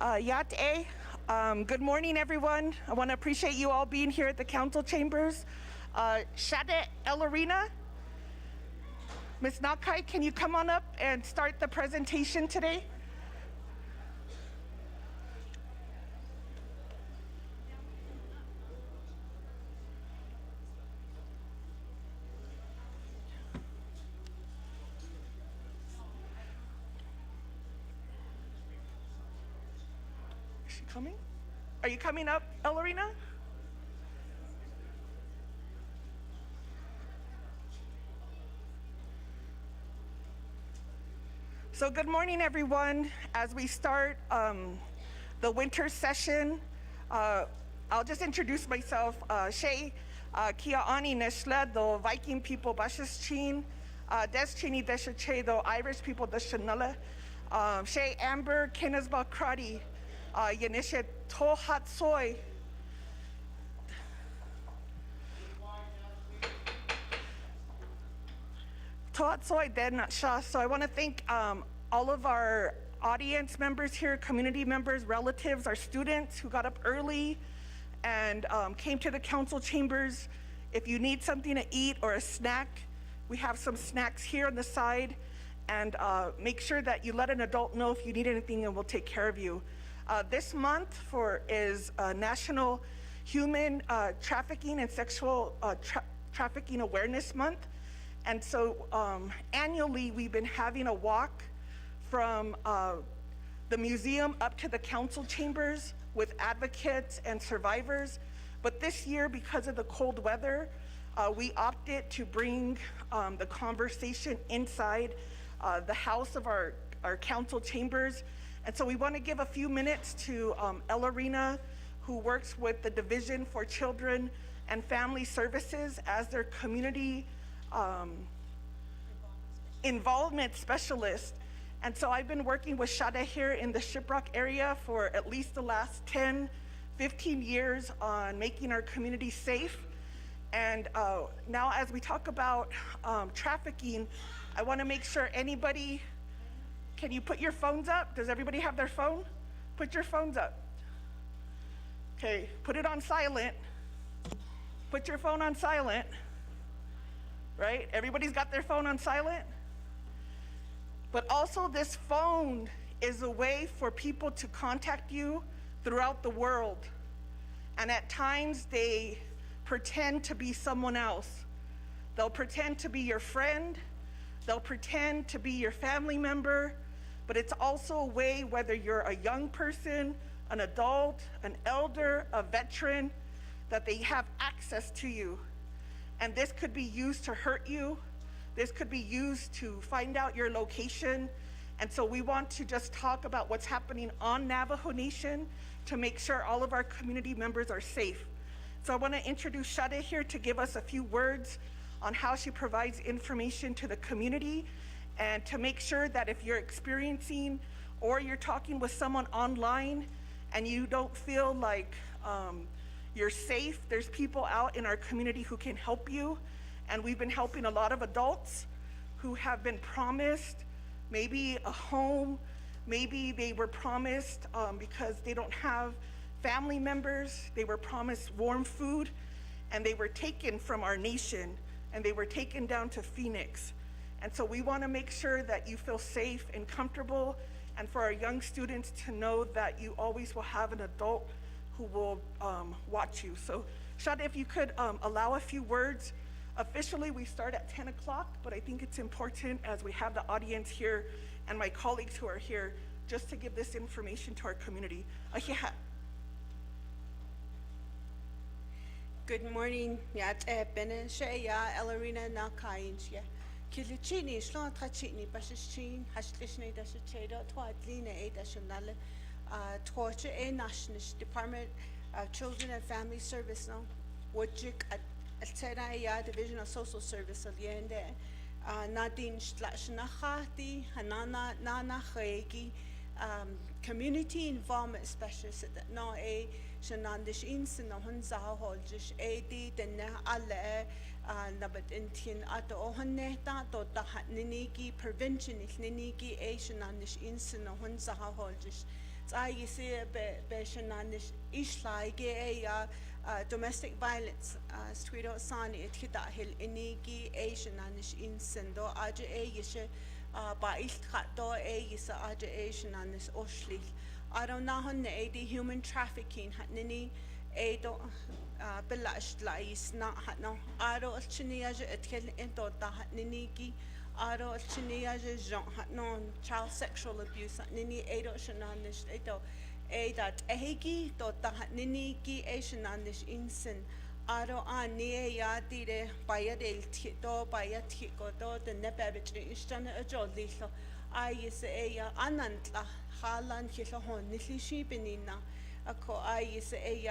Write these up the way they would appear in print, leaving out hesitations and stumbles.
Yate. Good morning, everyone. I want to appreciate you all being here at the council chambers. Shade Elarina, Ms. Nakai, can you come on up and start the presentation today? Is she coming? Are you coming up, Elarina? So good morning, everyone. As we start the winter session, I'll just introduce myself. Shay Kia Ani Neshla, the Viking people, Bashas Chin, Deschini Deshache, the Irish people, the Shanala, Shay Amber, Kenasba Krati, Yanisha Tohat Soy. So I want to thank all of our audience members here, community members, relatives, our students who got up early and came to the council chambers. If you need something to eat or a snack, we have some snacks here on the side, and make sure that you let an adult know if you need anything and we'll take care of you. This month is National Human Trafficking and Sexual Trafficking Awareness Month. And so annually, we've been having a walk from the museum up to the council chambers with advocates and survivors. But this year, because of the cold weather, we opted to bring the conversation inside the house of our council chambers. And so we want to give a few minutes to Elarina, who works with the Division for Children and Family Services as their community involvement specialist. And so I've been working with Shada here in the Shiprock area for at least the last 10, 15 years on making our community safe. And now as we talk about trafficking, I want to make sure anybody, can you put your phones up? Does everybody have their phone? Put your phones up. Okay, put it on silent. Put your phone on silent. Right? Everybody's got their phone on silent. But also this phone is a way for people to contact you throughout the world. And at times they pretend to be someone else. They'll pretend to be your friend. They'll pretend to be your family member. But it's also a way, whether you're a young person, an adult, an elder, a veteran, that they have access to you. And this could be used to hurt you. This could be used to find out your location. And so we want to just talk about what's happening on Navajo Nation to make sure all of our community members are safe. So I want to introduce Shade here to give us a few words on how she provides information to the community, and to make sure that if you're experiencing or you're talking with someone online and you don't feel like you're safe, there's people out in our community who can help you. And we've been helping a lot of adults who have been promised maybe a home, maybe they were promised because they don't have family members, they were promised warm food, and they were taken from our nation, and they were taken down to Phoenix. And so we want to make sure that you feel safe and comfortable, and for our young students to know that you always will have an adult who will watch you. So Shada, if you could allow a few words. Officially, we start at 10 o'clock, but I think it's important as we have the audience here and my colleagues who are here, just to give this information to our community. Good morning. Yat Beneshe ya Elarina Nakainchia. Kilichini Slon Tachini Bashichin, Hashlishne Dashachedo, Twadlina A Dashanala, Torture A National Department of Children and Family Service, no, Wojik at Altera Division of Social Service Aliende, Nadine Slashnahati, Hanana Nana Khegi, Community Involvement Specialist at No A Shanandish Insin Hunza Holjish AD, the Ne Ale, Nabat Intin at the Ohoneta, Dota Niniki, Prevention if Niniki A Shanandish Insin Hunza Holjish. I see Beshananish Ishlaige domestic violence, Streeto Sani, Tita Hill, Inigi, Asianish Insendo, Aja Yisha, Bail Kato, Yisa Aja Asianis Oshli. I don't know how the human trafficking had Nini, Ado Belash Lais, not had no, Ado Chiniaja at Hill into Tahat Ninigi. Aro Chiniaja Jean had no child sexual abuse at Nini Ado Shananish Ado that Ehigi Dota Nini Gi Asianish Insin Aro Ania Yadide Bayadel Tito Bayatiko the Nebabich Ishtana Ajo Lilo I is a Anantla Halan Hilahon Nilishi Benina Ako I is a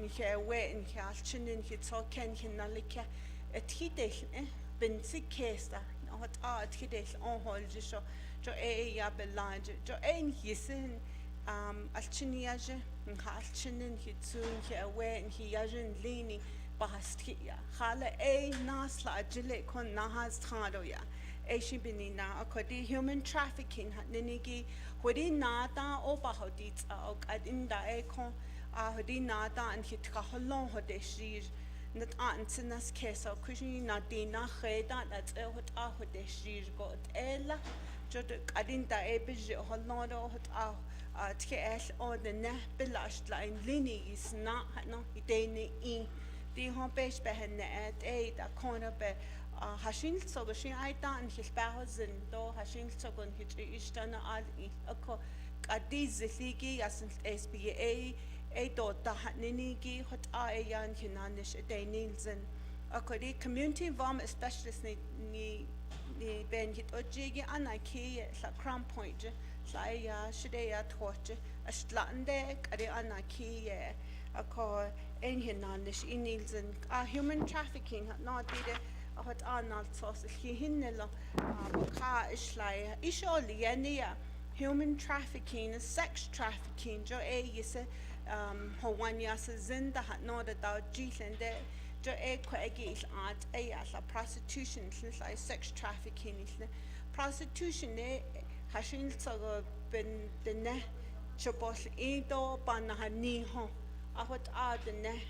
Nika Way in Kalchin in Hitso Ken Hinalika a Tide Bensi Kesta. Hot art hidesh on hold jo ya belange jo ein hisin alchiniaje halchinin hitsun hi away and he yajin leaning bahastia hala nasla ajile kon nahas trado ya Asian benina akodi human trafficking hat ninigi hodi nata o bahodit ok adinda ekon hodi nata and hit kaholon hodeshir Not answer nas keso kushi na dina kheda that's hot hot deshir got ella jod adinta ebij holnodo hot tkes on the ne belast line lini is not no idene in the home page behen at da corner be hashin so she aita and his thousand do hashin so gon hit istana al ako kadiz ligi as SBA Dota Ninigi hot ayan hinanish day nilsen akodi community environment specialist ni ben hit ojigi anaki la crown point la ya shidea torch a stlande kadi anaki ako en hinanish inilsen human trafficking not did hot anal sauce hinelo ka islay isholi yania human trafficking sex trafficking jo yise Hawanya Zinda had not a dog Gitland there. Jo a quaggies art a prostitution, like sex trafficking. Prostitution, Hashin Sago been the ne Chobos Edo Banahaniho. I would add the ne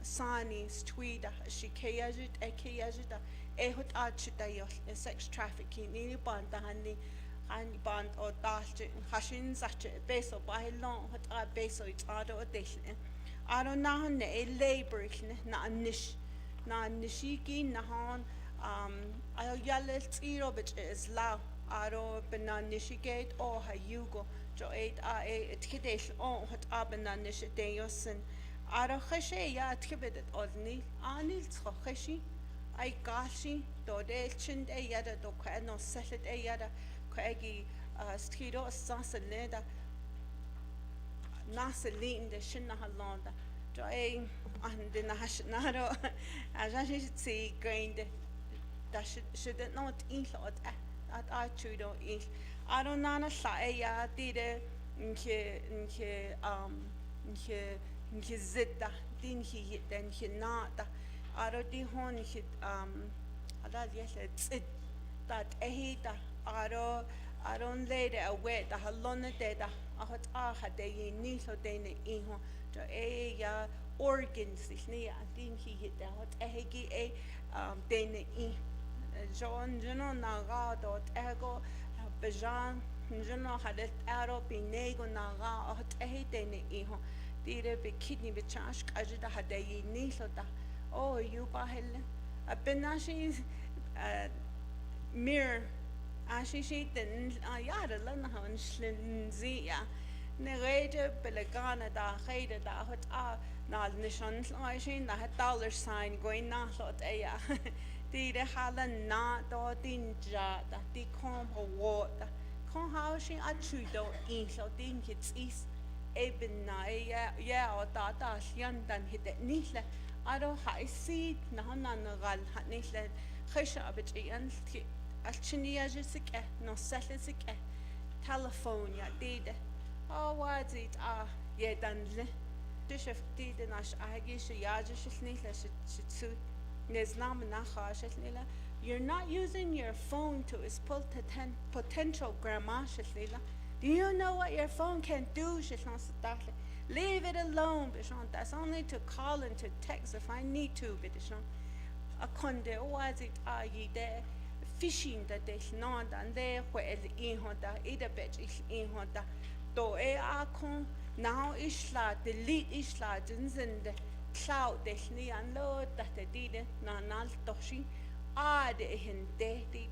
Sani, Tweeda, Shikayajit, Ekayajita, Ehut Archidayos, a sex trafficking, Nili Bandahani. And band or dash hashin such a base of by long hot base of its other audition. I don't know a labor na nish na nishiki nahan I'll yell it zero which is loud. I don't bena nishigate or hayugo jo 8 a tikidesh on hot abena nish dayosin. I don't heshe ya tibited odni anil troheshi I gashi do de chin a yada do no set it a yada. Craigie Strido Sassaleda Nasalin the Shinna Halonda Joy and the Nashnado as I should see grained that should not eat at I chudo eat. I don't know Saya did nke zita din he then he not I don't di hon hit yes it's that ehita I don't lay there away the halona data a had they need so they in to a organs is near I think he hit the hot ehigi a dane in John Juno Naga dot ego Bejan Juno had it arrow be nego Naga hot a dane in did be kidney with chash ajita had they need so that oh you bahel a benashi mirror Ashishi then yada lanahon slinzia. Nerede belegana da hede da hot na nishon shin the dollar sign going na lot aya. Di de halan na do din ja da di com water. Con how she achudo in so din hits east. Eben na ya or da yan dan hit it nisle. I don't high seed na gal hat nisle. Hesha bit ian. Alchiniajic no settlisik telephone ya did oh what it ye danle dish of did nash agish yajish nila shitsu neznam nachashlila you're not using your phone to exploit potential grandma shlila Do you know what your phone can do? Leave it alone. That's only to call and to text if I need to. A conde was it there fishing that there's not and there where in honda, either bet is in honda. Do a con now isla, the lead isla, and the cloud there's near and load that they didn't, nanal toshi. De hinde did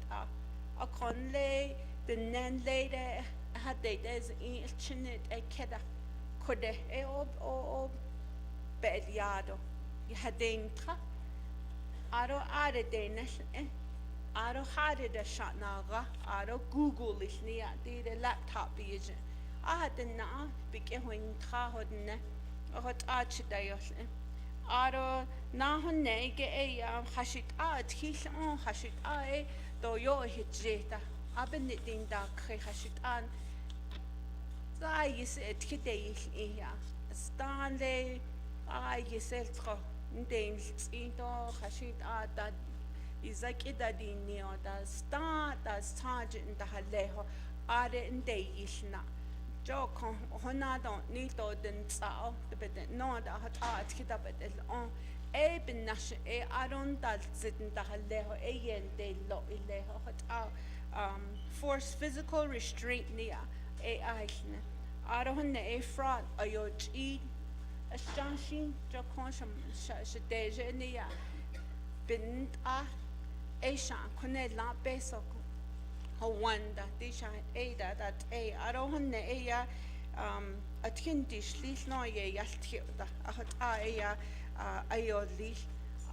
a conley, the nan later had they there's in chinnet a keda. Could e o beliado. You had dentro. Aro are Danish. Aro had a shot naga. Aro Google is near the laptop vision. I had the na begin when trahodne. A hot arch dios. Aro nahone get a hashit art. He's on hashit I. Do yo hit jeta. I've been knitting dark hashit an. I said, Kitty is here. Stanley, I said, Dames, into Hashit art that is like it that in near the start as sergeant the Haleho, are in day is not. Joke Hona don't need to den sao, but no, the hot art hit up at on a bin nash a aron that sit in the Haleho, a yen de lo ileho hot force physical restraint near. I don't know a fraud or your cheat a shanshing to consume deja near bint a shan connect la beso wonder dish that I don't know a tin dish least no ye yastilda a hot a your leash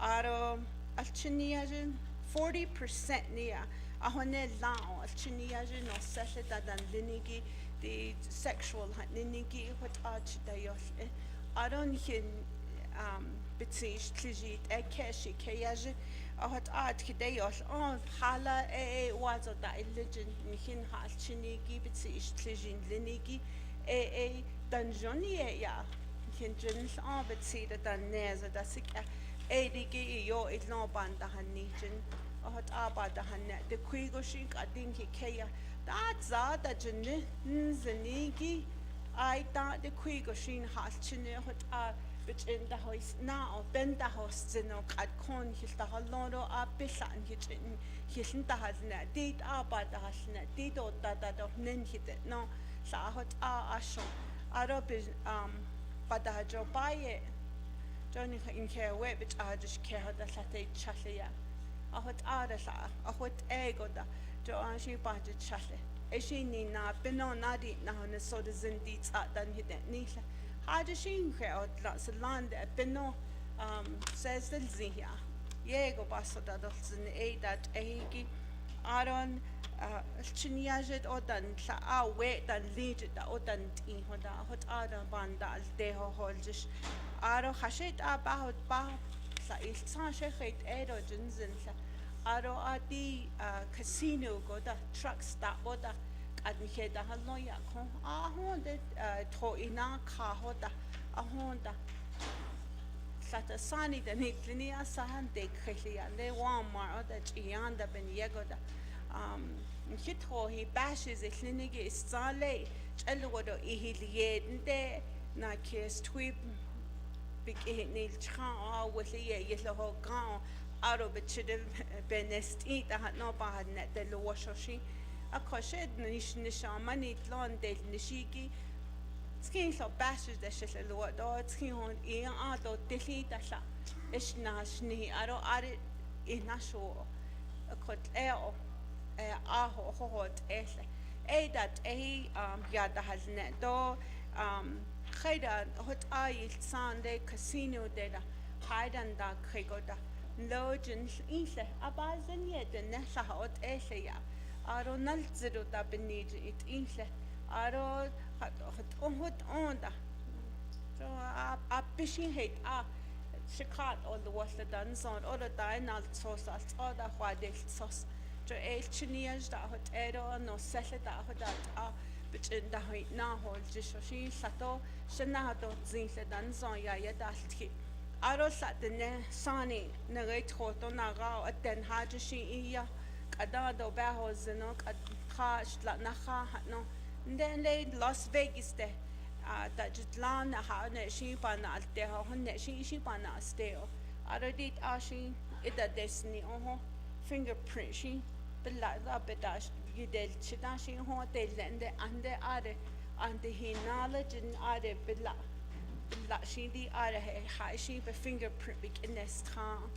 aro a chiniajan 40% near a honey lao a chiniajan or session than linigi. The sexual ninigi what arch dayos I don't hear bitish tlijit a keshi kayaji a hot art kidayos on hala was of that religion nihin hal chinigi bitish tlijin linigi a dungeonia ya hinjins on bitsi the daneza da sick a digi yo it no banda hanijin a hot abba the hannet the quigoshik a dinky kaya. That's that Jenny Zenigi. I thought the quick sheen hatching hot which in the house now, bend the house, Zeno, at corn, his the halono, a bishan hitchin, his in the hasnet, did about the hasnet, did or that of nen hit it, no, Sahot asho, Arabis, but the hajo buy it. Johnny in care way, which I just care the latte chasia. A hot adasa, a hot egg or the. She bought a chatle. A she need not be no nadi now and so the zindites at than hit that nisha. How does she out lots of land at Beno says the Zia. Yego basso that in a that a Aron chiniajet or done our weight than lead it or done in hot other banda deho holdish. Aro hashet about bow. Is Sansha hate edogins and Aro at the casino go the trucks that water at the the haloya con a honda to ina car hoda a honda sata sunny the niclinia sahan de crazy and they want more that yanda ben yegoda hito he bashes a clinic is sale chelwodo ihiliye de na kes tweep big nail chan with a yellow gown. Out of it should have been nest eat. I had no bad net the washoshi. A coshed nishamani lawn de nishiki. Skin so bashes the shell or skin on ear out of delete a shot. Ish nashni. I don't add it in a show. A cut air aho hot essay. A that a yada has net door. Haida hot eye Sunday casino data. Hide and dark krigoda. Logins isle abazan yet the nessa hot essay. Aro nalzero da benid it isle. Aro hot on da. So a fishing hate shikat all the water done on all the dinal sauce all the white sauce. To a chinias da hot edo no settle da hot that but in the height now hold just she sato shanado zinse done son ya dasti. Aro sat the ne sani nagay toto naga at den hajashi iya kadado bahos no at kash la naha no then le Las Vegas de that just land ha ne shi pa na alte ha ne shi pa na steo aro dit ashi ida destiny ho fingerprint shi bella da bedash gidel chida shi ho te lende ande are ande hi knowledge and are bella bella shi di are ha shi be fingerprint big in this town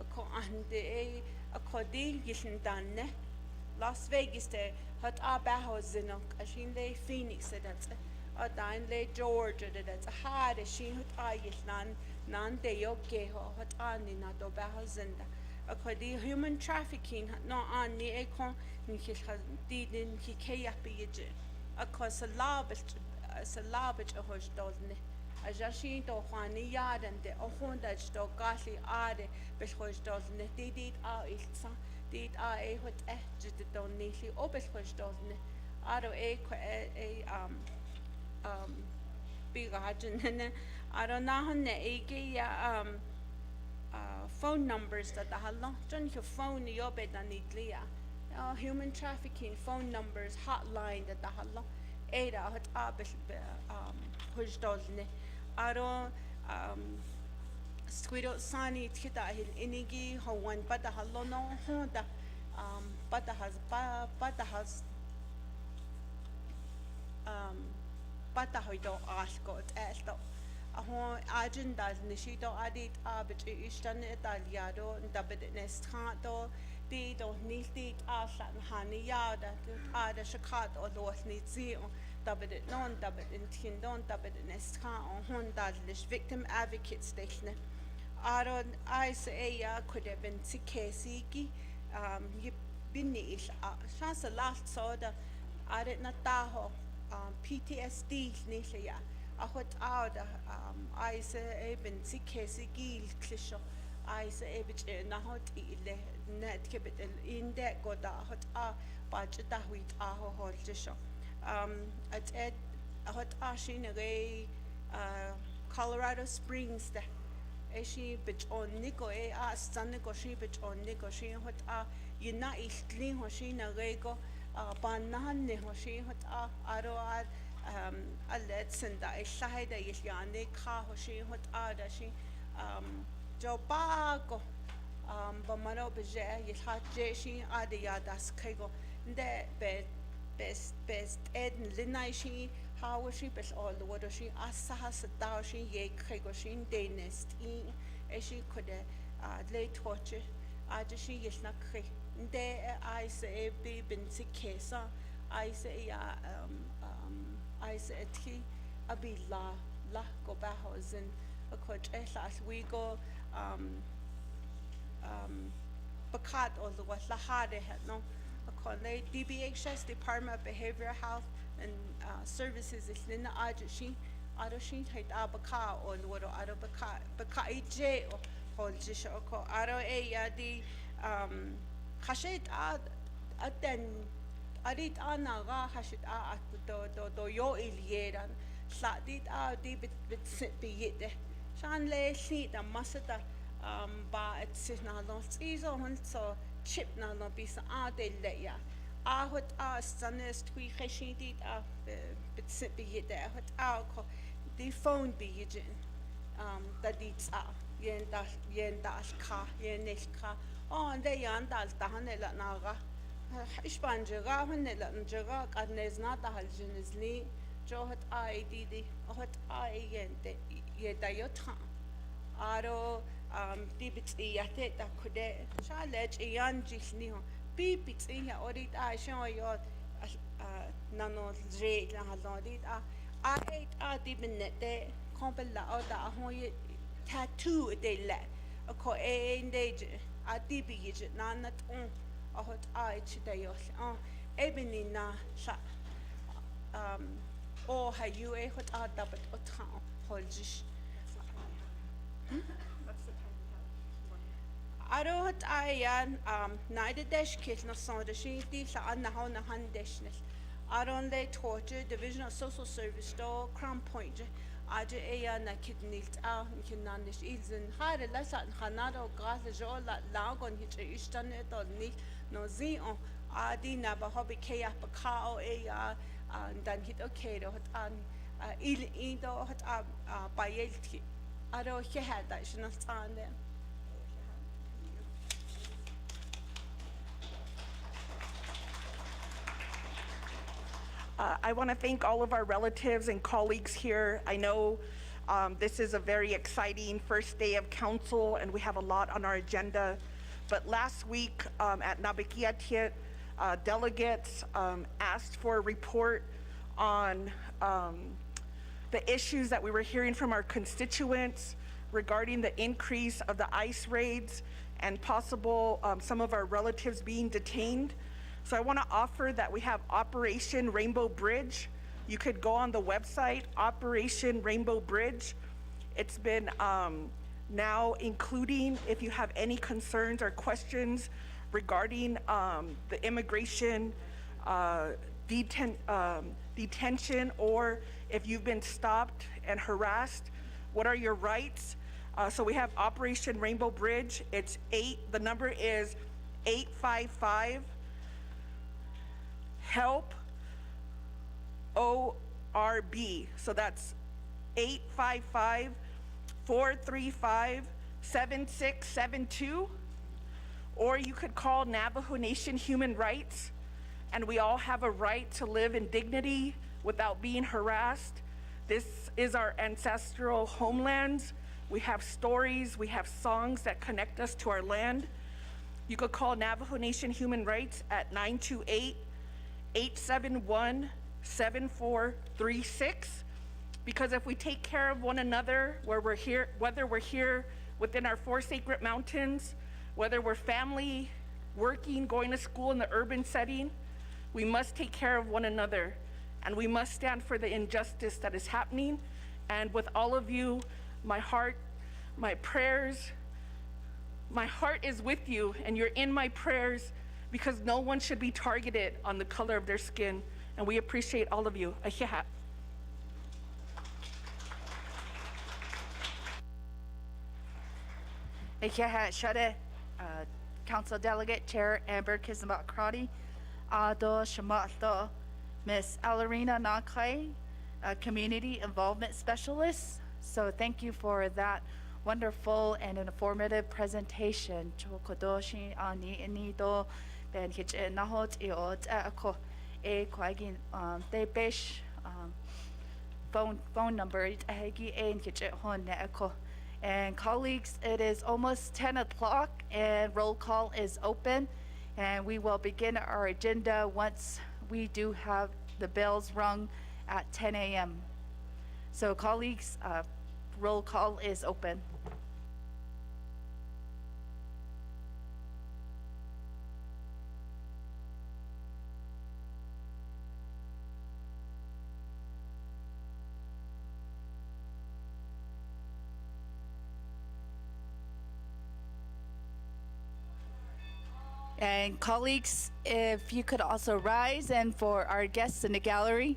ako ande ako di gisn danne Las Vegas te hat abahozen ashin le Phoenix that's a dine le Georgia that's a hard ashin hut ayis nan de yoke ho hot ani na do bahozenda akodi human trafficking no an ni ekon ni di din ki kayapi yje akos a labit a hoj dolne a jashin do khani yaden de o honda do gali ade be hoj dolne di a ilsa dit a hot just the don neatly obes hoj dolne aro big agent I don't know how phone numbers that the hallo John your phone your bed neatly human trafficking phone numbers hotline that the hallo ada hot abes hoj dolne aro squid sani kita hil inigi hawan bata hallo no honda bata has bata hoido askot esto ahon agenda nishito adit abit istan italiado dabit nestato di do nilti aslan hani yada ada shakat o los nitzi dabit non dabit intindon dabit nestka hon dadlish victim advocate station aron I say could have been sikesiki you binni is chance last soda adet nataho PTSD nisha ahot out I say ben sikesiki klisho I say bit nahot ile net kebit in that goda hot budget that we hol jisho at ed hot ashin away Colorado Springs the she bit on Nico Nico she bit on Nico she hot yuna istlin hoshina rego banan ne hoshi hot aro a let's and I shahida yane ka hoshi hot ada she jobago bamaro beje yha jeshi adia das kego de best ed linai she how was she best all the water she asahas da she ye kego she de nest in she could lay torture she is not cre de I say be bin sikesa I say I say ti abi la go bahos and a coach as we go bakat all the what la hade had no a college DBHS Department of Behavioral Health and Services is in the ajashi adoshin hate abaka or what ado baka j or hold jish or ado di khashit aten adit anaga khashit do yo ilieran sladit di bit be yet shan le shi da masata ba et sit na lo iso hun so chip na lo bisa de le ya hot stanes twi khashit bit sit be yet hot ko the phone be yet that it's yen das ka yen nicht ka and they yan dal tahanela naga ishpanjega hanela njega kadnez na tahaljinizli johat didi hot yente yeta yota aro dibits yate ta kude shalech yan jisni ho pipits ya orit shon yo nano je la halodit dibinete kompella oda ho tattoo de le ko endeje dibi yit nanat on ahot chidayos ebini na sa o ha you hot dabat otan holjish Arot ayan naide desh kit na sondashi di sa anna hona handeshness Aron le torture Division of Social Service do Crown Point aja na kidnilt kinanish ilzen hare lasa khanado gas jo la lagon hit istan to ni no zi on adi Navajo be kaya pakao dan hit okay do hat an il do hat bayelti aro he had that shna stand them. I want to thank all of our relatives and colleagues here. I know this is a very exciting first day of council, and we have a lot on our agenda. But last week at Nabikiatiet, delegates asked for a report on the issues that we were hearing from our constituents regarding the increase of the ICE raids and possible some of our relatives being detained. So I want to offer that we have Operation Rainbow Bridge. You could go on the website, Operation Rainbow Bridge. It's been now including if you have any concerns or questions regarding the immigration detention, or if you've been stopped and harassed, what are your rights? So we have Operation Rainbow Bridge. It's the number is 855 HELP ORB. So that's 855-435-7672. Or you could call Navajo Nation Human Rights, and we all have a right to live in dignity without being harassed. This is our ancestral homelands. We have stories, we have songs that connect us to our land. You could call Navajo Nation Human Rights at 928-871-7436. Because if we take care of one another, whether we're here within our 4 sacred mountains, whether we're family, working, going to school in the urban setting, we must take care of one another, and we must stand for the injustice that is happening. And with all of you, my heart, my prayers, my heart is with you, and you're in my prayers, because no one should be targeted on the color of their skin. And we appreciate all of you. Ahiha. Ahiha Shade, Council Delegate Chair Amber Kismakrati, Ado Shamato, Miss Alarina Nakai, Community Involvement Specialist. So thank you for that wonderful and informative presentation. Chokodoshi ani inido ben hich nahot iot ako e kwagin they besh phone number hegi and hich hon ako. And colleagues, it is almost 10 o'clock and roll call is open, and we will begin our agenda once we do have the bells rung at 10 a.m. So colleagues, roll call is open. And colleagues, if you could also rise, and for our guests in the gallery.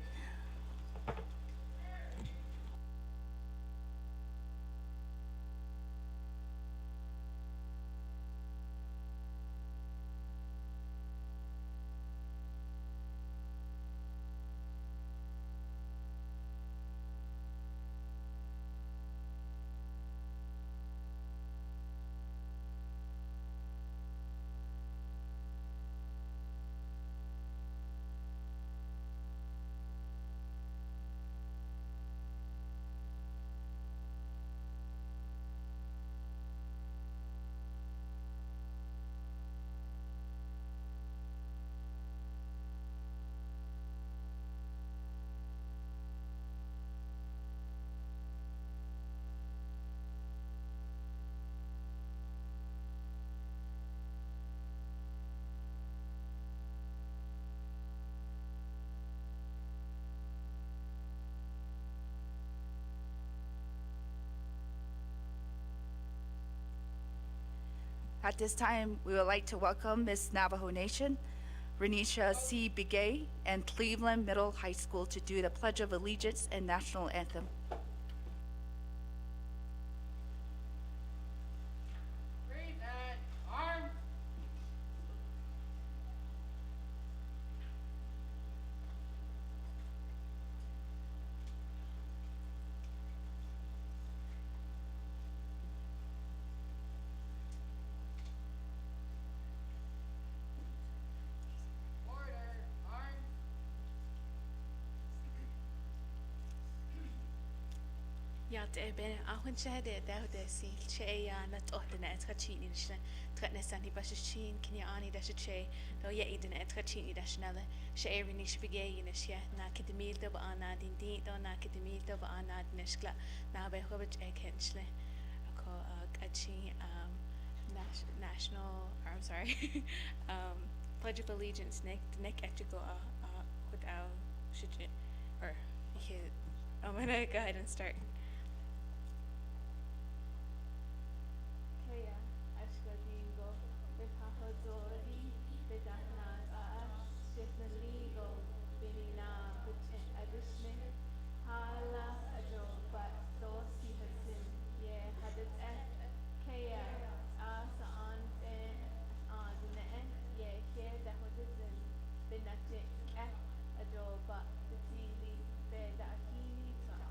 At this time, we would like to welcome Miss Navajo Nation, Renisha C. Begay, and Cleveland Middle High School to do the Pledge of Allegiance and National Anthem. Nyat ben ahun shahade da si che na tohden et kachin in shne tretne sani bashin kinya ani da che do ye iden et kachin da shnale she erin ish bige in she na kedemil do ana din di do na kedemil do ana nishkla na be hobet e kenshle ako kachi national I'm sorry Pledge of Allegiance Nick etiko without should or I'm gonna go ahead and start. Kaya ashkadingo bepahadori bedahna shifnaligo binina bitin adishne hala ajo but dosi hasim ye hadit kaya asa on ye here the hodizin binati ajo but bitili bedakini sana.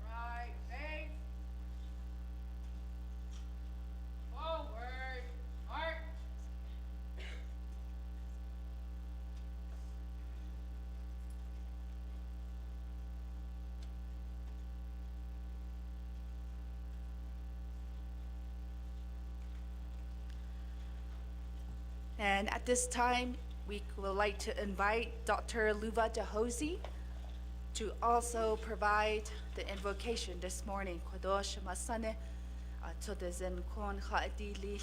Right, face. Forward, march. And at this time, we would like to invite Dr. Luva DeHozy to also provide the invocation this morning. Kodosh Masane, Todezin Kon Ha'adili.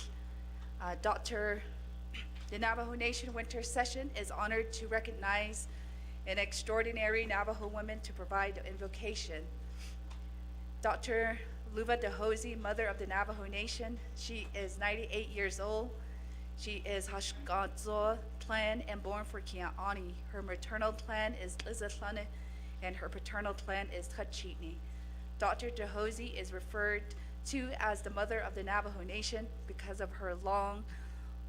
Dr. The Navajo Nation Winter Session is honored to recognize an extraordinary Navajo woman to provide the invocation. Dr. Luva DeHozy, Mother of the Navajo Nation, she is 98 years old. She is Hashgadzo clan and born for Kia'ani. Her maternal clan is Lizatlane and her paternal clan is Tachitni. Dr. DeHozy is referred to as the Mother of the Navajo Nation because of her long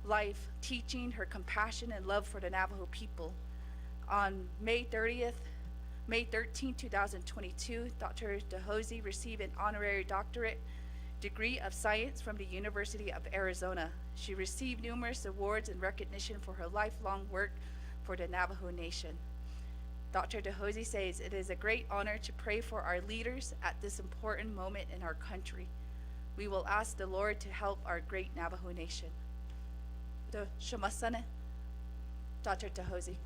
life teaching, her compassion and love for the Navajo people. On May 13, 2022, Dr. DeHozy received an honorary doctorate degree of science from the University of Arizona. She received numerous awards and recognition for her lifelong work for the Navajo Nation. Dr. DeHozy says it is a great honor to pray for our leaders at this important moment in our country. We will ask the Lord to help our great Navajo Nation. The Shamasane, Dr. DeHozy.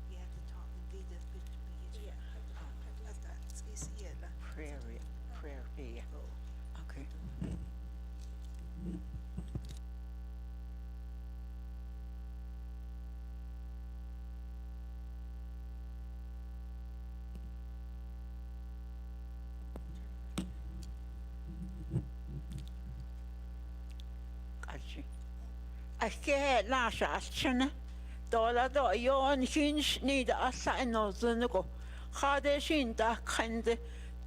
You have to talk and be this bit to be prayer here. Okay. Gotcha. Ake lasha aschene. Dola do yon hinch need a sign of zunugo. Hade shin da kende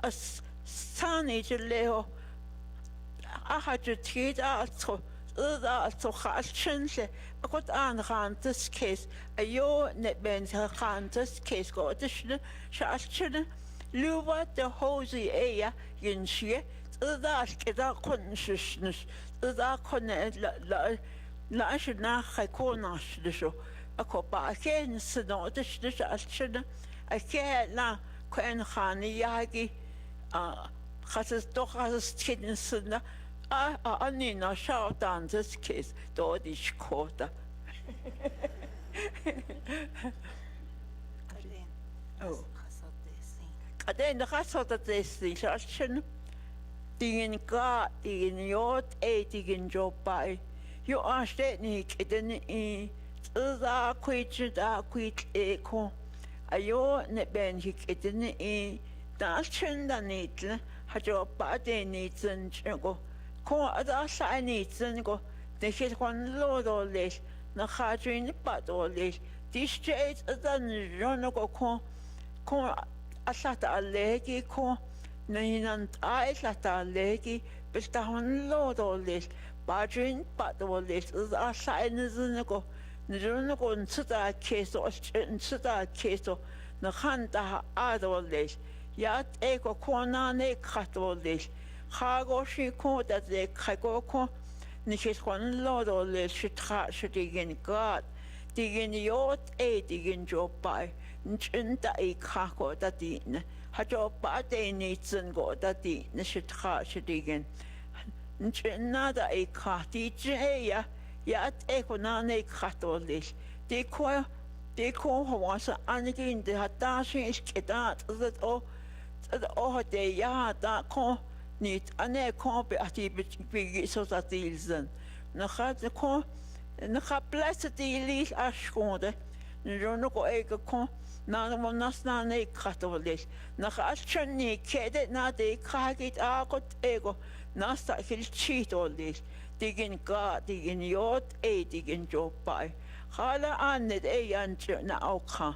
as sani leo. I had to teach also to Hashchense, but on this case, a yo net bends on this case go additional Shashchen, Luva the Hosey Aya, Yinshie, that's a consciousness, that connect Lashna Hakonash the show. a ko ba ken sno de alchna a ke la kwen khani yagi a khas doch has kin sna a ani na shao dan this case do di skota oh kaden da khasota this alchna dingen ga dingen yot dingen job by you are stating kiden I da kwit da kwit ko ayo ne ben kiden I da chen da nitle ha jo ba de ni zen go ko da sa ni zen go de hit kon lo do le na ha jin ba do le this state da ni ron go ko asata legi ko Nahinan ai lata legi bestahon lodolis bajin padolis is a sign is go Nirunakon Suda Keso Suda Keso Nakanta Adolis Yat Eko Konane Katolis Hago Shiko that they Kagoko Nikon Lodolis Shitra Shidigin God Digin Yot Digin Jobai Nchunta E Kako that in Hajo Bade Nitsun go that in Shitra Shidigin Nchunada E Kati Jaya Yat ekonane katolis. De ko was anigin de hatashi is kedat that o de ya da ko nit ane ko be ati be so that ilzen. Na gaat de ko na ga blessed lis ashkonde. No ko eke ko na mo nasna ne katolis. Na ga chni kede na de kagit a got ego nasta hil chitolis. Digin God, digin yot, digin jobai. Hala annet anche na auka.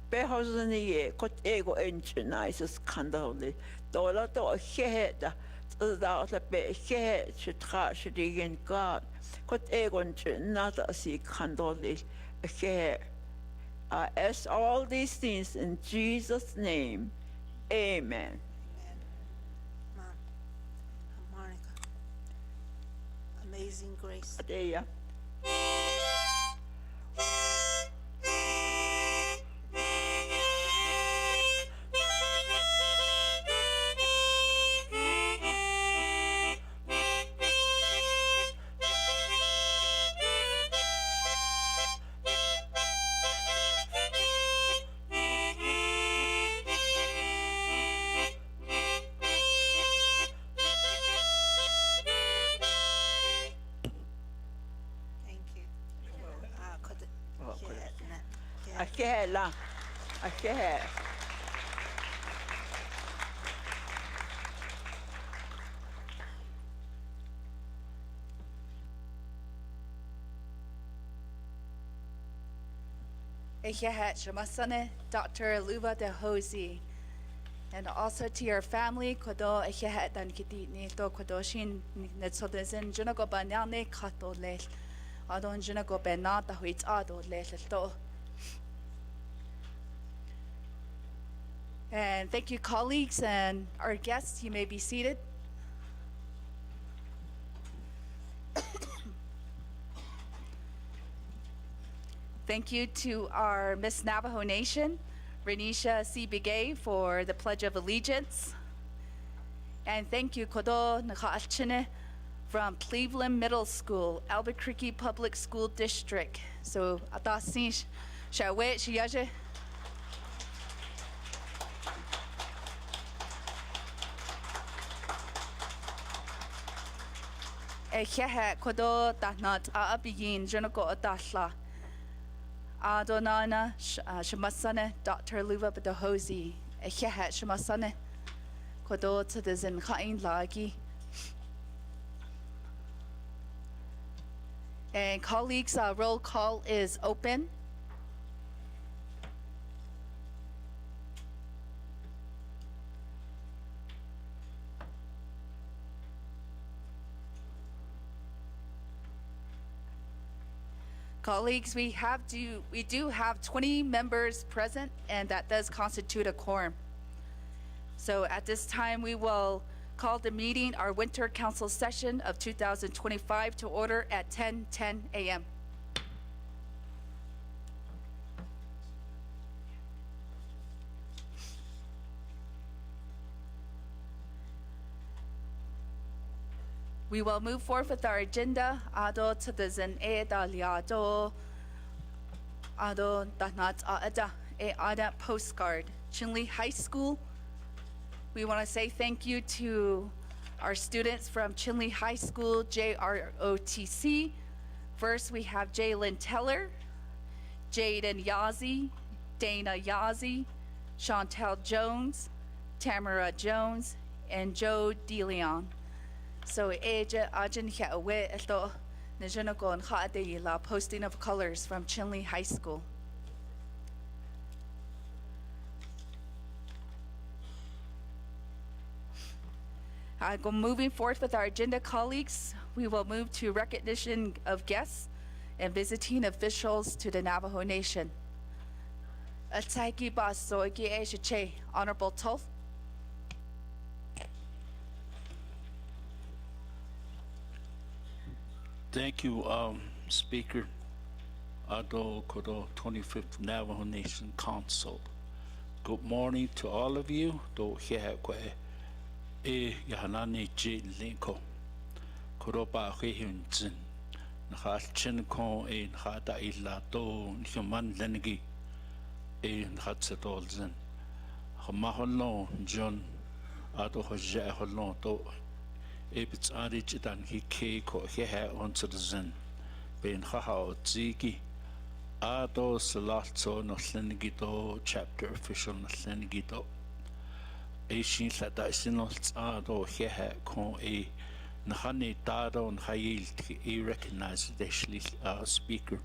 Behausen ye, kot ego enche nice scandally. Dola to heda, without a be head, should trash digin God. Kot ego enche not a see candoli. I ask all these things in Jesus' name. Amen. Amazing Grace. Adeya. Thank you. Akela. Akela. Shamasane, Dr. Luva de Hosi, and also to your family, Kodo Ehehet dan Kitini to Kodoshin Netsodezen, Junago Banane Kato Lel, Adon Junago Benata Huit Ado Lel. And thank you, colleagues and our guests. You may be seated. Thank you to our Miss Navajo Nation, Renisha C. Bigay, for the Pledge of Allegiance. And thank you, Kodo Nakaalchine from Cleveland Middle School, Albuquerque Public School District. So, atasi shawe shiyaje. Ehehe kodo tahnat aabigin junako atashla. Adonana Shamasane, Dr. Luva Badahosi, Ehehe Shamasane, kodo to the Zinkain Lagi. And colleagues, roll call is open. Colleagues, we do have 20 members present, and that does constitute a quorum. So at this time, we will call the meeting, our winter council session of 2025, to order at 10:10 a.m. We will move forward with our agenda. Ado tadazan e daliado. Ado danat ada e ada postcard. Chinle High School. We want to say thank you to our students from Chinle High School, JROTC. First, we have Jalen Teller, Jaden Yazzie, Dana Yazzie, Chantel Jones, Tamara Jones, and Joe DeLeon. So, Aja Ajin Hiawe Eto Najanoko and Haade La posting of colors from Chinle High School. Moving forth with our agenda, colleagues, we will move to recognition of guests and visiting officials to the Navajo Nation. Ataki Basoigi Ejiche, Honorable Toth. Thank you, Speaker. Ado Kodo 25th Navajo Nation Council. Good morning to all of you. Do here e yahanani J Linko. Koroba Hehunzin. Nahachin ko e Hada illa do human lenigi e Hatsetolzen. Hamaholo John Ado Hojaholo do Ebits Adichitan he ke ko heha onto the zen. Ben Haha Zigi Ado Salatso no Lenigito chapter official no Lenigito. Asian Sadasinals Ado heha ko e Nahani Dado and Hail e recognize the speaker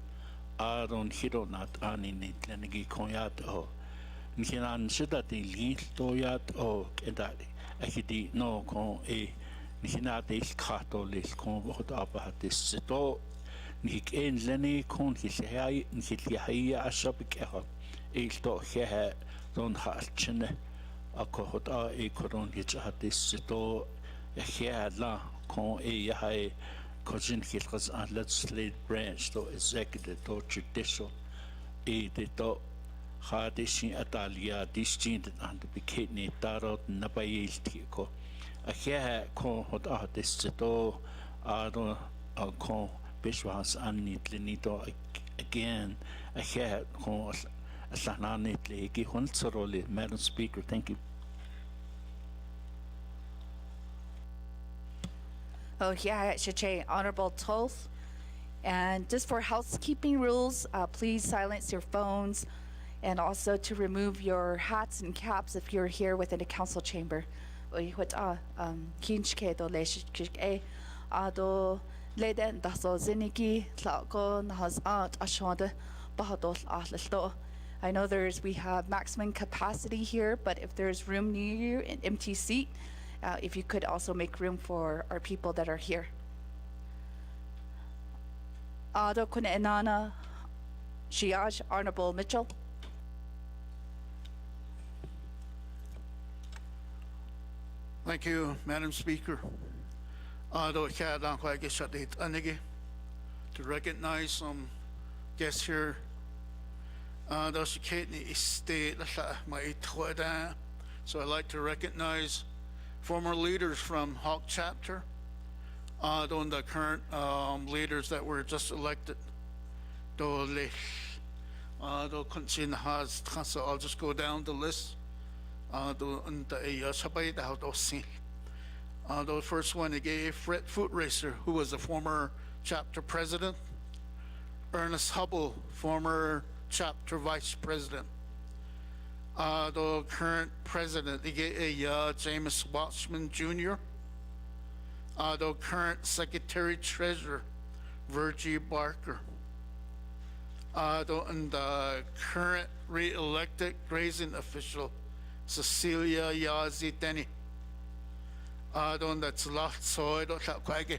Adon Hiro not ani Lenigi Koyat o Nihinan Sidati Lil Toyat o Kedadi Akidi no ko e Nihinadis Katolis kon wat abahatis sito Nik een Lenny kon Hishai Nihia Ashabikeha Eilto Hehe Don Halchine Akohot A e Koron Hichahatis sito Yahia La kon e Yahai Kojin Hilkas and legislative branch to executive to judicial e de to Hadishin Atalia distinct and the Bikini Tarot Nabayil Tiko. A here con hot artists to Ado con Bishwas and neatly again. A here con a sananitly Gihunzaroli, Madam Speaker. Thank you. Oh, yeah, Shache, Honorable Toth. And just for housekeeping rules, please silence your phones and also to remove your hats and caps if you're here within the council chamber. Kinchke do lesh ado leden daso ziniki tlago nahas ashonda bahadol ahlito. I know we have maximum capacity here, but if there's room near you, an empty seat, if you could also make room for our people that are here. Ado kuna enana Shiaj Honorable Mitchell. Thank you, Madam Speaker. To recognize some guests here. So I'd like to recognize former leaders from Hawk Chapter, the current leaders that were just elected. So I'll just go down the list. The first one, Fred Foot Racer, who was a former chapter president. Ernest Hubble, former chapter vice president. The current president, James Watchman Jr. The current secretary treasurer, Virgie Barker. The current re-elected grazing official, Cecilia Yazzie Denny. That's lot soy do quaggy.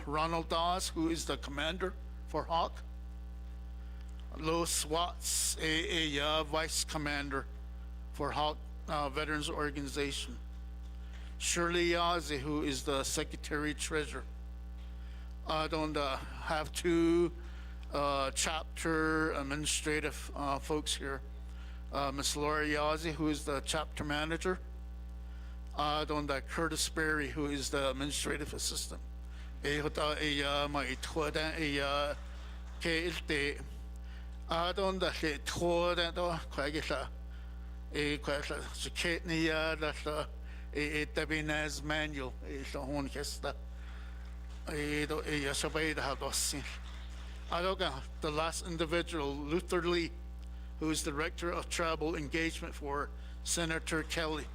Ronald Dawes, who is the commander for Hawk. Lois Watts, vice commander for Hawk Veterans Organization. Shirley Yazzie, who is the secretary treasurer. Have two chapter administrative folks here. Miss Laura Yazzie, who is the chapter manager, Don da Curtis Berry, who is the administrative assistant. Hota mai toda ke ilte. Don da he toda do kwagisa. Kwagisa seketni da tabinaz manual so hon kesta. Do sabay da dosin. Adoga, the last individual, Luther Lee, who is Director of Tribal Engagement for Senator Kelly.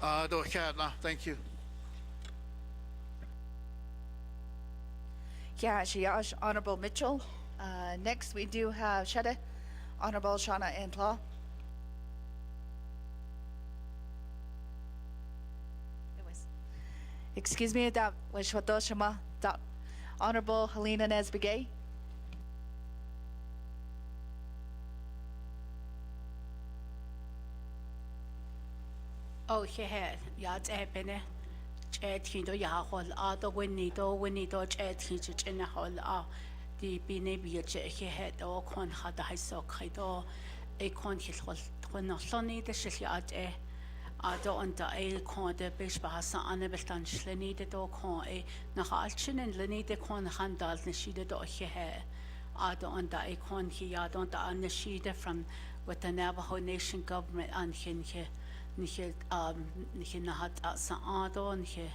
Thank you. Yeah, Shiash, Honorable Mitchell. Next, we do have Shada, Honorable Shauna Antlaw. Excuse me, that was Shama, that Honorable Helena Nesbigay. Oh, yeah, bene. Tindo ya hol the winnie do chet in a hole the binabia head or con had the high sock do a con his hol when no sunny the shilly do on the con the bishbasa anabestan slenny the do con a nahalchin and lenny the con handal the sheet do here. Do on the con he don't the sheet from with the Navajo Nation government and him here. Nije nahat sa ado nije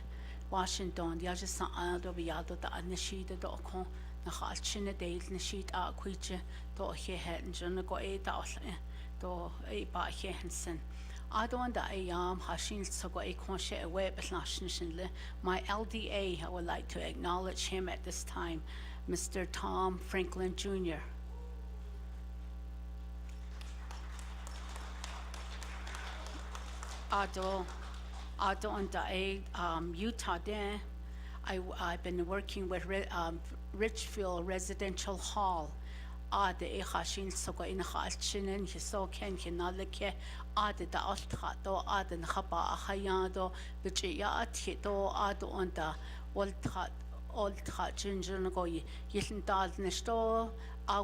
Washington ya just sa ado biado da anishida do kon na halchine deil nishid a kuiche do he het jona go e da do e ba he hensen ado and ayam hashin so go e kon she away nationally my LDA. I would like to acknowledge him at this time, Mr. Tom Franklin Jr. Ado on the Utah there. I've been working with Richfield Residential Hall. The hashin sogo in halchinen he so ken hinaleke the althato the haba hayado bichi ya tito on the old jinjun go yisn dal nesto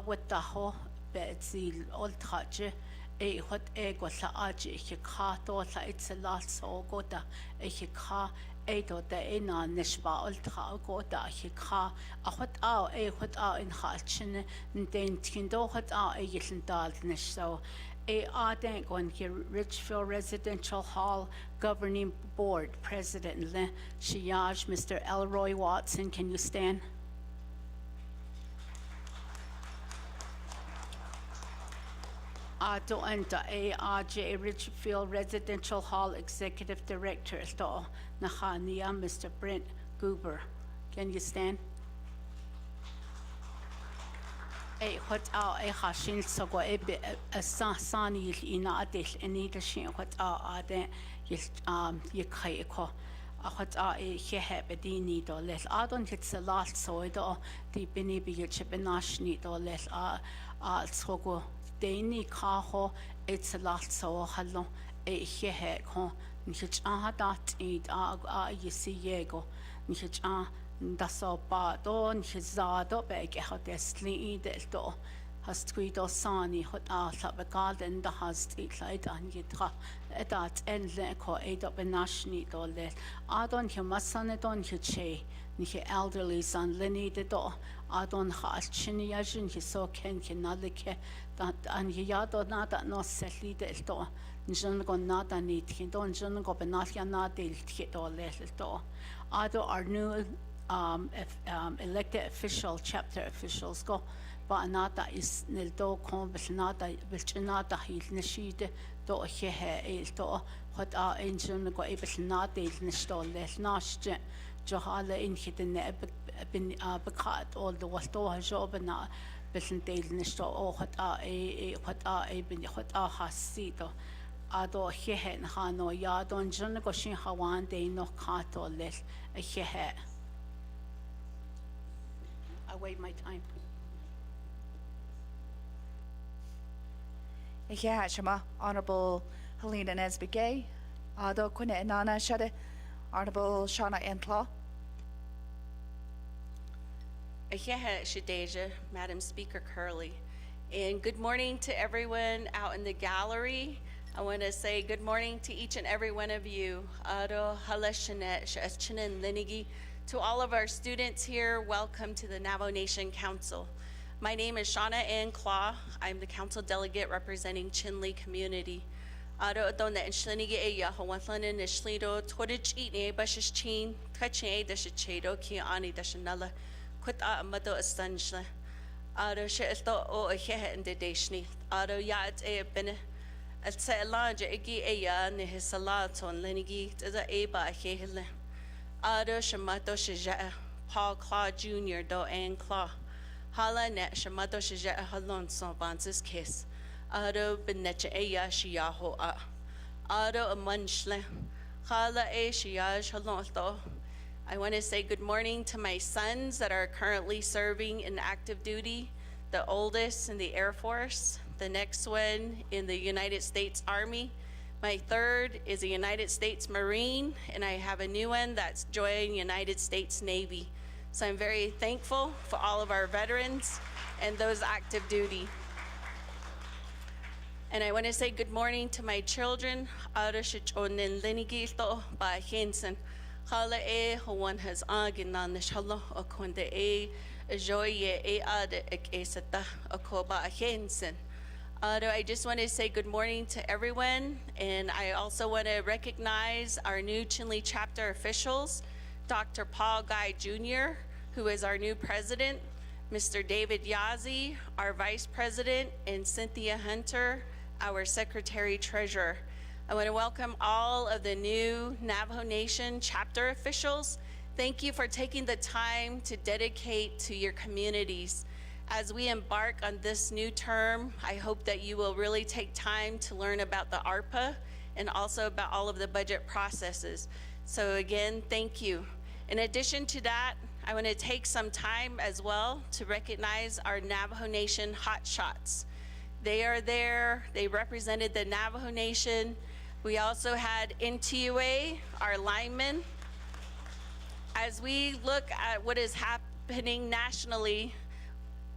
with the ho betzi old hache. What ego sa aji ka to sa it's a lot so go da ka do the ina nishba ultra go da ka what in halchin den tindo what yilin dal nish so think on here Richfield Residential Hall Governing Board President Shiaj Mr. Elroy Watson. Can you stand? Do and ARJ Richfield Residential Hall Executive Director do Nahania Mr. Brent Goober. Can you stand? What hashin so go a sani ina adil any the shin what ade you kaiko. What he bedini do less adon hits a last so do the binibi chipinash do less so go. Dainy kaho it's a lot so hallo he con nich dat you see yego nich da so ba don his zado beg hot esli del do has tweedo sani hot the garden the has it like and yitra that and le ko up a nashni do le adon himasan don hiche nich elderly son lenny the do adon has chini yajin he so ken nalike that and yado nada no setli del do njon go nada nit don jon go benalia na del do le do ado our new elected official chapter officials go but nada is nil do kon nada nada hil nishide do he do what engine go ebel nada nistol le nashje johala in hidden bin bekat all the was do job na besen del nisto what bin what hasito ado he ha no ya don jon go shin hawan de no kato le he I wait my time. Yeah, Shama, Honorable Helena Nesbigay, Ado Kune Nana Shade, Honorable Shauna Antlaw. Shadeja, Madam Speaker Curley. And good morning to everyone out in the gallery. I want to say good morning to each and every one of you. Aro halashanet sh'aschinin linigi. To all of our students here, welcome to the Navajo Nation Council. My name is Shauna Ann Claw. I'm the council delegate representing Chinle community. Aro adon that inshlinigi e yahawatlanin ishlido todich eatne bashichin tachine dashichedo ki ani dashanala kut amado astanjla. Aro she'esto o ahehe in the deshni. Aro yaat e bene. At sa elanja igi eya ni hisalaton lenigi tada eba ahehele. Ado shamato shaja Paul Claw Jr. do Ann Claw. Hala net shamato shaja halon son bansis kiss. Ado benecha eya shiyaho a. Ado a munchle. Hala e shiyaj halon to. I want to say good morning to my sons that are currently serving in active duty. The oldest in the Air Force, the next one in the United States Army. My third is a United States Marine, and I have a new one that's joining United States Navy. So I'm very thankful for all of our veterans and those active duty. And I want to say good morning to my children. Arashichonin Linigito by Henson. Hala e one has aginan nishalo okonde e joye e ad ek esata okoba Henson. I just want to say good morning to everyone, and I also want to recognize our new Chinle chapter officials, Dr. Paul Guy Jr., who is our new president, Mr. David Yazzie, our vice president, and Cynthia Hunter, our secretary treasurer. I want to welcome all of the new Navajo Nation chapter officials. Thank you for taking the time to dedicate to your communities. As we embark on this new term, I hope that you will really take time to learn about the ARPA and also about all of the budget processes. So again, thank you. In addition to that, I want to take some time as well to recognize our Navajo Nation hotshots. They are there, they represented the Navajo Nation. We also had NTUA, our linemen. As we look at what is happening nationally,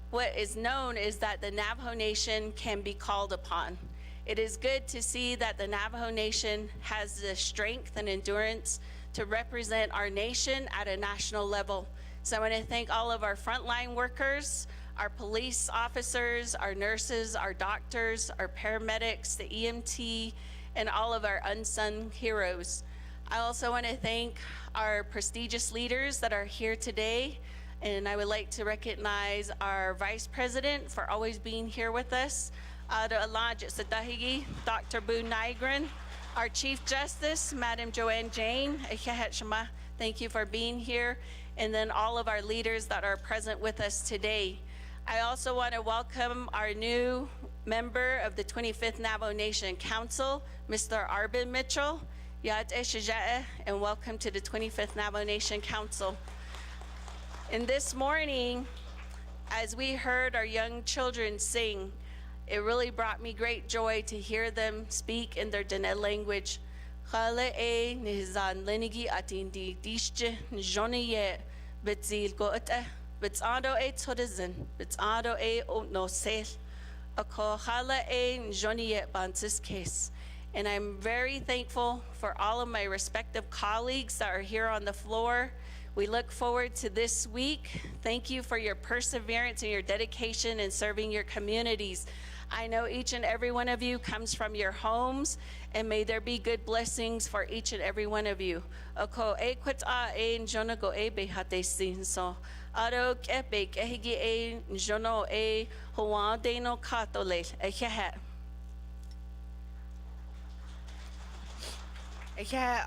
what is known is that the Navajo Nation can be called upon. It is good to see that the Navajo Nation has the strength and endurance to represent our nation at a national level. So I want to thank all of our frontline workers, our police officers, our nurses, our doctors, our paramedics, the EMT, and all of our unsung heroes. I also want to thank our prestigious leaders that are here today. And I would like to recognize our Vice President for always being here with us, Dr. Boo Nygren, our Chief Justice, Madam Joanne Jane, thank you for being here, and then all of our leaders that are present with us today. I also want to welcome our new member of the 25th Navajo Nation Council, Mr. Arbin Mitchell, and welcome to the 25th Navajo Nation Council. And this morning, as we heard our young children sing, it really brought me great joy to hear them speak in their Dene language. Chale e nizan lenigi atindi dishje njoniye betzil goete betzado e todizin betzado e no sel ako chale e njoniye bansis case. And I'm very thankful for all of my respective colleagues that are here on the floor. We look forward to this week. Thank you for your perseverance and your dedication in serving your communities. I know each and every one of you comes from your homes, and may there be good blessings for each and every one of you. Oko e kwit a e njono go e behate sin so. Aro kepe kehigi e njono e hoan deno katole e kehe.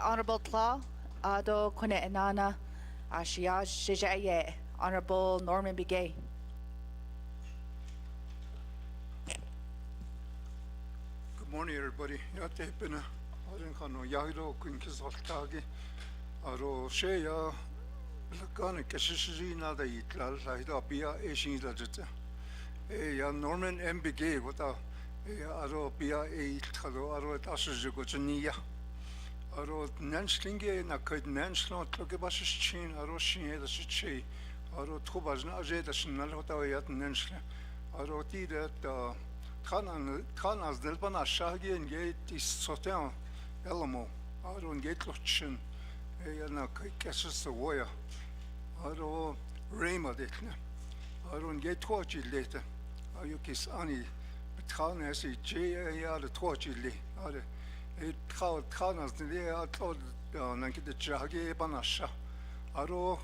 Honorable Claw, Ado Kone Enana, Ashia Shijaye, Honorable Norman Begay. Good morning, everybody. Yate pena, Arin Kano Yahiro Quinkis Altagi, Aro Shea, Lakana Kashiri Nada Yitlal, Lahida Pia, Ashin Lajita. Norman M. Begay, what Aro Pia, Talo, Aro Tashagochania. Aro Nanslinge, Naked Nanslo, Tlogabashin, Aro Shin, the Shichi, Aro Tubas, Naje, the Shinalota Yat Nansle, Aro Tida, Kan as delbana shagi and gate is sotan elamo. Aron gate lochin. Na kesses the waya. Aro rema dekne. Aron gate twachi later. Ayukis ani. Betran as a J. The twachi li. Are it kan as the lea told Nanki the Jagi banasha. Aro.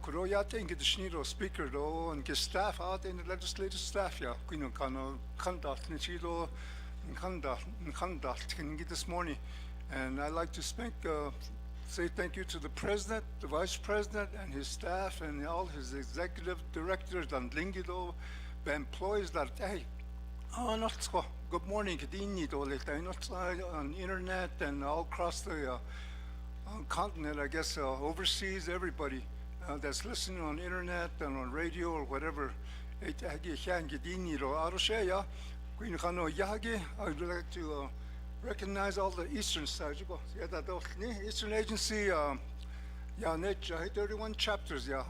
Kuroyate in the Shniro speaker though and get staff out in the legislative staff ya Queen Kano conduct Nichilo and conduct can get this morning. And I'd like to say thank you to the president, the vice president and his staff and all his executive directors and Lingido, the employees that hey not so good morning Kadini not on internet and all across the continent, I guess overseas everybody. That's listening on internet and on radio or whatever. I would like to recognize all the Eastern side. Eastern Agency, 31 chapters. I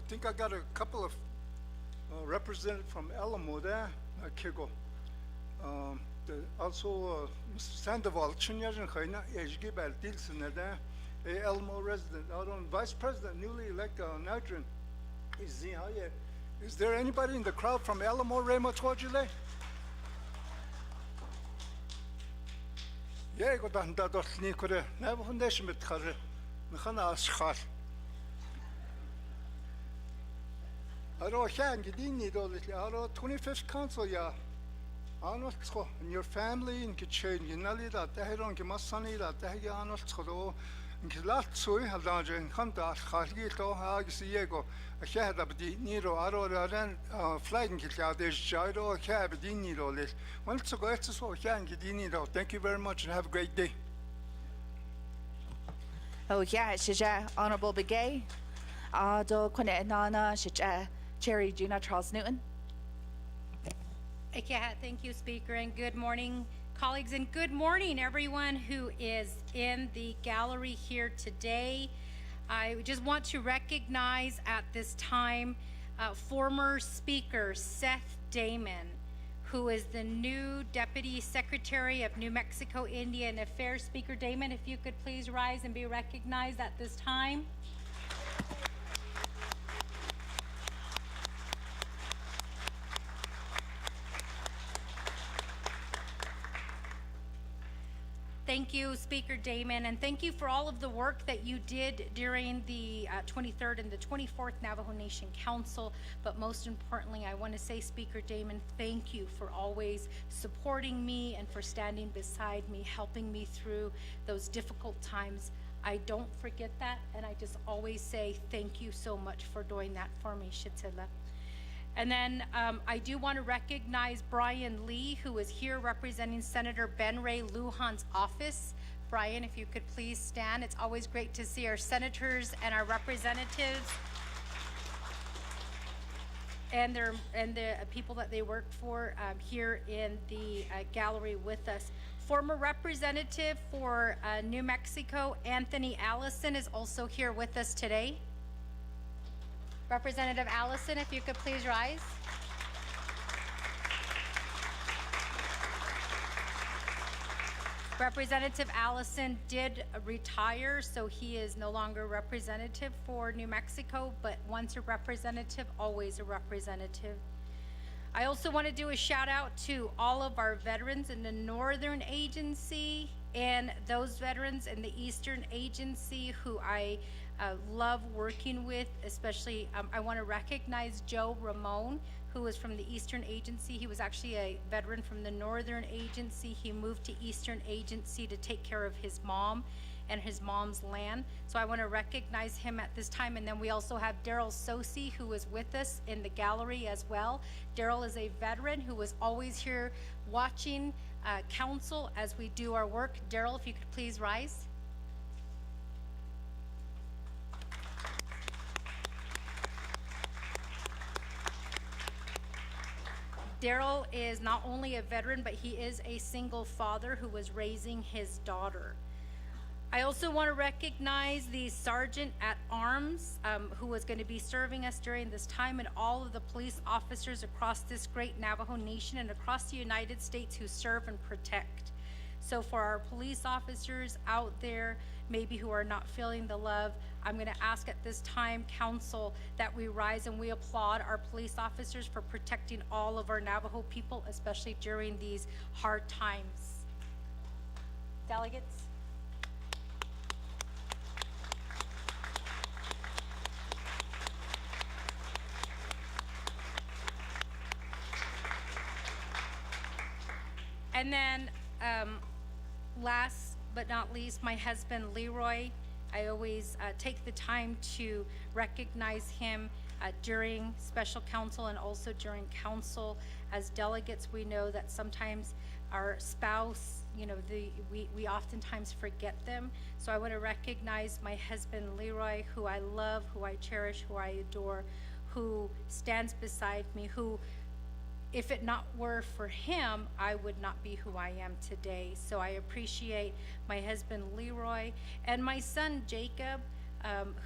think I got a couple of representatives from Alamo there. Also, Mr. Sandoval, Chinyajan Khaina, Ejgi Baltilson, a Elmo resident, our own vice president, newly elected Natran, is there anybody in the crowd from Elmo Remo Twajile? Yeah, got on that Nikore, never foundation with Kare, Nahana Ashar. I don't hang it in it all, our 25th council, yeah. In your family in Kitchen, you know that they don't give us sunny that they are not so. In Kilatsu, Halaja, and Hunter, Hargito, Hagisiego, a head of the Nero, Aro, flag in Kitla, there's Jiro, a cab, Diniro list. Once ago, it's so young, Diniro. Thank you very much and have a great day. Oh, yeah, Shija, Honorable Begay. Do Quine Nana, Shija, Cherry Gina Charles Newton. Thank you, Speaker, and good morning, colleagues, and good morning, everyone who is in the gallery here today. I just want to recognize at this time former Speaker Seth Damon, who is the new Deputy Secretary of New Mexico Indian Affairs. Speaker Damon, if you could please rise and be recognized at this time. Thank you, Speaker Damon, and thank you for all of the work that you did during the 23rd and the 24th Navajo Nation Council. But most importantly, I want to say, Speaker Damon, thank you for always supporting me and for standing beside me, helping me through those difficult times. I don't forget that, and I just always say thank you so much for doing that for me, Shetila. And then I do want to recognize Brian Lee, who is here representing Senator Ben Ray Lujan's office. Brian, if you could please stand. It's always great to see our senators and our representatives and the people that they work for here in the gallery with us. Former Representative for New Mexico, Anthony Allison, is also here with us today. Representative Allison, if you could please rise. Representative Allison did retire, so he is no longer representative for New Mexico, but once a representative, always a representative. I also want to do a shout out to all of our veterans in the Northern Agency and those veterans in the Eastern Agency who I love working with, especially I want to recognize Joe Ramon, who was from the Eastern Agency. He was actually a veteran from the Northern Agency. He moved to Eastern Agency to take care of his mom and his mom's land. So I want to recognize him at this time. And then we also have Daryl Sosi, who is with us in the gallery as well. Daryl is a veteran who was always here watching council as we do our work. Daryl, if you could please rise. Daryl is not only a veteran, but he is a single father who was raising his daughter. I also want to recognize the Sergeant at Arms who was going to be serving us during this time, and all of the police officers across this great Navajo Nation and across the United States who serve and protect. So for our police officers out there, maybe who are not feeling the love, I'm going to ask at this time, council, that we rise and we applaud our police officers for protecting all of our Navajo people, especially during these hard times. Delegates? And then, last but not least, my husband Leroy. I always take the time to recognize him during special council and also during council. As delegates, we know that sometimes our spouse, you know, we oftentimes forget them. So I want to recognize my husband Leroy, who I love, who I cherish, who I adore, who stands beside me, who, if it not were for him, I would not be who I am today. So I appreciate my husband Leroy and my son Jacob,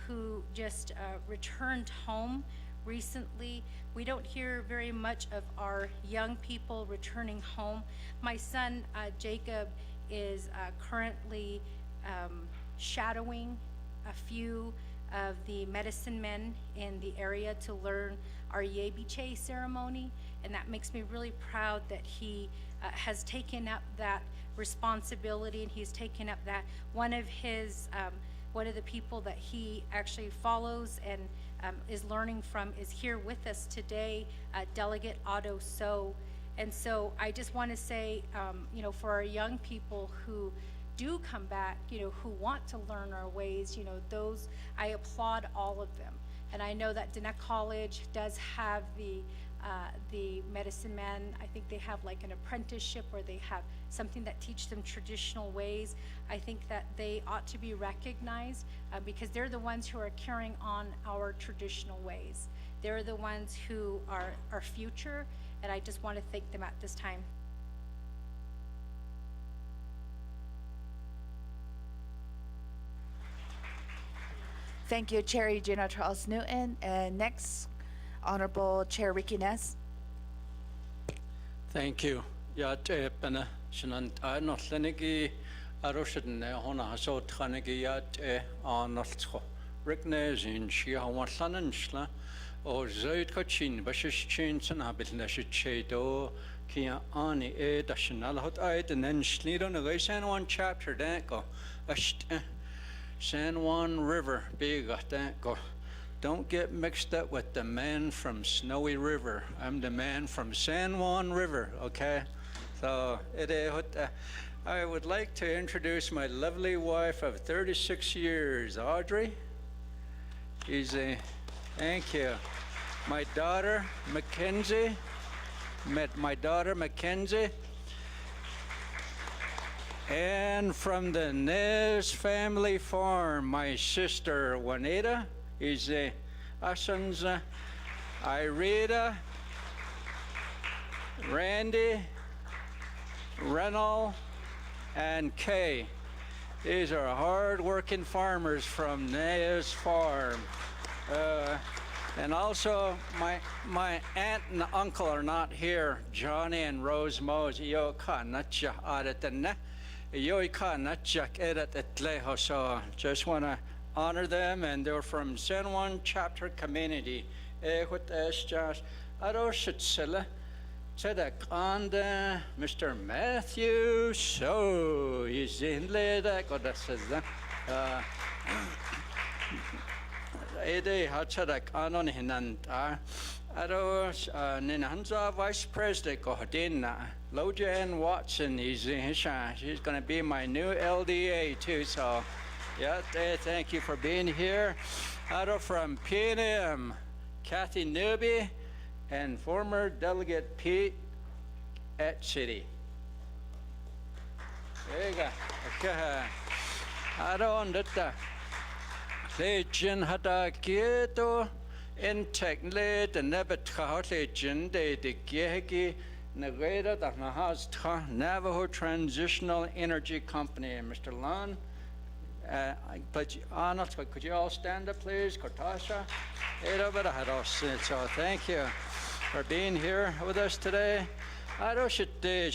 who just returned home recently. We don't hear very much of our young people returning home. My son Jacob is currently shadowing a few of the medicine men in the area to learn our Yebiche ceremony, and that makes me really proud that he has taken up that responsibility, and he's taken up that one of the people that he actually follows and is learning from is here with us today, Delegate Otto So. And so I just want to say, you know, for our young people who do come back, you know, who want to learn our ways, you know, those, I applaud all of them. And I know that Diné College does have the medicine men. I think they have like an apprenticeship where they have something that teach them traditional ways. I think that they ought to be recognized because they're the ones who are carrying on our traditional ways. They're the ones who are our future, and I just want to thank them at this time. Thank you, Chair Regina Charles Newton. And next, Honorable Chair Ricky Ness. Thank you. Ya te pena sinan no tlenigi aroshidne hona haso tkanigi ya te analtsko. Ricknes in she hawasananshla o zoid kachin bashish chinsen habilnesh chedo kia ani e dashnal hot ait and then slidon a San Juan chapter danko San Juan River big danko. Don't get mixed up with the man from Snowy River. I'm the man from San Juan River, okay? So I would like to introduce my lovely wife of 36 years, Audrey. Thank you. My daughter, Mackenzie. Met my daughter, Mackenzie. And from the Nez family farm, my sister, Juanita. Asans, Irita, Randy, Reynold, and Kay. These are hard-working farmers from Nez Farm. And also, my aunt and uncle are not here, Johnny and Rose Mose. So just want to honor them, and they're from San Juan chapter community. Mr. Matthew, so he's in there. Vice President Lojan Watson, she's going to be my new LDA too, so yeah, thank you for being here. From PNM, Kathy Newby, and former Delegate Pete at City. There you go. Legend hada kieto in technle the nebet legend de gehegi Nevada the Navajo Transitional Energy Company. Mr. Lund. But Arnold, could you all stand up, please? Kortasha. So thank you for being here with us today. Washington,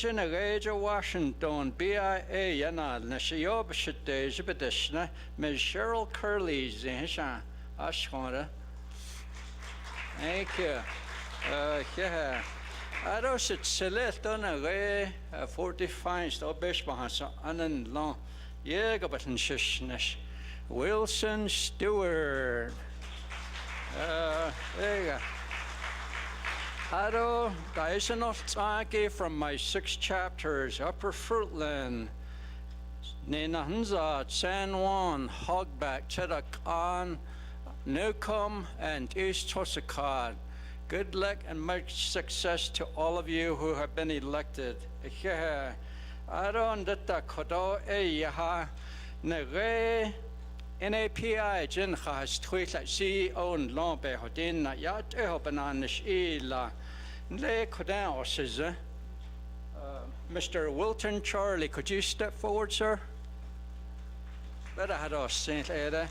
BIA, Yanal, Nashayob Shite, Jibidishna, Ms. Cheryl Curley, Zihisha, Ashkona. Thank you. Yeah. I don't sit select on a way 45 stop Bishbahas and long. Yeah, but in Shishnish. Wilson Stewart. There you go. Ado, Daisanotsaki from my 6 chapters, Upper Fruitland, Ninahanza, San Juan, Hogback, Chedakan, Newcomb, and East Tosacad. Good luck and much success to all of you who have been elected. Ado, Ndita Kodo, Yaha, Nere, NAPI, Jinha, has tweeted CEO and Lombe Hodin, Yat Ehobananis Ila, Le Kodan, says, Mr. Wilton Charlie, could you step forward, sir? Better had us, St. Ada.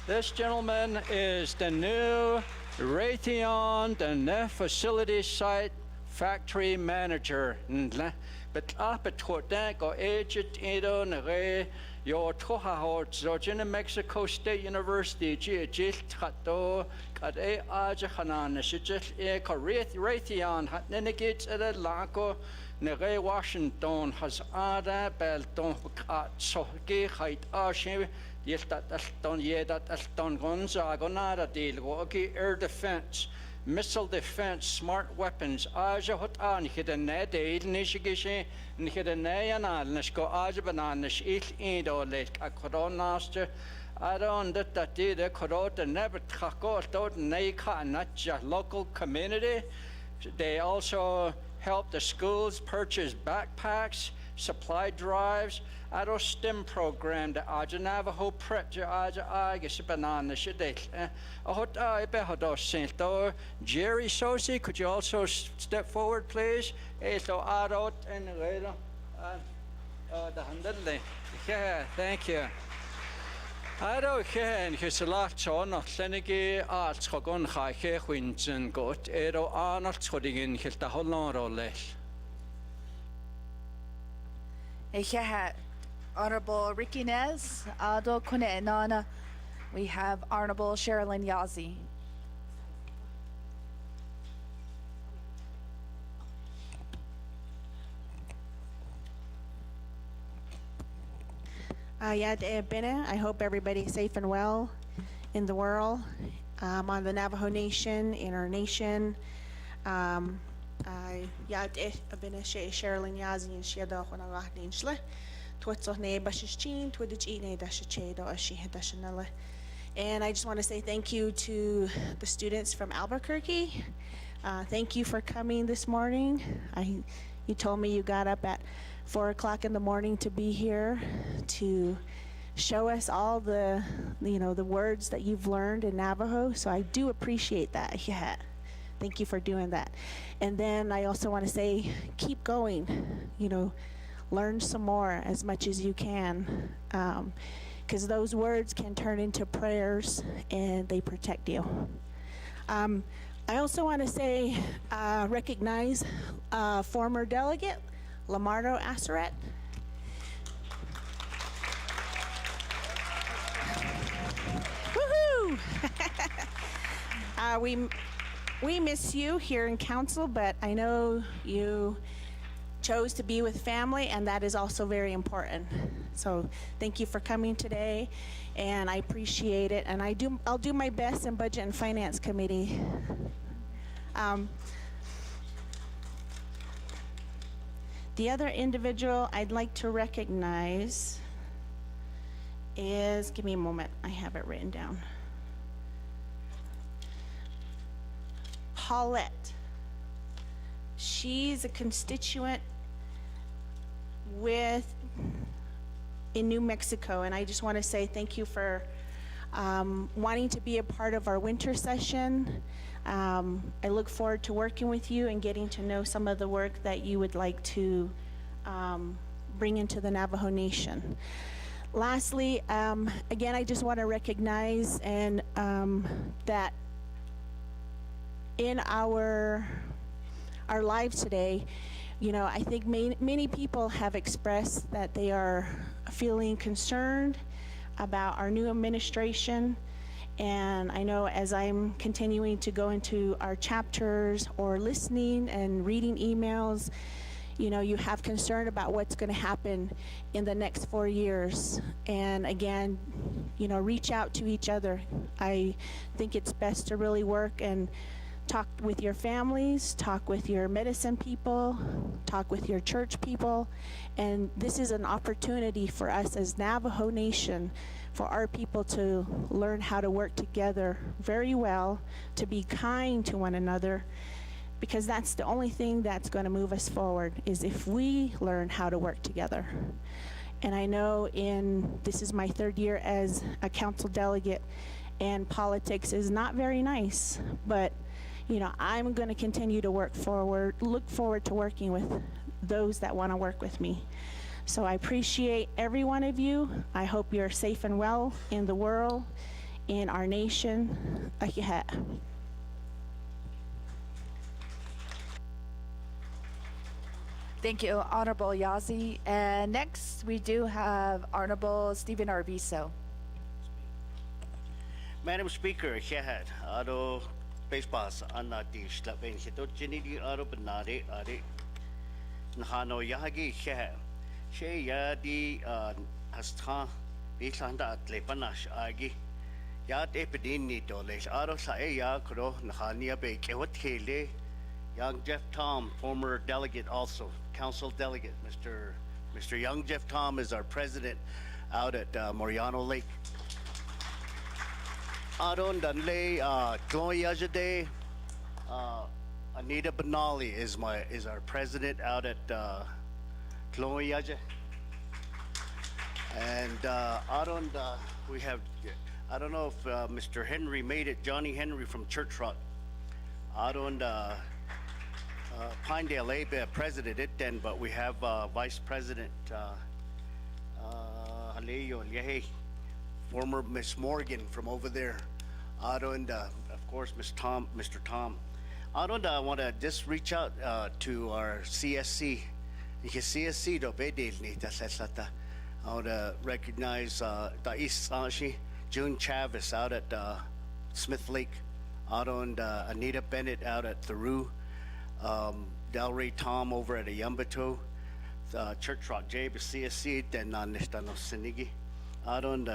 This gentleman is the new Raytheon, the new facility site factory manager. But up at Tordan, go aged Edo, Nere. Your Tohaho, Georgia, Mexico State University, Gil Tato, Kade Ajahanan, Shijil Raytheon, Hatnenegate at Lago, Nere Washington, has Ada Belton, Soke, Height Ashe, Yeltat Aston, Yedat Aston Gonzaga, Nada deal, Woki air defense, missile defense, smart weapons, Aja Hotan, hidden Nede, Nishigishi. Nihidanayanal Nishko Ajabanan Nish Indo Lake Akodonaster Adon that did a Korota never Tako Dot Naka Natja local community. They also help the schools purchase backpacks, supply drives, Ado STEM program, the Aja Navajo Prep, Aja Agasibanan Shidek. Ahota Behodos Saint Door. Jerry Sosi, could you also step forward, please? So Adot and the Handle. Yeah, thank you. Ado Hen, his lot on Senegi Arts Hogon Hake Winson got Edo Arnold Sodingin Hilta Holland. Honorable Ricky Nez, Ado Kune Nana. We have Honorable Sherilyn Yazi. I hope everybody's safe and well in the world, on the Navajo Nation, in our nation. Sherilyn Yazi and Shiada Honagah and I just want to say thank you to the students from Albuquerque. Thank you for coming this morning. You told me you got up at 4 o'clock in the morning to be here to show us all the words that you've learned in Navajo. So I do appreciate that. Yeah. Thank you for doing that. And then I also want to say, keep going, learn some more as much as you can, because those words can turn into prayers and they protect you. I also want to say, recognize former delegate, Lamardo Asseret. Woohoo! We miss you here in council, but I know you chose to be with family, and that is also very important. So thank you for coming today, and I appreciate it. And I'll do my best in Budget and Finance Committee. The other individual I'd like to recognize is, give me a moment, I have it written down. Paulette. She's a constituent in New Mexico, and I just want to say thank you for wanting to be a part of our winter session. I look forward to working with you and getting to know some of the work that you would like to bring into the Navajo Nation. Lastly, again, I just want to recognize and that in our lives today, you know, I think many people have expressed that they are feeling concerned about our new administration. And I know as I'm continuing to go into our chapters or listening and reading emails, you know, you have concern about what's going to happen in the next 4 years. And again, you know, reach out to each other. I think it's best to really work and talk with your families, talk with your medicine people, talk with your church people. And this is an opportunity for us as Navajo Nation, for our people to learn how to work together very well, to be kind to one another, because that's the only thing that's going to move us forward, is if we learn how to work together. And I know this is my 3rd year as a council delegate, and politics is not very nice, but you know, I'm going to continue to look forward to working with those that want to work with me. So I appreciate every one of you. I hope you're safe and well in the world, in our nation. Akihat. Thank you, Honorable Yazi. And next, we do have Honorable Stephen Arvizo. Madam Speaker, Shahad, Ado Spacepass, Anati, Slapen, Hito, Chinidi, Ado Benade, Adi, Nhano Yahagi, Shahad, She Yadi, Hasta, Bislanda, Tlepanash, Agi, Yat Epidini, Doles, Ado Saeya, Kro, Nhania Bay, Kewat Kele, Young Jeff Tom, former delegate also, council delegate, Mr. Young Jeff Tom is our president out at Moriano Lake. Adon Danle, Gloyajade, Anita Benali is our president out at Gloyaja. And Adon, we have, I don't know if Mr. Henry made it, Johnny Henry from Church Rock. Adon, Pinedale Abe president it then, but we have Vice President Aleyo Yehe, former Miss Morgan from over there. And of course, Mr. Tom. I want to just reach out to our CSC. CSC do bedel ni tasasata. I want to recognize the East Sashi, June Chavez out at Smith Lake. And Anita Bennett out at Theru. Delray Tom over at Ayambato, Church Rock Jabe CSC, then Nistano Sinigi.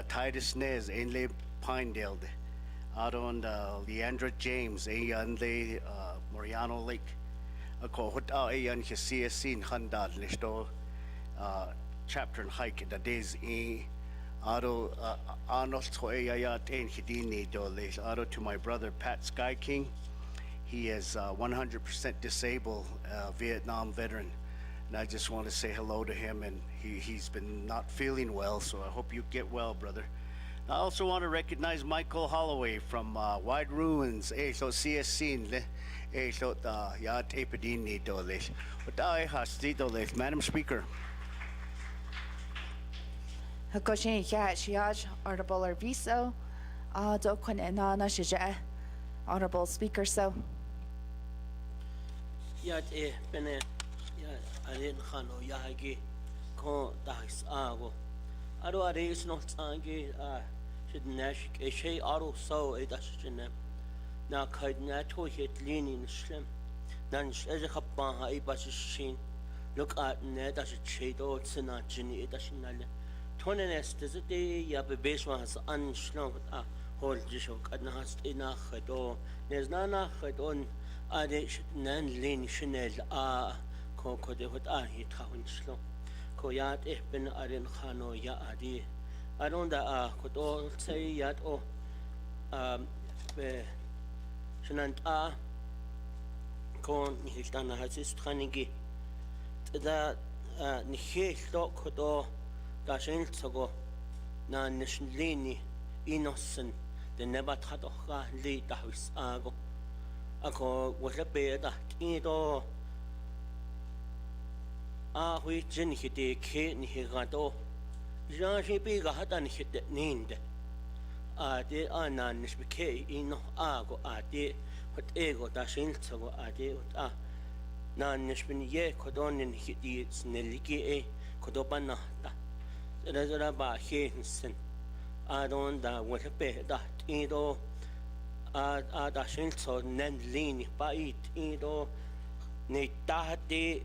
Titus Nez, Ainley Pinedale, Leandra James, Ayanle Moriano Lake, Hota Ayan CSC in Handad, Listo, chapter and hike the days in Ado Anos Toyayat and Hidini Doles, Ado to my brother Pat Sky King. He is 100% disabled, Vietnam veteran. And I just want to say hello to him, and he's been not feeling well, so I hope you get well, brother. I also want to recognize Michael Holloway from Wide Ruins, so CSC, so Yat Epadini Doles. Madam Speaker. Hakoshin Yat Shiaj, Honorable Arvizo, Dokun Enana Shija, Honorable Speaker, so. Yat Bene. Alin Hano Yagi, Con Dice Ago. Ado Aris not Sangi, should Nash, a shay auto so a dashinem. Now could nato hit leaning slim. Nan as a hapaha a bashin. Look at net as a shade or Sina Ginny Dashinale. Tonest is a day Yabe Basement has unslung a whole dishok and has enough at all. There's none at on Adish Nan Lin Chanel ko de hot hi thawin slo ko yat ben arin khano ya adi aronda ko to say yat o be shnant ko ni stana hasis khanigi da ni khlo ko to da shin tsogo na nishlini innocent de nebat khado kha li tahwis ago ako wala be da ki to hui jin hiti ke ni higato Jean Shipi Gahatan hit that named. De anan nishbike ino ago ade what ego dashin so ade what nan nishbin ye kodonin hiti sneliki e kodobanata. Zara ba hensen. Adon da whatever that ido dashin so nen lean ba it ido ne dade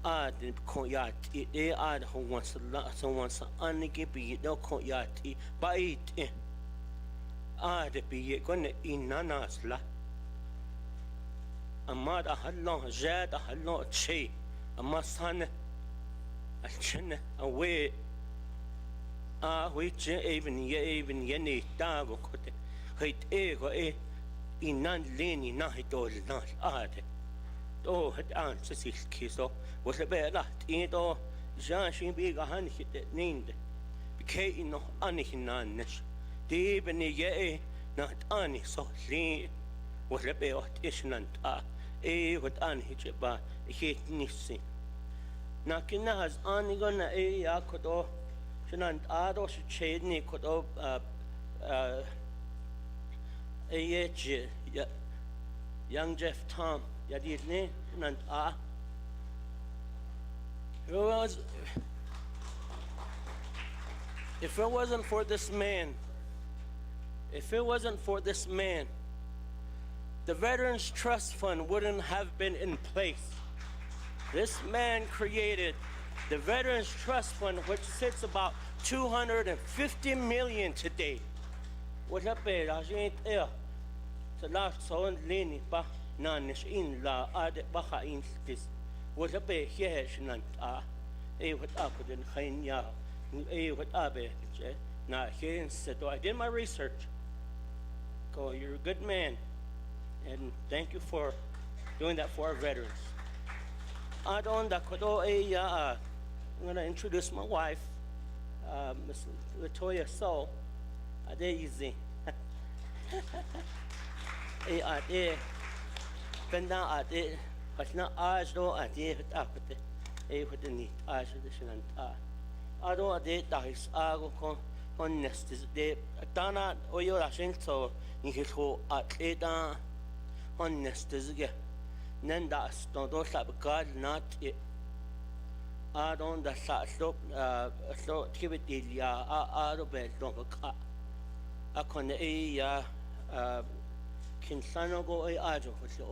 ad koyat e ad who wants a aniki be no koyat ba it de be gonna inanasla amad a halon jad a halon che a masan a chin away which even ye dago kote hit ego inan leni na hitol na ade to het answer sich kiso was a bela ido jan shin big a han hit named bike no anihinan de ben ye na ani so li was a beot isnant what an hit ba hit nisi na kina has ani gonna ya kodo shinant ado shedni kodo young Jeff Tom yadidne nant if it wasn't for this man, the Veterans Trust Fund wouldn't have been in place. This man created the Veterans Trust Fund, which sits about 250 million today. What happened? I ain't there. The last son Lenny ba nanish in la ad baha in this. What happened here? Shnant what up in Kenya? What up? Now here so I did my research. Go, you're a good man, and thank you for doing that for our veterans. I don't I'm going to introduce my wife, Miss Latoya Soul. Ade easy. Ade benda ade but na ajdo ade apate what the need ajdo I don't ade dahis ago con nestis de dana oyo rashin so in his whole atleta on nestis ge nen das don't have God not it. I don't the so activity ya bed don't I can kinsano go ajo with the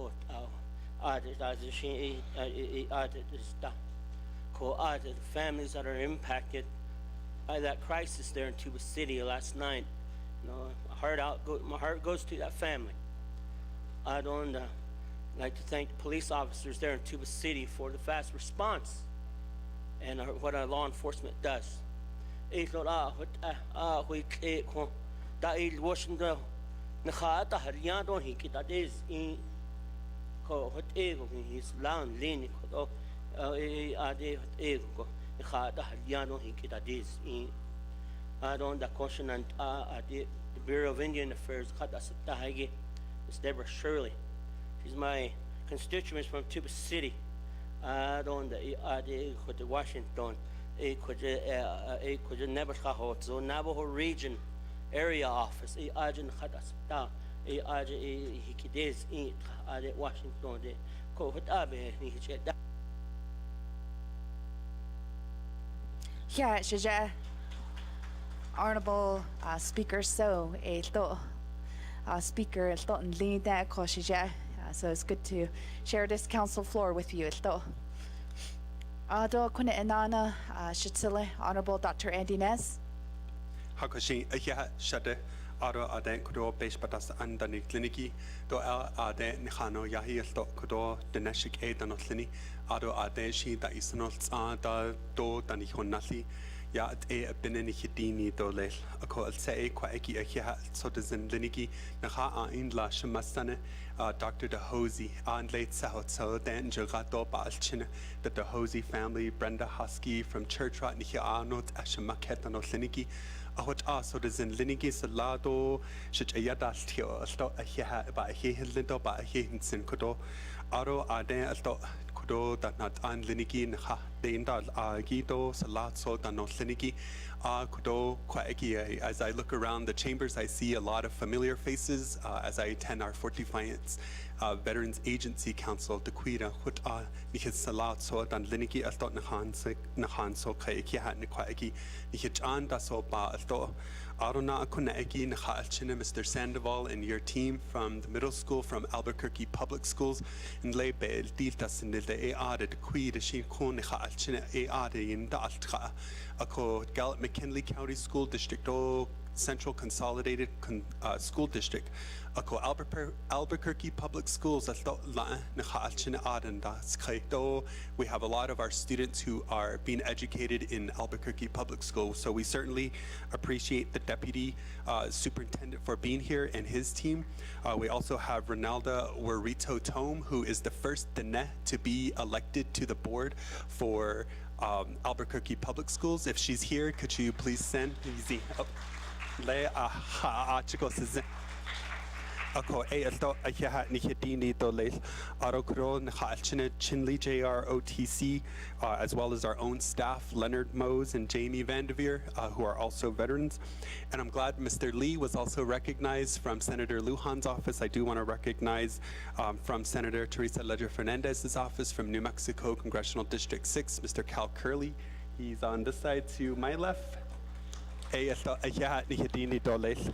the families that are impacted by that crisis there in Tuba City last night. My heart goes to that family. I don't like to thank the police officers there in Tuba City for the fast response and what our law enforcement does. The Bureau of Indian Affairs, Ms. Deborah Shirley. She's my constituent from Tuba City. The Washington, Navajo region area office. Washington. Yeah, Shaja, Honorable Speaker, so Speaker, so it's good to share this council floor with you. Honorable Dr. Andy Ness. Hakoshi, Shade, Aro Aden Kudo, Base Patas and Dani Kliniki, Do Aden Nihano Yahi, Kudo, the Nashik Aid and Otlini, Aro Adeshi, that is not Do Dani Honasi. Ja, het binnen niet gedien dole. Ik hoor zei kwaiki ik zo de zin liniki na in la shmastane Dr. DeHosey aan late so dan jagato balchine the DeHosey family Brenda Husky from Church Right niet aanot ashmaket no liniki. Ahot zo de zin liniki salado shit ayadal tio sto ba lindo ba hinsin kodo aro aden sto kudo dat nat an liniki na dendal agito salat so dan no liniki Kudo Kwaeki. As I look around the chambers, I see a lot of familiar faces as I attend our Fort Defiance Veterans Agency Council. Dequita Huta Nikit Salat so dan Liniki Alto Nahan so Kaeki Hat Nikwaeki Nikichan Daso Ba Alto. Arona Kunaeki Nakhalchina, Mr. Sandoval and your team from the middle school from Albuquerque Public Schools and lay bel diltas in the Ade de Qui de Shin Kun Nakhalchina Ade in Daltra Ako Gallup McKinley County School District O Central Consolidated School District Ako Albuquerque Public Schools we have a lot of our students who are being educated in Albuquerque Public Schools, so we certainly appreciate the Deputy Superintendent for being here and his team. We also have Ronalda Warito Tome, who is the first Dene to be elected to the board for Albuquerque Public Schools. If she's here, could you please send easy up? Ako alto ayaha nikidini doles arokro nakhalchina Chinley JROTC as well as our own staff Leonard Mose and Jamie Vandeveer who are also veterans, and I'm glad Mr. Lee was also recognized from Senator Lujan's office. I do want to recognize from Senator Teresa Ledger Fernandez's office from New Mexico Congressional District 6, Mr. Cal Curley. He's on this side to my left. Alto ayaha nikidini doles.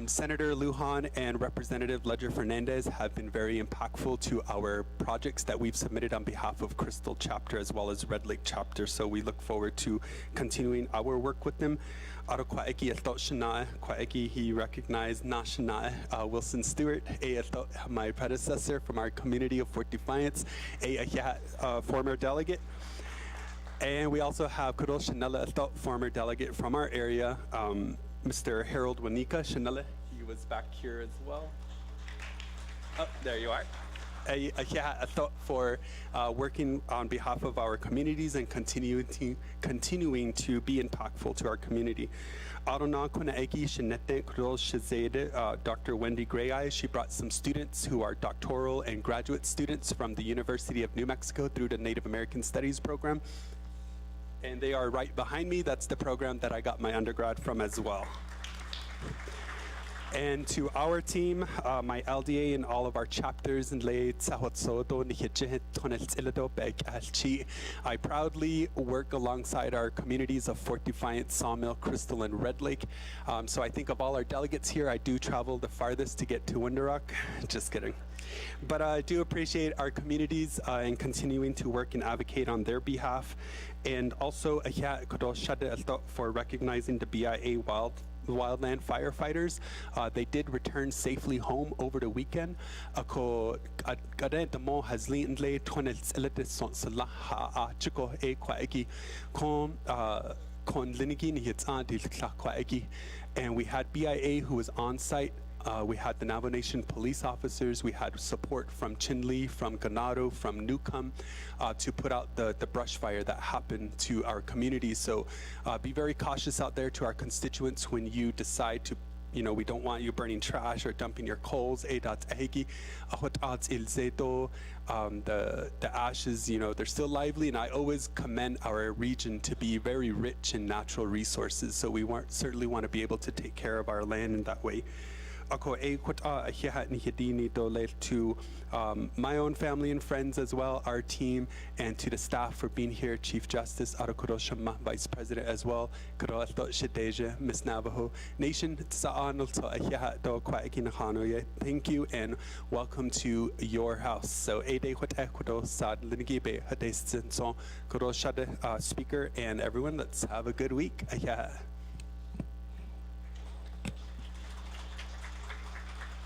Senator Lujan and Representative Ledger Fernandez have been very impactful to our projects that we've submitted on behalf of Crystal Chapter as well as Red Lake Chapter, so we look forward to continuing our work with them. Aro Kwaeki Elto Shana, Kwaeki, he recognized Nashana Wilson Stewart, my predecessor from our community of Fort Defiance, former delegate. And we also have Kuro Shanela Elto, former delegate from our area, Mr. Harold Wanika Shanele, he was back here as well. Oh, there you are. I thought for working on behalf of our communities and continuing to be impactful to our community. Arona Kunaeki Shanete Kuro Shazede, Dr. Wendy Grayeye, she brought some students who are doctoral and graduate students from the University of New Mexico through the Native American Studies program. And they are right behind me. That's the program that I got my undergrad from as well. And to our team, my LDA and all of our chapters, I proudly work alongside our communities of Fort Defiance, Sawmill, Crystal, and Red Lake. So I think of all our delegates here, I do travel the farthest to get to Window Just kidding. But I do appreciate our communities and continuing to work and advocate on their behalf. And also, for recognizing the BIA wildland firefighters. They did return safely home over the weekend. Ako gade demo hazli indle tonel elete sonsala ha chiko e kwaegi kon linigi ni hits dil kwaegi, and we had BIA who was on site. We had the Navajo Nation police officers. We had support from Chinle, from Ganado, from Newcomb to put out the brush fire that happened to our community. So be very cautious out there to our constituents when you decide to, we don't want you burning trash or dumping your coals. The ashes, they're still lively, and I always commend our region to be very rich in natural resources. So we certainly want to be able to take care of our land in that way. To my own family and friends as well, our team, and to the staff for being here, Chief Justice Arakuroshama, Vice President as well, Miss Navajo Nation. Thank you and welcome to your house. So speaker and everyone, let's have a good week.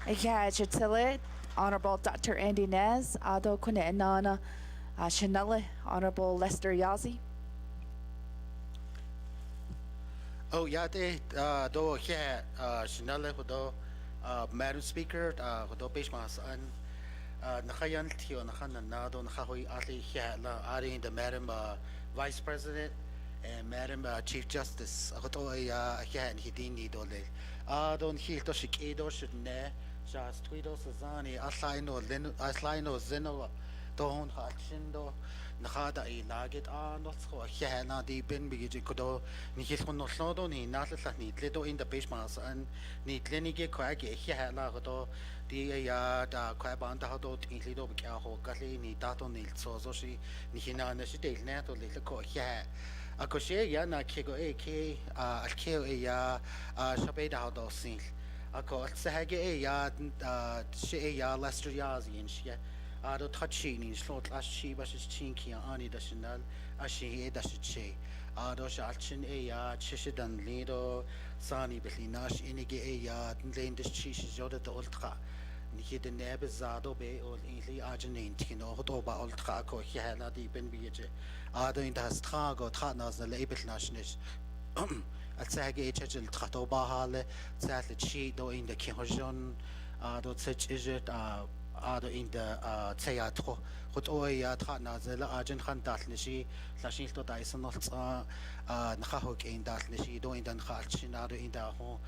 Chatile, Honorable Dr. Andy Nez, Ado Kuna Inana, Chanele, Honorable Lester Yazzie. Oh, yate, do here, Chanele, do Madam Speaker, do Bishmas, and Nakayan Tio Nakana Nado Nahawi Ali here, adding the Madam Vice President and Madam Chief Justice, Akoto here and Hidini Dole. Don't hear Toshik Edo should ne. Just Twido Sazani, Aslaino Zeno, Don Hachindo, Nahada a nugget not so a hana deep in Bigicodo, Nikon no slodo, ni Natla neat little in the Bishmas and neat Lenige Quaggy, Hana Godo, the Quabanda Hado, Lido Bicaho, Gatli, ni Dato Nil Sozoshi, Nihina, Nashite, Nato, little co, a Koshe Yana Kigo AK, a kill a ya, Shabeda Hado Sin. A call Sahage ya, she ya, Lester Yazi and she. Do touching in slot as she was chinky ani dational as she dashe. Do shalchin chishidan lido sani betlinash inige lane the chish joda the ultra. Niki the nebezado be or inly arginin tino hotoba ultra ko hiana di ben beje. Do in the strago tranas the label nashnish. At Sage Chachel Tratobahale, Sattler Chi do in the Kihojon, do such is it. Ado in the theatro hot oya thana zela agent han datlishi lashin to dyson not nahok in datlishi do in dan khalchinado in the ho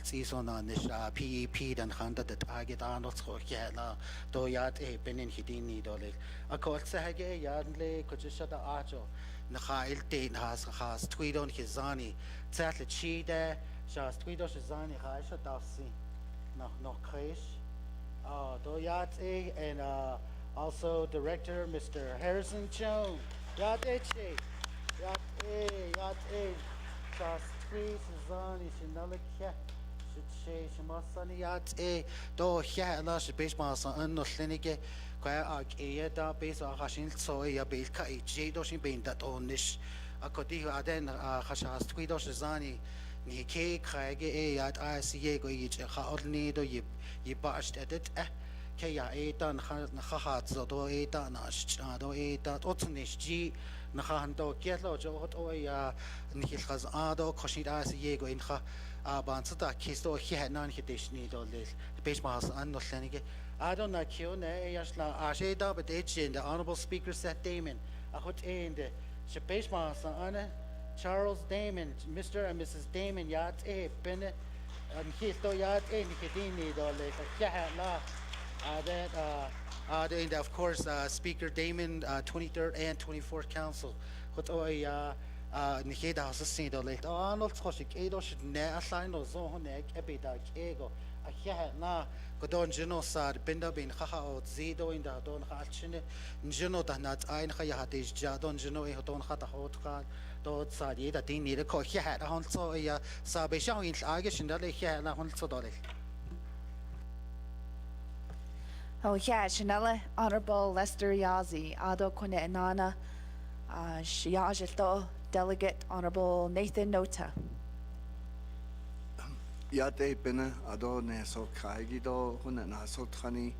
season on this PEP dan handa that agit anot ho kela do yat e benin hidini dole a call sahage yadle kujishada ajo nahail te has tweedon hizani tatli chi de shas tweedo shizani haisha dasi no kresh Doyate and also director Mr. Harrison Jones. Yate, just three Suzanne Shinalaka, Shiche, Shimasani Yate, Do Hiala, Shibishma, and Noslinike, Quia Eda, Base of Hashin Soya, Bilka, Jadoshin being that on this. A Kodi Aden Hashas Twido Shizani. Ni ke khage at ICA go each haudni do ye bashed at it ke ya etan khahat zo do eta na do eta otnish g na khando ketlo jo hot o ya ni khaz ado khoshid ICA go in kha bansata kisto he nan hitishni do le base an no lenige I don't know ne yasla asheda but the honorable speaker said Damon a hot end she base an Charles Damon, Mr. and Mrs. Damon, yat ben and histo yat nikidini dole and of course Speaker Damon 23rd and 24th Council hot nikeda hasin dole no tsoshik edo should ne assign no zo ne ebida ego na Godon genocide benda bin haha zido in the don hatchine geno da nat ein khayatish jadon geno e don khata hotka dort sadi da din ni ko khya da hon so ya sa be shang in age shin da le khya na hon so dole Oh yeah, Chanela, Honorable Lester Yazi, Ado Kone Enana, Shiajato, Delegate Honorable Nathan Nota. Yate Bene, Ado Neso Kaigido, Hunana Sotrani,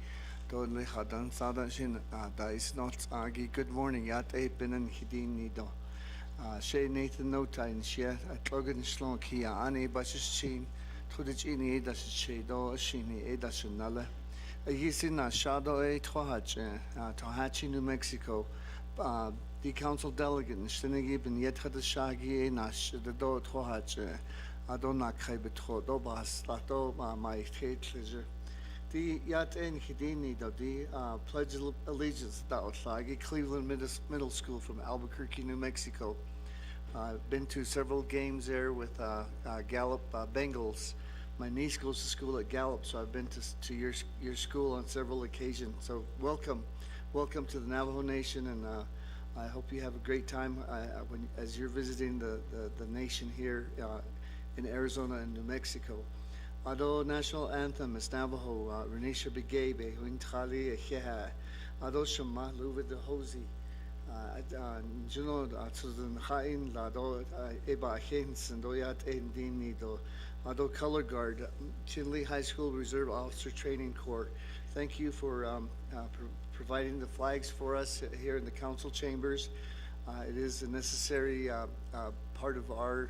Do Lehadan Sadashin, da is not Agi. Good morning, Yate Bene Hidin Nido. She Nathan Nota in Shia, at Logan Shlon Kia, Ani Bashishin, Tudijini Edashe, Do Shini Edashanala. Yisina Shadow A Tohachi, New Mexico. The council delegate, Shinigib and Yetra Shagi, Nash, the Do Tohache. I don't know how Bas Lato, my state pleasure. The Yaten Hidini, the Pledge of Allegiance, Daotlagi, Cleveland Middle School from Albuquerque, New Mexico. I've been to several games there with Gallup Bengals. My niece goes to school at Gallup, so I've been to your school on several occasions. So welcome to the Navajo Nation, and I hope you have a great time as you're visiting the nation here in Arizona and New Mexico. Ado national anthem is Navajo, Renisha Begebe, Huintali Eheha, Ado Shema, Luvid the Hosi, Juno, Atsudan Hain, Lado Eba Hens, and Doyat Endini, Ado Color Guard, Chinle High School Reserve Officer Training Corps. Thank you for providing the flags for us here in the council chambers. It is a necessary part of our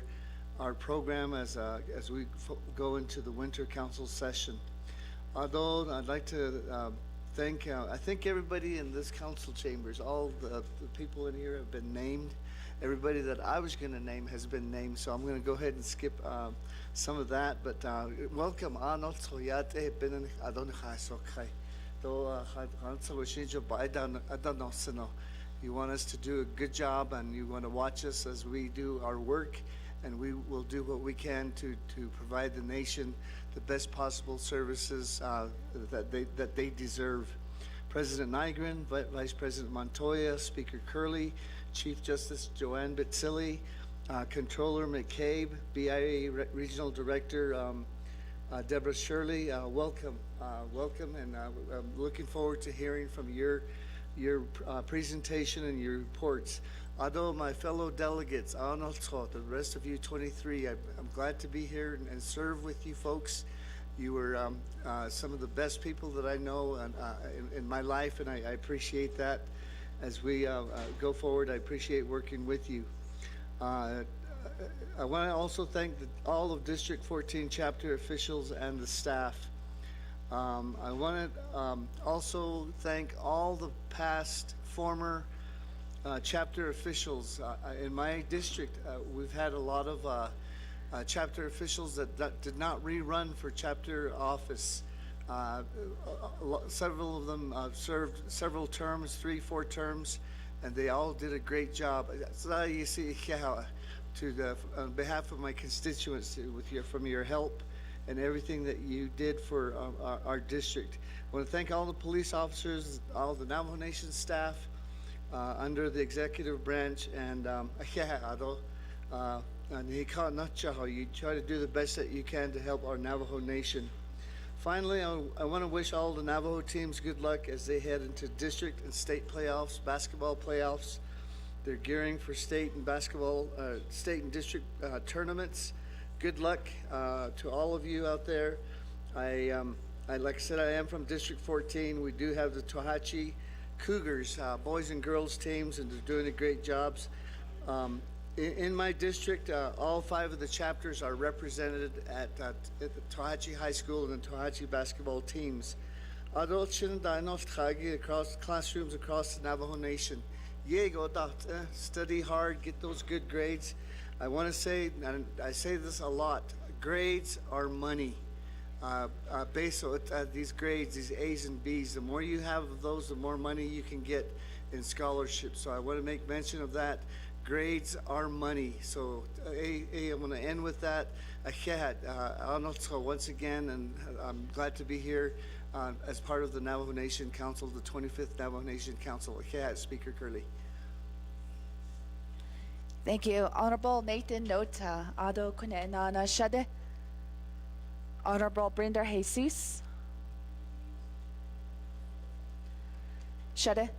program as we go into the winter council session. Although I'd like to thank, I think everybody in this council chambers, all the people in here have been named. Everybody that I was going to name has been named, so I'm going to go ahead and skip some of that. But welcome, You want us to do a good job, and you want to watch us as we do our work, and we will do what we can to provide the nation the best possible services that they deserve. President Nygren, Vice President Montoya, Speaker Curley, Chief Justice Joanne Bitzilli, Controller McCabe, BIA Regional Director Deborah Shirley, welcome, and I'm looking forward to hearing from your presentation and your reports. Although my fellow delegates, the rest of you 23, I'm glad to be here and serve with you folks. You were some of the best people that I know in my life, and I appreciate that. As we go forward, I appreciate working with you. I want to also thank all of District 14 chapter officials and the staff. I want to also thank all the past former chapter officials. In my district, we've had a lot of chapter officials that did not rerun for chapter office. Several of them served several terms, 3-4 terms, and they all did a great job. On behalf of my constituents, from your help and everything that you did for our district. I want to thank all the police officers, all the Navajo Nation staff under the executive branch, and you try to do the best that you can to help our Navajo Nation. Finally, I want to wish all the Navajo teams good luck as they head into district and state playoffs, basketball playoffs. They're gearing for state and basketball, state and district tournaments. Good luck to all of you out there. Like I said, I am from District 14. We do have the Tohatchi Cougars, boys and girls teams, and they're doing a great jobs. In my district, all 5 of the chapters are represented at the Tohatchi High School and the Tohatchi basketball teams. Across classrooms across the Navajo Nation. Study hard, get those good grades. I want to say, and I say this a lot, grades are money. Based on these grades, these A's and B's, the more you have of those, the more money you can get in scholarships. So I want to make mention of that. Grades are money. So I'm going to end with that. Once again, and I'm glad to be here as part of the Navajo Nation Council, the 25th Navajo Nation Council. Speaker Curley. Thank you. Honorable Nathan Nota, Ado Kunenana Shade. Honorable Brenda Jesus. Shade.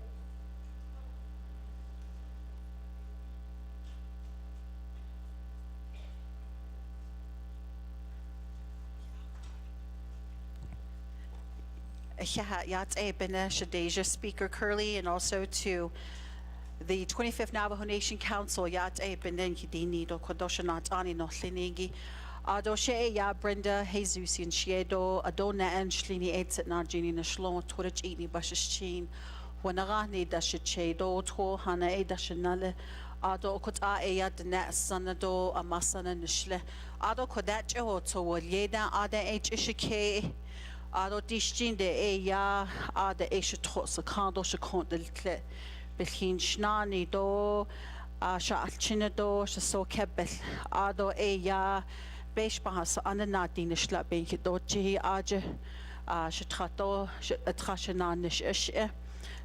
Speaker Curley, and also to the 25th Navajo Nation Council, Brenda Jesus and Shiedo, Adona and Shlini Edset Narjini Nashlon, Torich Eatni Bashichin, Wanarani Dashichedo, Tor Hana Edashanale, Ado Kota Eya Dana Sanado, Amasana Nishle, Ado Kodat Oto, Yeda Ada H Ishike. Ado distin de eya ada eshe trots kando she kont de tle belhin shnani do sha alchina do she so kebel ado eya besh bahas ananati nishla ben do chi aje she trato she trashana nish eshe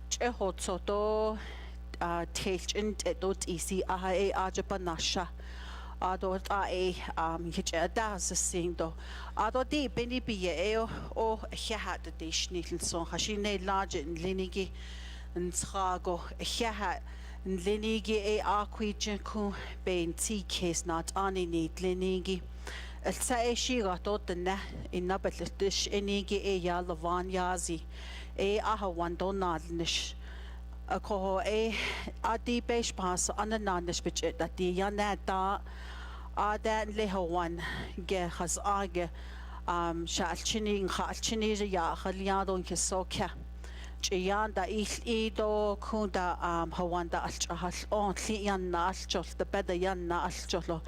che hotso do telchin do isi a aje panasha Ado sindo. Ado di beni biye o hehat de schnittel so hashine large in linigi and trago hehat linigi aquijinku ben tea case not ani need linigi. Elsa shira dot na in nabet dish enigi ya lavan yazi aha wandonad nish. Ako adi besh pass anananish bich that the yanata Ada lehawan ge has age shalchini khalchini ya khaliado ke soka chiyanda ido kunda hawanda alchahal on lian alchol the beda yan alcholo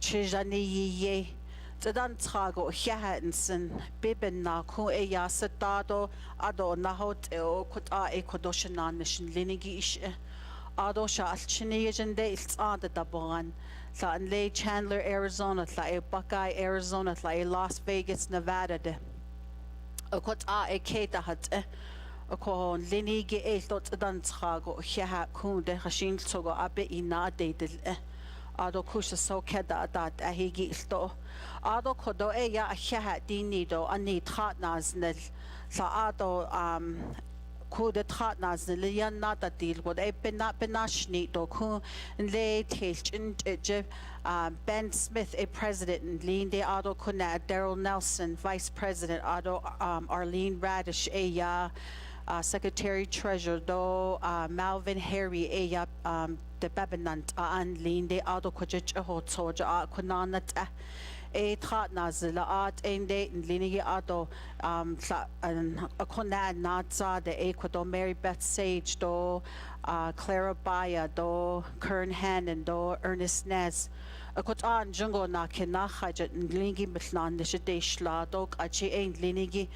chijani ye Tsedan trago hiahansen bibin na ku e ya setado ado nahot e o kut a e kodoshanan nishin linigi ish ado sha alchiniyajende iltsada daboran la in Lake Chandler, Arizona, la e Buckeye, Arizona, la e Las Vegas, Nevada de o kut a e keta hat o ko linigi e lot dan trago hiaha kunde hashin togo abe ina de ado kusha so keda adat ahigi sto ado kodo e ya hiaha dinido ani tratnas nel sa ado kude tratnas nel yan nada deal what e benashni do ku le telchin je Ben Smith a president and lean de ado kuna Daryl Nelson vice president ado Arlene Radish e ya Secretary Treasurer do Malvin Harry e ya de Babinant an lean de ado kujich a hot soja kunanat e tratnas la art ende in linie ado a kuna natza de Ecuador Mary Beth Sage do Clara Baya do Kern Hannon do Ernest Nez a kot an jungo na kinachajat in lingi mitlan de shade do achi ein linigi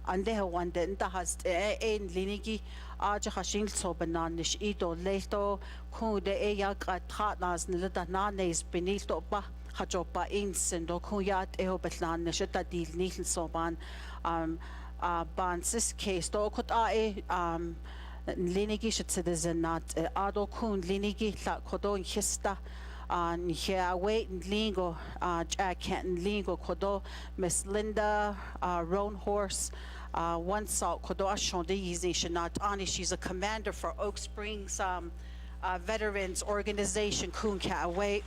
ande wande inta has ein linigi aja hashin so bananish ido leto ku de e ya tratnas nil da nanes benito ba hajopa insen do ku yat e ho betlan ne shata dil nil so ban sis case do kot linigi shit citizen not ado kun linigi la kodo hista on here wait and lingo Jack Kenton lingo kodo Miss Linda Roan Horse one salt kodo ashonde not ani she's a commander for Oak Springs veterans organization kun ka wait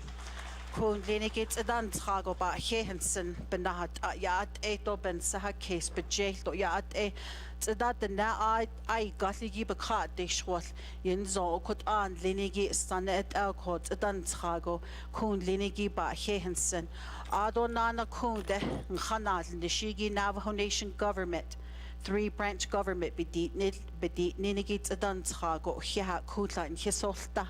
kun linigit adan trago ba hehensen benat yat eto ben saha case bejail do yat e tsadat na I gatligi bakha de shwal yin zo kot an linigi stanet el kot adan trago kun linigi ba hehensen adonana kun de khanal nishigi Navajo Nation government 3-branch government bedit ninigit adan trago hiha kutla in hisolta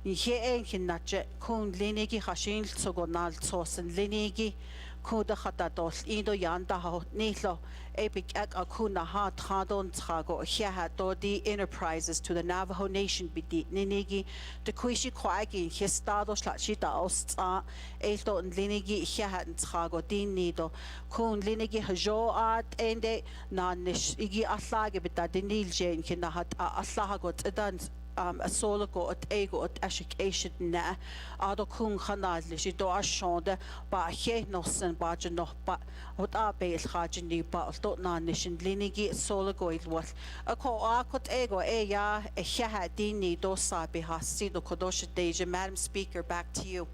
Hier een natje kun linigi hashin sogonal sosen linigi kuda hatados indo yanda ho nilo epic ak akuna ha tradon trago here do the enterprises to the Navajo Nation bidi ninigi de kuishi kwagi histado slachita osta elto linigi here trago din nido kun linigi hajo at ende na nish igi aslage bita dinil jen kina hat aslahagot edan a solago at ego at education na ado kun khanal li do ashonde ba he nosen ba no ba hot a bel khajin ni ba to na nishin linigi solago il was a ko akot ego e ya e ha dini do sabi hasi do kodosh deja. Madam Speaker, back to you.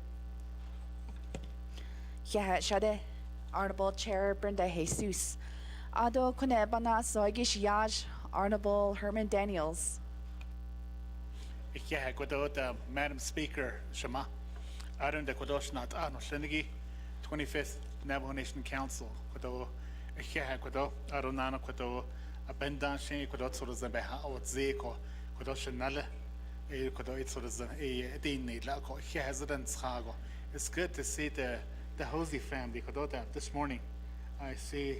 Yeah, Shade, Honorable Chair Brenda Jesus. Ado kune bana soigish yaj Honorable Herman Daniels. Yeah, Madam Speaker, Shema. Aron de Kodosh Nat Ano Shenigi, 25th Navajo Nation Council. Kodo, yeah, Kodo, Aronana Kodo, Abendan Shen, Kodo Sorazabeha, or Zeko, Kodoshanale, Kodo Itzorazan, a Dini, Lako, Hazardans Hago. It's good to see the Hosey family, Kodota. This morning, I see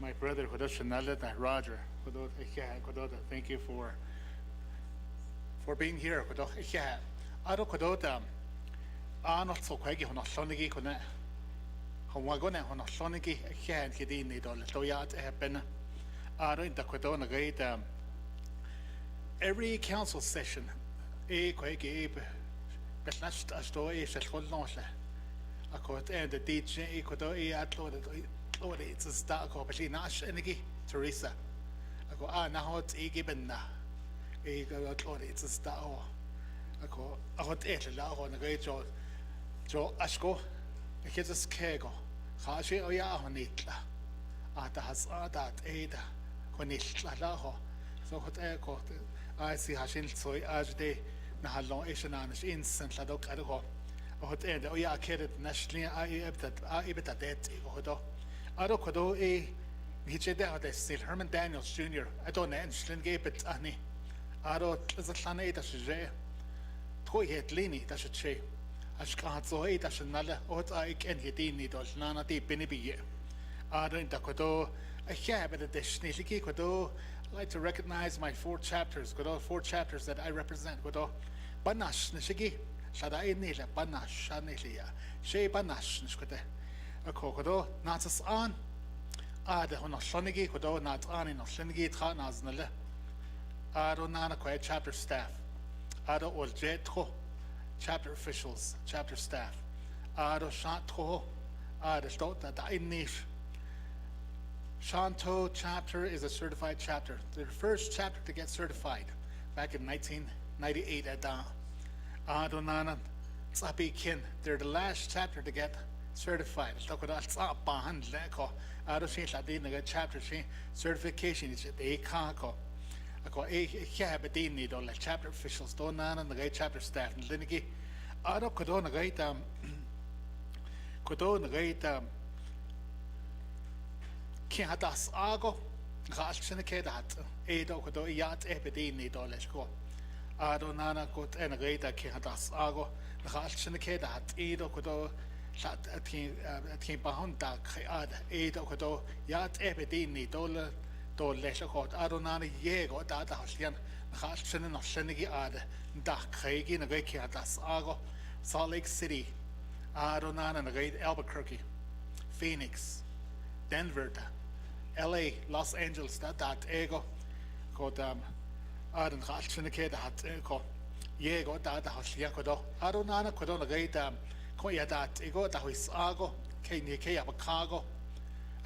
my brother Kodoshanale, Roger, Kodota, yeah, Kodota. Thank you for being here. Yeah, I don't know. Not so quaggy on a sonigi connect. Hawagone on a sonigi, a can kidin need all the toyat happen. I don't the gate. Every council session, a quaggy, but not a story is a whole lot. I could end the DJ, Kodo, at Lord, it's a star copy, Nash, Energy, Teresa. I go, now it's a given. It's a star. I go, I got it, on a great job. Joe Ashko, a kid's a skego. Hashi Oya Honitla. Ata has that Ada, Honitla Laho. So what echo, I see Hashin soy as they Nahalo Asianish instant Ladok Adaho. What end, Oya Kid nationally, I ebit a dead Hodo. Adokodo a Hitcheda, they still Herman Daniels Jr. I don't know, Schling it, Annie. Ado is a clan that's a toy het lini, that's a che. ashkaatso e tashnala ot ik en hitini dos nana ti binibi in takodo a habit of deshniliki kodo like to recognize my 4 chapters kodo 4 chapters that I represent kodo banash nishigi shada nila banash shanilia she banash nishkote a kodo natas an hono shonigi kodo nat an in shonigi tra naznale nana quiet chapter staff ol jetro chapter officials, chapter staff. Shanto chapter is a certified chapter. The first chapter to get certified back in 1998 at Adonana Tsapi Kin. They're the last chapter to get certified. Chapter certification is the Kako. Chapter officials don't and the chapter staff and Linigi Ado Kodona Gait Kihadas Ago Rashinikedat Edo Kodo Yat Epidini Doleshko Ado Nana Kot and Gata Kihadas Ago Rashinikedat Edo Kodo Team Bahunda Kread Edo Kodo Yat Epidini Dole Lesakot Adonana Yego Data Hoslian Hashin and Shenigi Ad Dak Kregi and Gaki Adas Ago Salt Lake City Adonana and Great Albuquerque Phoenix Denver LA Los Angeles that ego called Adan Hashinike that ego Yego Data Hosliakodo Adonana Kodona Great Koya that ego that was Ago Kanye Abacago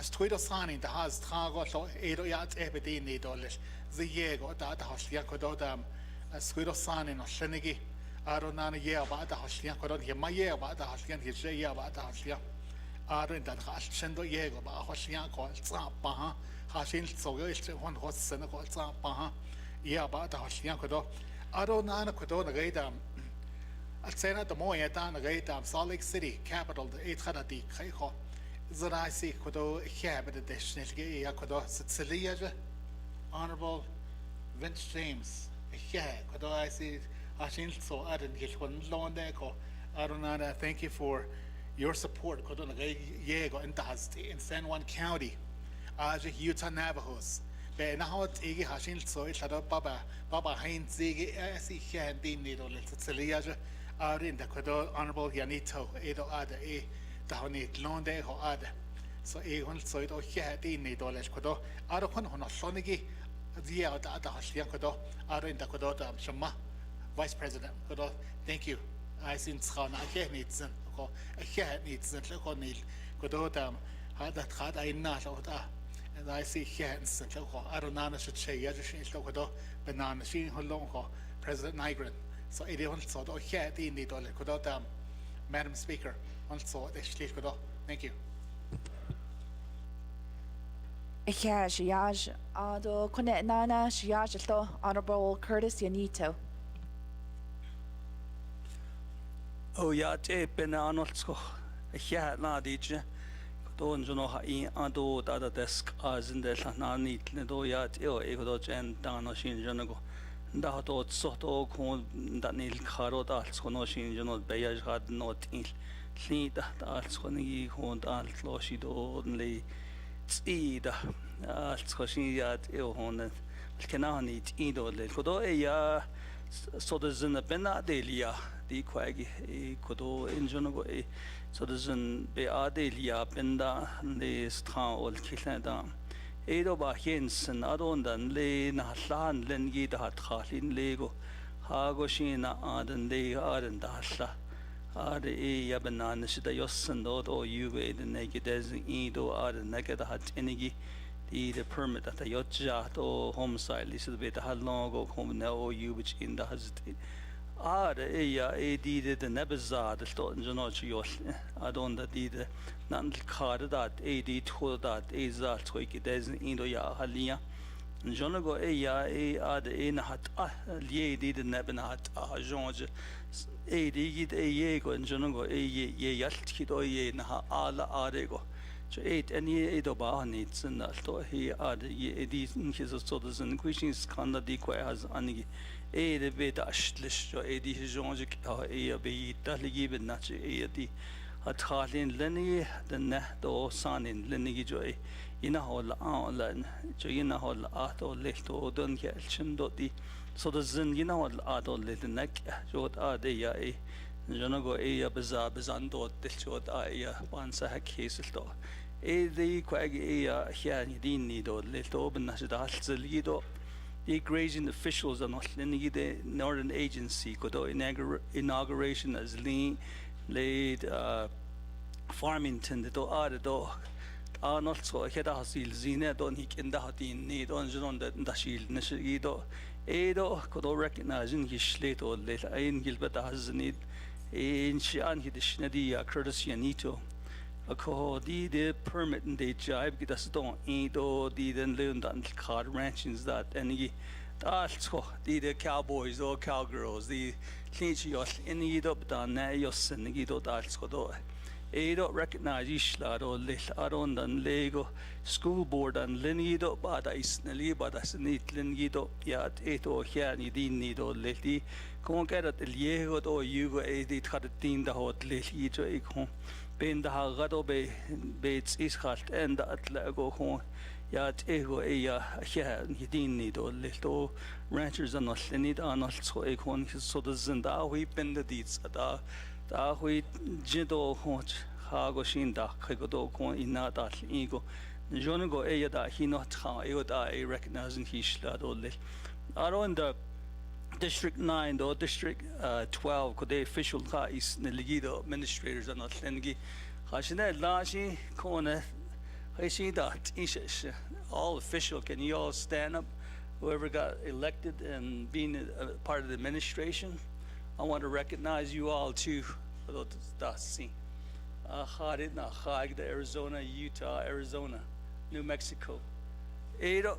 as Twitter signing the has Trago so Edo Yat Ebedini Dolish, the Yego, that Hosliakododam, as Twitter signing of Shenigi, Aronana Ye about the Hosliakodon, Yamaya about the Hoslian, his Jay about the Hoslia, Aron that Hashendo Yego, about Hoslianko, Baha, Hashin so one hot Senegal, Baha, Ye about the Hosliakodo, Aronana Kodona Gaydam. I'd say that the Moya down the Gaydam, Salt Lake City, capital, the 800 Kreho. Zaraisi Kodo Habit Deshnilgi Yakodo Sicilia, Honorable Vince James, Kodo I see Ashin so Aden Gishwan Londeko, Adonana, thank you for your support, Kodona Yego in Dazti in San Juan County, Aja Utah Navajos. Be now Igi Hashin so Ishado Baba Hain Zigi Asi Handin Nido Sicilia, Adin the Kodo Honorable Yanito, Edo Ada E. Dahoni Londe ho ad so egon so it ohati ni dolesh kodo aro kon hono sonigi dia ada hashia kodo aro in da kodo shama vice president kodo thank you I sin khana ke nitsen ko ke nitsen le ko nil kodo hada khad ayna so da and I see hands and ko aro nana should say ya shin so kodo banana shin holong ko president Nigran so it on so do ohati ni dole kodo Madam Speaker also thank you. Shiaj Ado Konet Nana Shiaj Honorable Curtis Yanito. Oh yeah, Ben Arnoldsko. Yeah, na DJ. Don Jono Hai Ado Dada Desk as in the Nani Nedo Yat Eo Egodo Jen Dano Shin Jonago. Da to soto kon Danil Karo Dals Konoshin Jonot Bayaj had not in Lee that Alskoni Hond Altloshido only Tsida Alskoshi at Eohon Kenani Ido Kodo Eya so there's in a Benadelia the Quag Kodo in Jonago so there's in Beadelia Benda the Stra or Kilada. Edo ba Jensen adondan le na lan len gi da khalin lego hago shina aden le aden da hla ade e yabanan shida yossen do you the negades edo aden negada hat enigi the permit that yotja to homicide is bit halongo home no you which in the hazit ade ya e did the nebazad sto jonoch yos adon da did nan card that AD to that is that tweak there's indo ya halia jonago ya ad in hat ye did neben hat jonge AD gid ye go jonago ye yalt kido ye na ala arego So eight any eight ba needs and to he ad ye these his so the and questions can the quite has any the bit ashlish so the jongic e be tali ben nach the athalin leni the ne do sanin leni joy ina hol online so ina hol ato lehto don kelchin do the so the zin ina hol ato le the neck so the ya Jonago Bizando Dilchot Aya Bansa Hakeselto. The Quag Ea Hianidini do Lito Benashidal Zelido. The grazing officials are not linear the Northern Agency Kodo inauguration as laid Farmington the do Ado. Are not so Hedasil Zina don't he in the Hatin need on John that Dashil Nishido. Edo Kodo recognizing his slate or later in Gilbert has need. In Shian Hidishnadi, courtesy Anito. A co the permit and they jibe get us don't eat or the then learned on card ranchings that any that's the cowboys or cowgirls, the clinch any up down there, your sin, you don't that's do. I don't recognize Ishlad or Aron and Lego school board and Linido, but I snelly, but I snit Linido, yet 8 or here, and you didn't need or lately. Come get at the Liego or you go 8 had a teen the hot lately to a home. Ben the Hagado Bay Bates is hot and at Lego home. Yet ego here, and you didn't need or little ranchers are not Linid are not so a home, so the Zinda we bend the deeds at our. Da hui jido hot hago shinda kigodo ko inada ego jonego eya da he not ha ego da a recognizing hishla do le aro in the district 9 or district 12 ko the official ka is neligido administrators are not lengi hashina lashi kona hishida ish all official can you all stand up whoever got elected and being a part of the administration. I want to recognize you all too. Arizona, Utah, Arizona, New Mexico. Edo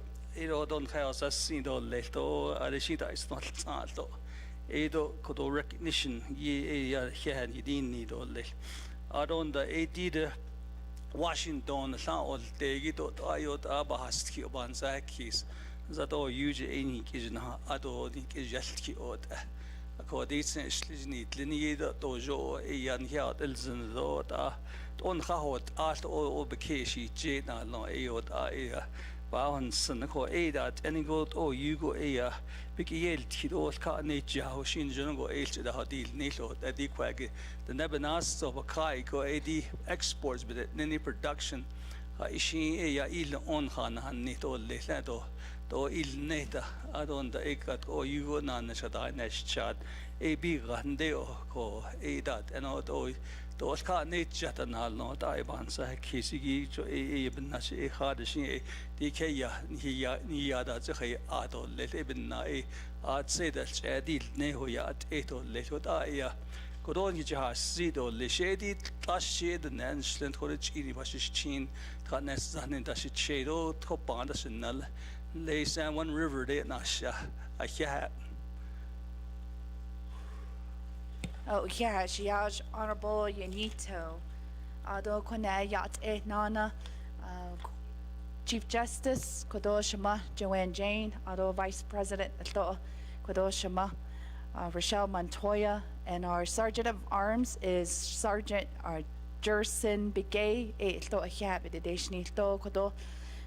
don chaos asindo leto arishita is not tanto. Edo kodo recognition ye yan yidin nido le. Adon the edida Washington sa ol tegito ayot abahastki obanzakis. Zato yuji eni kijna ado ni kijalki ota. According to Linear Dojo, a young heart Elzin Lota, on Hahot, art or Bekeshi, Jena, no Aod, Aya, Bowen, Senako, Ada, any goat or Yugo Aya, Biki Tido, Carnage, Hoshin, Jungo, H, the Hadil, Nito, the Dequag, the Nebanas of a Kai, go AD exports, but any production, Ishi Aya, Il on Han, Nito, Leto. Do il neta adon da ekat o yugo na shada nesh chat e bi gande o ko e dat eno do ka net jatan hal no da iban sa kisigi jo e bin na e khad shi e di ke ya ni ya da ze khay ado le bin na e at se da chadil ne ho ya at e to le da ya kodon gi ja si do le shedi tashi the nan slent ho chini bash chin ta nes zanin da shi chedo to ba da sinal Lay San Juan River de Nasha, a hat. Oh, yeah, Shiaj Honorable Yanito, Ado Kone Yat E Nana, Chief Justice, Kodoshima, Joanne Jane, Ado Vice President, Kodoshima, Rochelle Montoya, and our Sergeant of Arms is Sergeant Jerson Bigay, Ito Ahiab, the Deshni Kodo.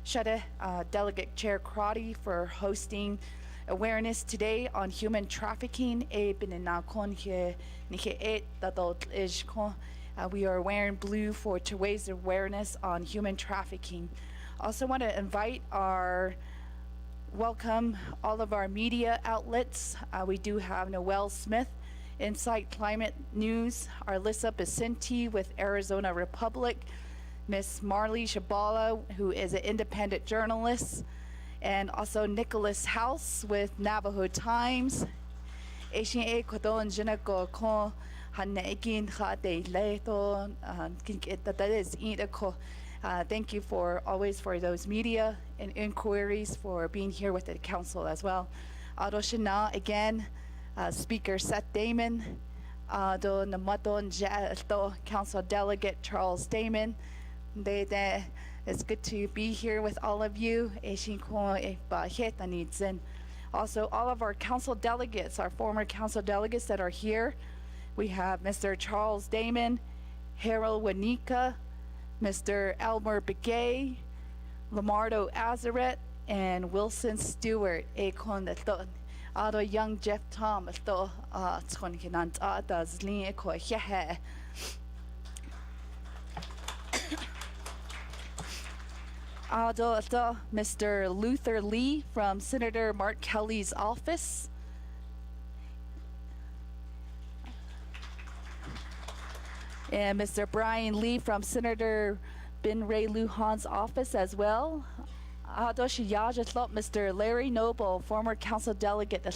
Shada Delegate Chair Crotty for hosting awareness today on human trafficking. We are wearing blue to raise awareness on human trafficking. Also want to welcome all of our media outlets. We do have Noel Smith, Insight Climate News, Arlissa Becinti with Arizona Republic, Miss Marley Shabala, who is an independent journalist, and also Nicholas House with Navajo Times. Thank you for always for those media and inquiries for being here with the council as well. Adoshina again, Speaker Seth Damon, Council Delegate Charles Damon, It's good to be here with all of you. Also, all of our council delegates, our former council delegates that are here. We have Mr. Charles Damon, Harold Wanika, Mr. Elmer Begay, Lamardo Azaret, and Wilson Stewart. Ado young Jeff Thomas to tkonkinant adas lin ko hehe. Ado Mr. Luther Lee from Senator Mark Kelly's office. And Mr. Brian Lee from Senator Ben Ray Lujan's office as well. Ado Mr. Larry Noble, former council delegate.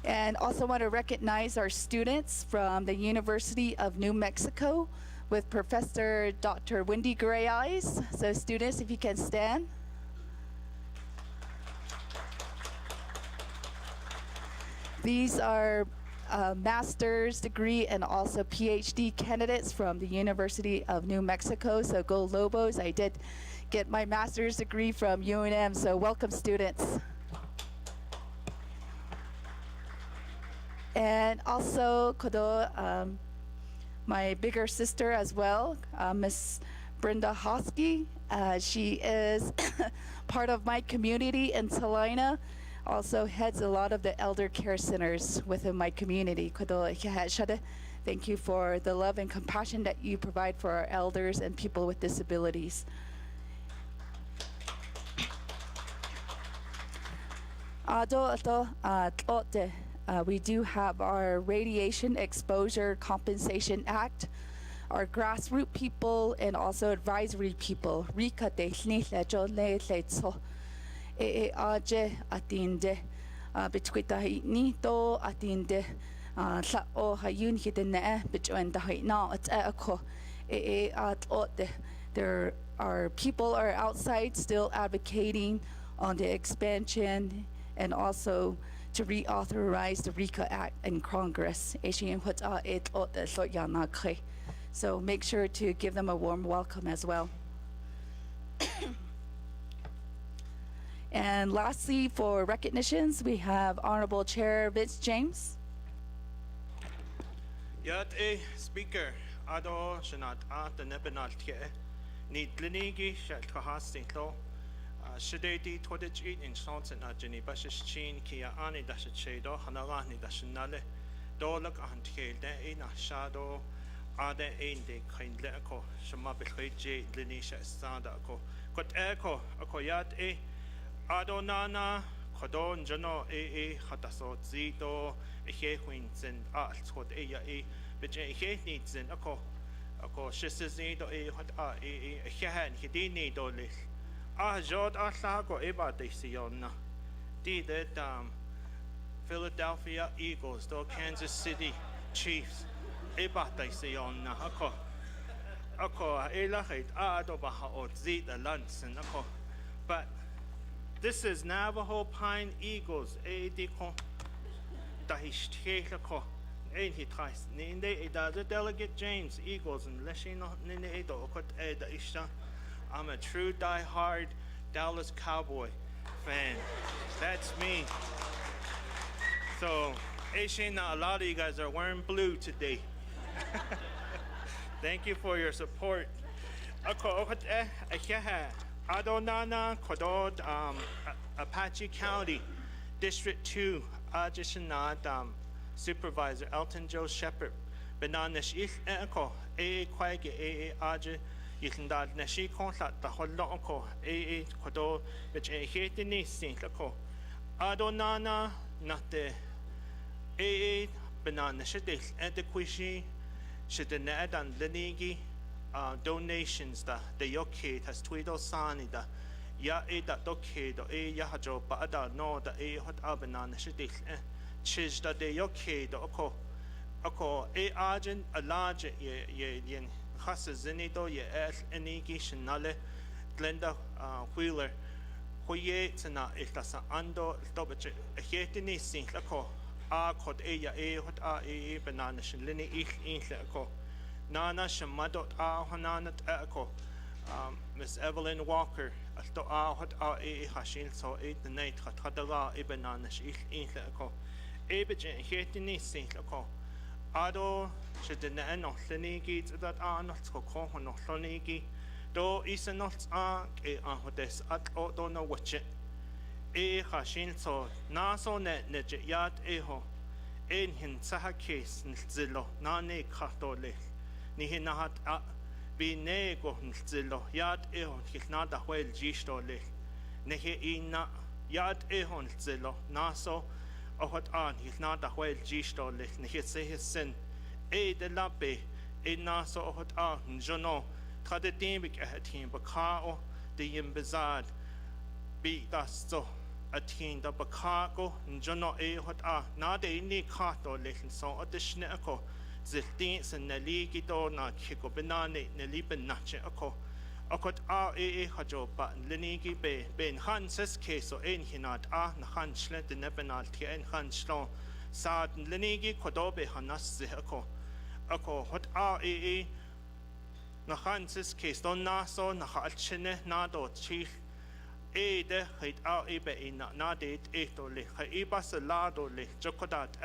And also want to recognize our students from the University of New Mexico with Professor Dr. Wendy Gray Eyes. So students, if you can stand. These are master's degree and also PhD candidates from the University of New Mexico. So go Lobos. I did get my master's degree from UNM, so welcome students. And also my bigger sister as well, Miss Brenda Hosky. She is part of my community in Salina. Also heads a lot of the elder care centers within my community. Thank you for the love and compassion that you provide for our elders and people with disabilities. We do have our Radiation Exposure Compensation Act, our grassroots people, and also advisory people. Rika de atinde between nito atinde sa o hayun hidene between the na it's echo there are people are outside still advocating on the expansion and also to reauthorize the RICA Act in Congress. So make sure to give them a warm welcome as well. And lastly, for recognitions, we have Honorable Chair Vince James. Yat Speaker, Ado Shanat At the Nebenaltia, Need Linigi, Shat Kahastinto, Shadati Todich in Shons and Ajani Bashish Chin, Kia Ani Dashachedo, Hanalani Dashanale, Dolak Antke, Ina Shadow, Ade Inde, Kind Leco, Shamabik, Linisha Sadako, Kot Echo, Akoyat Adonana, Kodon Jano Hataso Zito, Ehequins and Arts, what which a needs in Ako Shisizido Hot Hehan Hidini Dolis. Jod Asago Eba de Siona. Did that Philadelphia Eagles, though Kansas City Chiefs. Eba de Siona. Ako Elahit Adobaha or Zita Lanson. But this is Navajo Pine Eagles. Ediko Dahishteko. Ain't he twice? Ninde the Delegate James Eagles and Leshino Nine Edo Okot Eda Isha. I'm a true die-hard Dallas Cowboy fan. That's me. So, a lot of you guys are wearing blue today. Thank you for your support. Adonana Kodod, Apache County, District 2, Ajishanad, Supervisor Elton Joe Shepherd, Benanish Eko, Quag, Aja. Yitandad Nashi Consat, the Holonko, Kodo, which a Hatini Sink Lako. Adonana, not the Banana Shidis, Edequishi, Shidanad and Lenigi, donations, the Yoke has Twido Sani, the Ya that Doke, the Yahajo, Bada, no, the Hot Abanana Shidis, Chiz the Yoke, the Oko, Argent, a large yen. Zenito, ye Enigi, Shanale, Glenda Wheeler, Hoye, Tana, Itlasa Ando, Dobach, a Hetini Sink Lako, kod ya hot banana shin lini ich ko nana shamadot hananat ko Miss Evelyn Walker alto hot hashin so the night hatadala banana ich ko ebje hetini sin ko ado shedena no lini git that not ko no lini gi do is not hodes at do no watch hashin so na so ne yat ho hin saha case nzilo na ne khatole ni hinahat bi ne go nzilo yat ho hilna da wel jistole ne ina yat ho nzilo na so hot an hilna da wel jistole ne se sen de labe na so hot an jono tradidimik ahatim bakao de yimbazad be das so a teen da bakago njono hot na de ni kato lechen so addition ako ziltin sen na ligi do na kiko benane na liben nache ako akot hajo ba linigi be ben hanses keso hinat na hansle de nebenal ti hanslon sad linigi kodobe hanas ako hot na hanses keso na so na halchene na do chi de hit be na de to le iba salado le jokodat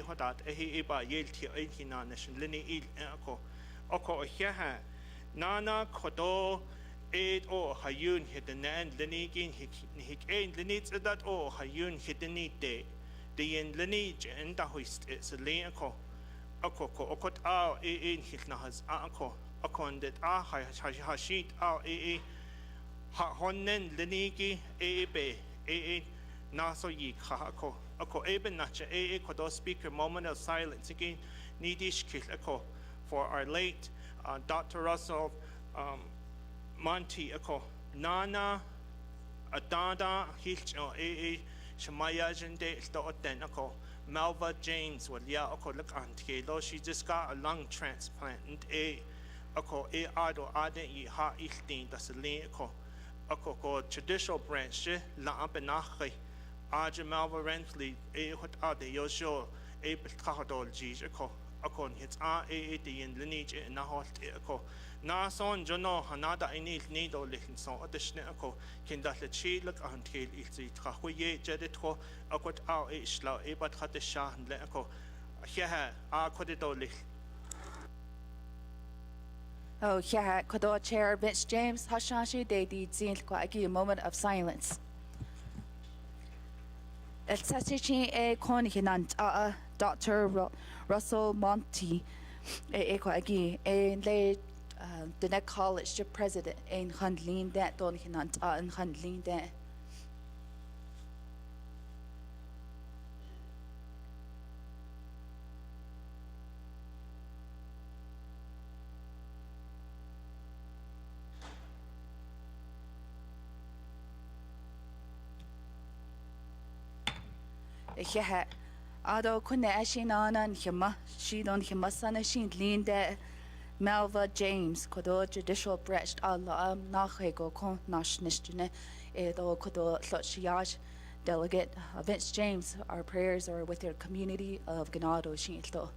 hodat iba yelti hina nation lini ako ha nana kodo o hayun hidden and lini gin hik linits that o hayun hidden de in lineage and the hoist it's a leako ako okot hitna has akon that hashit honnen linigi be naso yi kako ako eben nacha kodo speaker moment of silence again nidish ako for our late Dr. Russell Monty ako nana adada hilch shamaya jende oten ako Malva James well ya ako look antilo she just got a lung transplant and ako ado aden yi ha iltin das ako ko traditional branch la abenachi aja Malva Rentley hot ade yosho betradol jij ako hits the in lineage na halt ako na son jono hanada inil nido lichen so adishne ako kinda le chi look until ilzi trahuye jedet ko akot isla bat hat sha le ako here kodido lich. Oh, yeah, Kodo Chair Vince James, Hashashi de di Zin Kwagi, a moment of silence. El Sachichi e Konihinant, Dr. Russell Monty, e Kwagi, a lay the next college president in Handlin that Donihinant, and Handlin that. Yeah, ado kunne ashinana hima she don hima sana shin linde Malva James kodo judicial branch Allah nachego kon nashnistune edo kodo lochiaj delegate Vince James. Our prayers are with your community of Ganado Shinto.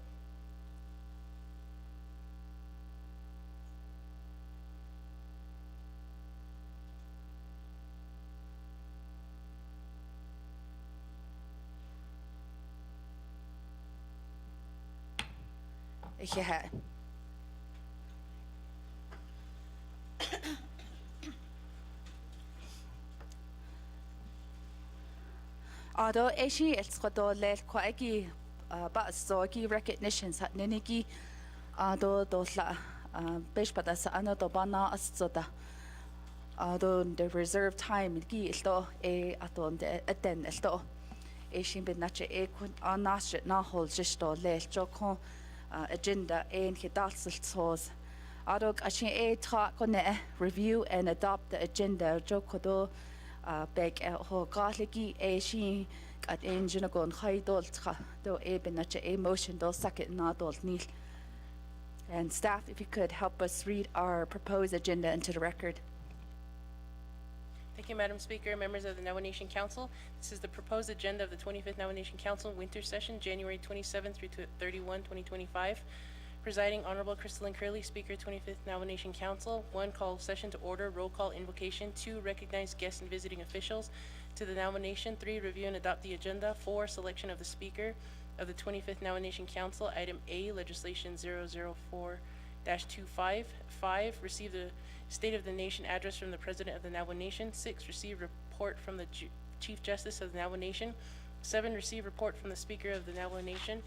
Yeah. Although Ashi it's kodo le kwaigi ba sogi recognitions hat ninigi ado dosla beshpada sa ano do bana astoda ado the reserve time gi isto aton de aten isto Ashi bin nache kun anash na hol jisto le jokon agenda and hidalsals adog ashin talk on review and adopt the agenda jokodo beg ho galigi shin at engine gon haidol do benacha motion do second nadol nil. And staff, if you could help us read our proposed agenda into the record. Thank you, Madam Speaker, members of the Navajo Nation Council. This is the proposed agenda of the 25th Navajo Nation Council Winter Session, January 27 through 31, 2025. Presiding Honorable Crystalline Curley, Speaker, 25th Navajo Nation Council. 1, call session to order, roll call invocation. 2, recognize guests and visiting officials to the Navajo Nation. 3, review and adopt the agenda. 4, selection of the Speaker of the 25th Navajo Nation Council. Item A, legislation 004-25. 5, receive the State of the Nation address from the President of the Navajo Nation. 6, receive report from the Chief Justice of the Navajo Nation. 7, receive report from the Speaker of the Navajo Nation.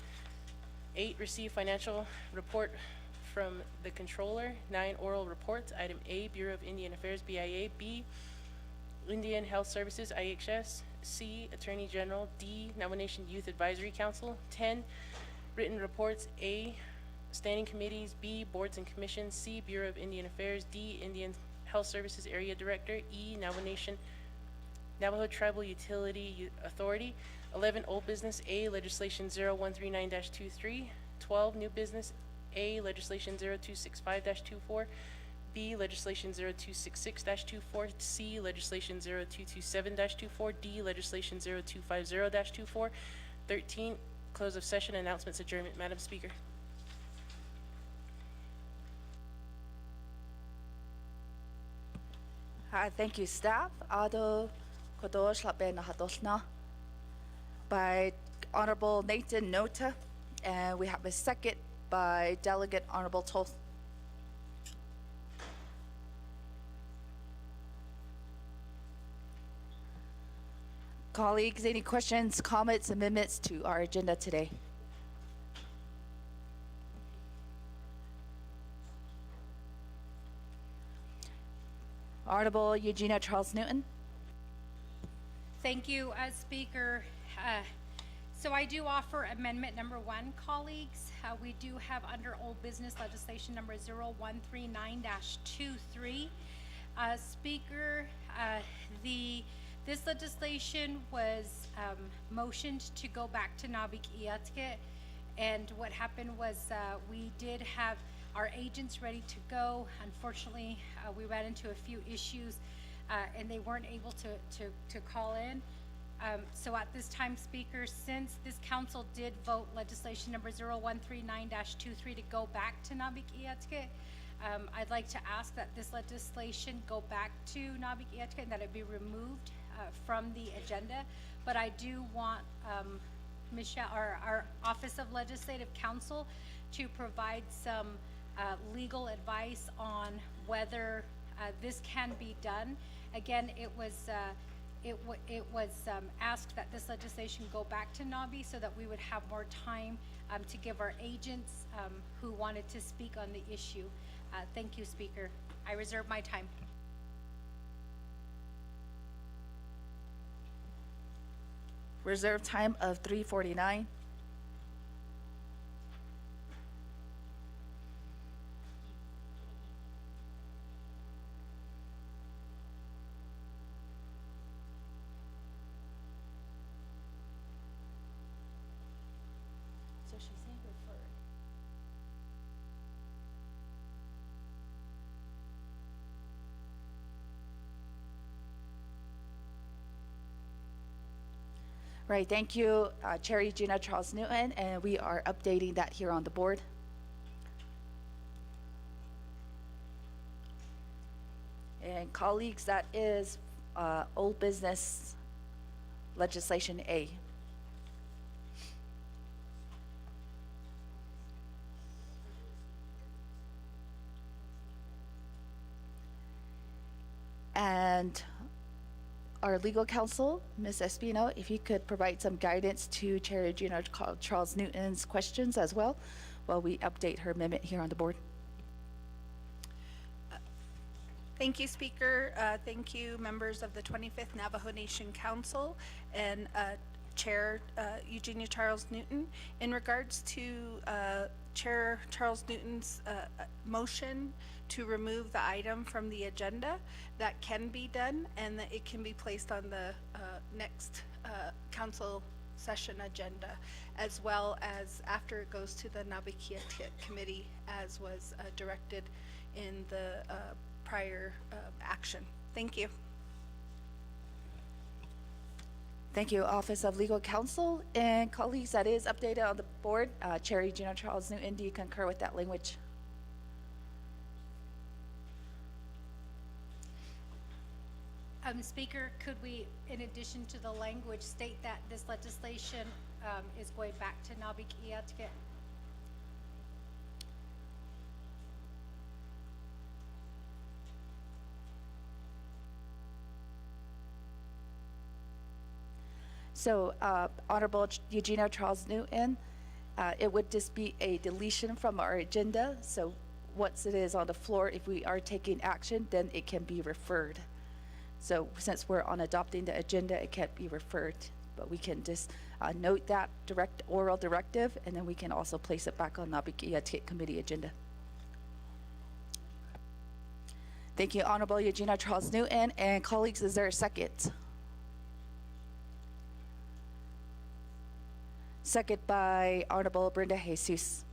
8, receive financial report from the Controller. 9, oral reports. Item A, Bureau of Indian Affairs, BIA. B, Indian Health Services, IHS. C, Attorney General. D, Navajo Nation Youth Advisory Council. 10, written reports. A, standing committees. B, boards and commissions. C, Bureau of Indian Affairs. D, Indian Health Services Area Director. E, Navajo Tribal Utility Authority. 11, old business. A, legislation 0139-23. 12, new business. A, legislation 0265-24. B, legislation 0266-24. C, legislation 0227-24. D, legislation 0250-24. 13, close of session, announcements, adjournment. Madam Speaker. Thank you, staff. Ado kodosh laben hadolna by Honorable Nathan Nota, and we have a second by Delegate Honorable Toth. Colleagues, any questions, comments, amendments to our agenda today? Honorable Eugenia Charles Newton. Thank you, Speaker. So I do offer amendment number 1, colleagues. We do have under old business legislation number 0139-23. Speaker, this legislation was motioned to go back to Nabik Iatke, and what happened was we did have our agents ready to go. Unfortunately, we ran into a few issues and they weren't able to call in. So at this time, Speaker, since this council did vote legislation number 0139-23 to go back to Nabik Iatke, I'd like to ask that this legislation go back to Nabik Iatke and that it be removed from the agenda. But I do want Michelle, our Office of Legislative Counsel, to provide some legal advice on whether this can be done. Again, it was asked that this legislation go back to NABI so that we would have more time to give our agents who wanted to speak on the issue. Thank you, Speaker. I reserve my time. Reserve time of 3:49. So she's saying referred. Right, thank you, Chair Eugenia Charles Newton, and we are updating that here on the board. And colleagues, that is old business legislation A. And our legal counsel, Ms. Espino, if you could provide some guidance to Chair Eugenia Charles Newton's questions as well, while we update her amendment here on the board. Thank you, Speaker. Thank you, members of the 25th Navajo Nation Council and Chair Eugenia Charles Newton. In regards to Chair Charles Newton's motion to remove the item from the agenda, that can be done, and that it can be placed on the next council session agenda, as well as after it goes to the Nabikiat Committee, as was directed in the prior action. Thank you. Thank you, Office of Legal Counsel. And colleagues, that is updated on the board. Chair Eugenia Charles Newton, do you concur with that language? Speaker, could we, in addition to the language, state that this legislation is going back to Nabik Iatke? So, Honorable Eugenia Charles Newton, it would just be a deletion from our agenda. So once it is on the floor, if we are taking action, then it can be referred. So since we're on adopting the agenda, it can't be referred, but we can just note that oral directive, and then we can also place it back on Nabik Committee agenda. Thank you, Honorable Eugenia Charles Newton. And colleagues, is there a second? Second by Honorable Brenda Jesus.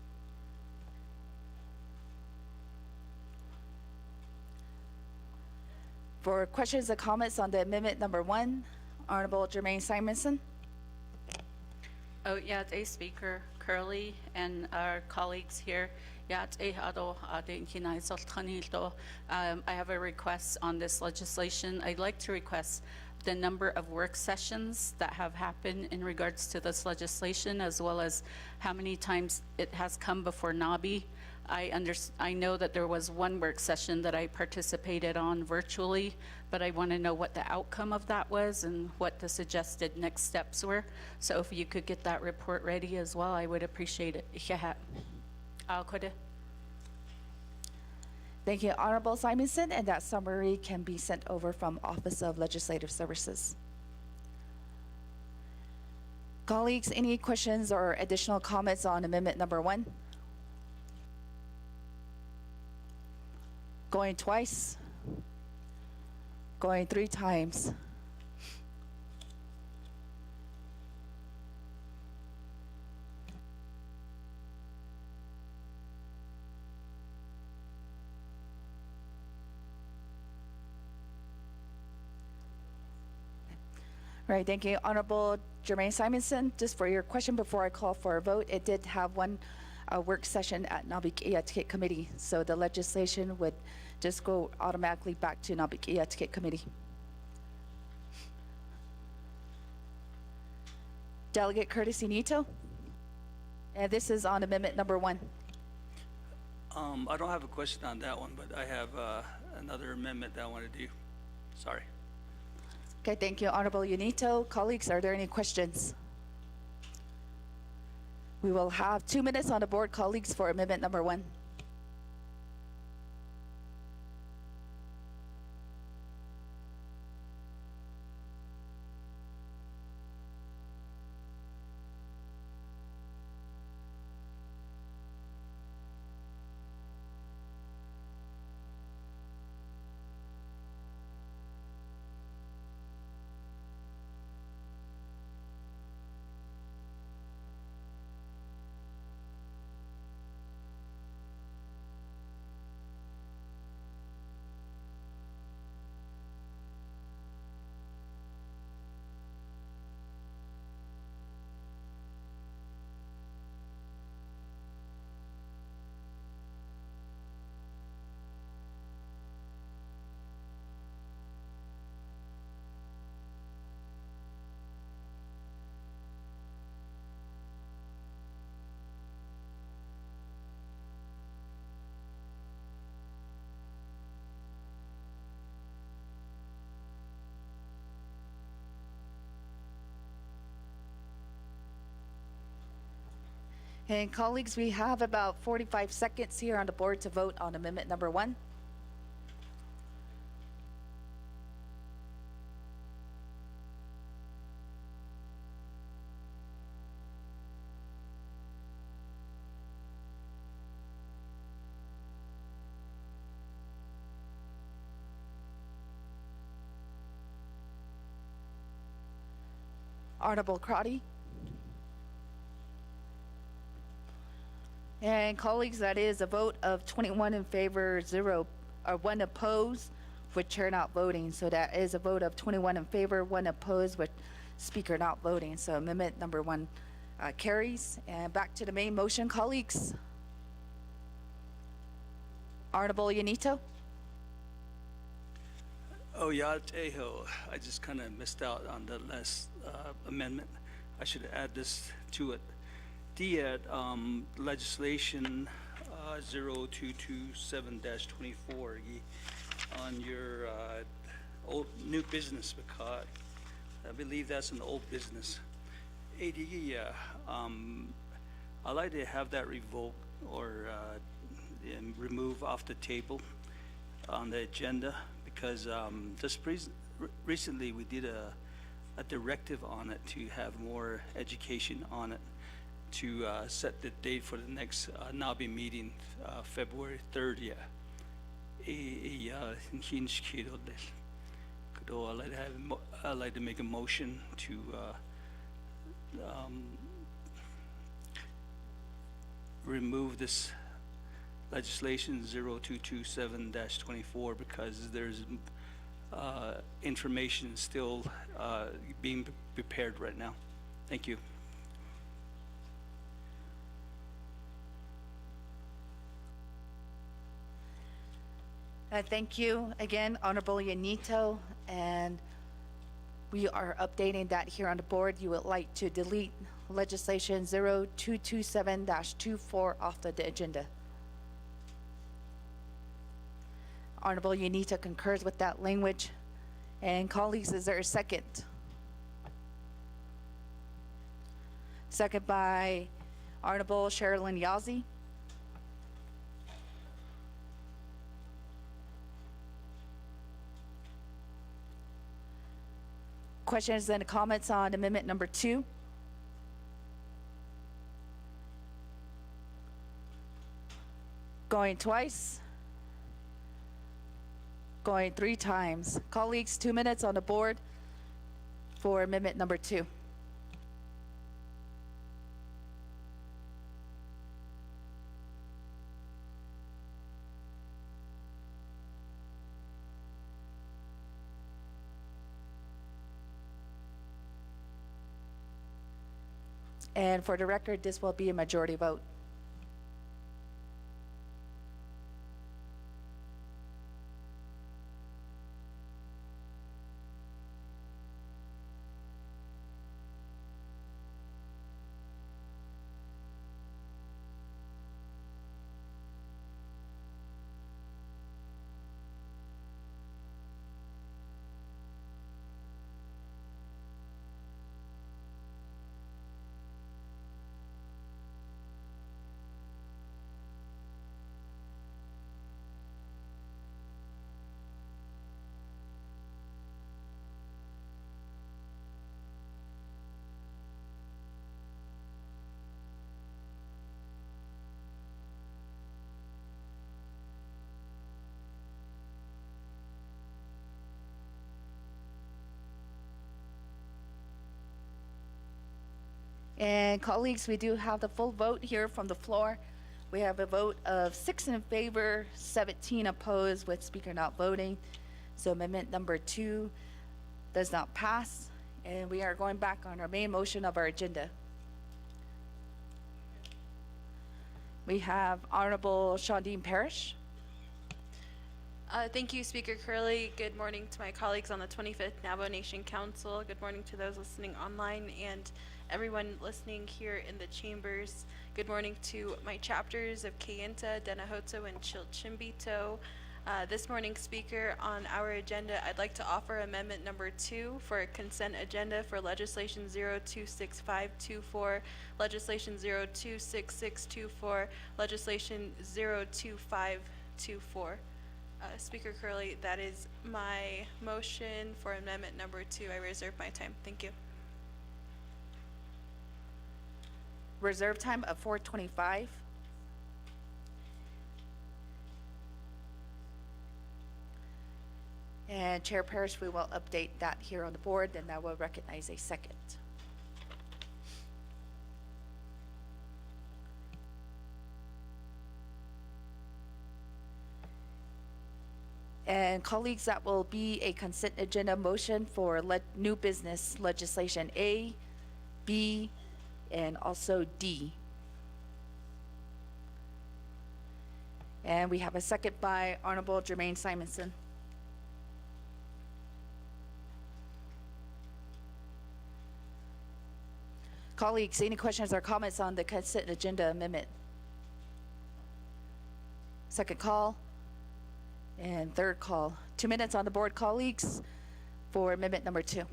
For questions or comments on the amendment number 1, Honorable Jermaine Simonson. Oh, yeah, Speaker Curley and our colleagues here. I have a request on this legislation. I'd like to request the number of work sessions that have happened in regards to this legislation, as well as how many times it has come before NABI. I know that there was one work session that I participated on virtually, but I want to know what the outcome of that was and what the suggested next steps were. So if you could get that report ready as well, I would appreciate it. Thank you, Honorable Simonson, and that summary can be sent over from Office of Legislative Services. Colleagues, any questions or additional comments on amendment number 1? Going twice? Going 3 times? Right, thank you, Honorable Jermaine Simonson. Just for your question before I call for a vote, it did have one work session at Nabik Iatke Committee, so the legislation would just go automatically back to Nabik Iatke Committee. Delegate Curtis Inito, and this is on amendment number 1. I don't have a question on that one, but I have another amendment that I want to do. Sorry. Okay, thank you, Honorable Unito. Colleagues, are there any questions? We will have 2 minutes on the board, colleagues, for amendment number 1. And colleagues, we have about 45 seconds here on the board to vote on amendment number 1. Honorable Crotty. And colleagues, that is a vote of 21 in favor, 1 opposed, with chair not voting. So that is a vote of 21 in favor, 1 opposed, with speaker not voting. So amendment number 1 carries. And back to the main motion, colleagues. Honorable Yanito. Oh, yeah, Tejo, I just kind of missed out on the last amendment. I should add this to it. Legislation 0227-24 on your old new business, because I believe that's an old business. I'd like to have that revoked or and remove off the table on the agenda, because recently we did a directive on it to have more education on it, to set the date for the next NABI meeting, February 30th. I'd like to make a motion to remove this legislation 0227-24, because there's information still being prepared right now. Thank you. Thank you again, Honorable Yanito, and we are updating that here on the board. You would like to delete legislation 0227-24 off the agenda. Honorable Yanito concurs with that language. And colleagues, is there a second? Second by Honorable Sherilyn Yazzie. Questions and comments on amendment number 2? Going twice? Going 3 times. Colleagues, 2 minutes on the board for amendment number 2. And for the record, this will be a majority vote. And colleagues, we do have the full vote here from the floor. We have a vote of 6 in favor, 17 opposed, with speaker not voting. So amendment number 2 does not pass. And we are going back on our main motion of our agenda. We have Honorable Shawndeen Parrish. Thank you, Speaker Curley. Good morning to my colleagues on the 25th Navajo Nation Council. Good morning to those listening online and everyone listening here in the chambers. Good morning to my chapters of Kayenta, Denahoto, and Chilchimbito. This morning, Speaker, on our agenda, I'd like to offer amendment number 2 for a consent agenda for legislation 026524, legislation 026624, legislation 02524. Speaker Curley, that is my motion for amendment number 2. I reserve my time. Thank you. Reserve time of 4:25. And Chair Parrish, we will update that here on the board, and I will recognize a second. And colleagues, that will be a consent agenda motion for new business legislation A, B, and also D. And we have a second by Honorable Jermaine Simonson. Colleagues, any questions or comments on the consent agenda amendment? Second call and third call. 2 minutes on the board, colleagues, for amendment number 2.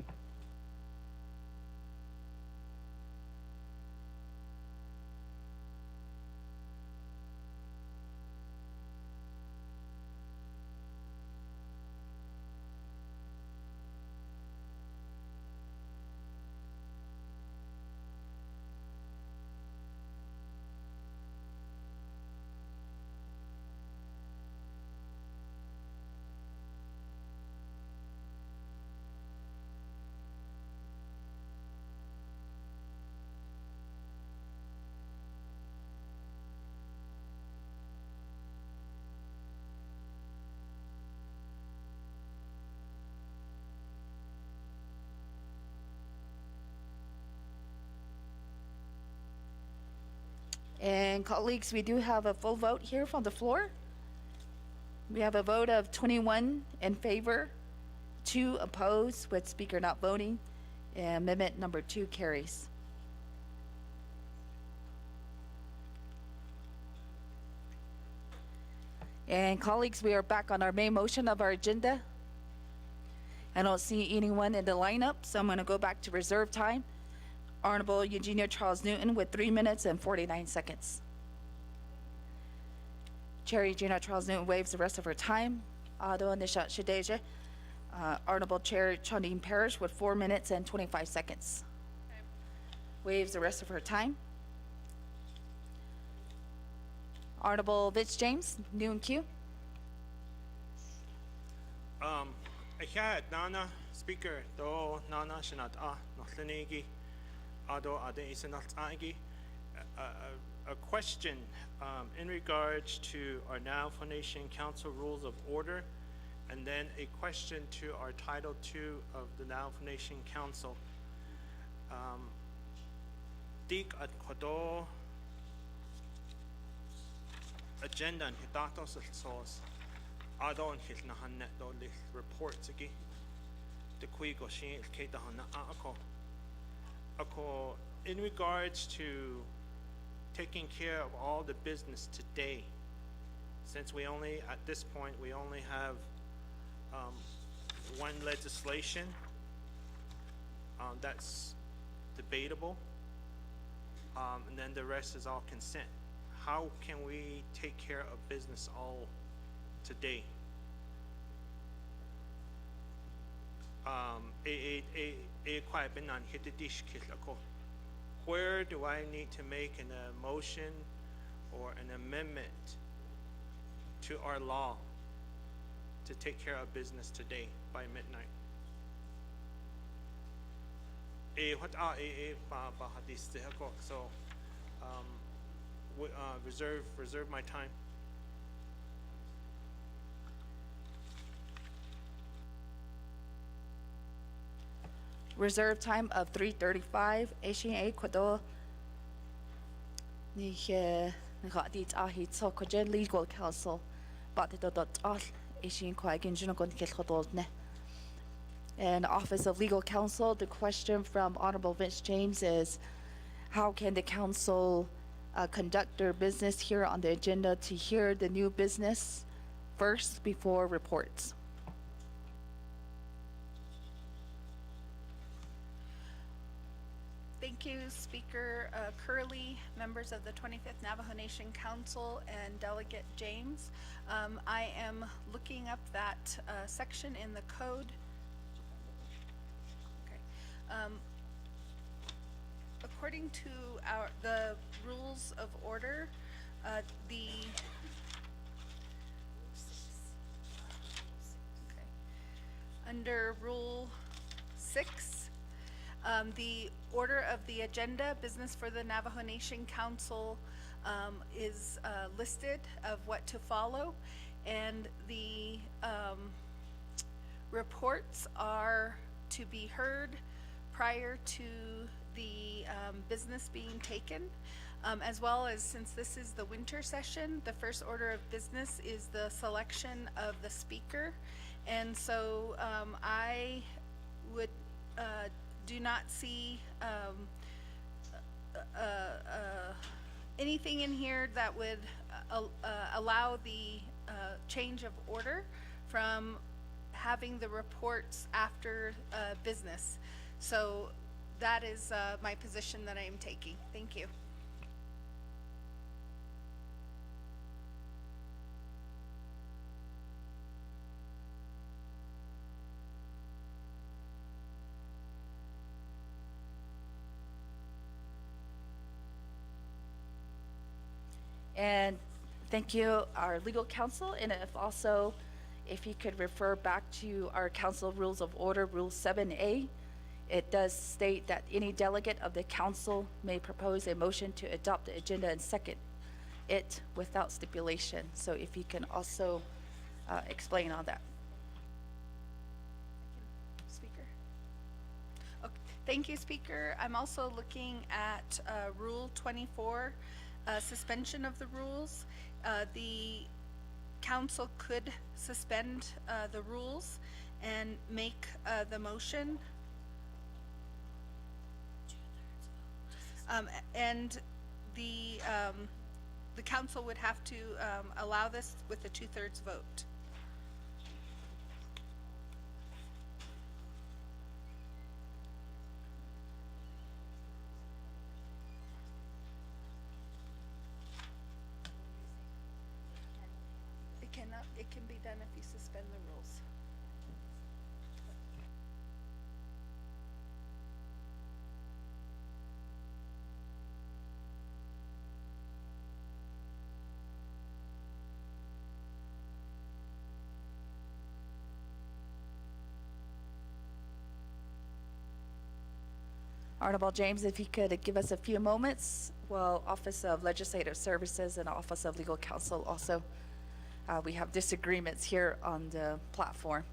And colleagues, we do have a full vote here from the floor. We have a vote of 21 in favor, 2 opposed, with speaker not voting, and amendment number 2 carries. And colleagues, we are back on our main motion of our agenda. I don't see anyone in the lineup, so I'm going to go back to reserve time. Honorable Eugenia Charles Newton with 3 minutes and 49 seconds. Chair Eugenia Charles Newton waives the rest of her time. Honorable Chair Chondine Parrish with 4 minutes and 25 seconds. Waives the rest of her time. Honorable Vince James, new in queue. Ahiat Nana, Speaker, Do Nana Shinat Nohlenegi, Ado Ade Isenat Agi. A question in regards to our Navajo Nation Council Rules of Order, and then a question to our Title II of the Navajo Nation Council. Dik at Kodo agenda and Hidatos Sos Adon Hitnahan do Lich reports again. The Quigo Shin Ketahana Ako in regards to taking care of all the business today, since we only at this point we only have one legislation that's debatable, and then the rest is all consent. How can we take care of business all today? Where do I need to make an motion or an amendment to our law to take care of business today by midnight? So reserve my time. Reserve time of 3:35. ACA Kwado. Legal Counsel. And Office of Legal Counsel, the question from Honorable Vince James is, how can the council conduct their business here on the agenda to hear the new business first before reports? Thank you, Speaker Curley, members of the 25th Navajo Nation Council, and Delegate James. I am looking up that section in the code. Okay. According to the rules of order, under Rule 6, the order of the agenda, business for the Navajo Nation Council, is listed of what to follow. And the reports are to be heard prior to the business being taken, as well as, since this is the winter session, the first order of business is the selection of the speaker. And so I would do not see anything in here that would allow the change of order from having the reports after business. So that is my position that I am taking. Thank you. And thank you, our legal counsel, and if you could refer back to our council rules of order, Rule 7A, it does state that any delegate of the council may propose a motion to adopt the agenda and second it without stipulation. So if you can also explain on that. Speaker. Okay. Thank you, Speaker. I'm also looking at Rule 24, suspension of the rules. The council could suspend the rules and make the motion. And the council would have to allow this with a 2/3 vote. It can be done if you suspend the rules. Honorable James, if you could give us a few moments, well, Office of Legislative Services and Office of Legal Counsel also, we have disagreements here on the platform.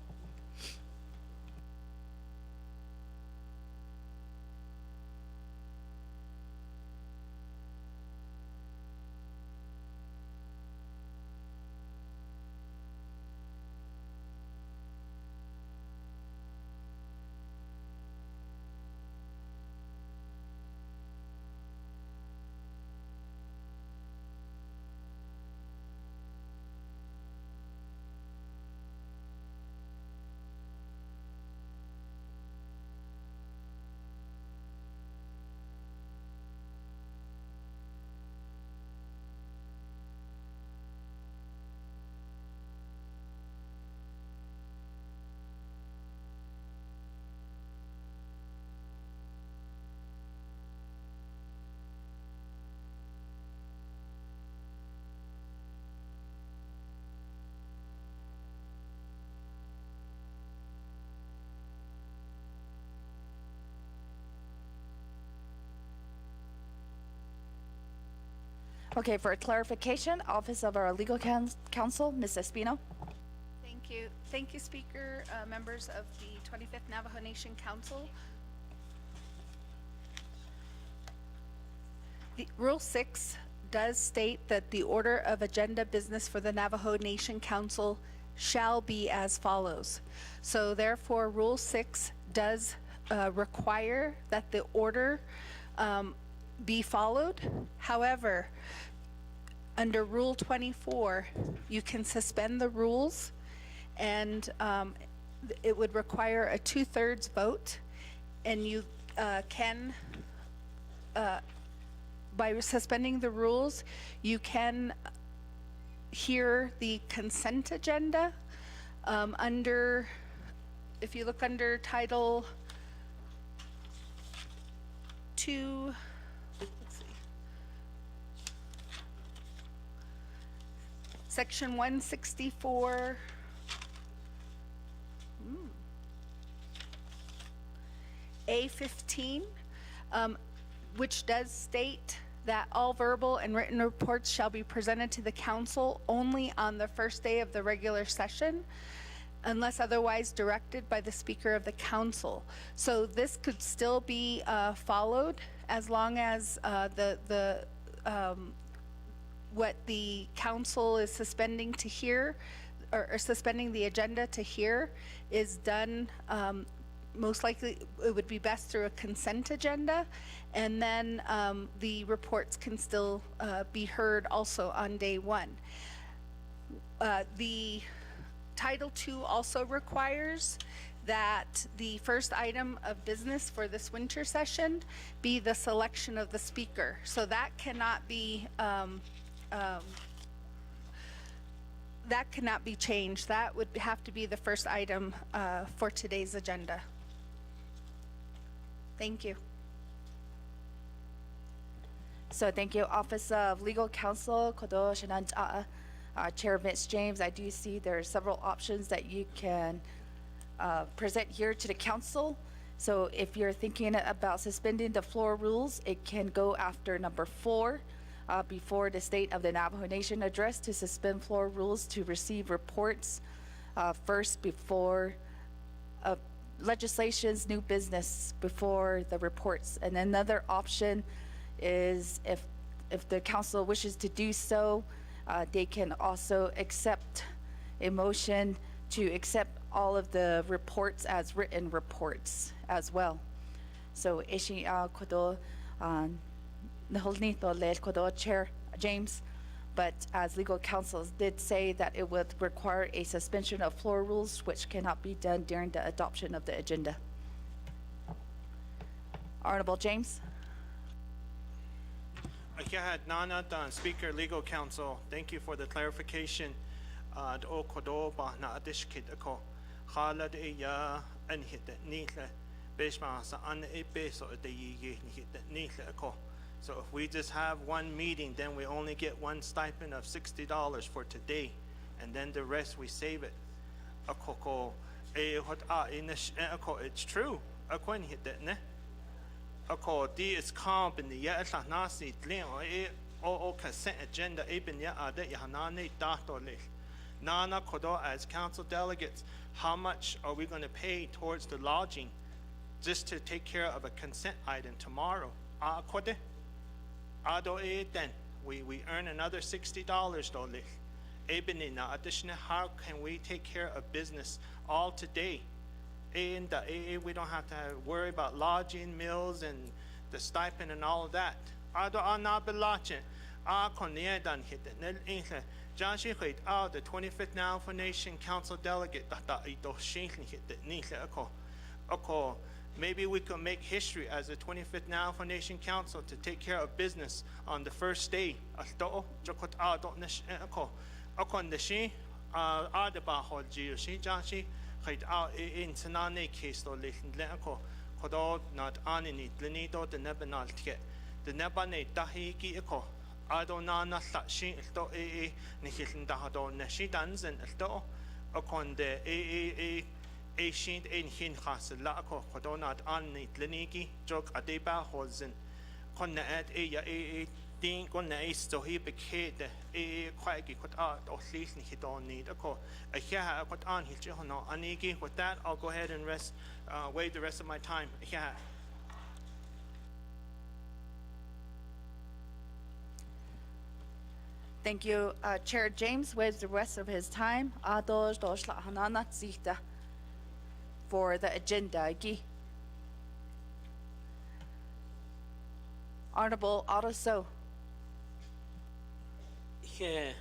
Okay, for clarification, Office of our Legal Counsel, Ms. Espino. Thank you. Thank you, Speaker, members of the 25th Navajo Nation Council. The Rule 6 does state that the order of agenda business for the Navajo Nation Council shall be as follows. So therefore, Rule 6 does require that the order be followed. However, under Rule 24, you can suspend the rules, and it would require a 2/3 vote, and you can, by suspending the rules, you can hear the consent agenda under, if you look under Title 2, Section 164, A15, which does state that all verbal and written reports shall be presented to the council only on the first day of the regular session, unless otherwise directed by the Speaker of the Council. So this could still be followed as long as what the council is suspending to hear, or suspending the agenda to hear, is done. Most likely, it would be best through a consent agenda, and then the reports can still be heard also on day one. The Title II also requires that the first item of business for this winter session be the selection of the speaker. So that cannot be changed. That would have to be the first item for today's agenda. Thank you. So thank you, Office of Legal Counsel, Kodo Shinanja'a. Chair Vince James, I do see there are several options that you can present here to the council. So if you're thinking about suspending the floor rules, it can go after number 4, before the State of the Navajo Nation address, to suspend floor rules to receive reports first before legislation's new business before the reports. And another option is if the council wishes to do so, they can also accept a motion to accept all of the reports as written reports as well. So, kodo naholnito le kodo Chair James, but as legal counsel did say that it would require a suspension of floor rules, which cannot be done during the adoption of the agenda. Honorable James. Akiahat Nana Dan, Speaker, Legal Counsel, thank you for the clarification. O kodo ba na adishkid ako khala de ya an hit nile beshma sa an e beso de yi hit nile ako. So if we just have one meeting, then we only get one stipend of $60 for today, and then the rest we save it. Ako e hot in ako it's true. Ako an hit ne. Ako di is comp in the ya la nasi tlin o consent agenda eben ya ade ya hanane dato le. Nana kodo as council delegates, how much are we going to pay towards the lodging just to take care of a consent item tomorrow? Kode ado then we earn another $60 dole. Eben na additional, how can we take care of business all today? And we don't have to worry about lodging, meals, and the stipend and all of that. Ado na belachen. Konia dan hit it. Josh hit out the 25th Navajo Nation Council delegate. Maybe we could make history as the 25th Navajo Nation Council to take care of business on the first day. In Sanane case, Kodo not anini, Glenido, the Nebanaltiet, the Nebane Dahiki Eco, Adonana Shin, Elto Nihitan Dahado, Neshidans and Elto, Okon the A Shin in Hinhas, Lako, Kodonat Anni, Gleniki, Jok Adeba Hosen, Konna at A Ding on the east, so he became a quaggy cut out or sleeping he don't need a call. A yeah, put on his journal. Aniki, with that, I'll go ahead and wait the rest of my time. Yeah. Thank you, Chair James waives the rest of his time. Ados doshla hanana zita for the agenda. Honorable Otto. Yeah,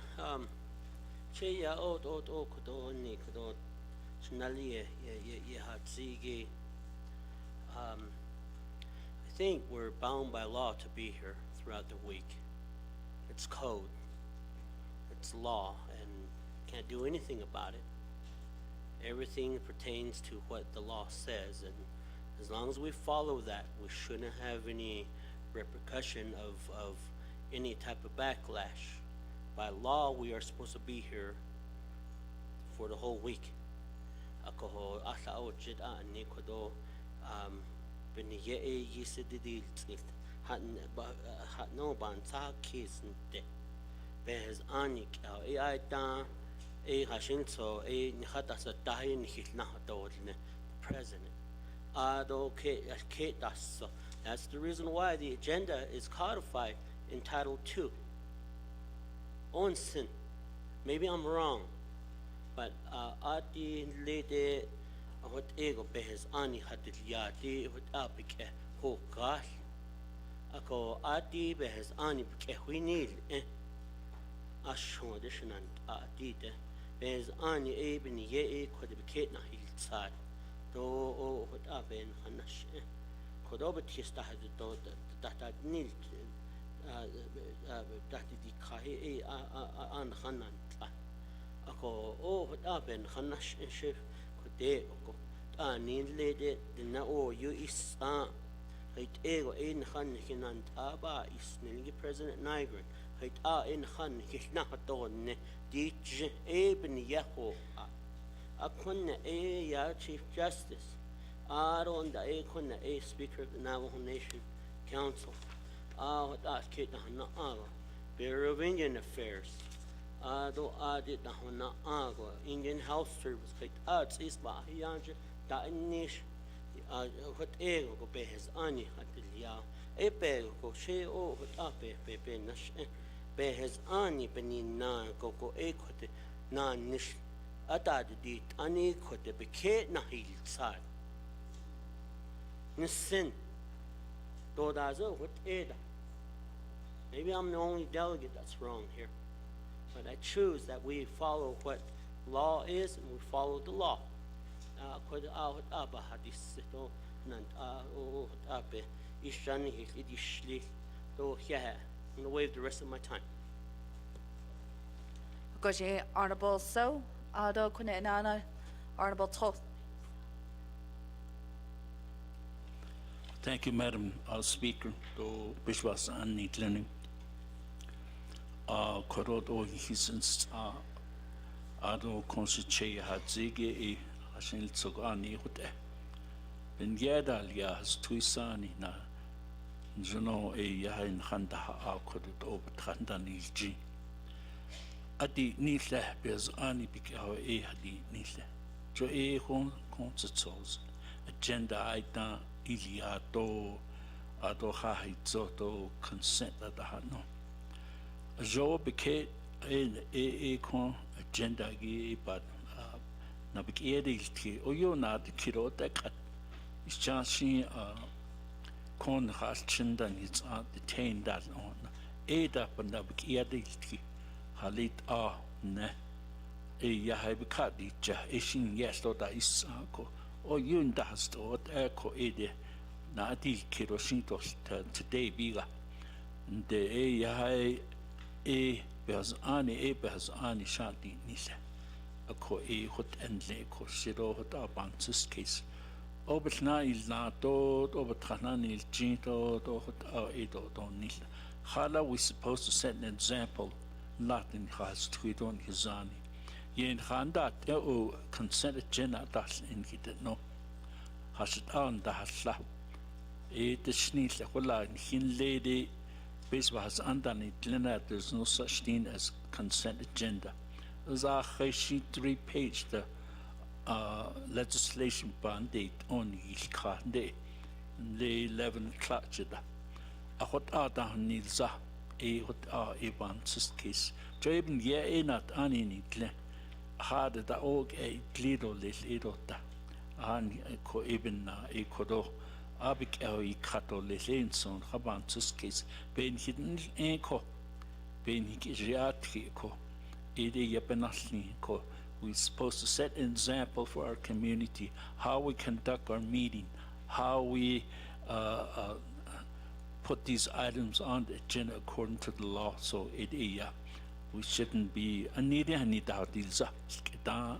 che ya o kodo ni kodo chnali ye hatsigi. I think we're bound by law to be here throughout the week. It's code. It's law, and can't do anything about it. Everything pertains to what the law says, and as long as we follow that, we shouldn't have any repercussion of any type of backlash. By law, we are supposed to be here for the whole week. Ako asa o jid a ni kodo biniye yisididi hat no ban sa kisen de behes anik au ai ta hashin so ni hata sa tahin hitna dodne president okay so that's the reason why the agenda is codified in Title 2 on sin. Maybe I'm wrong, but ati lede what ego behes ani hatil yati what apike ho gosh ako ati behes ani bike huinil ashon additionan ati de behes ani eben ye kod bike na hilsad do o what aben hanash kodob tista had do that nil that di kai an hanan ako o what aben hanash shef de ko nin lede na o you is hait ego in han hinan aba is nilgi president nigrin hait in han hina don di eben yaho akon ya chief justice aron da kunna speaker of the Navajo Nation Council what kit na Bureau of Indian Affairs do did na Indian Health Service kit is ba yanje da nish what ego go behes ani hatil ya pe go she o what pe nash behes ani benin na go kote na nish atad dit ani kote beke na hilsad nisin do dazo what eda. Maybe I'm the only delegate that's wrong here. But I choose that we follow what law is and we follow the law. I'm going to waive the rest of my time. Goje Honorable So, Ado Kunenana, Honorable Toth. Thank you, Madam Speaker. Do Bishwas Anni Tlening. Korot o hisens ado konsiche hatzige e asin tsogani hote. Ben yedal ya has tuisani na jono e yahin khanda ha korot o betranda nilji. Adi nile bez ani bikaw e hadi nile. Jo e konsetsos agenda aita iliato ado haitzoto consent at the hano. Jo beke kon agenda gi but na beke ki o yo na de kiro tek is chansi kon haschinda nits detain that on da but na beke ki halit ne ya habikat di ja ishin yes to da is ko o yun da sto ko ede na di kiro shinto today biga de ya behas ani shanti nise ako hot endle ko shiro hot abansis case obetna il nato obetrana il jinto do hot edo don nil hala we supposed to set an example latin has tweeton hizani yen khanda o consent agenda das in git no has on da hasla the shnil kola hin lady base was underneath Lena, there's no such thing as consent agenda. There's a 3-page legislation mandate on Yilkande, the 11 clutchada. A hot ada nilza, a hot ebansis case. Joeben ye not any nitle. Hard the og a glido lit edota. An ko eben a kodo. Abik i kato lelenson habantus case ben hidden enko ben hikiatri ko ede yapenasli ko. We're supposed to set an example for our community, how we conduct our meeting, how we put these items on the agenda according to the law. So we shouldn't be anida dilza skita.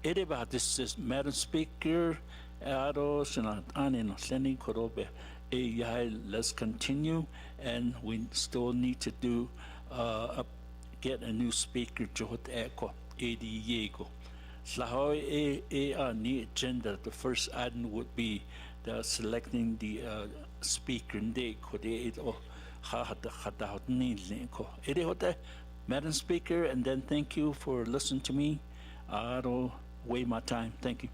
Ede ba this is Madam Speaker. Let's continue, and we still need to do get a new speaker. The first item would be they're selecting the speaker and they could it or Madam Speaker, and then thank you for listening to me. I don't waste my time. Thank you.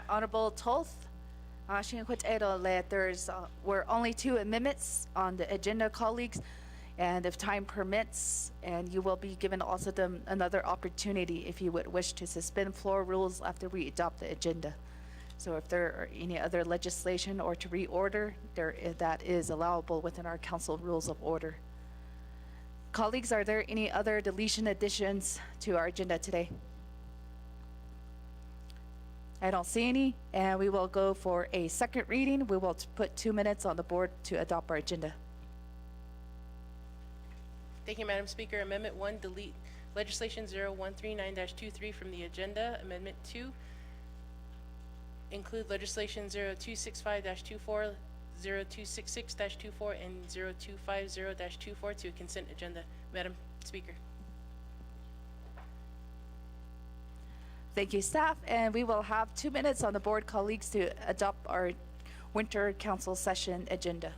Honorable Toth. There's were only 2 amendments on the agenda, colleagues, and if time permits, and you will be given also another opportunity if you would wish to suspend floor rules after we adopt the agenda. So if there are any other legislation or to reorder, that is allowable within our council rules of order. Colleagues, are there any other deletion additions to our agenda today? I don't see any, and we will go for a second reading. We will put 2 minutes on the board to adopt our agenda. Thank you, Madam Speaker. Amendment 1, delete legislation 0139-23 from the agenda. Amendment 2, include legislation 0265-24, 0266-24, and 0250-24 to a consent agenda. Madam Speaker. Thank you, staff, and we will have 2 minutes on the board, colleagues, to adopt our winter council session agenda.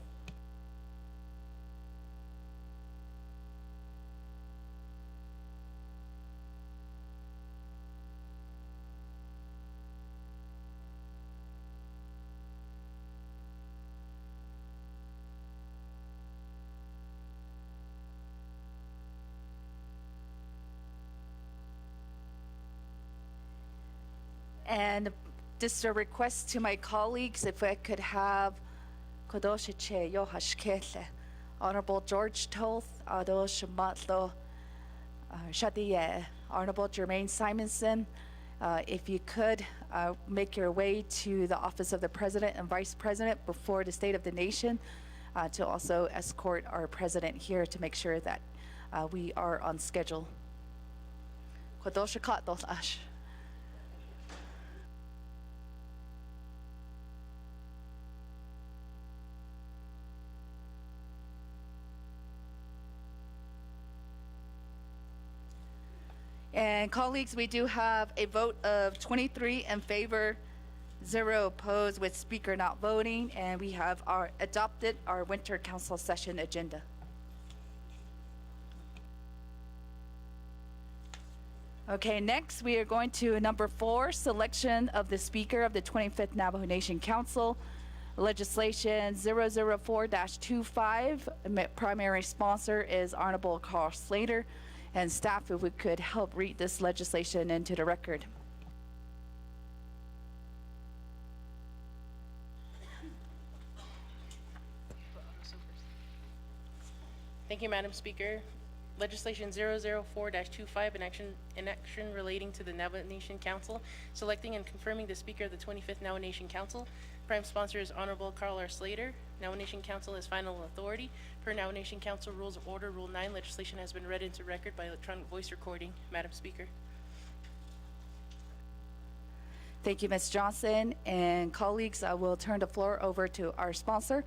And just a request to my colleagues, if I could have Honorable George Toth, Honorable Jermaine Simonson, if you could make your way to the office of the President and Vice President before the State of the Nation to also escort our President here to make sure that we are on schedule. And colleagues, we do have a vote of 23 in favor, 0 opposed, with speaker not voting, and we have adopted our winter council session agenda. Okay, next we are going to number 4, selection of the speaker of the 25th Navajo Nation Council. Legislation 004-25, primary sponsor is Honorable Carl Slater. And staff, if we could help read this legislation into the record. Thank you, Madam Speaker. Legislation 004-25, an action relating to the Navajo Nation Council, selecting and confirming the Speaker of the 25th Navajo Nation Council. Prime sponsor is Honorable Carl R. Slater. Navajo Nation Council is final authority. Per Navajo Nation Council Rules of Order, Rule 9, legislation has been read into record by electronic voice recording. Madam Speaker. Thank you, Ms. Johnson. And colleagues, I will turn the floor over to our sponsor,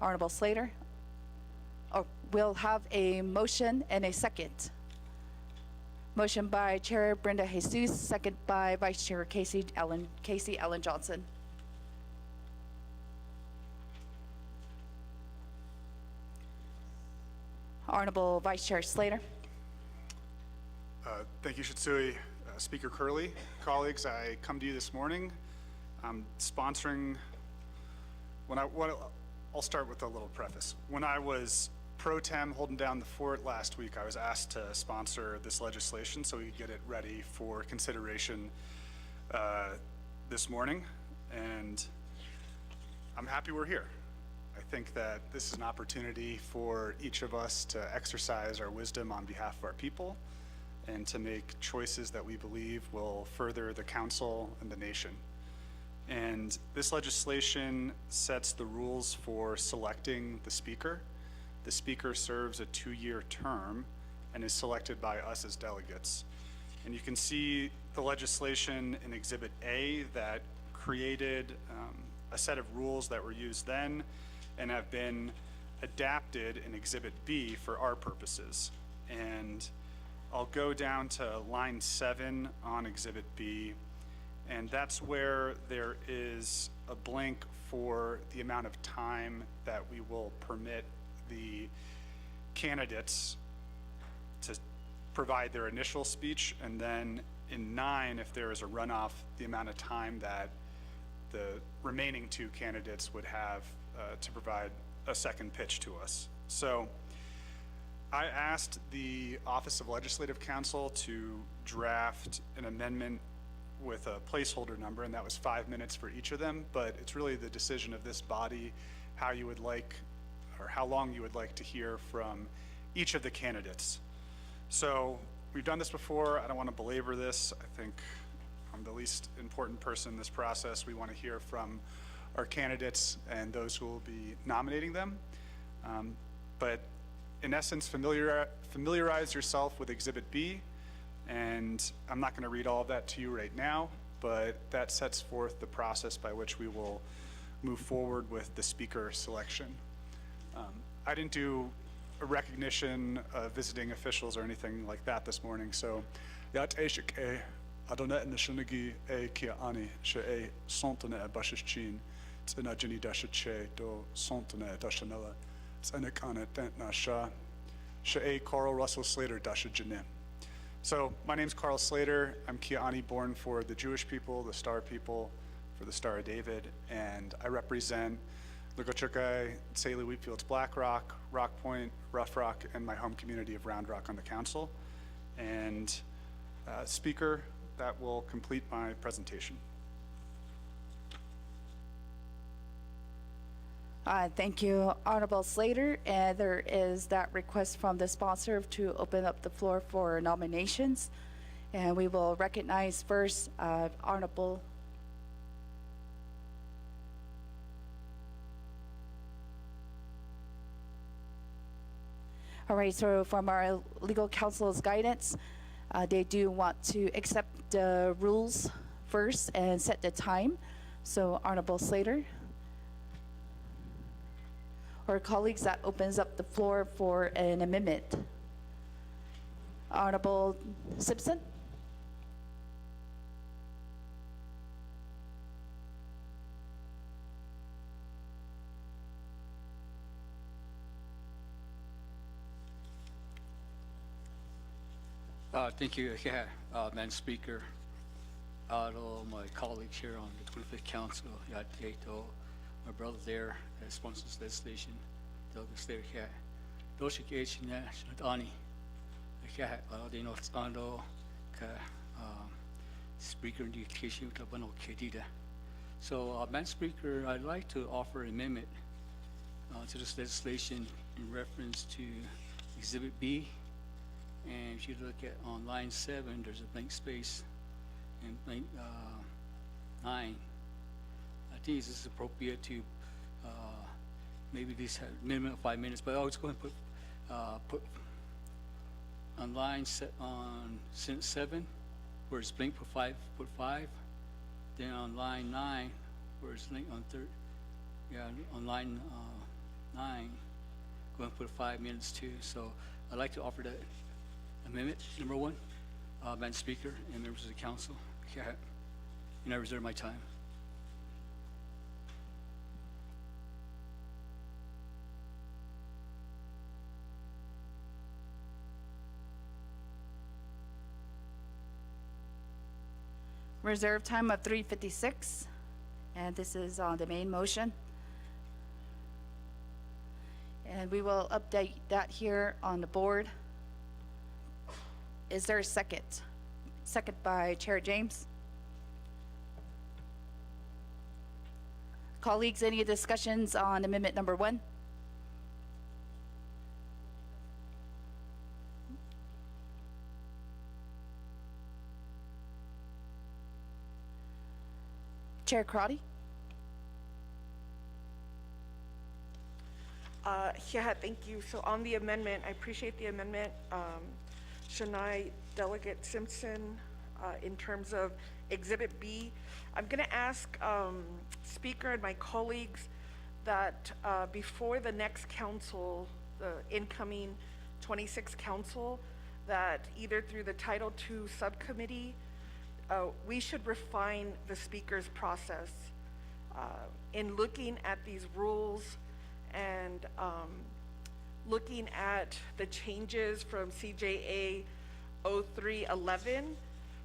Honorable Slater. Oh, we'll have a motion and a second. Motion by Chair Brenda Jesus, second by Vice Chair Casey Ellen Johnson. Honorable Vice Chair Slater. Thank you, Shitsui. Speaker Curley, colleagues, I come to you this morning. I'm sponsoring, I'll start with a little preface. When I was pro tem holding down the fort last week, I was asked to sponsor this legislation so we could get it ready for consideration this morning, and I'm happy we're here. I think that this is an opportunity for each of us to exercise our wisdom on behalf of our people and to make choices that we believe will further the council and the nation. And this legislation sets the rules for selecting the speaker. The speaker serves a 2-year term and is selected by us as delegates. And you can see the legislation in Exhibit A that created a set of rules that were used then and have been adapted in Exhibit B for our purposes. And I'll go down to line 7 on Exhibit B, And that's where there is a blank for the amount of time that we will permit the candidates to provide their initial speech, and then in 9, if there is a runoff, the amount of time that the remaining 2 candidates would have to provide a second pitch to us. So I asked the Office of Legislative Counsel to draft an amendment with a placeholder number, and that was 5 minutes for each of them, but it's really the decision of this body how you would like, or how long you would like to hear from each of the candidates. So we've done this before. I don't want to belabor this. I think I'm the least important person in this process. We want to hear from our candidates and those who will be nominating them. But in essence, familiarize yourself with Exhibit B, and I'm not going to read all of that to you right now, but that sets forth the process by which we will move forward with the speaker selection. I didn't do a recognition of visiting officials or anything like that this morning, so yat eshik e adonet nishinagi e kia ani she e sontane bashichin tsena jini dashache do sontane dashanella tsenekane tentna sha she e Carl Russell Slater dashajine. So my name's Carl Slater. I'm Kiani, born for the Jewish people, the Star people, for the Star of David, and I represent Ligochukai, Saley Wheatfields, Black Rock, Rock Point, Rough Rock, and my home community of Round Rock on the council. And Speaker, that will complete my presentation. Thank you, Honorable Slater. And there is that request from the sponsor to open up the floor for nominations. And we will recognize first Honorable. All right, so from our legal counsel's guidance, they do want to accept the rules first and set the time. So Honorable Slater. Or colleagues, that opens up the floor for an amendment. Honorable Simpson. Thank you, Madam Speaker. All my colleagues here on the 25th Council, my brother there that sponsors legislation, Douglas Slater, Doshik H. Ani, Dino Stando, Speaker in the occasion of Bano Kedida. So, Madam Speaker, I'd like to offer an amendment to this legislation in reference to Exhibit B. And if you look at on line 7, there's a blank space, and blank 9. I think this is appropriate to maybe these have minimum of 5 minutes, but I was going to put on line on sentence 7, where it's blank, put 5. Then on line 9, where it's linked on on line 9, going to put 5 minutes too. So I'd like to offer that amendment, number 1, Madam Speaker and members of the council. And I reserve my time. Reserve time of 3:56, and this is on the main motion. And we will update that here on the board. Is there a second? Second by Chair James. Colleagues, any discussions on amendment number 1? Chair Crotty? Yeah, thank you. So on the amendment, I appreciate the amendment. Shania, Delegate Simpson, in terms of Exhibit B, I'm going to ask Speaker and my colleagues that before the next council, the incoming 26th council, that either through the Title II subcommittee we should refine the speaker's process in looking at these rules and looking at the changes from CJA 0311.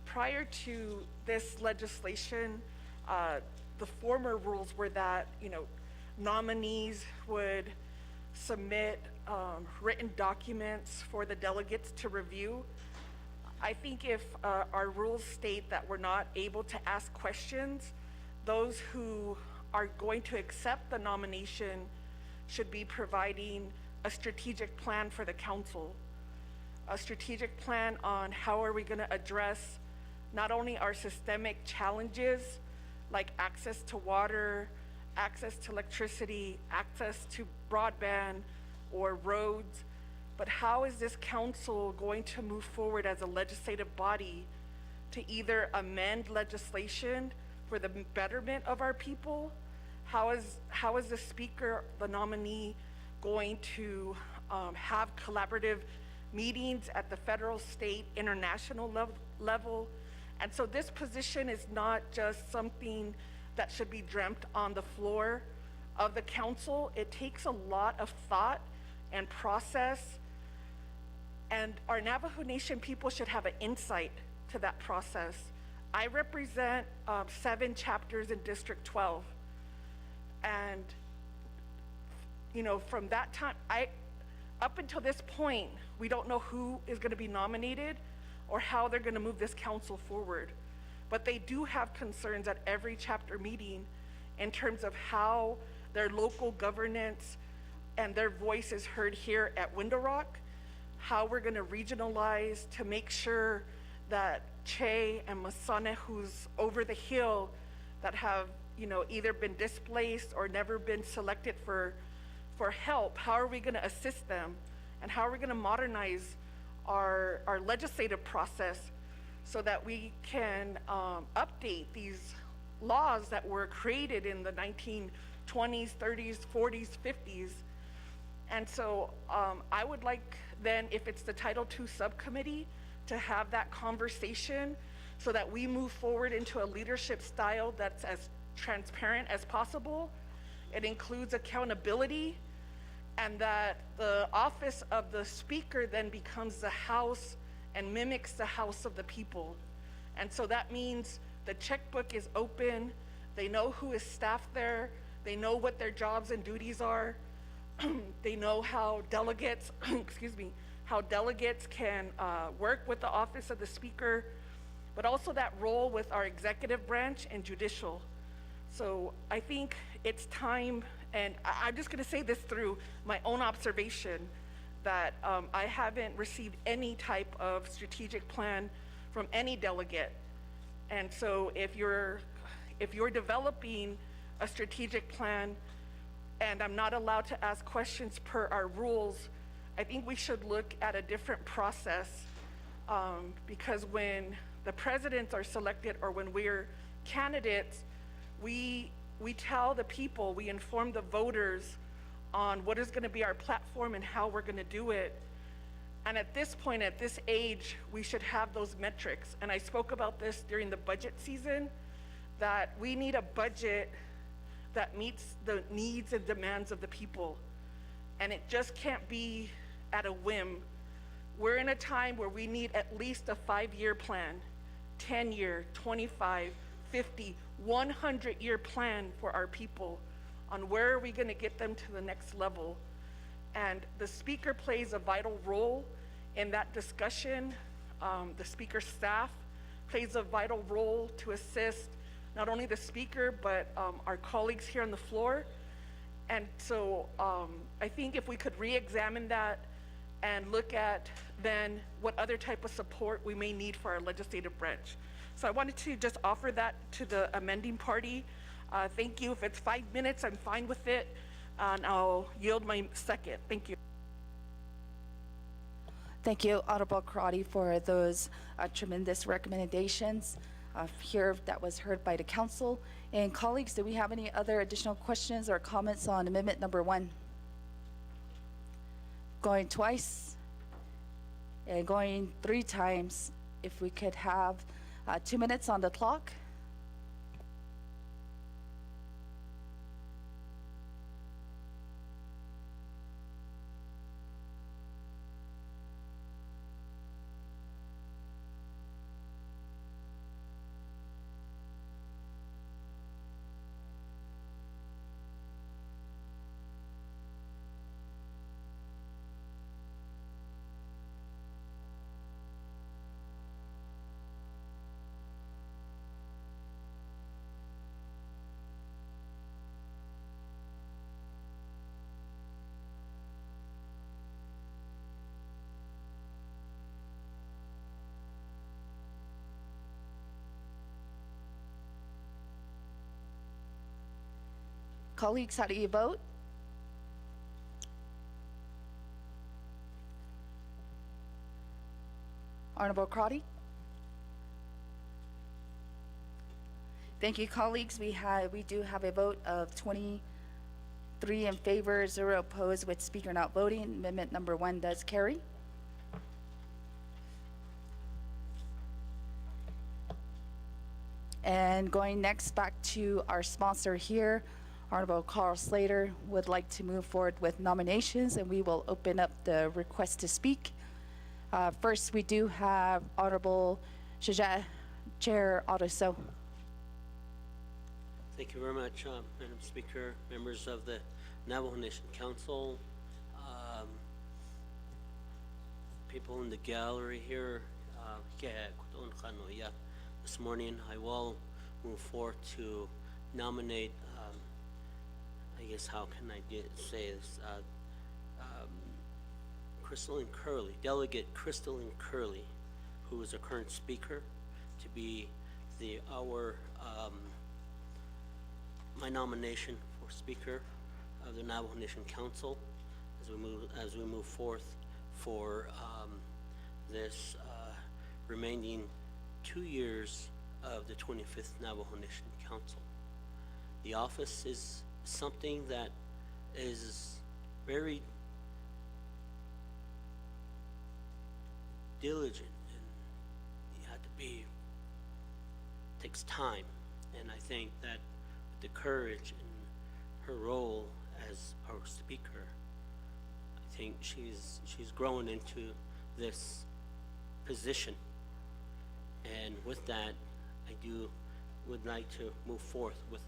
Prior to this legislation, the former rules were that, nominees would submit written documents for the delegates to review. I think if our rules state that we're not able to ask questions, those who are going to accept the nomination should be providing a strategic plan for the council. A strategic plan on how are we going to address not only our systemic challenges like access to water, access to electricity, access to broadband or roads, but how is this council going to move forward as a legislative body to either amend legislation for the betterment of our people? How is the speaker, the nominee, going to have collaborative meetings at the federal, state, international level? And so this position is not just something that should be dreamt on the floor of the council. It takes a lot of thought and process, and our Navajo Nation people should have an insight to that process. I represent 7 chapters in District 12, and from that time, up until this point, we don't know who is going to be nominated or how they're going to move this council forward. But they do have concerns at every chapter meeting in terms of how their local governance and their voice is heard here at Window Rock, how we're going to regionalize to make sure that Che and Masane, who's over the hill, that have either been displaced or never been selected for help, how are we going to assist them, and how are we going to modernize our legislative process so that we can update these laws that were created in the 1920s, 30s, 40s, 50s. And so I would like then, if it's the Title II subcommittee, to have that conversation so that we move forward into a leadership style that's as transparent as possible. It includes accountability, and that the office of the speaker then becomes the house and mimics the house of the people. And so that means the checkbook is open, they know who is staffed there, they know what their jobs and duties are, they know how delegates, how delegates can work with the office of the speaker, but also that role with our executive branch and judicial. So I think it's time, and I'm just gonna say this through my own observation, that I haven't received any type of strategic plan from any delegate. And so if you're developing a strategic plan and I'm not allowed to ask questions per our rules, I think we should look at a different process, because when the presidents are selected or when we're candidates, we tell the people, we inform the voters on what is going to be our platform and how we're going to do it. And at this point, at this age, we should have those metrics. And I spoke about this during the budget season, that we need a budget that meets the needs and demands of the people. And it just can't be at a whim. We're in a time where we need at least a 5-year plan, 10-year, 25, 50, 100-year plan for our people on where are we going to get them to the next level. And the speaker plays a vital role in that discussion. The speaker staff plays a vital role to assist not only the speaker, but our colleagues here on the floor. And so I think if we could re-examine that and look at then what other type of support we may need for our legislative branch. So I wanted to just offer that to the amending party. Thank you. If it's 5 minutes, I'm fine with it. And I'll yield my second. Thank you. Thank you, Honorable Karate, for those tremendous recommendations here that was heard by the council. And colleagues, do we have any other additional questions or comments on amendment number 1? Going twice and going 3 times. If we could have 2 minutes on the clock. Colleagues, how do you vote? Honorable Crotty? Thank you, colleagues. We do have a vote of 23 in favor, 0 opposed, with speaker not voting. Amendment number 1 does carry. And going next back to our sponsor here, Honorable Carl Slater would like to move forward with nominations, and we will open up the request to speak. First, we do have Honorable Chair Otto. Thank you very much, Madam Speaker, members of the Navajo Nation Council, people in the gallery here. This morning, I will move forward to nominate, I guess, how can I say this, Crystalline Curley, Delegate Crystalline Curley, who is our current speaker, to be my nomination for Speaker of the Navajo Nation Council as we move forth for this remaining 2 years of the 25th Navajo Nation Council. The office is something that is very diligent, and you have to be, takes time, and I think that the courage in her role as our speaker, I think she's grown into this position, and with that, I would like to move forth with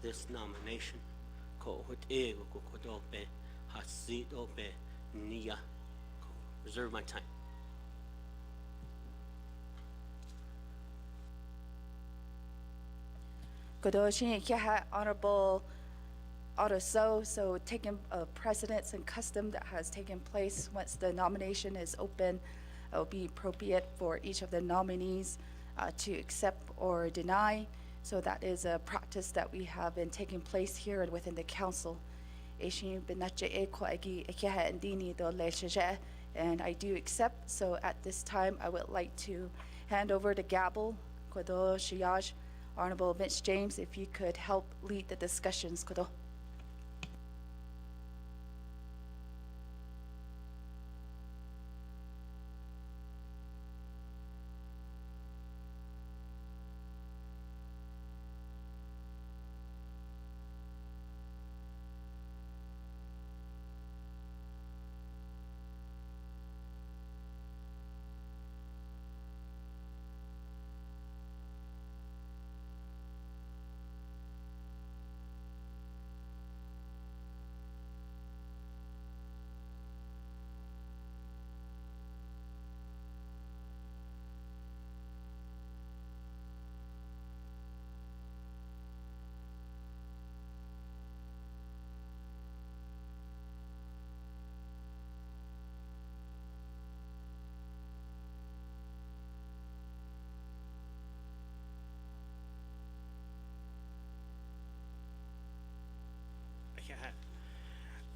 this nomination. Reserve my time. Honorable Otto, so taking precedence and custom that has taken place once the nomination is open, it will be appropriate for each of the nominees to accept or deny. So that is a practice that we have been taking place here and within the council. And I do accept. So at this time, I would like to hand over the gavel. Honorable Vince James, if you could help lead the discussions.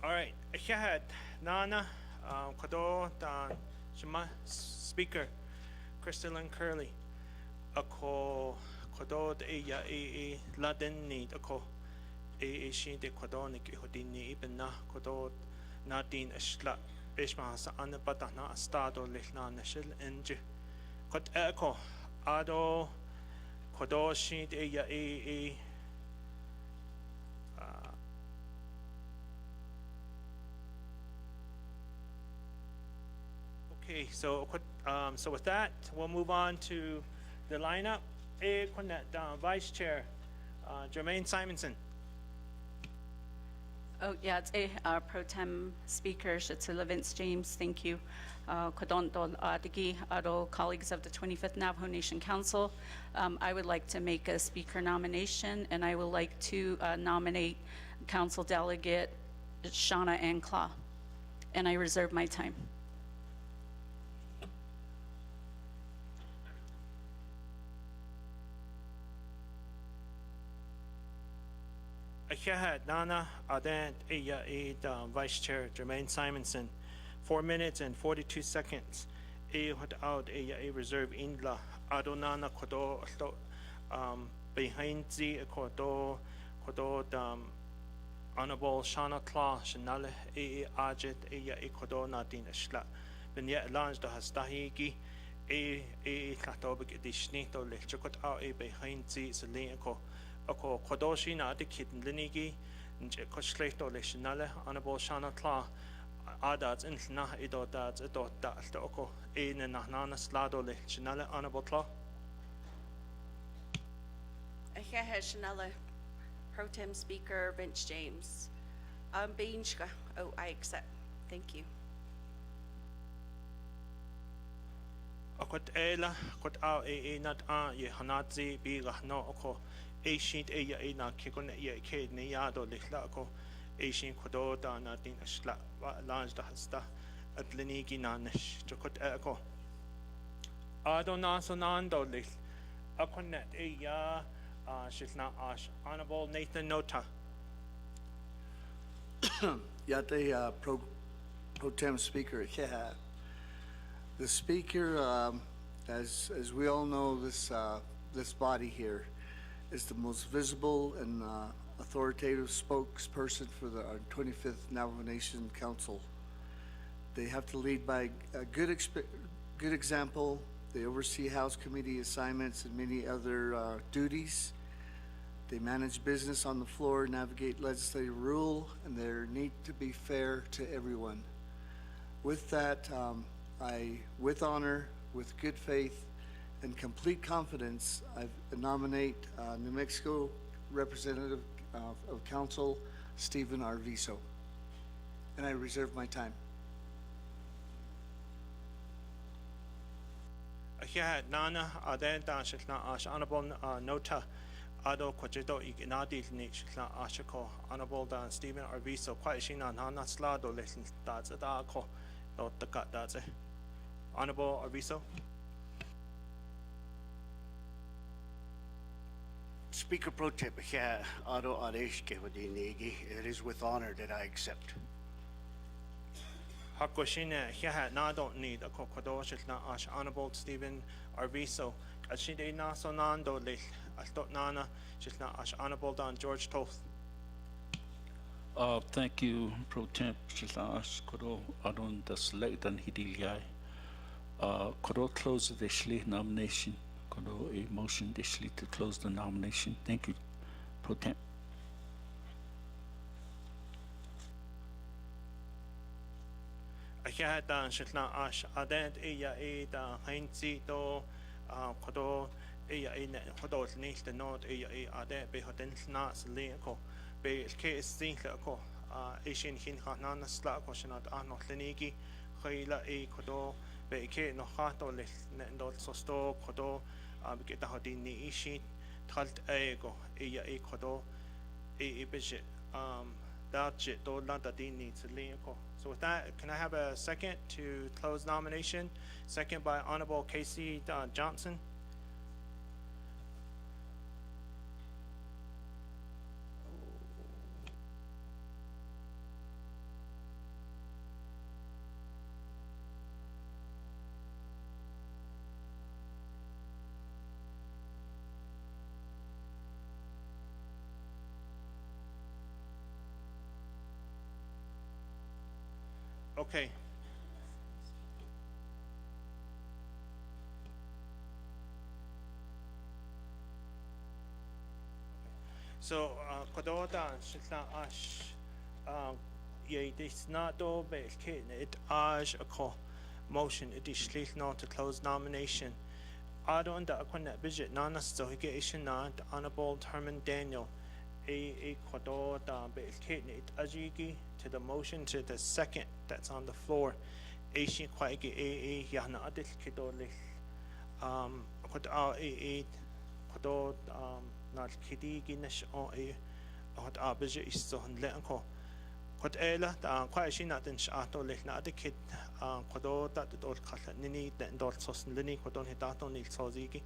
All right, Nana, Kodo, Shema, Speaker, Crystalline Curley, Ako, Kodo, Laden need, Ako, She de Kodo, Niki Hodini, Ibna, Kodo, Nadine, Ashla, Bishmas, Anapatana, Stado, Lihna, Nashil, Enji, Kot Eko, Ado, kodo sheet okay, so with that, we'll move on to the lineup. Vice Chair Jermaine Simonson. Oh, yeah, it's Pro Tem Speaker Shatsila Vince James, thank you. Kodonto Adigi, Ado, colleagues of the 25th Navajo Nation Council. I would like to make a speaker nomination, and I would like to nominate Council Delegate Shauna Anclaw, and I reserve my time. Ahiahat Nana Adent Vice Chair Jermaine Simonson, 4 minutes and 42 seconds. Without a reserve indla Adonana Kodo behind the Kodo Honorable Shana Kla Shanale Ajet Kodo Nadine Shla. Ben yet launched the Hastahigi Katobik Dishnito Lechukot out behind the Selenko. Ako Kodoshi na ati kit linigi nje koshleto leshinale Honorable Shana Kla adats in na idodats idodats oko na nana slado leshinale Honorable Kla. Shanala, Pro Tem Speaker Vince James. Binchka. Oh, I accept. Thank you. Akot ela kot au nat ye hanatzi biga no oko sheet na kikon ke ne yado lihla ko shin kodo da na din ashla lanj da hasta atlinigi na nish jokot ko adona sonando lih akonet shilna ash Honorable Nathan Nota. Yate Pro Tem Speaker. Yeah. The Speaker, as we all know, this body here is the most visible and authoritative spokesperson for our 25th Navajo Nation Council. They have to lead by a good example. They oversee House Committee assignments and many other duties. They manage business on the floor, navigate legislative rule, and they need to be fair to everyone. With that, with honor, with good faith, and complete confidence, I nominate New Mexico Representative of Council, Stephen Arvizo. And I reserve my time. Here, Nana, Adenta, Honorable Nota, Ado Kojedo, Ignadi, Ashiko, Honorable Stephen Arvizo, Quashina, Nana Slado, Listen, that's a darko, not the cut, that's it. Honorable Arvizo. Speaker Pro Tem, Ado Adeshke Wadinegi, it is with honor that I accept. Hakoshina, here na don't need a kokodosh na ash Honorable Stephen Arvizo, Ashide na sonando lich, Astot Nana, Shitna ash Honorable Don George Toth. Thank you, Pro Temp Shilash Kodo Adon the select and Hidilyai. Kodo close the Shli nomination. Kodo a motion dishly to close the nomination. Thank you, Pro Temp. Here dan Shitna ash Adent Eya da Heinzi do Kodo Eya Kodo nicht the note Eya Ade Behoden Nas Leko Be Case Zinko Asian Hin Hanana Slako Shanat Ano Lenigi Hila Kodo Be Ke no Hato Lendot Sosto Kodo Get Hodini Ishi Talt Ego Eya Kodo Bish Dajit do Ladadini to Leko. So with that, can I have a second to close nomination? Second by Honorable Casey Johnson. Okay. So, Kodota, Shitla Ash, ye this not do base kid, it Ash a call motion, it is sleep not to close nomination. I don't that budget, Nana, so he get not Honorable Herman Daniel, a Kodota base kid, it Ajiki to the motion to the second that's on the floor. Asian quite a Yana Adil Kidoli. Could our a Kodo not Kidi Guinness or a hot arbiter is so unletko. Could Ella, quite she not in Shato Lake, not the kid, Kodo that the door cut Nini, then door sauce and Lini, Kodon Hidato Nil Soziki.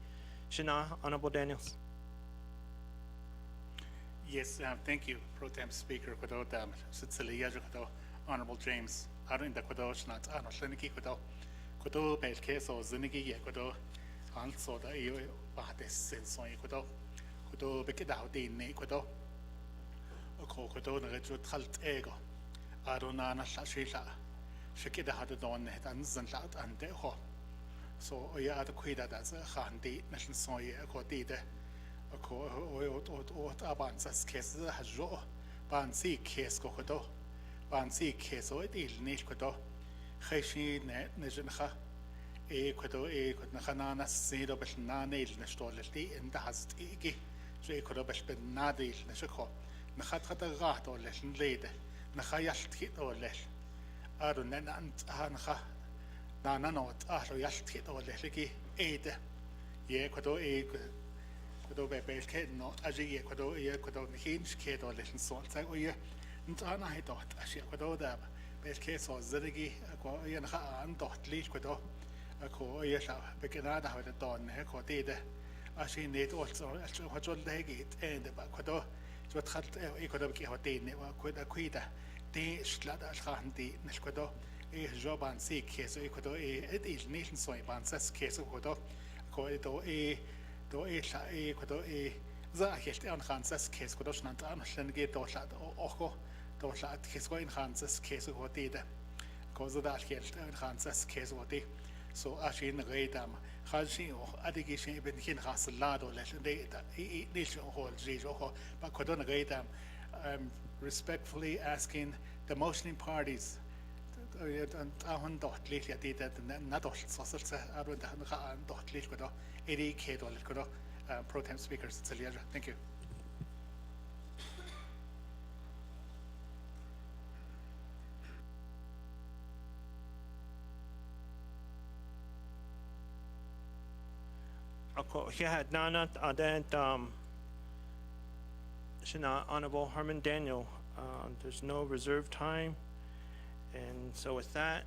Shina, Honorable Daniels. Yes, thank you, Pro Tem Speaker Kodo Sicilia Kodo, Honorable James. I don't think Kodo not Arnold Kodo base case or Zinigi Kodo. Also, the EU Bahtis since on Ecuador, Kudo Bekidao de Ecuador, a Kokodo, the Redwood Halt Ego, Adonana Shashila, Shakida had a don headans and loud and de ho. So, I had a quida as a handy nation soy a codide, a co or abansas case has jo, Bansi case Kokodo, Bansi case or it is Nishkodo, Heshi net Nijanha. Ecuador, Nahanana, Sido Besnanil, Nestolati, and the Hastigi, Jacob Besnadil, Neshako, Nahatata Rat or Lesson Lade, Nahayastit or Les, Adunan Hanha, Nananot, Yastit or Lesiki, Aid, Ecuador, Ecuador Base Kid, not as a Ecuador, Ecuador, Hinge Kid or Lesson Salt, or ye, and I thought, as Ecuador, Base Case or Zerigi, and Dot Leach Ecuador. Ako yes, beginada how the dawn, Heko did. I see need also, what all leg it, and the Baquado, what had Economic Hotin, quid a quida, de Slada Handi, Nesquado, a job and sea case, Ecuador, it is nation soy, Bansas case of Codo, Coido a do a Ecuador a Zahist on Hansas case, Codosnant, and get Doshat or Oko, Doshat, his going Hansas case of what did. Cause of that case, Hansas case what they. So Ashin Redam, Hashi or Adigation even Hin Hasalado, nation hall, Jijo, but Kodona Redam, respectfully asking the motioning parties, and Ahon dot lately I did that, not Sosa, I don't dot lit with 80K dollar, Pro Tem Speakers, Celia. Thank you. He had Nana, then Shina Honorable Herman Daniel. There's no reserve time, and so with that,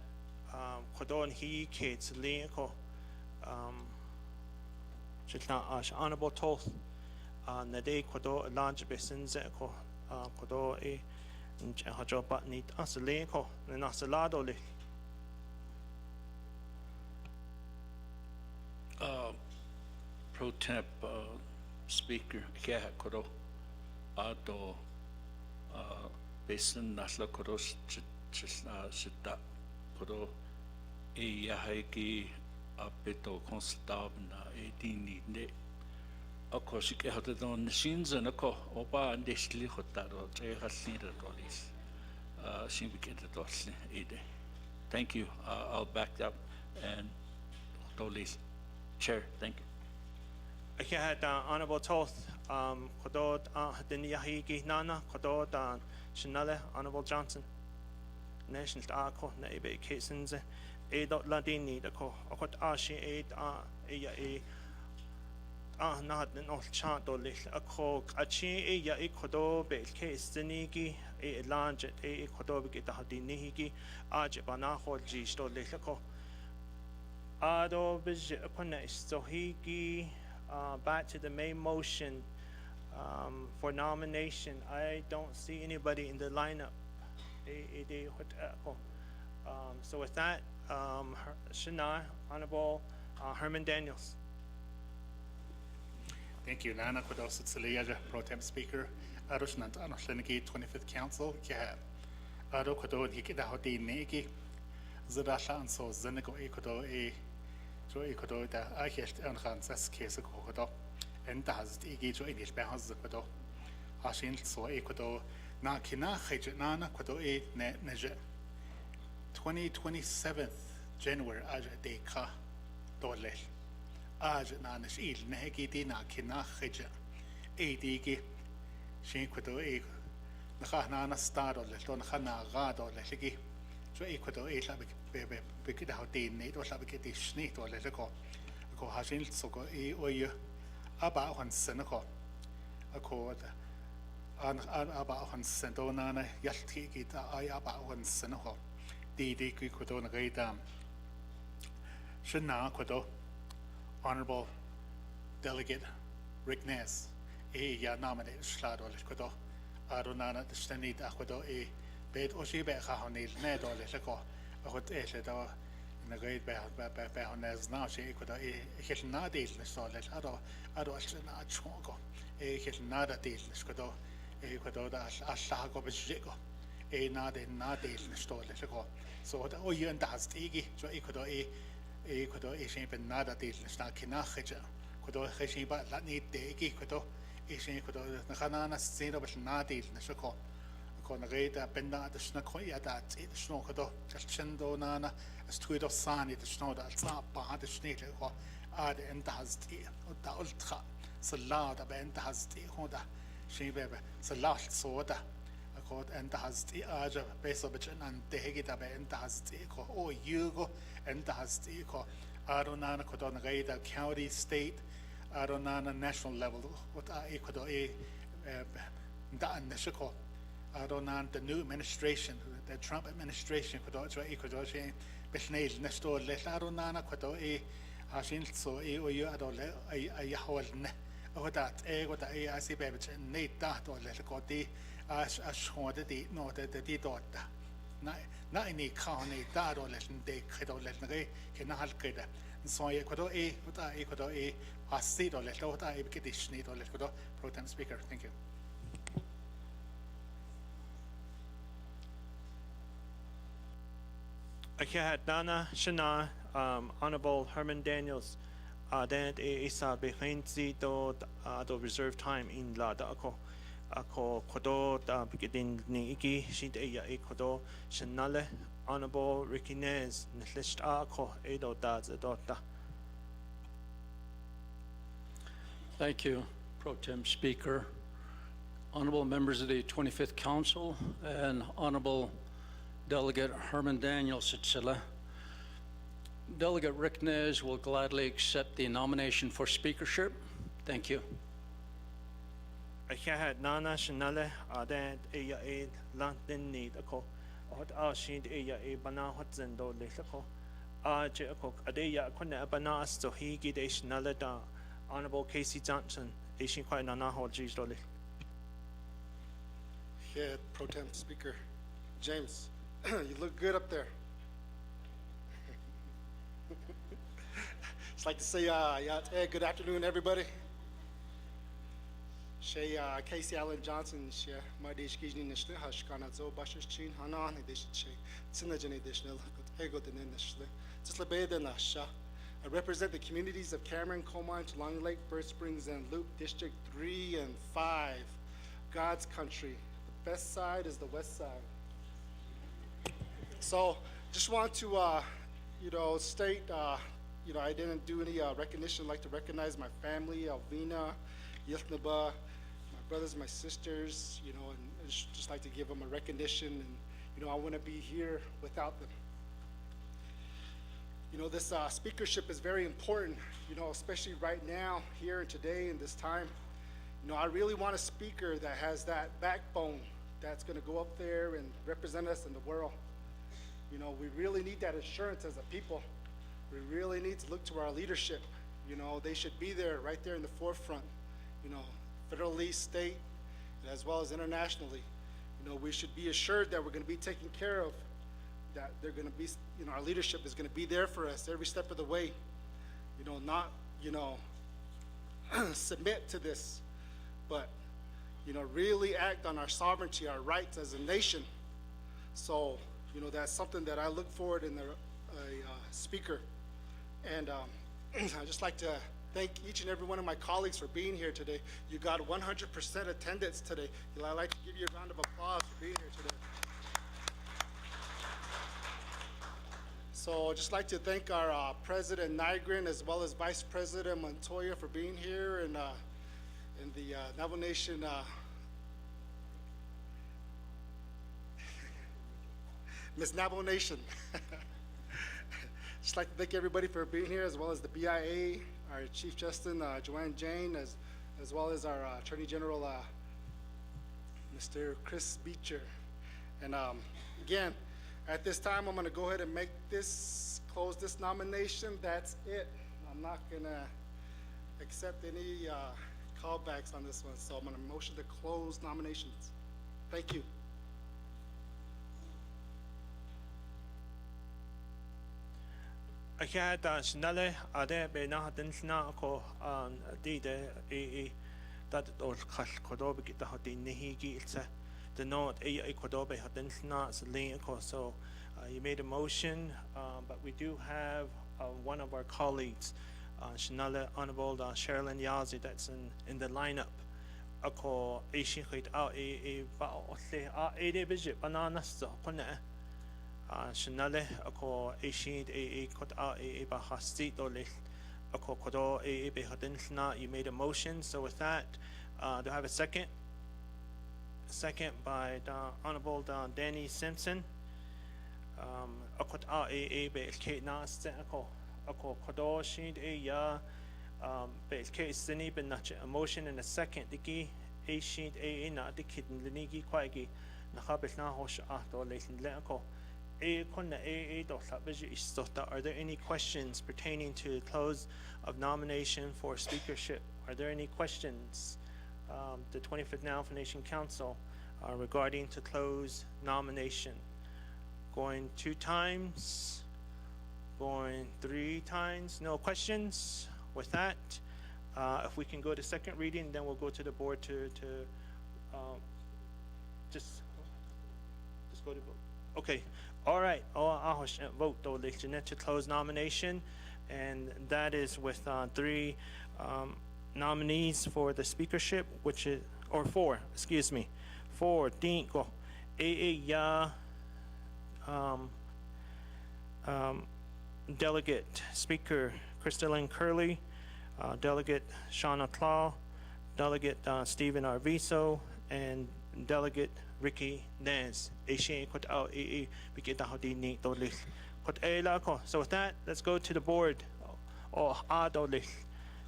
Kodon he kids Linko, Shina Honorable Toth, Nade Kodo large basins, Kodo a Hajo Batnit Asalinko, and Asalado. Pro Temp Speaker, Kia Kodo, Ado, Basin Nasla Kodos, Shita, Kodo, E Yahaki, Apeto Constabna, E Dini, of course, you get it on machines and a co, Oba and Deshli Hotaro, Jay Hasida Dolis, Shimbiket Dosli, Ede. Thank you. I'll back up and Dolis. Chair, thank you. I had Honorable Toth, Kodod, Dinyahigi Nana, Kodod, Shinale, Honorable Johnson, National Arco, Nebe Casons, A. Ladini, the co, Okot Ashi, not an old chant or little a cock, a chi, a Kodo, Bel Case, Zinigi, a large, a Kodobiki, the Hadinihigi, Ajabanaho, G. Sto Little. Ado Bij upon so he back to the main motion for nomination. I don't see anybody in the lineup. So with that, Shana, Honorable Herman Daniels. Thank you, Nana Kodos Celia, Pro Tem Speaker, Arushnant Anasleniki, 25th Council, Kihab. Ado Kodo, Hikidahodi Negi, Zadasha and so Zenico Ecodo a Joe Ecodo, I heard on Hansas case of Kodo, and does the Egi Joe English Behaz the Kodo. عشان تصوي كده نا كنا خيجنا كده نجا 27th January أجا ديكا دولل أجا نشيل نهجي دينا كنا خيجا ديكي شين كده نخانا نستار ولا تو نخانا غاد ولا لقي شو كده لا بكده هودين نيت ولا بكده شنيت ولا لكو هاشين سوكو ويا أبا هنسن أكو أنا أبا هنسن دونا أنا يلتقي كده أبا هنسن دي كده نغيدام شنا كده Honorable Delegate Rick Ness يا nominate شلاد ولا كده أرونا تشتني تأخذه بيت أشي بخاهني نادو لكو أخذ لدو نغيد بهناز ناشي كده كل ناديل نشتغل أرو أشنا أشوكو كل ناديل نشكده كده ده أشلاكو بجيكو ناديل نشتغل لكو سو ده أوي أنت هستيجي شو كده كده شيء بالناديل نشنا كنا خجا كده خشي بقى لا نيتيجي كده شيء كده نخنا نسينا بالناديل نشكو كون غيدا بنا دشنا كويا دات دشنو كده تشندو نانا استويدو ساني دشنو دا صعب هذا شني له اد انت هزتي ودا قلت خا صلا دا بنت هزتي هو دا شي بابا صلا صودا اكود انت هزتي اجا بيسو بچن انت هيجي دا بنت هزتي كو او يوغو انت هزتي كو ارونانا كودون غيدا كاونتي ستيت ارونانا ناشونال ليفل ودا اي كودو دا نشكو Aronan the new administration, the Trump administration, kudo she besnail nestor le Aronana kudo hashin so o you adole a hol ne o that what I see baby need that or let go the as short the no the dot na any county that or let they kudo let ne can halkeda so ye kudo what I kudo hasid or let what I get this need or let kudo pro tem speaker. Thank you. Dana Shana, Honorable Herman Daniels, then isa behind do reserve time in la da ako kodo da bigidin ni iki shint ya kodo shanale Honorable Ricky Nez nlist ako edo da da. Thank you, Pro Tem Speaker. Honorable members of the 25th Council and Honorable Delegate Herman Daniel Sitzila. Delegate Rick Nez will gladly accept the nomination for speakership. Thank you. Nana Shanale, Adan Aya London need a call. What are she Aya Bana Hotzendo Little? Jacob Adeya Kona Banas, so he get a Shanale da Honorable Casey Johnson, Asian quite Nana Hodges Dolly. Head Pro Tem Speaker James. You look good up there. Just like to say, good afternoon, everybody. Shay Casey Allen Johnson, she my dish kizni nishne hashkana zo bashish chin hanan dish shay sinajane additional ego the nishle. Just labeda nasha. I represent the communities of Cameron, Comine, Long Lake, Birch Springs, and Loop District 3 and 5. God's country. The best side is the west side. So, just want to, state, I didn't do any recognition. I'd like to recognize my family, Alvina, Yithnaba, my brothers, my sisters, and I just like to give them a recognition. And, I wouldn't be here without them. This speakership is very important, especially right now, here and today, in this time. I really want a speaker that has that backbone that's going to go up there and represent us in the world. We really need that assurance as a people. We really need to look to our leadership. They should be there, right there in the forefront, federally, state, as well as internationally. We should be assured that we're going to be taken care of, that they're going to be, our leadership is going to be there for us every step of the way. Not, submit to this, but, really act on our sovereignty, our rights as a nation. So, that's something that I look forward in a speaker. And I just like to thank each and every one of my colleagues for being here today. You got 100% attendance today. I'd like to give you a round of applause for being here today. So I'd just like to thank our President Nygren as well as Vice President Montoya for being here and in the Navajo Nation Miss Navajo Nation. Just like to thank everybody for being here, as well as the BIA, our Chief Justice Joanne Jane, as well as our Attorney General Mr. Chris Beecher. And again, at this time, I'm going to go ahead and close this nomination. That's it. I'm not going to accept any callbacks on this one, so I'm going to motion to close nominations. Thank you. Akad Snelle Ade Benahatin Sna ko Dide that or Kodobe get the Hotin Nihigi it's the note a Kodobe Hatin Sna Linko. So you made a motion, but we do have one of our colleagues, Snelle Honorable Sherilyn Yazi, that's in the lineup. Ako Ashikit out a visit bananas Shanale ako Ashid a kot a bahasti dolih ako kodo a behadinna. You made a motion, so with that, do I have a second? Second by Honorable Danny Simpson. Akot a be nas ako kodo shid a ya be sini ben a motion and a second diki a shid a na dikid linigi kwagi nakabit na hosh ahto lesin le ako. Are there any questions pertaining to the close of nomination for speakership? Are there any questions? The 25th Navajo Nation Council regarding to close nomination. Going 2 times, going 3 times, no questions. With that, if we can go to second reading, then we'll go to the board to just go to vote. Okay. All right, vote to close nomination, and that is with 3 nominees for the speakership, which is, or 4, excuse me, 4, Dinko, Ya, Delegate Speaker Crystalline Curley, Delegate Shauna Claw, Delegate Stephen Arviso, and Delegate Ricky Nance. So with that, let's go to the board.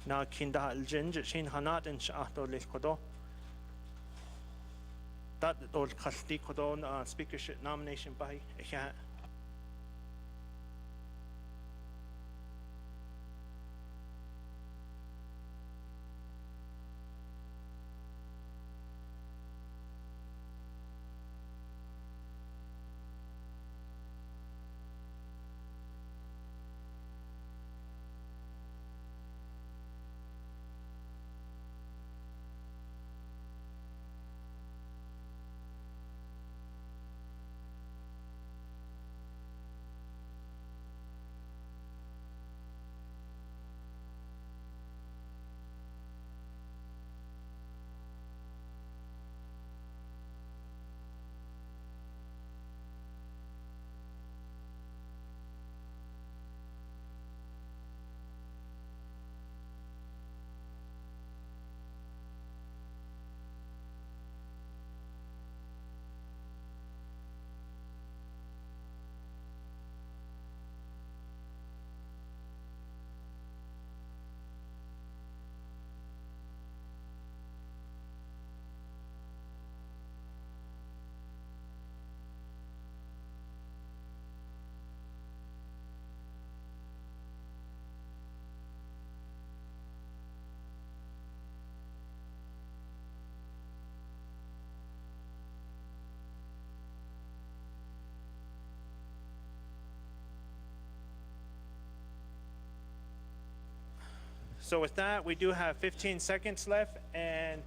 Na kinda aljenj shin hanat in sha'atolih kodo. That or kasti kodo speakership nomination by So with that, we do have 15 seconds left, and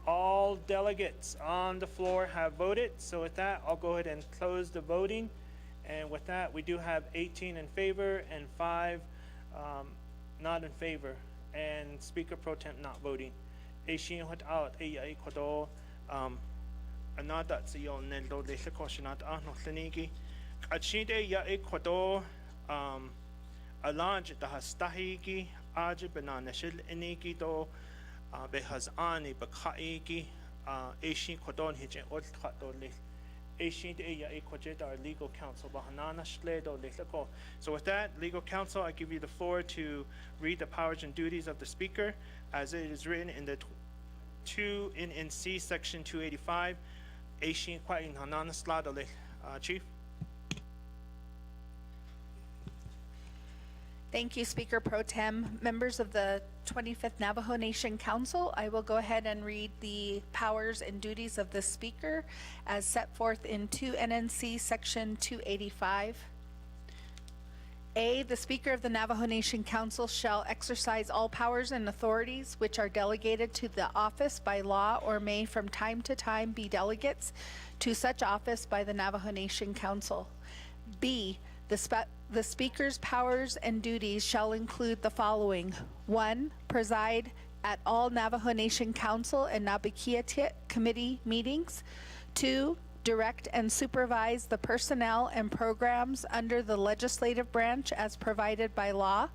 all delegates on the floor have voted. So with that, I'll go ahead and close the voting. And with that, we do have 18 in favor and 5 not in favor. and Speaker Pro Tem not voting. Ashin hot out a kodo another zio neldo de sekoshinat no tleniki. Achide ya e kodo a large the hastahiki aji banana shil iniki do behaz ani bakaiki Ashin kodon hitche old cut do le. Our legal counsel. So with that, legal counsel, I give you the floor to read the powers and duties of the speaker as it is written in the 2 NNC section 285. Chief. Thank you, Speaker Pro Tem. Members of the 25th Navajo Nation Council, I will go ahead and read the powers and duties of the Speaker as set forth in 2 NNC Section 285. A, the Speaker of the Navajo Nation Council shall exercise all powers and authorities which are delegated to the office by law or may from time to time be delegates to such office by the Navajo Nation Council. B, the Speaker's powers and duties shall include the following. 1, preside at all Navajo Nation Council and Nabikiatit Committee meetings. 2, direct and supervise the personnel and programs under the legislative branch as provided by law.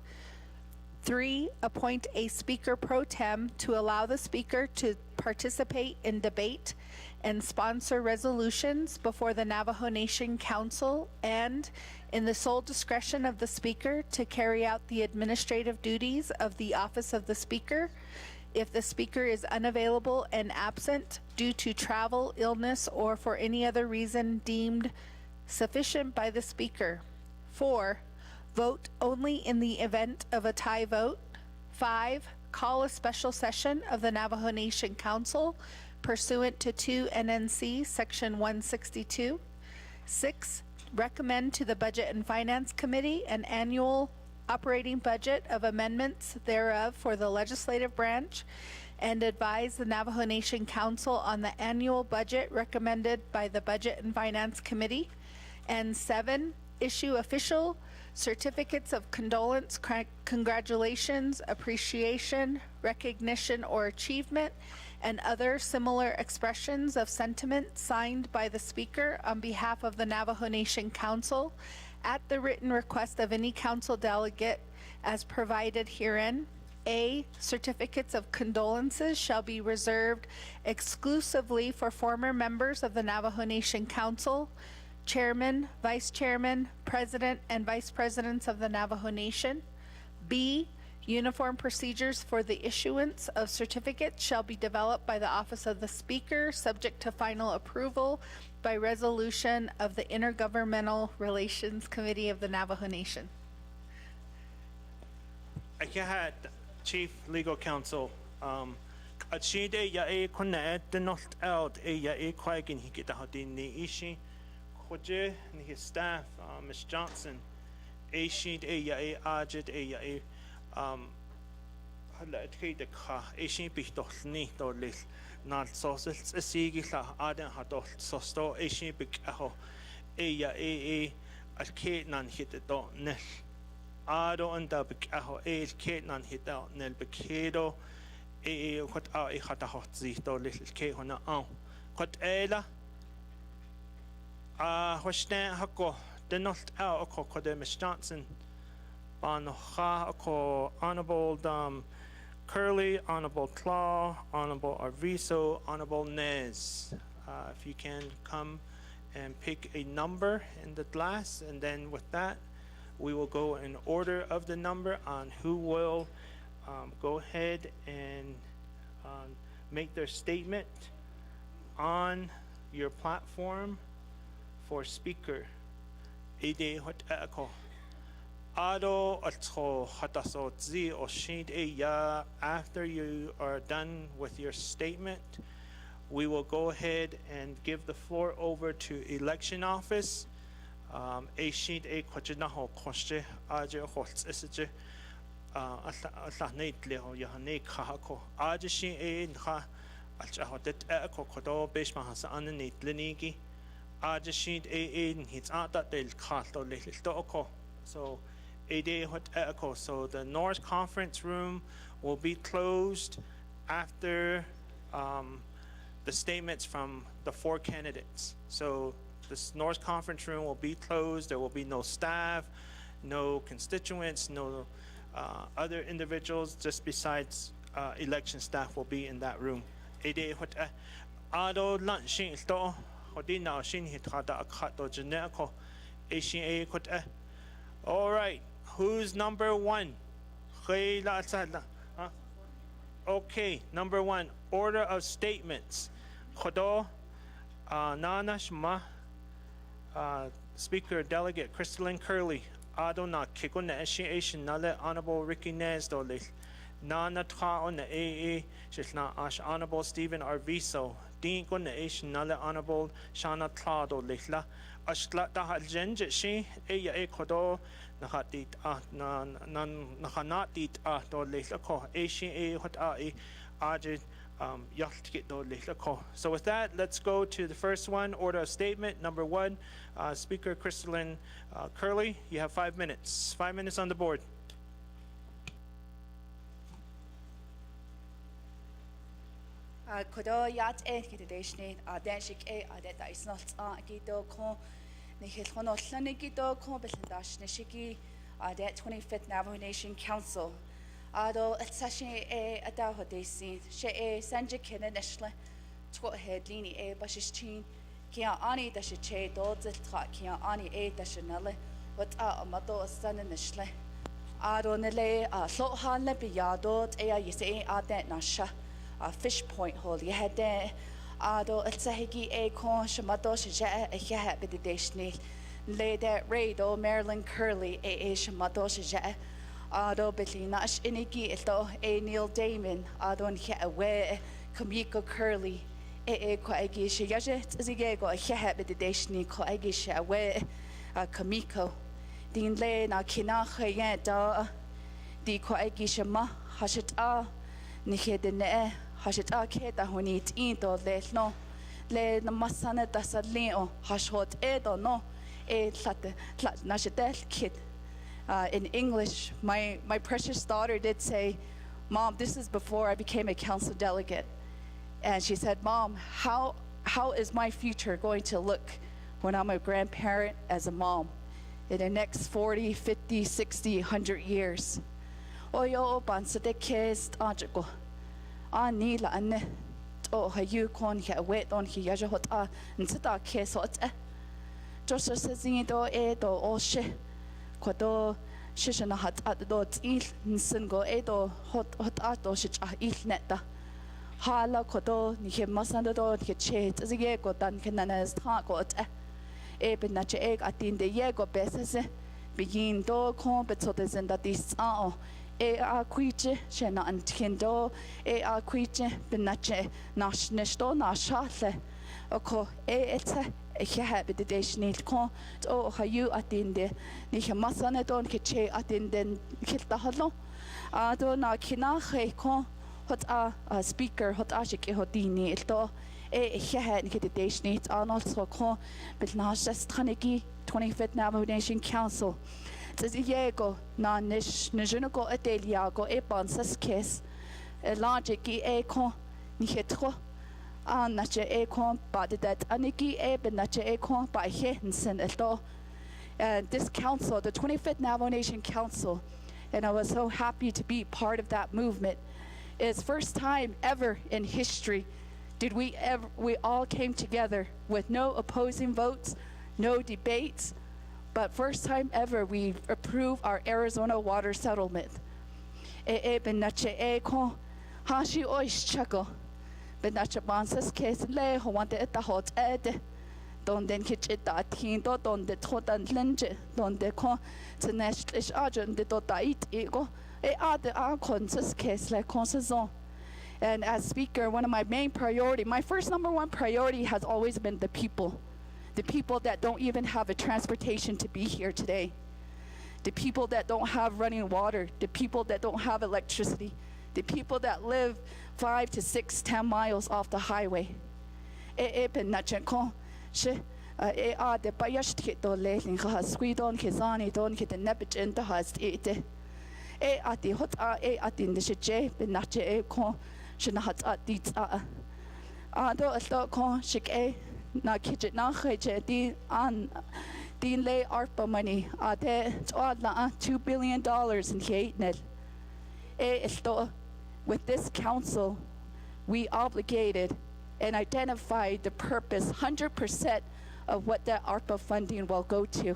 3, appoint a Speaker Pro Tem to allow the Speaker to participate in debate and sponsor resolutions before the Navajo Nation Council and, in the sole discretion of the Speaker, to carry out the administrative duties of the office of the Speaker. If the Speaker is unavailable and absent due to travel, illness, or for any other reason deemed sufficient by the Speaker. 4, vote only in the event of a tie vote. 5, call a special session of the Navajo Nation Council pursuant to 2 NNC Section 162. 6, recommend to the Budget and Finance Committee an annual operating budget of amendments thereof for the legislative branch and advise the Navajo Nation Council on the annual budget recommended by the Budget and Finance Committee. And 7, issue official certificates of condolence, congratulations, appreciation, recognition, or achievement, and other similar expressions of sentiment signed by the Speaker on behalf of the Navajo Nation Council at the written request of any council delegate as provided herein. A, certificates of condolences shall be reserved exclusively for former members of the Navajo Nation Council, Chairman, Vice Chairman, President, and Vice Presidents of the Navajo Nation. B, uniform procedures for the issuance of certificates shall be developed by the Office of the Speaker, subject to final approval by resolution of the Intergovernmental Relations Committee of the Navajo Nation. I had Chief Legal Counsel. Achide ya e kone the not out e ya e kwaigin he get the ni ishi. Koje ni his staff, Ms. Johnson. A sheet e ya e ajit e ya e hala etke de ka e sheet bichtoch ni to lis not sausage a sigila aden hato sosto e sheet big aho e ya e al kate nan hit it do nel ado and the big aho e kate nan hit out nel bekedo e what out e hata hot zito little kate hona on what ela Hostan Hako, the not out of the Miss Johnson, Honorable Curley, Honorable Claw, Honorable Arviso, Honorable Nez. If you can come and pick a number in the glass, and then with that, we will go in order of the number on who will go ahead and make their statement on your platform. For speaker, ede hot ako. Ado atho hataso zi o shid ya. After you are done with your statement, we will go ahead and give the floor over to election office. A shid a kwajinaho koste aje holts esje. Allah need leho yahane kahako. Aje shi e nha alchahotet ako kodo beshmahasa ananit linigi. Ajashid a hits out that they'll cast or little toko. So Ede hot echo. So the North Conference Room will be closed after the statements from the 4 candidates. So this North Conference Room will be closed. There will be no staff, no constituents, no other individuals, just besides election staff will be in that room. Ede hot ado lanshin to hodina shin hitada akhato geneko ashin e hot. All right, who's number 1? Okay, number 1, order of statements. Khodo Nana Shma, Speaker Delegate Crystalline Curley, Adona Kikuna Ashin Nale Honorable Ricky Nez Dole, Nana Tra on the AA, Shishna Ash Honorable Stephen Arviso, Dean Guna Ashin Nale Honorable Shana Tra Dole, Ashkla Dahal Jenja Shi, Aya Ekodo, Nahatit Nahanatit Dole, Ashin A Hot A, Ajid. So with that, let's go to the first one, order of statement. Number 1, Speaker Crystalline Curley, you have 5 minutes. 5 minutes on the board. Kodo yat kitadeshni danshik adeta is not gido ko nihilhono slanigido ko belandashnishiki that 25th Navajo Nation Council. Ado atsashi adaho desi she sanja kena nashla twa headlini bashishchin kia ani dashiche dodzel tra kia ani dashanale what amato asana nashla ado nele slohan lepiado yise adet nasha fish point hole you had there ado atsahigi kon shamato shaja ya bidishni le that raido Maryland Curley shamato shaja Ado Betlina Ash Iniki Ito Neil Damon Adon Hiawe Kamiko Curly Koagi Shiyajet Zigego Hiab Deshni Koagi Shawe Kamiko Din Le na Kinaha Yenta Di Koagi Shama Hashita Nihedene Hashita Keta Honit Into Leno Le Namasana Dasaleo Hashot Edo no Lat Nashatel Kid. In English, my precious daughter did say, "Mom, this is before I became a council delegate." And she said, "Mom, how is my future going to look when I'm a grandparent as a mom in the next 40, 50, 60, 100 years?" Oyo bansade kes ajiko. Ani la ane to hayu kon ya wet on hi yajahot nsita kes ot. Joseph says do o she. Kodo shishana hat at dot il nsingo edo hot ato shich il neta hala kodo ni masanda do ni chet zige dan kenanes ta got ben na che atin de yego besese begin do kon betsotes in that is a quiche shena antindo a quiche ben na che nashnesto na shale oko etse have the dash need con to hayu atinde ni masane don kiche atinde kilta halo ado na kina kon hot a speaker hot ashik hodini to have ni the dash need on also con but na just tanigi 25th Navajo Nation Council says yego na nish nijuno ateliago bansas kes logic kon ni hetro nache kon ba that aniki nache kon ba hensen eto and this council, the 25th Navajo Nation Council, and I was so happy to be part of that movement. It's first time ever in history did we all came together with no opposing votes, no debates, but first time ever we approved our Arizona water settlement. Nache kon hashi oish chako. But Nachabansas case le who wanted at the hot ed. Don't then kitch it that he don't the tot and lenge, don't the con to nash agent the dot eat ego. Are the conscious case like consazon. And as speaker, one of my main priority, my first number 1 priority has always been the people that don't even have a transportation to be here today, the people that don't have running water, the people that don't have electricity, the people that live 5 to 6, 10 miles off the highway. de bayast kit do leling has squidon kizani don kit nebit in the has ite at the hot at in the shje bin nache ko shna hat at dit do a ko shik na kitchen na khaje di an din lay ARPA money de $2 billion in Haitnel with this council we obligated and identified the purpose 100% of what that ARPA funding will go to.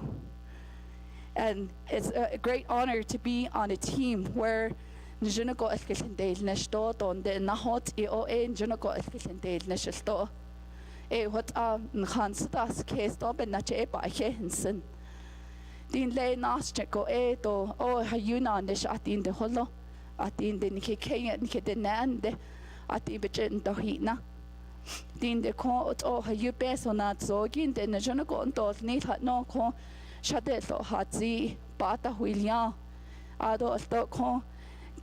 And it's a great honor to be on a team where Njunako Eskilendale Neshto don de Nahot EOA Njunako Eskilendale Neshto. What Nhanstas case doben nache ba Hensen. Din lay Nascheko to Hayuna Nish atin de Holo, atin de Nikaya Nikedenande, atin Bejin Dohina. Din de ko Hayu Besonat Zogin, de Njunako and Dot Nit had no ko Shadeto Hatzi, Bata William, Ado Stoko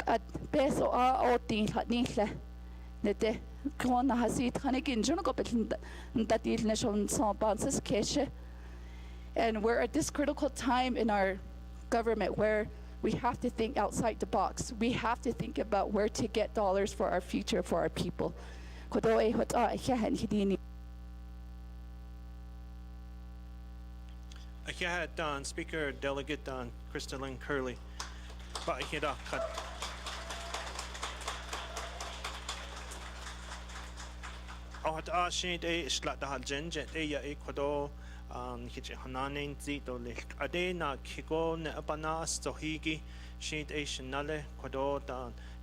at Beso Otin had Nitle. The Kona Hasit Hanikin Junakopet that the nation saw bounces Keshe. And we're at this critical time in our government where we have to think outside the box. We have to think about where to get dollars for our future, for our people. Don Speaker Delegate Don Crystalline Curley. Shade Slat the Haljenjet, Ecuador, Hananin Zito Lick, Adena Kiko Neapanas, Tohigi, Shade Shanale, Ecuador,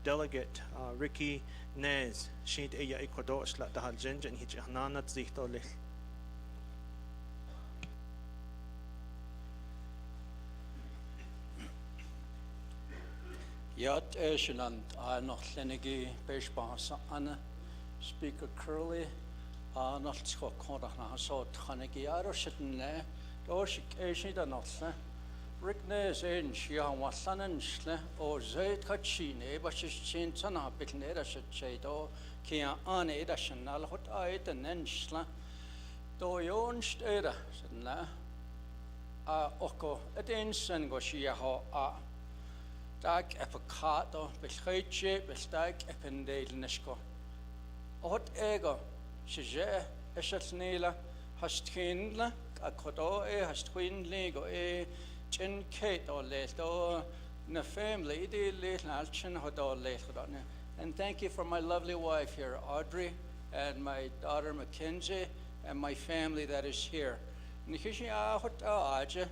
Delegate Ricky Nez, Shade Ecuador, Slat the Haljenjet, and Hanana Zito Lick. Yat Eshaland, I not Lenigi, Beshbasa Anna, Speaker Curley, not Skokorana, so Tanagi, Aroshetne, Doshik Eshida Notse, Ricknes in Shia Wasanan, or Zayt Kachine, Bashin Sana, Bitneda Shedo, Kia Ane Dashanal, Hot Ait and Nenschla, Doyon Steda, Sedna, Oko, Edinson Goshia Ho. Dag avocado, belgeetje, bestek, ependeel nesko. Ot ego, shije, eshatnila, hastkinla, akodo hastkinli, go chin kate or leto, na family, idi lit nalchin hodo letodone. And thank you for my lovely wife here, Audrey, and my daughter Mackenzie, and my family that is here. Nikishi ahot aja,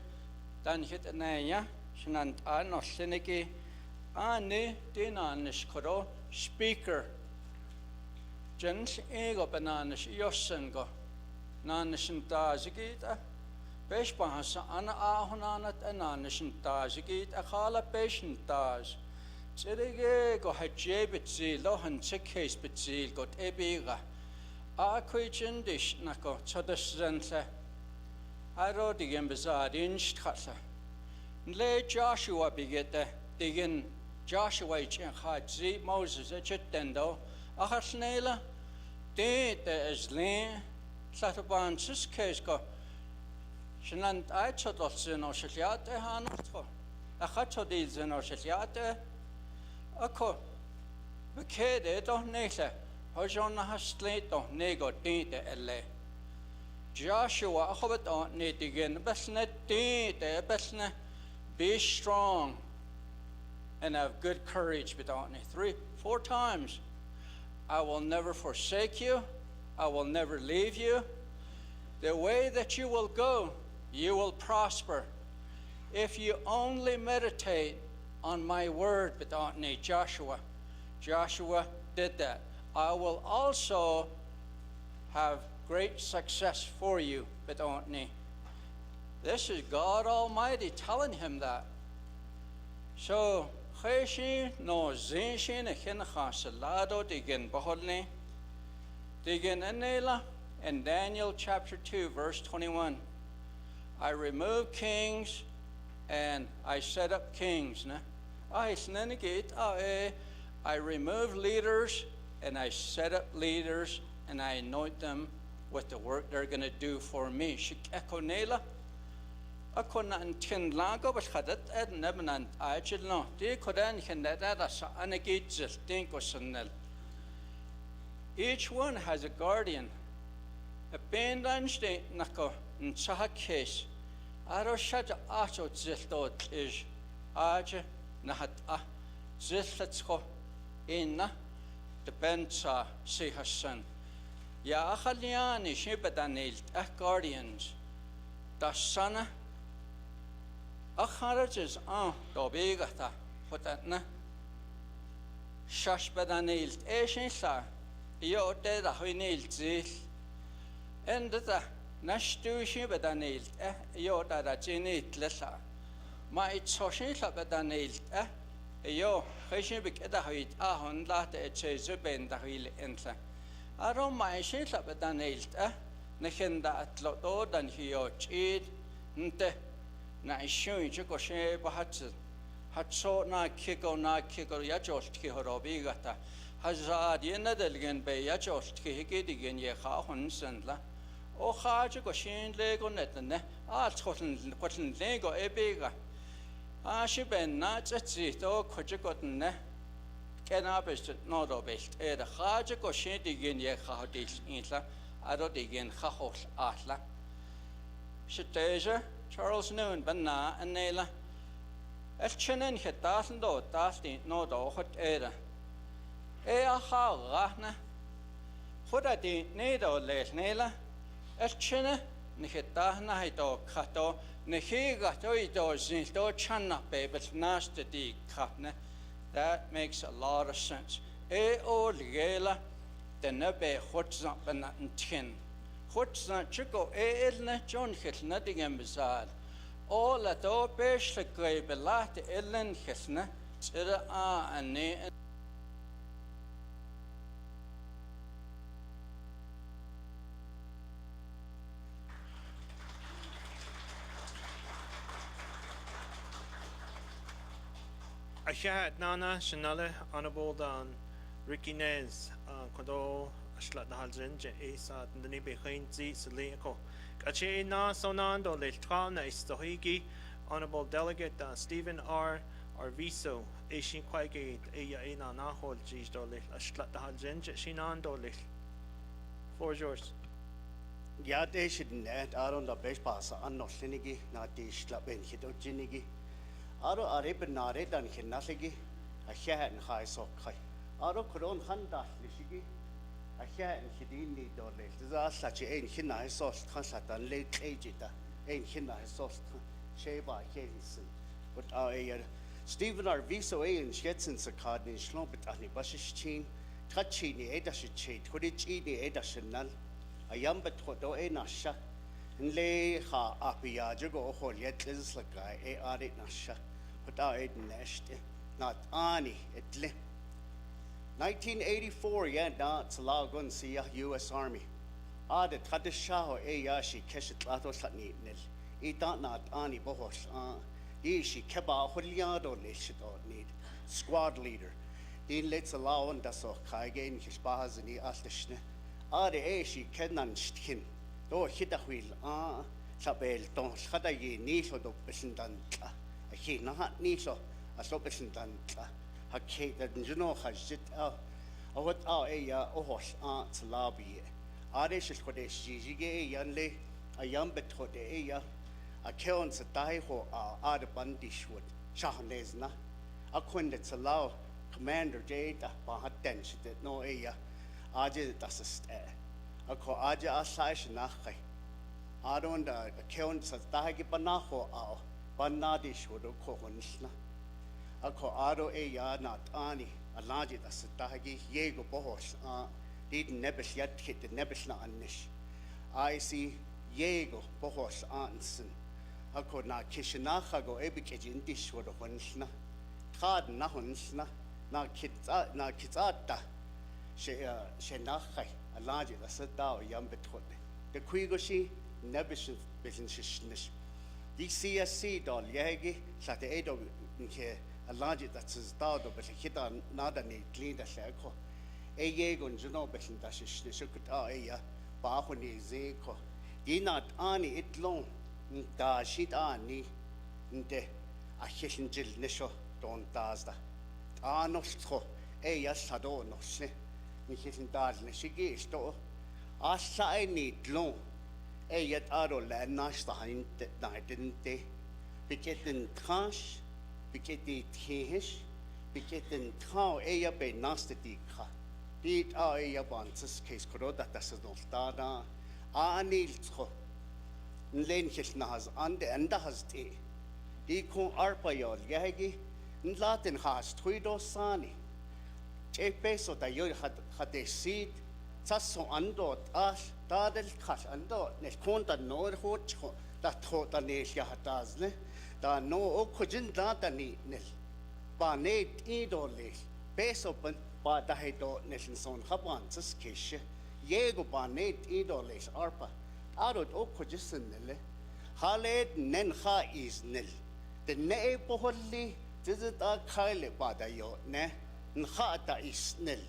dan hit anaya, shanant no siniki. Ane dinanish koro speaker Jens ego bananish yosengo nanishin tazigita beshbahasa ana ahunanat ananishin tazigit akhala beshin taz Zerige go hajebitzi lohan sekes bitzil got ebiga akwijin dish nako chodesrense aro digem bezadin shtkhasa le Joshua bigete digin Joshua chen Hadzi Moses echetendo achasnela de eslen sataban suskesko shnant aichototsin o shliate hanotko achatodilzen o shliate ako bekede do nele hojon hasleto nego de elle Joshua hobet on netigin besne de besne be strong and have good courage, but 4 times. I will never forsake you. I will never leave you. The way that you will go, you will prosper. If you only meditate on my word, but Joshua did that. I will also have great success for you, but this is God Almighty telling him that. So, no zinshin a salado digin bahodne digin anela in Daniel chapter 2 verse 21. I remove kings and I set up kings. I remove leaders and I set up leaders and I anoint them with the work they're going to do for me. Shik ekonela. Akona antin lago but hadat ed nebenant ajil no. Di kodan hineda sa anagijil dinkosanel. Each one has a guardian. A bendanste nako nsaha case. Aro shad acho ziltot is aje nahat ziltatsko inna the bensa si Hassan. Ya akhaliani shibadanilt guardians. Dasana akharages dobigata putatna shashbadanilt eshinsa yo te da huinilt zil and the nashtu shibadanilt yo da jinit lesa ma itsoshi labadanilt yo khishibik da huit ahon lat echezubend da huil entla aro ma ishin labadanilt Nechenda at lotodan hiyo chid nte na ishu chiko she bahatz hatso na kiko ya jost ki horobi gata hazad yena delgen be ya jost ki higidigen ye kha hunsendla o kha chiko shin lego netne khotlen lego ebega shiben na tsetsi to khojikotne kena best no do best kha chiko shin digen ye kha dis intla Ado digin chachos atla. Shiteja, Charles Noon, Banna, and Nela. Chinen hit dasen do, dastin no do hot era. Ha rahna. Huda di nedo les Nela. China, Nihitahna hito kato, Nihiga toido zinto channa babes nasta di kapne. That makes a lot of sense. O ligela. The nebe hotza banantin. Hotza chico elne John Hitna digam bizarre. All at all besh the grave belat ellen Hitna, Tira and ne. Ashat Nana Shanale Honorable Don Ricky Nez Kodo Ashlat Nahal Je Esa Nibe Hainzi Seliko Ache Na Sonando Letrana Istohigi Honorable Delegate Stephen R. Arviso Ashin Quagate Aya Ena Nahol Jisto Ashlat Nahal Je Shinando Lich. Floor is yours. Ya de shidin aron da besh pasa anno sinigi na dish la ben hito jinigi aro are benare dan hinasigi a shan khai so khai aro kron khanda lishigi a shan hidini dole za sachi ein hina so khasatan le ejita ein hina so sheba hensin but Stephen Arviso ein schätzen sakad in schlobet ani bashishin kachini edashit kodichini edashnal Ayambet hodo nasha nle ha apia jago holiet is like arit nasha but I nest not ani etle 1984 yeah that's lagun siya US Army ad tadisha yashi keshet lato satni nil ita not ani bohos yishi keba holiado lishdo need squad leader din let's allow on daso kaigen hisbahazini astishne Are she kenan stkin. Do hitahwil sabel ton hadayi niso do pesindantla. A he not niso a so pesindantla. A kate that Juno has it out. O what ohos aunt's lobby. Are she kodesh jige yanle a young betode a kilns a daiho are bandishwood. Shahanezna. A quindets allow Commander Jade Bahatench that no Aje das ist ako aje asaish nachai adon da account sa tahagi panaho ao panadi shodo ko honisna ako ado ya not ani alaji das tahagi yego bohos did nebes yet hit the nebesna anish I see yego bohos ansen ako na kishnacha go ebikejin dish wodo honisna kad na honisna na kitsata she nachai alaji the sedao yam betode the quigoshi nebish business the CSC dol yegi sate edo nke alaji that's his dado but hita nada ni clean the shako e yegon juno besin dashish shukut bahuni zeko dinat ani itlong da shit ani nte a hishinjil nisho don dazda anoscho e yasado no se ni hisindal ne shigi sto asa ni tlong e yet aro la nasta hinte na dinte biketin trash biketi thish biketin thao e ya be nasta dikha dit a e ya banses case koroda tasnoltada anil tcho nlen hisnahas ande anda has te di kon arpayol yagi nlatin has tuido sani che peso da yo hat seed tasso ando as tadel khas ando ne konta no hocho da thota ne ya hatas ne da no o khojin da tani ne ba ne idole peso ba da hedo ne son khaban ts keshe yego ba ne idole arpa arot o khojisin ne halet nen kha is nil the ne poholli tizita khaile ba da yo ne nkha ta is nil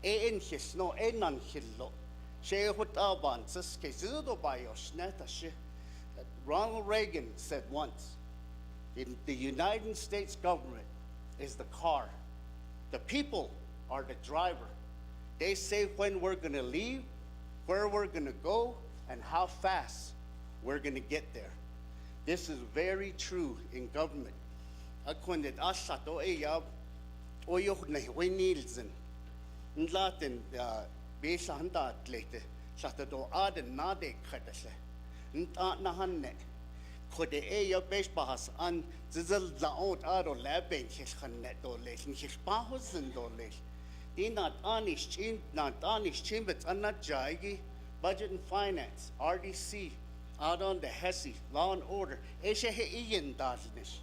en his no enan hillo she hut aban ts keshe do ba yo ne ta she Ronald Reagan said once, the United States government is the car. The people are the driver. They say when we're going to leave, where we're going to go, and how fast we're going to get there. This is very true in government. Akundet asato eyab oyoh ne wenilzen. Nlaten besa handa atlete. Sato aden nade khatase. Nahanne kode eya besh bahas an zizel laot aro laben hishkhanne dole hishpahos dole dinat anish chin not anish chin but anat jaigi budget and finance RDC out on the hesi law and order eshe he iyen dalnish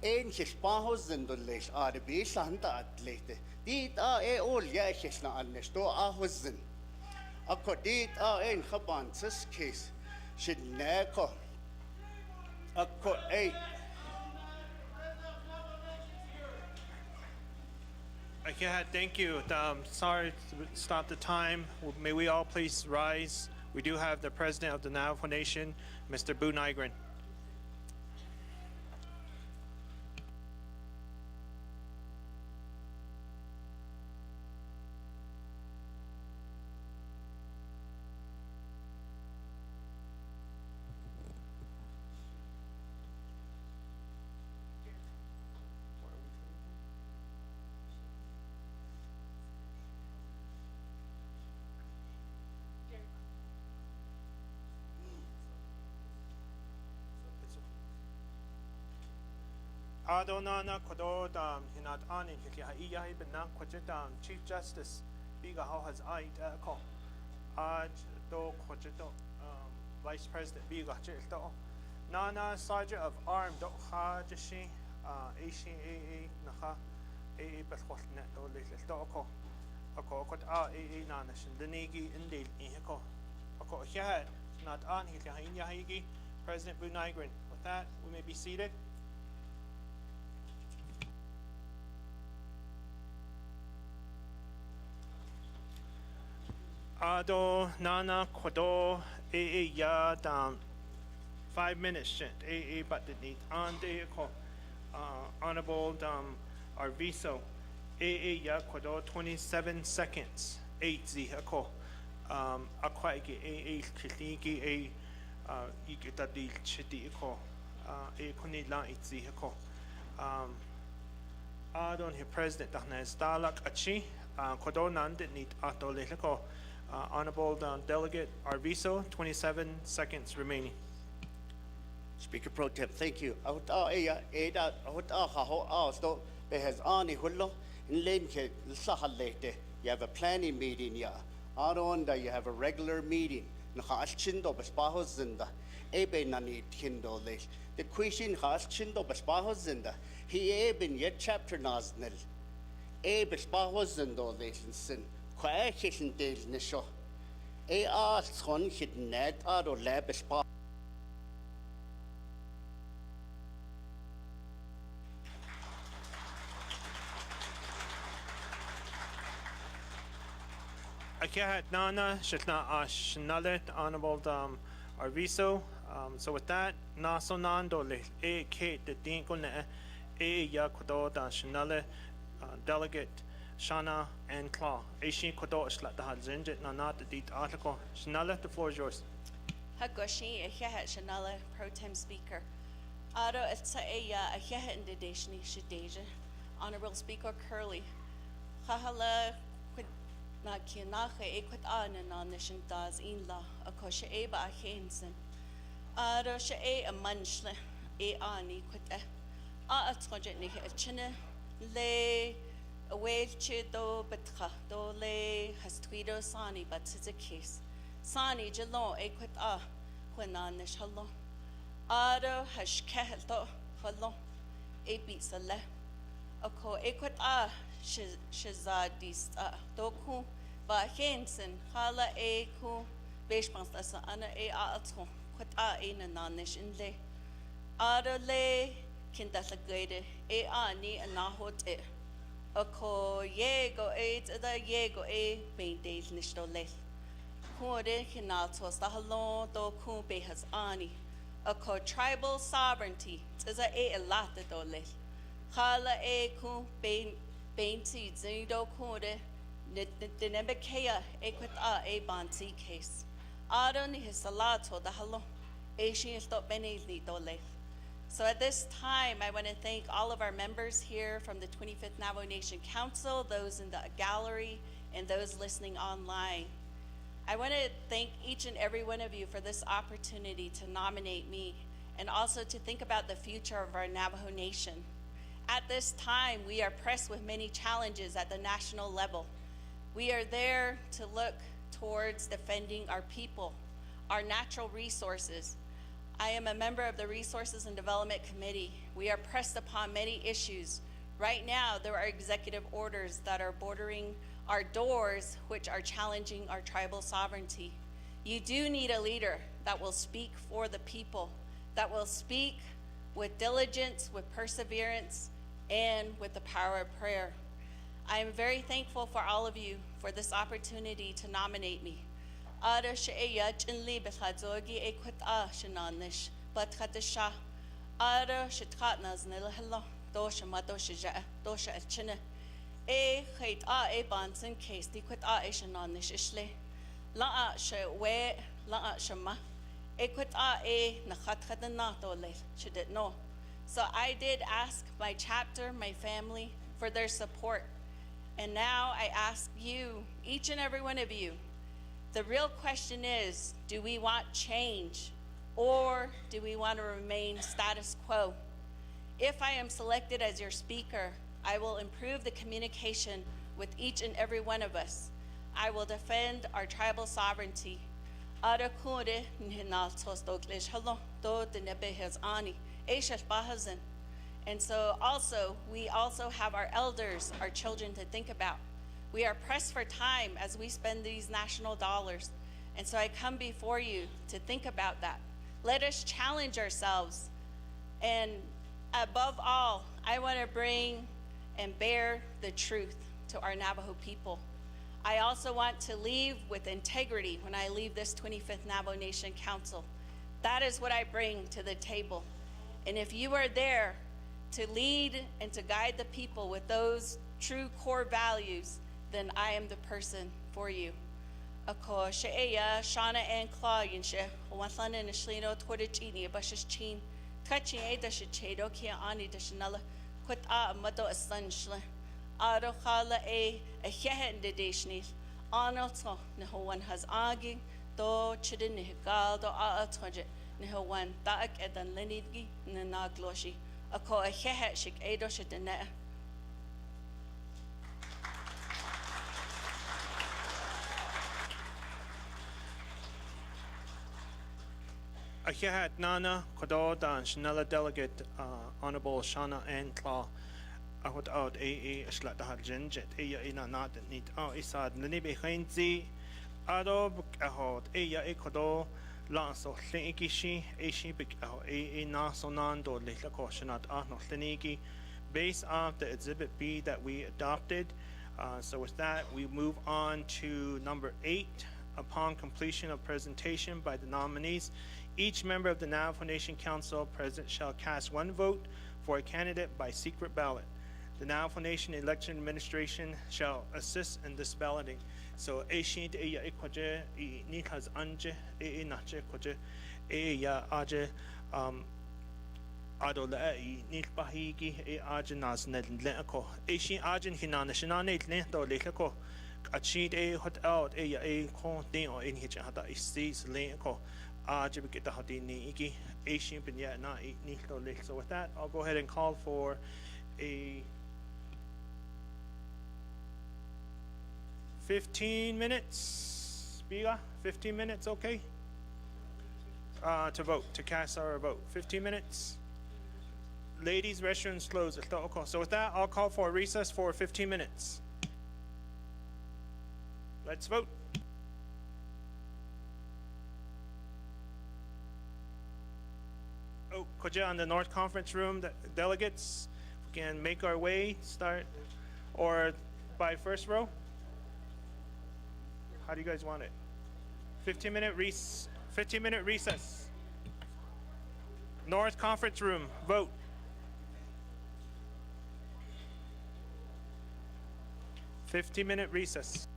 en hishpahos dole are be santa atlete dit a e ol ya hishna annesh to ahozin akodit a en khaban sis case should neko Okay, thank you. Sorry to stop the time. May we all please rise. We do have the President of the Navajo Nation, Mr. Boo Nygren. Adonana Kodod Hinat Anin Hikiai Benak Kojitam Chief Justice Biga has Ait Ko Aj Do Kojito Vice President Biga Chito Nana Sergeant of Arm Do Hajashi ACAA Naha AA Bethwatnet Do Little Doko Ako Kot AA Nanash Denigi Indil Ihiko Ako Hiat Not An Hikiai President Boo Nygren. With that, we may be seated. Ado Nana Kodo ya 5 minutes shent but the need on the honorable Arviso ya Kodo 27 seconds 8 ko akwaiki chitiki ikitadi chiti ko kunila itzi ko Adon he president dahnes dalak achi Kodo nandit need ato ko Honorable Delegate Arviso, 27 seconds remaining. Speaker Pro Tem, thank you. You have a planning meeting, you have a regular meeting. The question has chindo bespahozinda. He eben yet chapter naznel. Bespahozindo sin. Question del nisho. Son hid net aro labespa. Akiahat Nana, Shitna Ashnalet, Honorable Arviso. So with that, Naso Nando le E Kate the Dinkone E Yakodo da Shanale Delegate Shana and Claw. Ashi Kodo Slat the Hadzinjit Nanat the Deet article. Shanale, the floor is yours. Hagoshi, Akiahat Shanala, Pro Tem Speaker. Ado Etsa Eya, Akiahat Ndedeshni Shadeja. Honorable Speaker Curley. Hahala na kianache ekwat ana na nishin daz in la akosha eba a hensen. Ado she a manchle ani kwat a atkojet ni chine le awelche do betra do le hastwido sani but it's a case. Sani jelon ekwat a kwenan nishallo. Ado hashkehel do hallo e bitsale. Ako ekwat a shazadis doku ba hensen hala e ku beshpans asa ana e atko kwat a ina nanish in le ada le kindasa gade e ani anahot e ako yego e da yego e be days nishto le kuode kinato sta halon doku be has ani ako tribal sovereignty is a lot do le hala e ku be Bainty Zido Kode, Nebekea, Equat A Banti case. Adon his salato, the hallo, Asian stop benely dole. So at this time, I want to thank all of our members here from the 25th Navajo Nation Council, those in the gallery, and those listening online. I want to thank each and every one of you for this opportunity to nominate me and also to think about the future of our Navajo Nation. At this time, we are pressed with many challenges at the national level. We are there to look towards defending our people, our natural resources. I am a member of the Resources and Development Committee. We are pressed upon many issues. Right now, there are executive orders that are bordering our doors, which are challenging our tribal sovereignty. You do need a leader that will speak for the people, that will speak with diligence, with perseverance, and with the power of prayer. I am very thankful for all of you for this opportunity to nominate me. Ada she'eyaj in li b'chadzogi ekwat a shenanish, but chadisha. Ada shetkatnaz nilahelo, dosha madosha dosha elchine. E chait a bansin case, di kwat a shenanish ishle. La'a she'we, la'a shema. Ekwat a nachat chadana dole, shedit no. So I did ask my chapter, my family, for their support. And now I ask you, each and every one of you, the real question is, do we want change or do we want to remain status quo? If I am selected as your speaker, I will improve the communication with each and every one of us. I will defend our tribal sovereignty. And so also, we also have our elders, our children to think about. We are pressed for time as we spend these national dollars. And so I come before you to think about that. Let us challenge ourselves. And above all, I want to bring and bear the truth to our Navajo people. I also want to leave with integrity when I leave this 25th Navajo Nation Council. That is what I bring to the table. And if you are there to lead and to guide the people with those true core values, then I am the person for you. Ako she'eya shana and claw yinshe wanthana and shlino tordich bashes chin touching a dash chedo kia ani dashnala quit a mado a sun shle ado khala a head de deshni anelto neho one has agi do chidin gal do a toje neho one taak edan lenidgi na gloshi ako a head shik edo shidene. Akihat Nana, Kodo Dan, Chanela Delegate, Honorable Shana and Claw, Ahot out A. Ashlat the Hadjinjet, A. Ina not need Isad, Nanibe Hainzi, Ado Ahot, A. Kodo, Lanso, Thinkishi, A. Big A. Nasonando, Little Koshanat Ahno Thiniki, based off the Exhibit B that we adopted. So with that, we move on to number 8. Upon completion of presentation by the nominees, each member of the Navajo Nation Council present shall cast one vote for a candidate by secret ballot. The Navajo Nation Election Administration shall assist in this balloting. So Ashin ya ikwaje I nikas anje nache kwaje ya aje adola I nilpahigi aje nas nedleko Ashin ajen hinana shinane lento leko achid hot out ya kon din o in hich hata is leko aje bikita hati ni iki Ashin pinya na nilto lek. So with that, I'll go ahead and call for a 15 minutes, Bila? 15 minutes, okay? To vote, to cast our vote. 15 minutes. Ladies, restrooms closed. So with that, I'll call for a recess for 15 minutes. Let's vote. Oh, Koja on the North Conference Room, the delegates, we can make our way, start, or by first row? How do you guys want it? 15-minute recess. North Conference Room, vote. Fifteen-minute recess.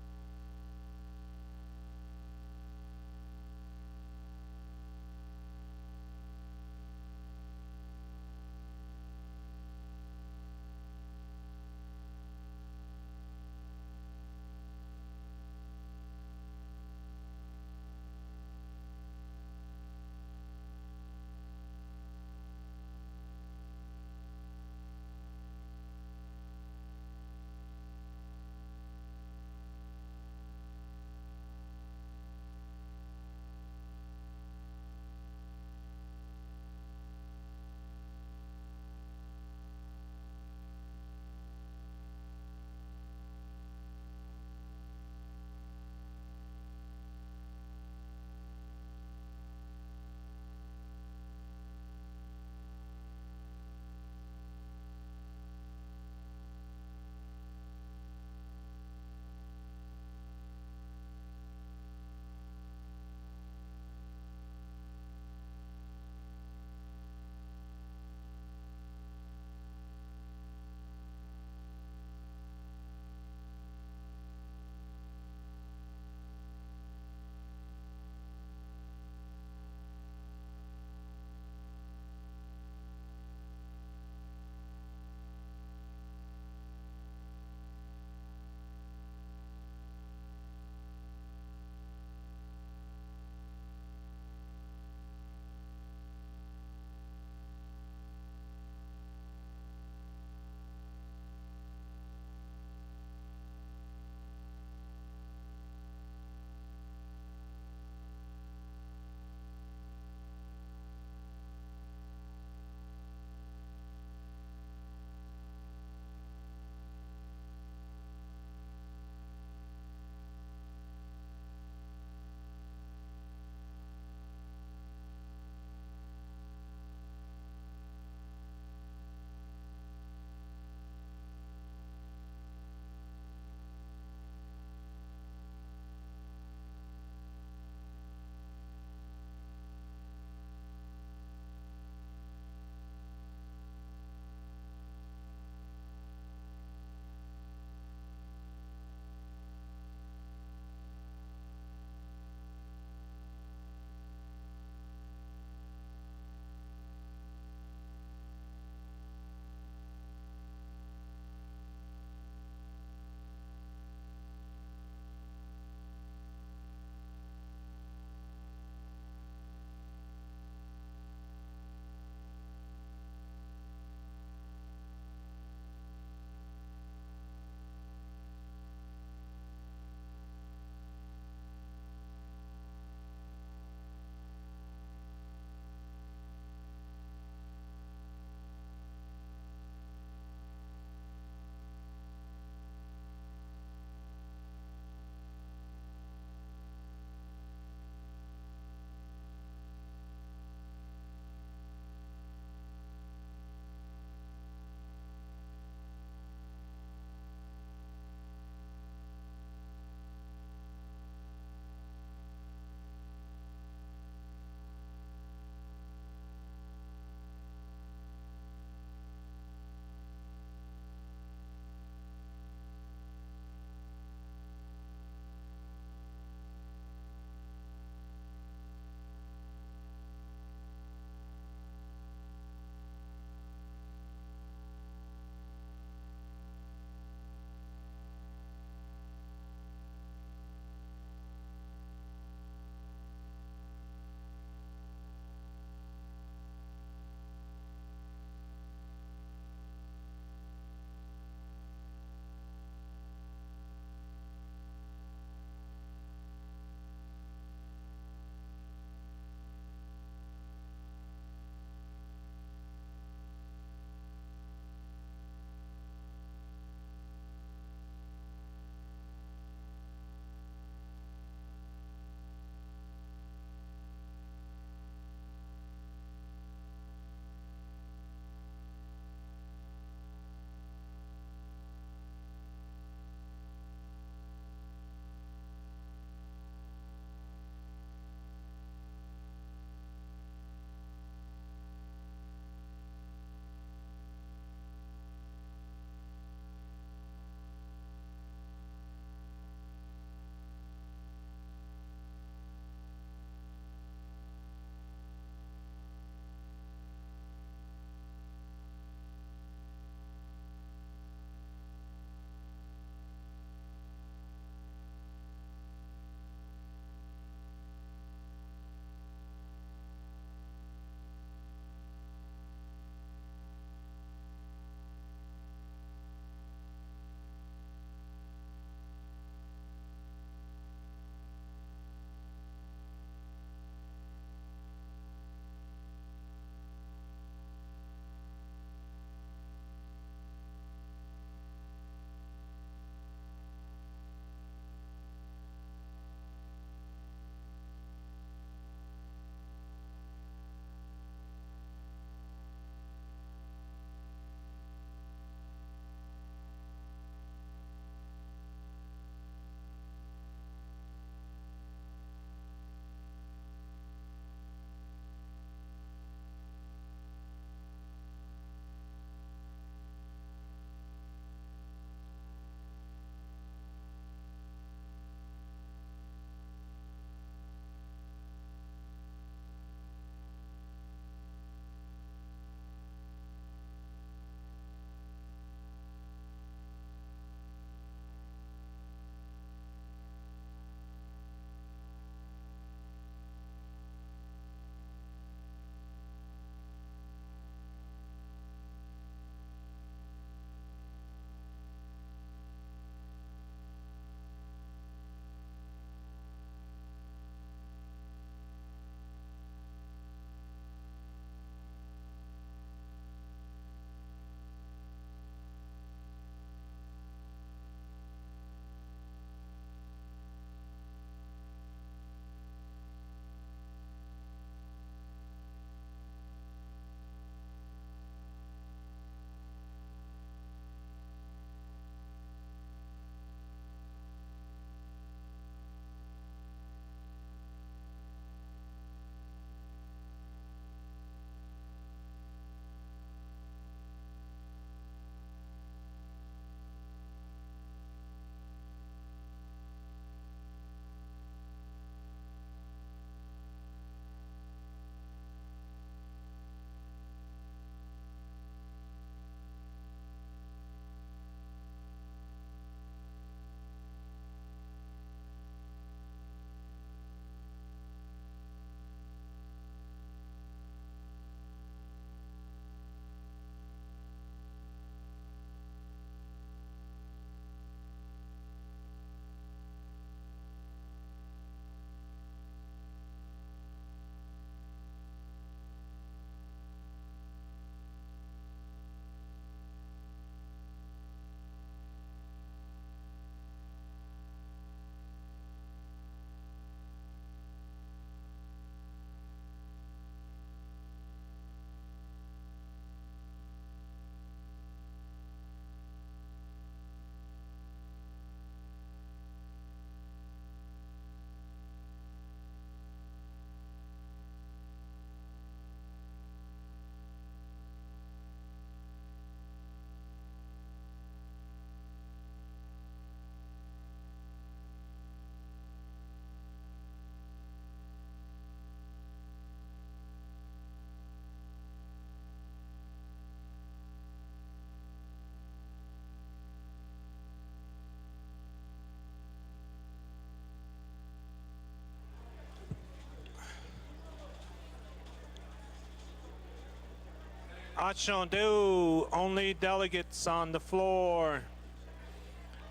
Ashandu, only delegates on the floor.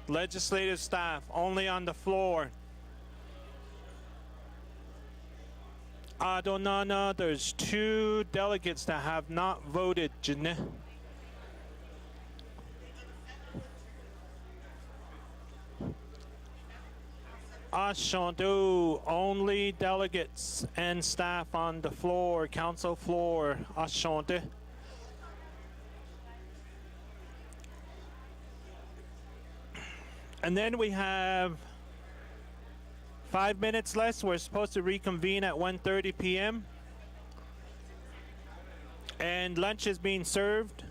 Legislative staff, only on the floor. Adonana, there's 2 delegates that have not voted, Jane. Ashandu, only delegates and staff on the floor, council floor. Ashandu. And then we have 5 minutes less. We're supposed to reconvene at 1:30 p.m. And lunch is being served.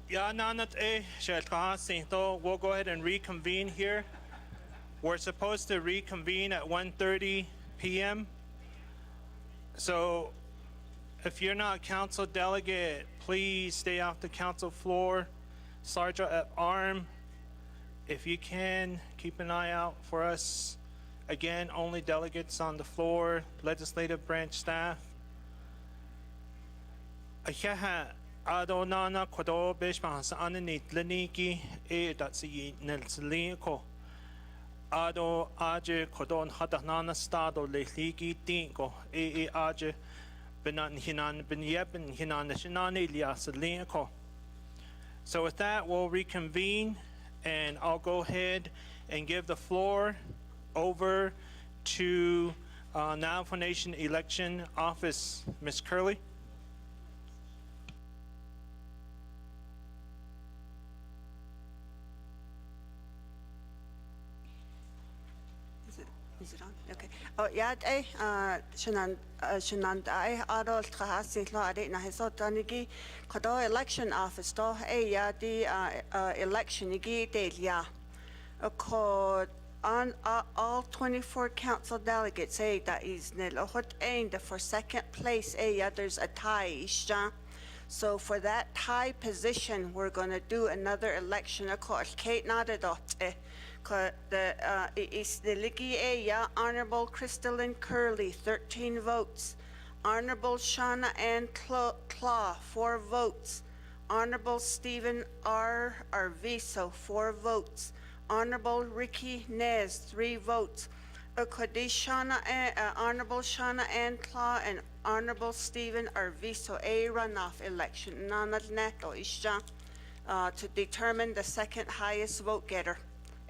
Ya nanat we'll go ahead and reconvene here. We're supposed to reconvene at 1:30 p.m. So if you're not council delegate, please stay off the council floor. Sergeant at arm, if you can, keep an eye out for us. Again, only delegates on the floor, legislative branch staff. Adonana kodo beshbahas ananit leniki datsi nelselinko. Ado aje kodon hadanana stado lehliki tinko aje benan hinan benyeben hinan shinani liaselinko. So with that, we'll reconvene, and I'll go ahead and give the floor over to Navajo Nation Election Office, Ms. Curley. Is it on? Okay. Oh, yeah, Shanand, I adol trahasi lo ade na heso tanigi kodo election office do ya di election igi de ya. On all 24 council delegates that is nil hot aimed for second place ya there's a tie isha. So for that tie position, we're going to do another election. Kate Nadadot. The is the Ligi Aya, Honorable Crystalline Curley, 13 votes. Honorable Shauna Ann Claw, 4 votes. Honorable Stephen R. Arviso, 4 votes. Honorable Ricky Nez, 3 votes. Honorable Shauna Ann Claw and Honorable Stephen Arviso, a runoff election. Nanadneto Isha to determine the second highest vote getter.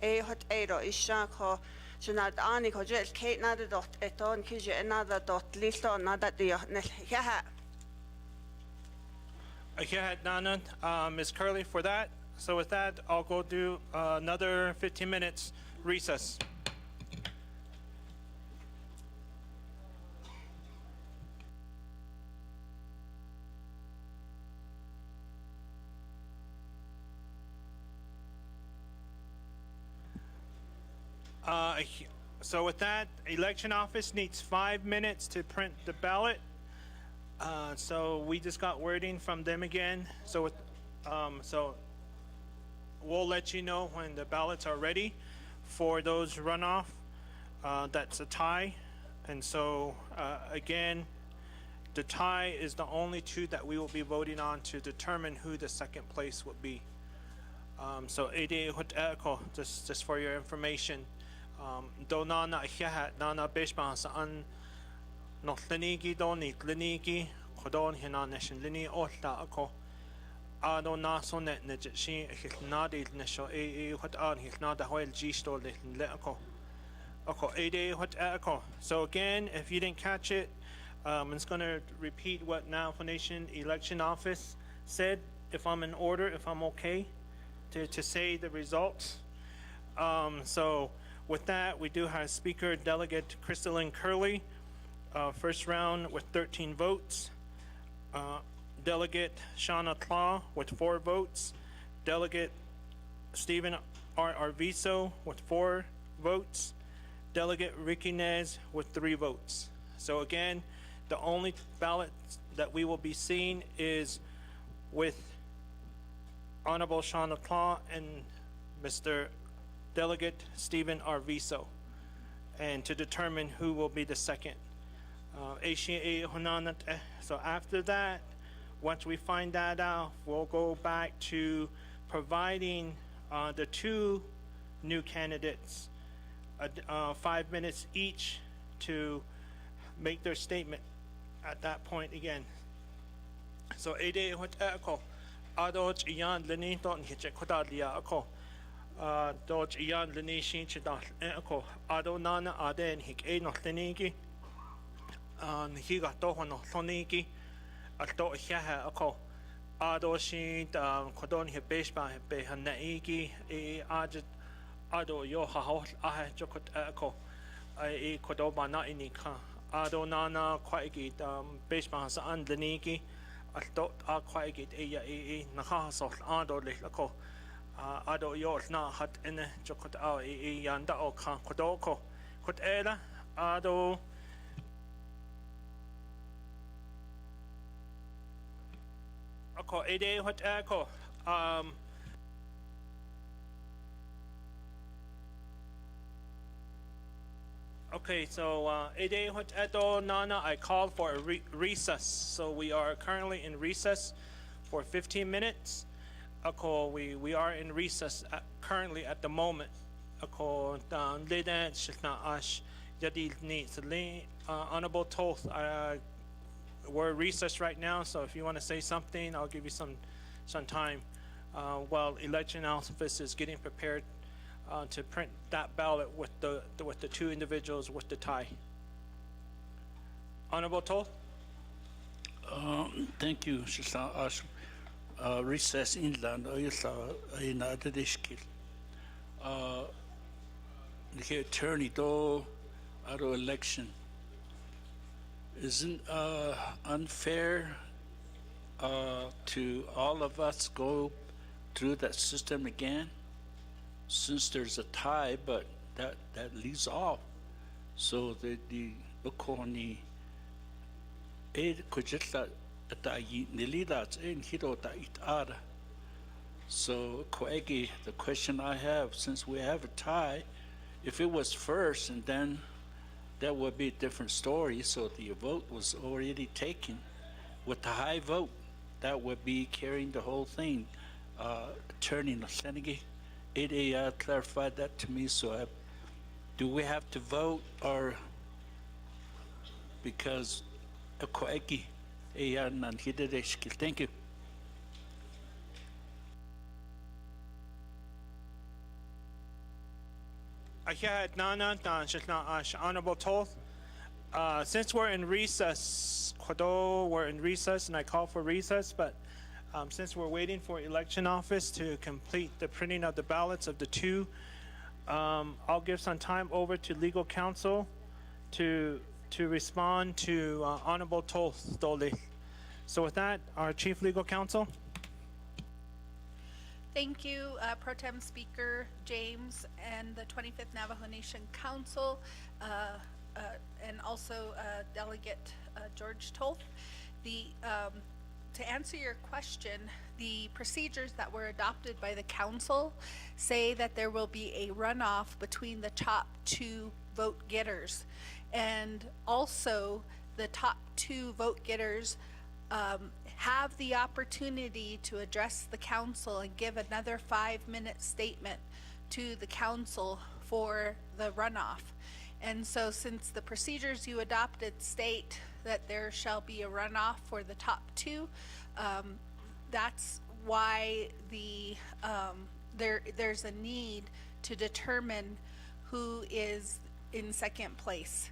A hot edo Isha ko Shanad Ani ko Jel Kate Nada dot eton Kija another dot listo nada dia Yaha. Nana, Ms. Curley for that. So with that, I'll go do another 15 minutes recess. So with that, election office needs 5 minutes to print the ballot. So we just got wording from them again. So we'll let you know when the ballots are ready for those runoff. That's a tie. And so again, the tie is the only 2 that we will be voting on to determine who the second place would be. So just for your information. Do nana hiahat nana beshban saan no tlinigi do ni tlinigi kodon hina neshin lini olta ako ado naso net nejeshi hilnadi nesho hot an hilnada hoel gisto le ako ade hot ako. So again, if you didn't catch it, I'm just going to repeat what Navajo Nation Election Office said, if I'm in order, if I'm okay to say the results. So with that, we do have Speaker Delegate Crystalline Curley, first round with 13 votes. Delegate Shauna Claw with 4 votes. Delegate Stephen R. Arviso with 4 votes. Delegate Ricky Nez with 3 votes. So again, the only ballot that we will be seeing is with Honorable Shauna Claw and Mr. Delegate Stephen Arviso, and to determine who will be the second. So after that, once we find that out, we'll go back to providing the 2 new candidates 5 minutes each to make their statement at that point again. So ade hot ako adoj iyan lenito nhiche kodalia ako doj iyan lenishin chidal ako ado nana aden hik e no leniki higa to no loniki alto hya ako ado shin kodon he beshba be hanaiki e aj ado yo ha ha chokot ako e kodoba na inika ado nana kwaigi beshba sa an leniki alto a kwaigit e nakahasol ado le lako ado yo na hat ene chokot a yanda o kan kodoko kot era ado ako ede hot ako okay, so Ede hot eto nana, I called for a recess. So we are currently in recess for 15 minutes. Ako we are in recess currently at the moment. Ako leden shna ash jadi ni sli honorable Toth. We're recessed right now, so if you want to say something, I'll give you some time while election office is getting prepared to print that ballot with the two individuals with the tie. Honorable Toth. Thank you, Shisa Ash. Recess inland, Oysa in Adishkil. The attorney do out of election. Isn't unfair to all of us go through that system again? Since there's a tie, but that leaves off. So the Ukoni Ed Kujita Nilidat in Hiro Itara. So Koegi, the question I have, since we have a tie, if it was first and then that would be a different story. So the vote was already taken. With the high vote, that would be carrying the whole thing. Attorney Senegi. It clarified that to me, so do we have to vote or because thank you. Honorable Toth. Since we're in recess, we're in recess, and I call for recess, but since we're waiting for election office to complete the printing of the ballots of the two, I'll give some time over to legal counsel to respond to Honorable Toth Dole. So with that, our chief legal counsel. Thank you, Pro Tem Speaker James and the 25th Navajo Nation Council, and also Delegate George Toth. To answer your question, the procedures that were adopted by the council say that there will be a runoff between the top two vote getters. And also, the top two vote getters have the opportunity to address the council and give another 5-minute statement to the council for the runoff. And so since the procedures you adopted state that there shall be a runoff for the top two, that's why there's a need to determine who is in second place.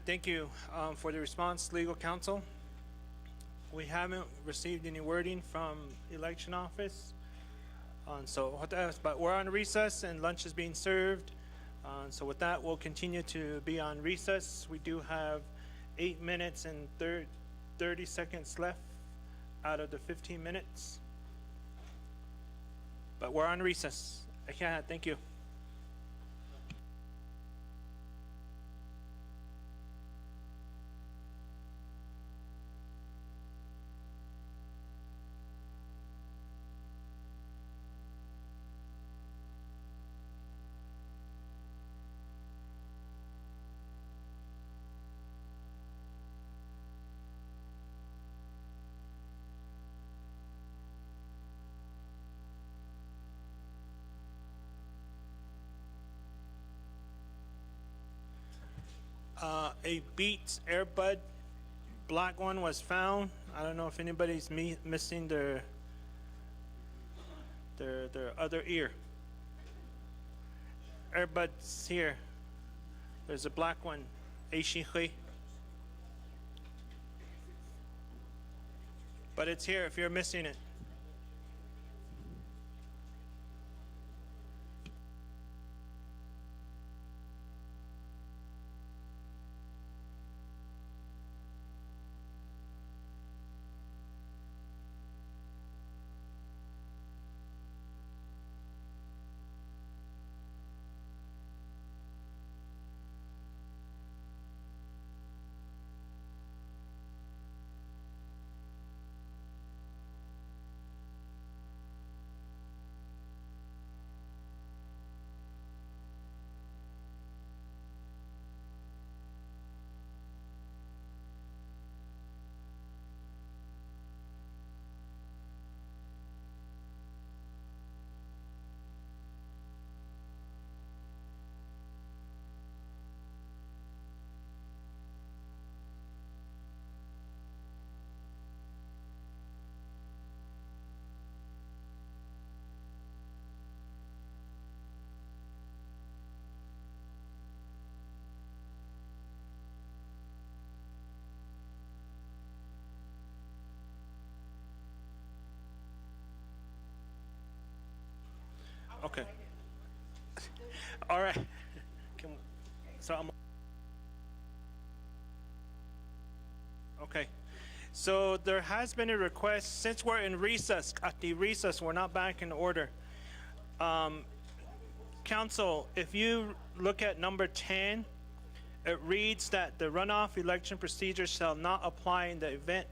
Thank you for the response, legal counsel. We haven't received any wording from election office. But we're on recess and lunch is being served. So with that, we'll continue to be on recess. We do have 8 minutes and 30 seconds left out of the 15 minutes. But we're on recess. Thank you. A Beats Airbud black one was found. I don't know if anybody's missing their other ear. Airbuds here. There's a black one. Eishihui. but it's here if you're missing it. Okay. All right. Okay. So there has been a request, since we're in recess, at the recess, we're not back in order. Council, if you look at number 10, it reads that the runoff election procedure shall not apply in the event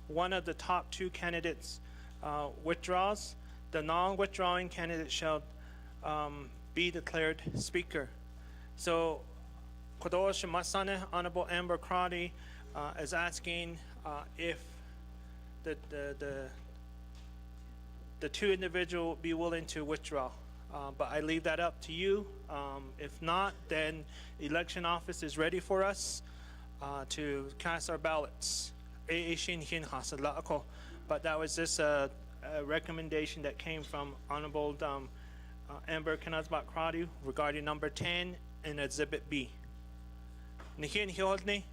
one of the top two candidates withdraws. The non-withdrawing candidate shall be declared speaker. So, Kodosh Masane, Honorable Amber Crotty is asking if the two individuals be willing to withdraw. But I leave that up to you. If not, then election office is ready for us to cast our ballots. But that was just a recommendation that came from Honorable Amber Kanazbat Crotty regarding number 10 in Exhibit B. Nihin Hiodni.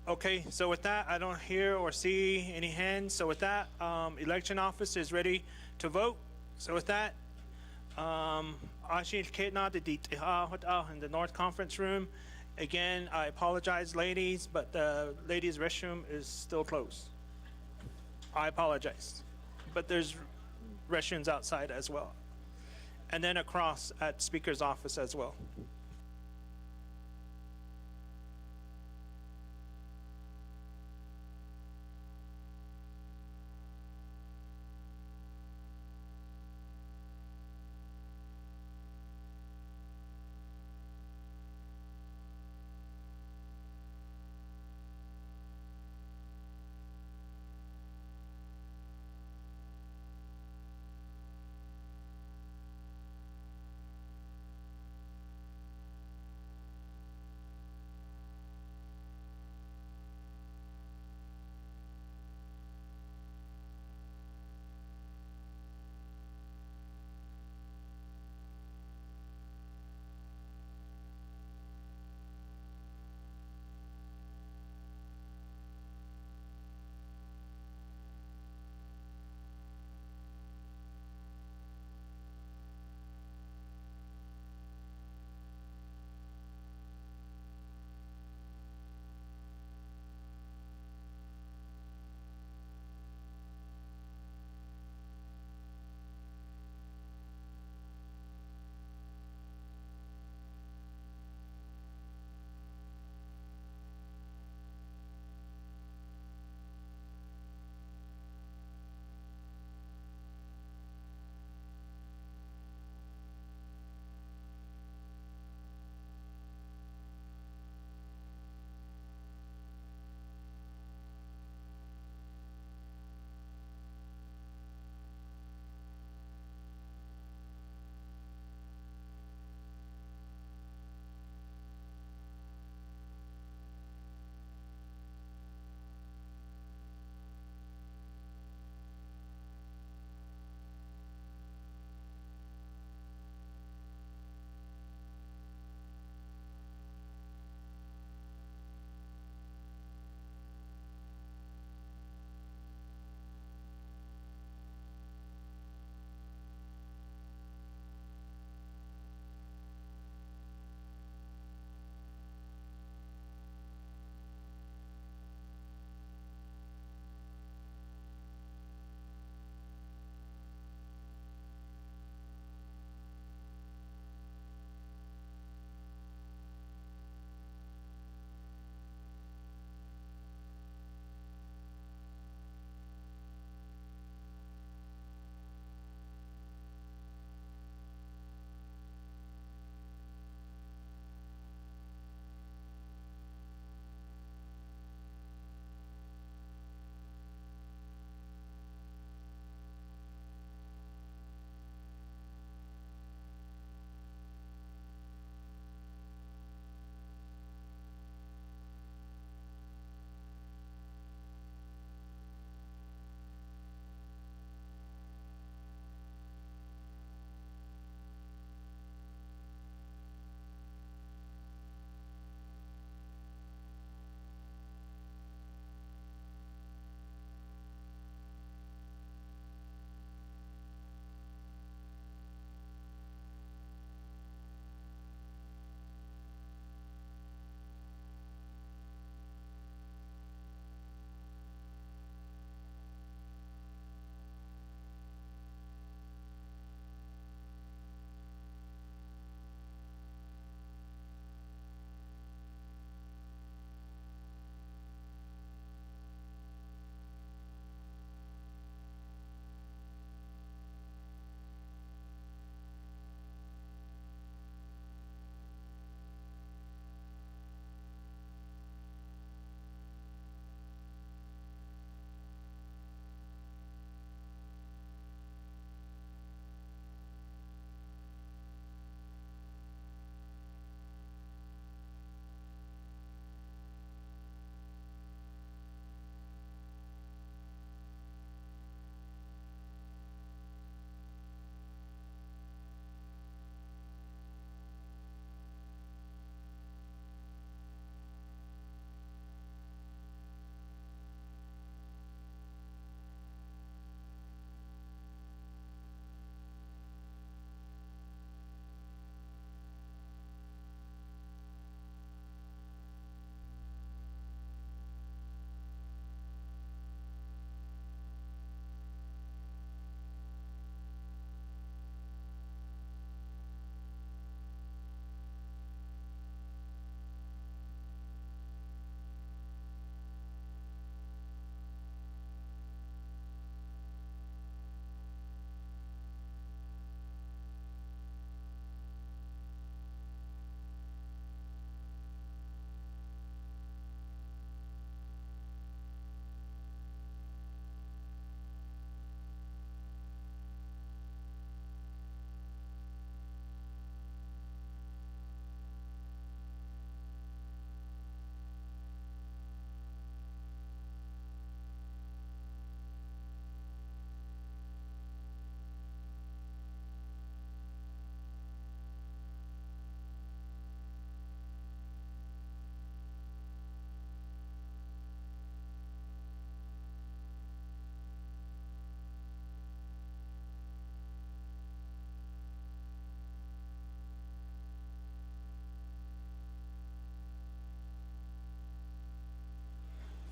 Okay, so with that, I don't hear or see any hands. So with that, election office is ready to vote. So with that, Ashil Ketna in the North Conference Room. Again, I apologize, ladies, but the ladies' restroom is still closed. I apologize. But there's restrooms outside as well. And then across at Speaker's office as well.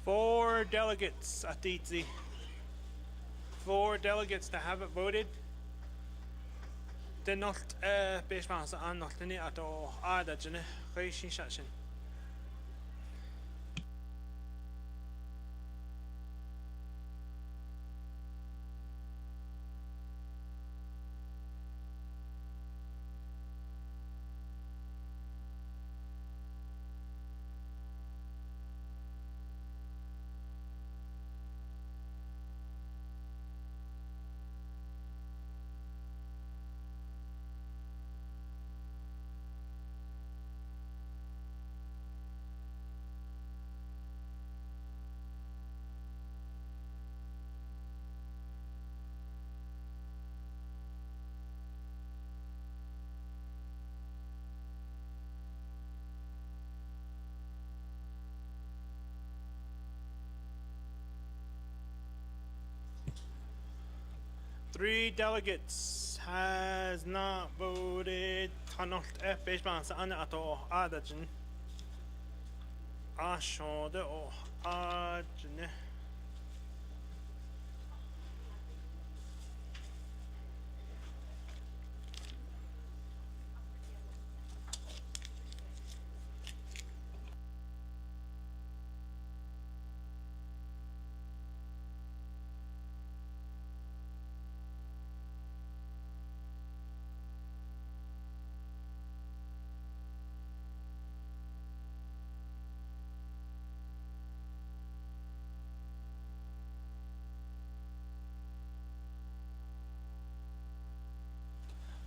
4 delegates, Atitzi. 4 delegates that haven't voted. They're not based on nothing at all. That's in a section. Three delegates has not voted. Tanocht baseball sa ana ato adajin. Ashode o ajne.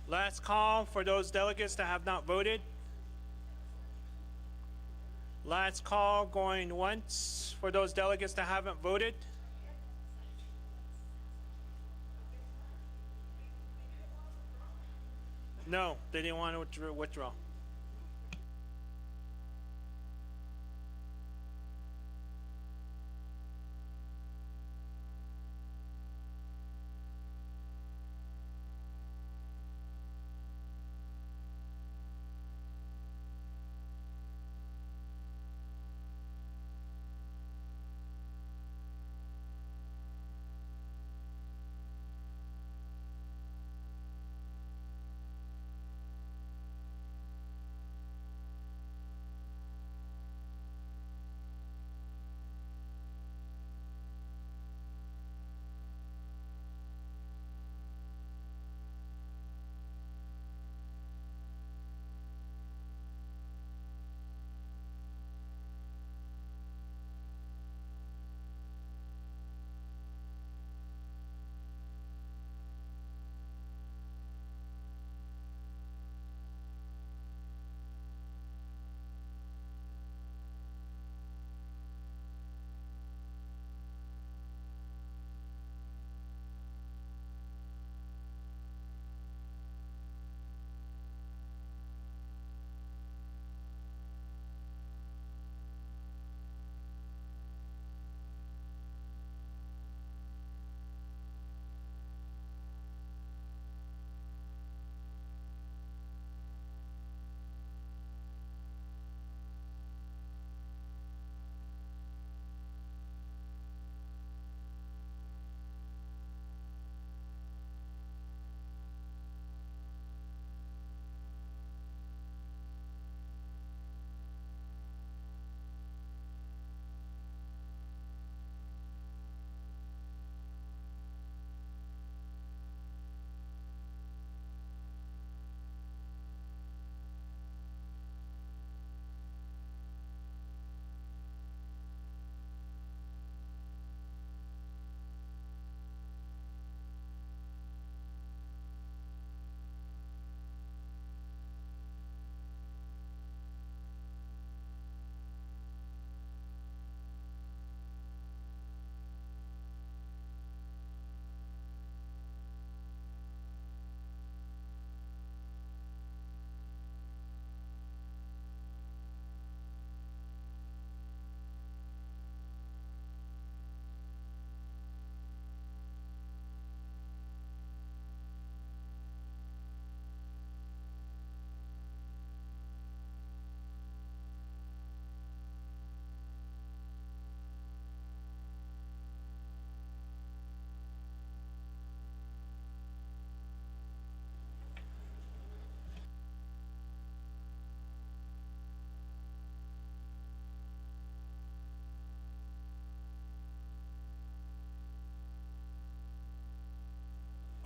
Last call for those delegates that have not voted. Last call going once for those delegates that haven't voted. No, they didn't want to withdraw.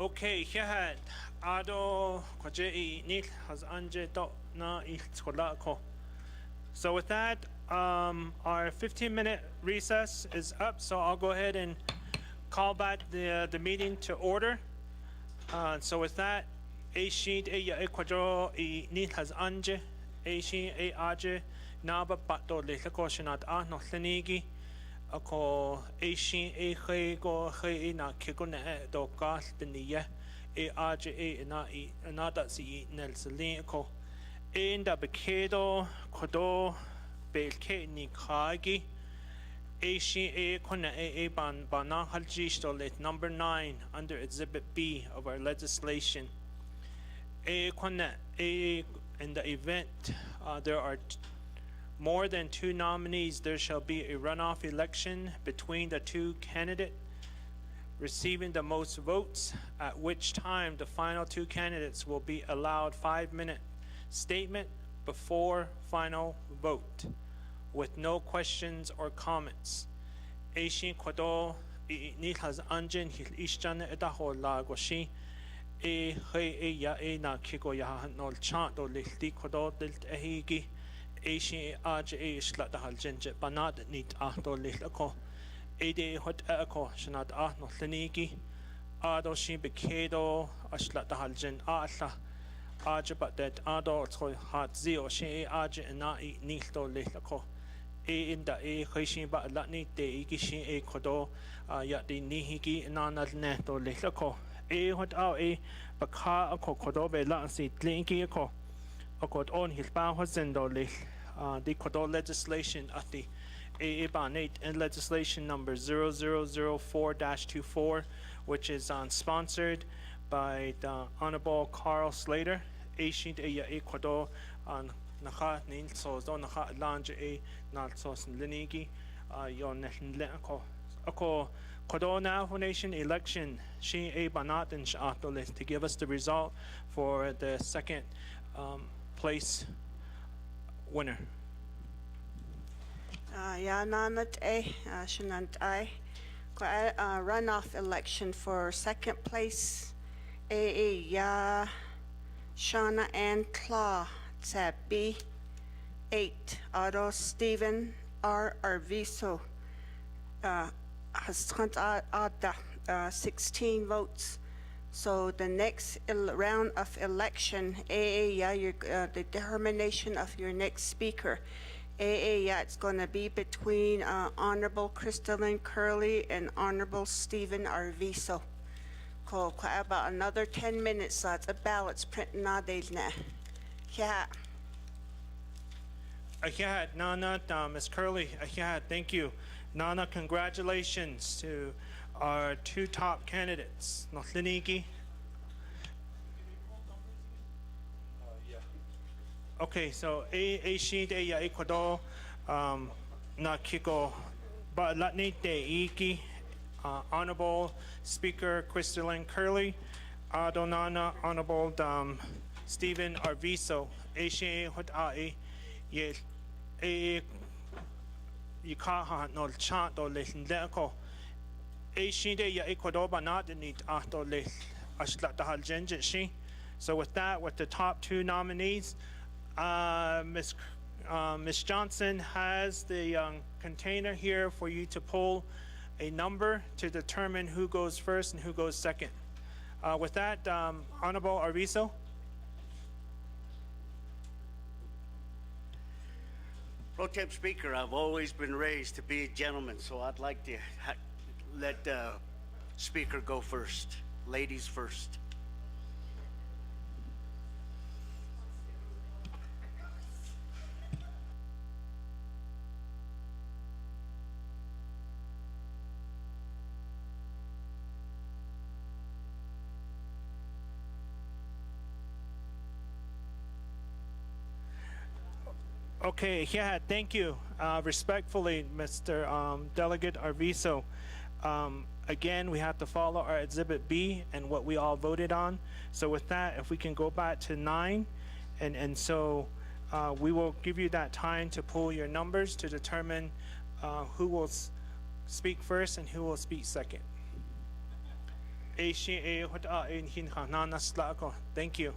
Okay, here Ado Kwaje Nil has Anje Dot Na Iltolako. So with that, our 15-minute recess is up, so I'll go ahead and call back the meeting to order. So with that, A sheet A ya Ecuador E Nil has Anje, A sheet A Aje, Naba Bato Lekoshinat Ah no Thenigi. Ako Asian A Go He na Kikuna do Gas the Nia A RJ na another C Nelson ko in the Bekedo Kodo Belke ni Kagi Asian A Kuna A Ban Bana Haljistolet number 9 under Exhibit B of our legislation. A Kuna A in the event there are more than 2 nominees, there shall be a runoff election between the 2 candidates receiving the most votes, at which time the final 2 candidates will be allowed 5-minute statement before final vote, with no questions or comments. Asian Kwado Nihaz Anjin Hil Ishjan Edaho Lagoshi E He Ya E Na Kiko Yahan Nol Chant or Lihti Kwado Dilt Ehigi. Asian RJ Slat the Haljenje Banat Nit Ahdo Lilako Ede Hot Echo Shanat Ahno Thenigi Ado Shi Bekedo Ashlat the Haljen Atla Arjabat that Ado Toy Hat Zio She Arj and Nai Nito Lilako E in the E Hishin Bat Latni de Igishi E Kodo Yat the Nihigi Nana Neto Lilako E Hot Ao E Baka Ako Kodobe Lansi Tlinki Ako Akot on his Bahozendo the Kodo legislation at the AABAN8 and legislation number 0004-24, which is sponsored by the Honorable Carl Slater. Asian Ecuador on Naha Nilsos on Naha Lange A Nalsos Linigi, Yon Lenko. Ako Kodo Navajo Nation election, she A Banat and Shatolis to give us the result for the second place winner. Ya nanat shanant runoff election for second place ya Shauna Ann Claw tab B 8 Otto Stephen R Arviso has 16 votes. So the next round of election, your the determination of your next speaker, it's going to be between Honorable Crystalline Curley and Honorable Stephen Arviso. About another 10 minutes, that's a ballots printing nowadays now. Yeah. Nana, Ms. Curley, thank you. Nana, congratulations to our 2 top candidates, Notlinigi. Okay, so A sheet A Ecuador, na Kiko, but Latni de Iki, Honorable Speaker Crystalline Curley, Adonana Honorable Stephen Arviso, A she hot A ye A Yikaha no chant or listen leko. A she de Ecuador banat need after le ashlat the haljenje she. So with that, with the top 2 nominees, Miss Johnson has the container here for you to pull a number to determine who goes first and who goes second. With that, Honorable Arviso. Pro Tem Speaker, I've always been raised to be a gentleman, so I'd like to let the Speaker go first. Ladies first. Okay, thank you. Respectfully, Mr. Delegate Arviso. Again, we have to follow our Exhibit B and what we all voted on. So with that, if we can go back to 9, and so we will give you that time to pull your numbers to determine who will speak first and who will speak second. Thank you.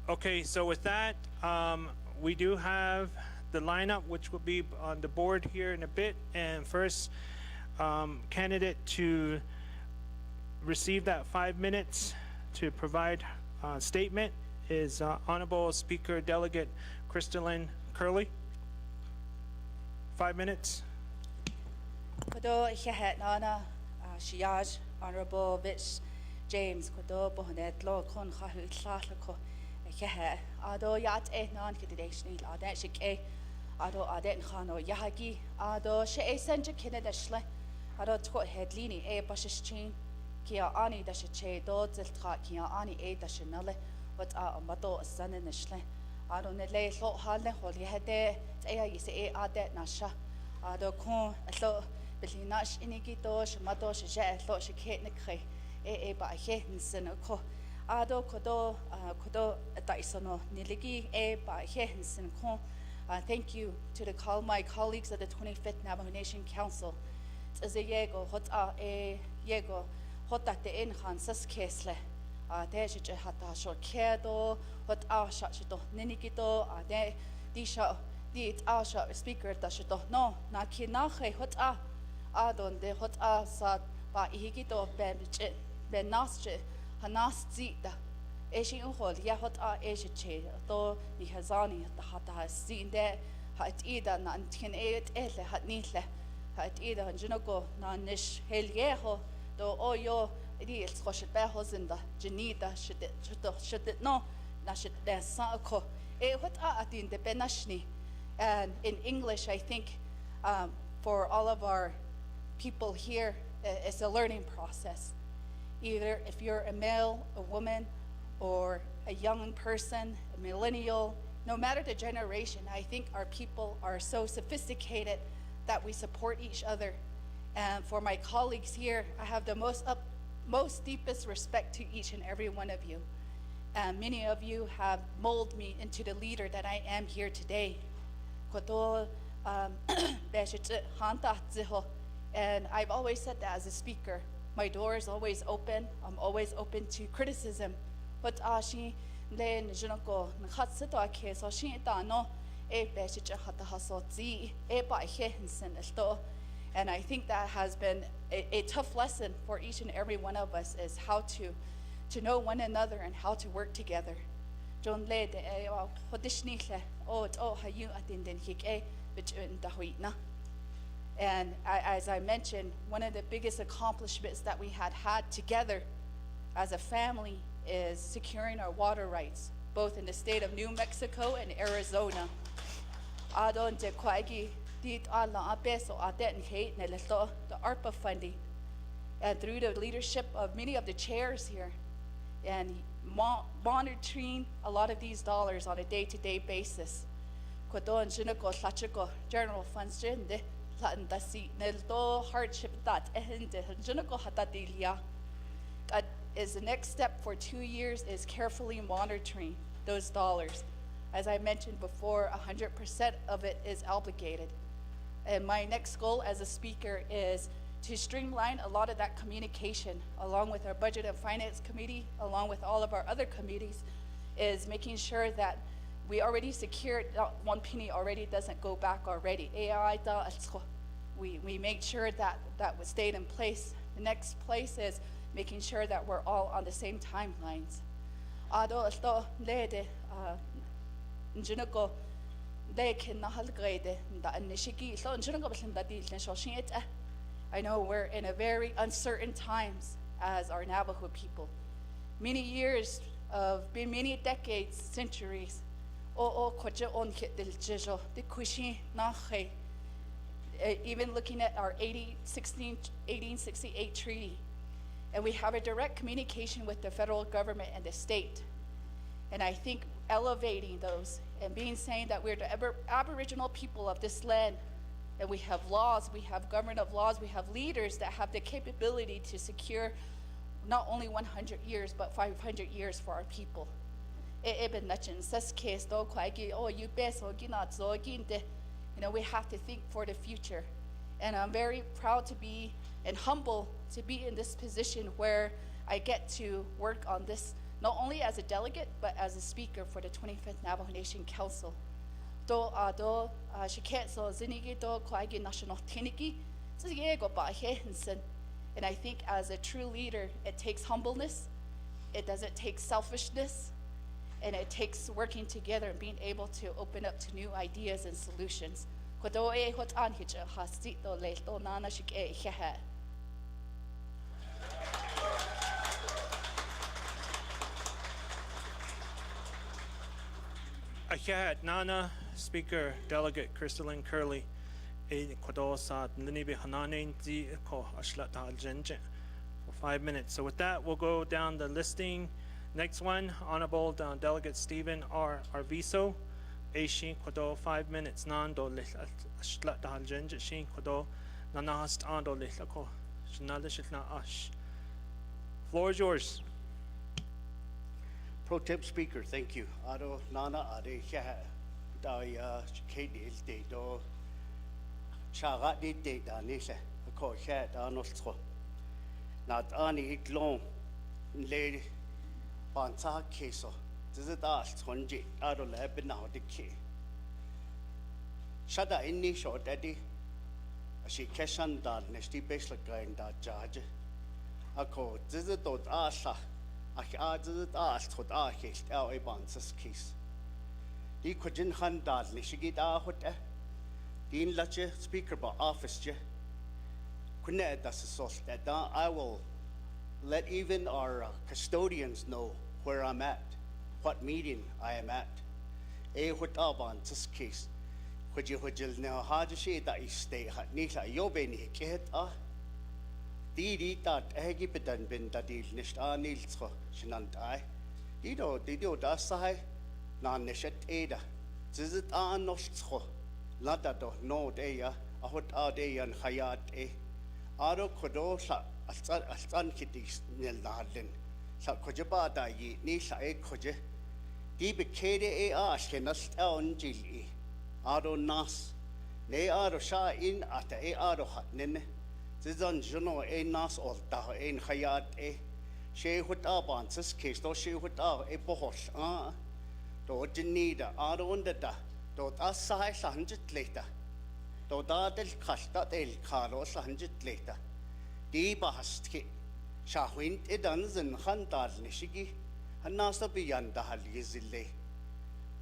Okay, so with that, we do have the lineup, which will be on the board here in a bit. And first, candidate to receive that 5 minutes to provide a statement is Honorable Speaker Delegate Crystalline Curley. 5 minutes. Kodo Hehet Nana Shiaj Honorable Vitch James Kodo Bohanet Lo Kon Hahu Tlatlako Hehet Ado Yat Non Kidation Adet Shike Ado Adet Hano Yahagi Ado She Senja Kinedashle Ado Twat Headlini E Bashichin Kia Ani Dashache Do Ziltra Kia Ani E Dashanale what Mato Sun in the Shle Ado Nedle Lo Hale Holy Hede Tea Yise Adet Nasha Ado Kon Lo Belinash Inigito Shamato Shaje Lo Shake Nikre E Ba Henson Ko Ado Kodo Kodo Daisono Niligi E Ba Henson Kon. Thank you to my colleagues at the 25th Navajo Nation Council. It's a yego hota e yego hota te in han sas kesle. De shit hata short kedo hot shito ninigito de disha di asha speaker dashito no na kinache hota adon de hota sa ba ihigito ben nasche hanas zita. Eshi unhol ya hota eshi che to ni hazani ta hata sin de hat ida na antin ele hat nitle hat ida hanjunoko na nish helyeho do oyo di el schoshit behos in the genida shit no na shit de sako e hota atin de benashni. And in English I think for all of our people here it's a learning process. Either if you're a male, a woman, or a young person, a millennial, no matter the generation, I think our people are so sophisticated that we support each other. And for my colleagues here, I have the most deepest respect to each and every one of you. And many of you have molded me into the leader that I am here today. And I've always said that as a speaker. My door is always open. I'm always open to criticism. But she len junoko nakhatsito ake so she ta no e besich hata hasotzi e ba hensen esto. And I think that has been a tough lesson for each and every one of us is how to know one another and how to work together. John le de hodishnile o hayu atin den hike bit dahuitna. And as I mentioned, one of the biggest accomplishments that we had together as a family is securing our water rights, both in the state of New Mexico and Arizona. Adon de kwagi dit ala abeso aden hate the ARPA funding, and through the leadership of many of the chairs here, and monitoring a lot of these dollars on a day-to-day basis. Kodon junako lachiko general funds jinde. Hardship that is the next step for 2 years is carefully monitoring those dollars. As I mentioned before, 100% of it is obligated. And my next goal as a speaker is to streamline a lot of that communication along with our Budget and Finance Committee, along with all of our other committees, is making sure that we already secured, not one penny already doesn't go back already. We make sure that was stayed in place. The next place is making sure that we're all on the same timelines. I know we're in a very uncertain times as our Navajo people. Many years of, been many decades, centuries. Even looking at our 1868 treaty. And we have a direct communication with the federal government and the state. And I think elevating those and saying that we're the Aboriginal people of this land, and we have laws, we have government of laws, we have leaders that have the capability to secure not only 100 years, but 500 years for our people. Eben nachin sas case do kwagi oh you best or not so we have to think for the future. And I'm very proud to be and humble to be in this position where I get to work on this, not only as a delegate, but as a speaker for the 25th Navajo Nation Council. And I think as a true leader, it takes humbleness, it doesn't take selfishness, and it takes working together and being able to open up to new ideas and solutions. Ahiat Nana, Speaker Delegate Crystalline Curley, a Kodosa Ninibe Hananin Zi Ko Ashlata Aljenje for 5 minutes. So with that, we'll go down the listing. Next one, Honorable Delegate Stephen R. Arviso, Aishin Kodo 5 minutes. Nando Ashlata Aljenje Shin Kodo Nanahast Ando Lako Shanalishna Ash. Floor is yours. Pro Tem Speaker, thank you. Ado Nana Ade Shaha Daya Kadi de Do Shagat de Danisa, a co shat Arnoldsko. Not Ani Iglon Lady Bansa Keso. Does it ask Honji Ado Labin out the key? Shada inni short daddy. She Keshan Dal Nesti Baselaka in that judge. A co, does it don't ask. Does it ask what I hate our Ebansis case? The Kojin Handal, Nishigit Ahote, the Inlache Speaker by Office, Kunet does a source that I will let even our custodians know where I'm at, what meeting I am at. What Abansis case? Would you know how to say that you stay at Nisa Yobeni get Die dat Egipetan bin da die nicht anilsko schnant ai. Die do das sei na nicht eda. Zit an nostro. Lada do no deya a hot a deyan hayat e. Aro kodo sa alsan kitis nel nadlen. Sa kojaba da yi ni sa e koje. Die bekede e a schenast on jili. Aro nas. Ne aro sha in ata e aro hat nene. Zizan Juno a nas or da in Hayat a she would up on this case, though she would up a bohosh, do Genida, Aronda, do Asai 100 later, do da del Casta del Carlos 100 later. Di Bahasti, Shahwint Edans and Handal Nishigi, and Nasa beyond the Halgizile.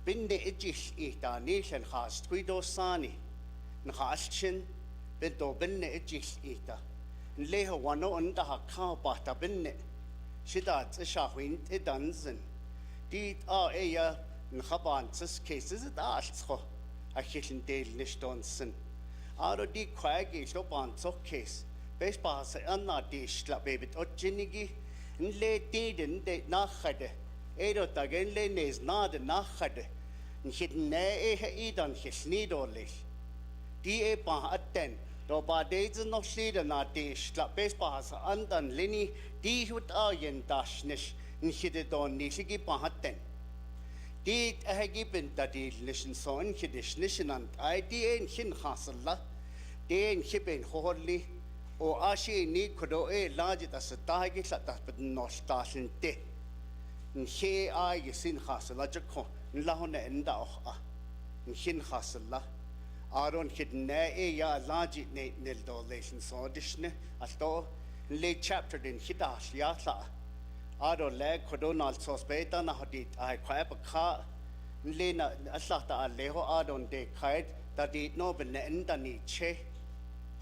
Binde Ejish Ita Nation has Twido Sani, Nhashin. Bento binne ejis ita. Leho wano onda ha kao bata binne. Shidat shahwint edanzen. Dit eya nhabansis cases it astro. A kitchen dale nistonsen. Aro di quaggy stobanso case. Bespas anna dish la baby o jinnigi. Le didin de nachade. Edo tagen le nes nade nachade. Hidden ne edan his nidolish. Die pa atten. Do ba days no shida na dish la base bahas andan lini di hut ayen dashnish in hidedon nishigi pahatten. Di ahagibin dadil nishin son hidishnishin and idea in hin hasalla, de in hibin holy, or ashi ni kodo e large as a target at that no stashin de. In he I sin hasalla jako, in lahone enda oha, in hin hasalla. Aron hidden e ya large nil dolation so dishne as though late chapter in hidash yata. Aro leg codonal sospeta na hodit I quite a car lena aslata aleho adon de kite that did no benenda ni che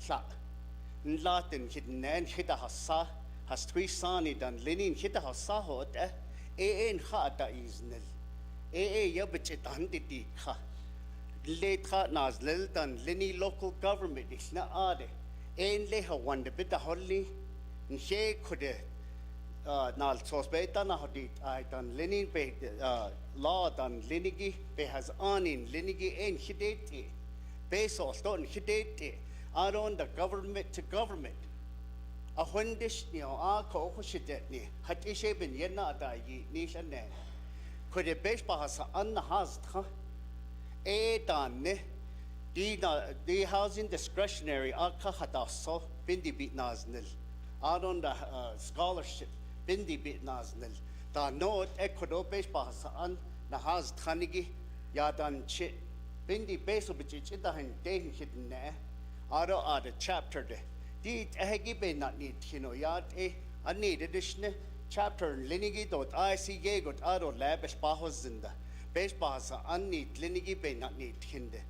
sa. Latin hidden and hidahasa has 3 sani than linen hidahasa hot en hata is nil. Yabit handiti ha. Late nas liltan lini local government is na ade en leha wanda bita holly in she could nal sospeta na hodit I done lini be law done linigi be has on in linigi en hidete besos don't hidete aron the government to government a hundish ni a ko hushite ni hat ishe bin yena da yi ni shane could it base bahasa an has dan ne the housing discretionary aka hadaso bindi bit naznil on the scholarship bindi bit naznil da note ekodo base bahasa an na has thanigi yadan chi bindi base obichi da hin den hidden ne aro ada chapter de di ehegi be not need yat I need additional chapter linigi dot ICG got aro lab bahos zinda base bahasa an need linigi be not need hinde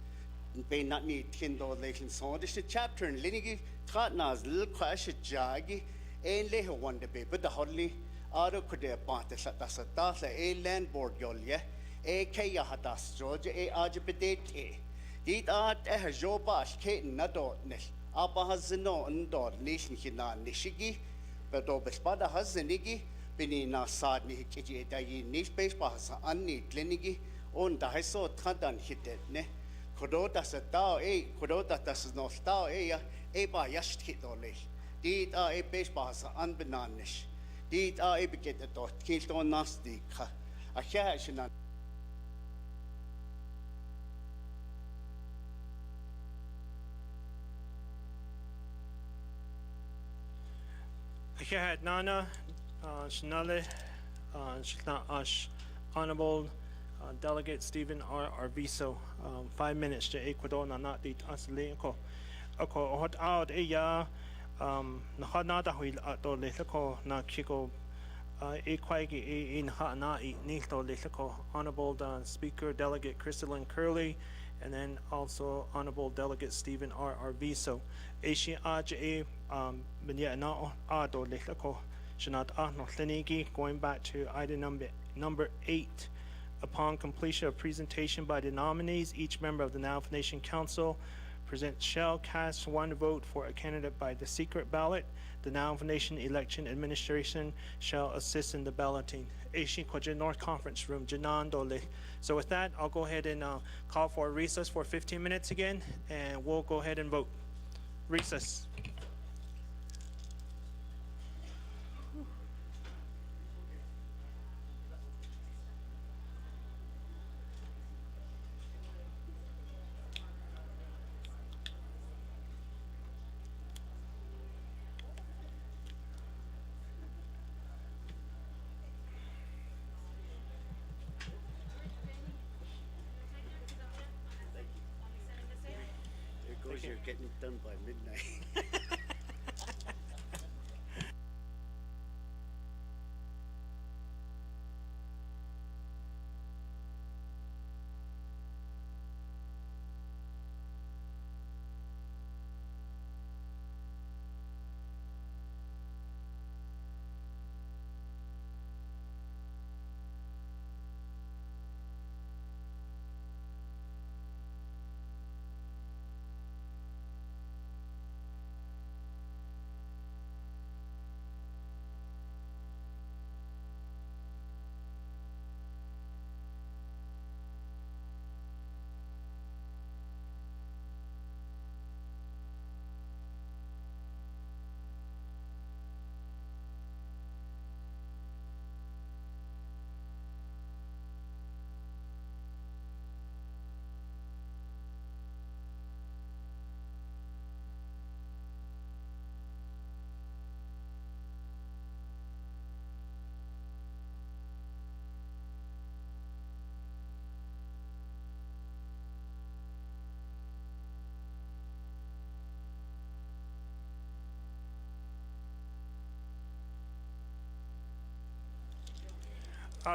be not need hindo lekin so this chapter in linigi tratnas little crash jagi en le one de be but the hardly aro could a part the a land board yolye a kaya hatas georgia a ajipedate dit art a jobash kate nadot nish abahazino and dot nation hina nishigi but obespada hazinigi bini na sad ni kiji da yi nish base bahasa an need linigi on the hiso tadan hit it ne Kodota sa tao kodota tas no tao ya ba yasht hit ole dit a base bahasa an bananish dit a biget dot kilto nasty ka a khashina Ahead Nana, Shanale, Honorable Delegate Stephen R. Arviso, 5 minutes to Ecuador na not the Asli ko. Ako hot out na hanada huil ato leko na kiko equagi in ha na nito leko. Honorable Speaker Delegate Crystalline Curley, and then also Honorable Delegate Stephen R. Arviso. Asia Aj Minya na ado leko. Shanat no Tlinigi, going back to item number 8. Upon completion of presentation by the nominees, each member of the Navajo Nation Council shall cast one vote for a candidate by the secret ballot. The Navajo Nation Election Administration shall assist in the balloting. Aishin Kwaja North Conference Room, Janan Dole. So with that, I'll go ahead and call for a recess for 15 minutes again, and we'll go ahead and vote. Recess. You're getting done by midnight.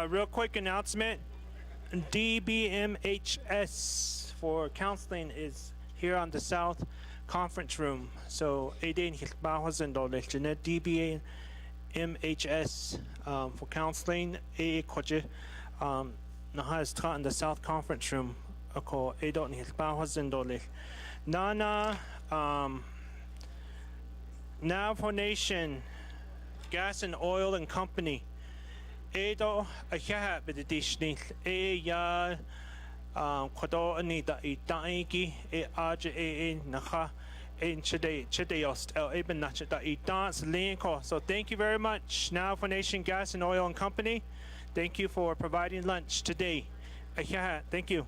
Real quick announcement. DBMHS for counseling is here on the South Conference Room. So, DBMHS for counseling. Nahas in the South Conference Room. Nana, Navajo Nation Gas and Oil and Company. Edo a haha bidishni ya kwado ani da itaiki aja naha in Chideost, El Ibn Nachita Idans Linko. So thank you very much. Now for Nation Gas and Oil and Company, thank you for providing lunch today. Thank you.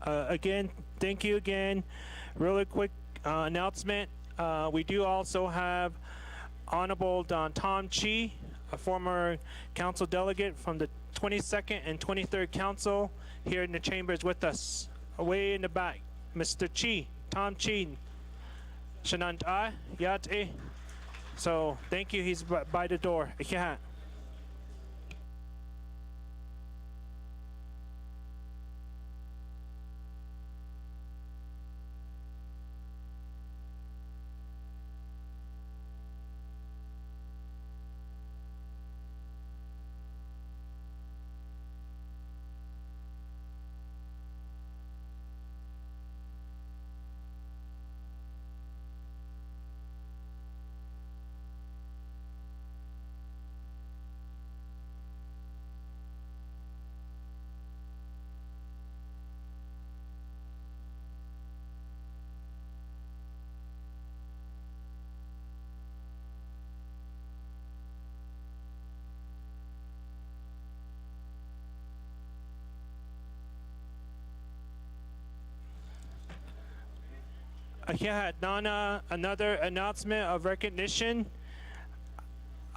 Again, thank you again. Really quick announcement. We do also have Honorable Tom Chi, a former council delegate from the 22nd and 23rd Council, here in the chambers with us. Way in the back, Mr. Chi, Tom Chi. Shanant A, Yat E. So thank you. He's by the door. Nana, another announcement of recognition.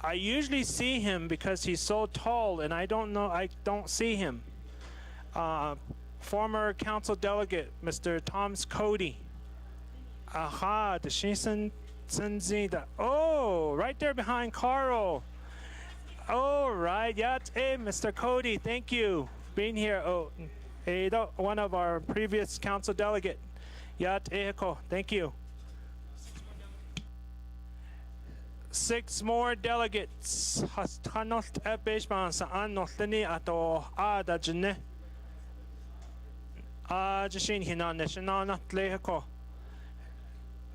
I usually see him because he's so tall, and I don't see him. Former council delegate, Mr. Thomas Cody. Aha, the Shinsen Zida. Oh, right there behind Carl. All right, Mr. Cody, thank you for being here. Oh, one of our previous council delegate. Thank you. 6 more delegates.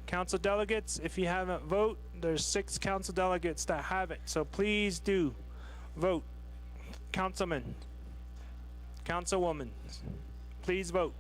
Council delegates, if you haven't voted, there's 6 council delegates that haven't. So please do vote. Councilman, councilwoman, please vote.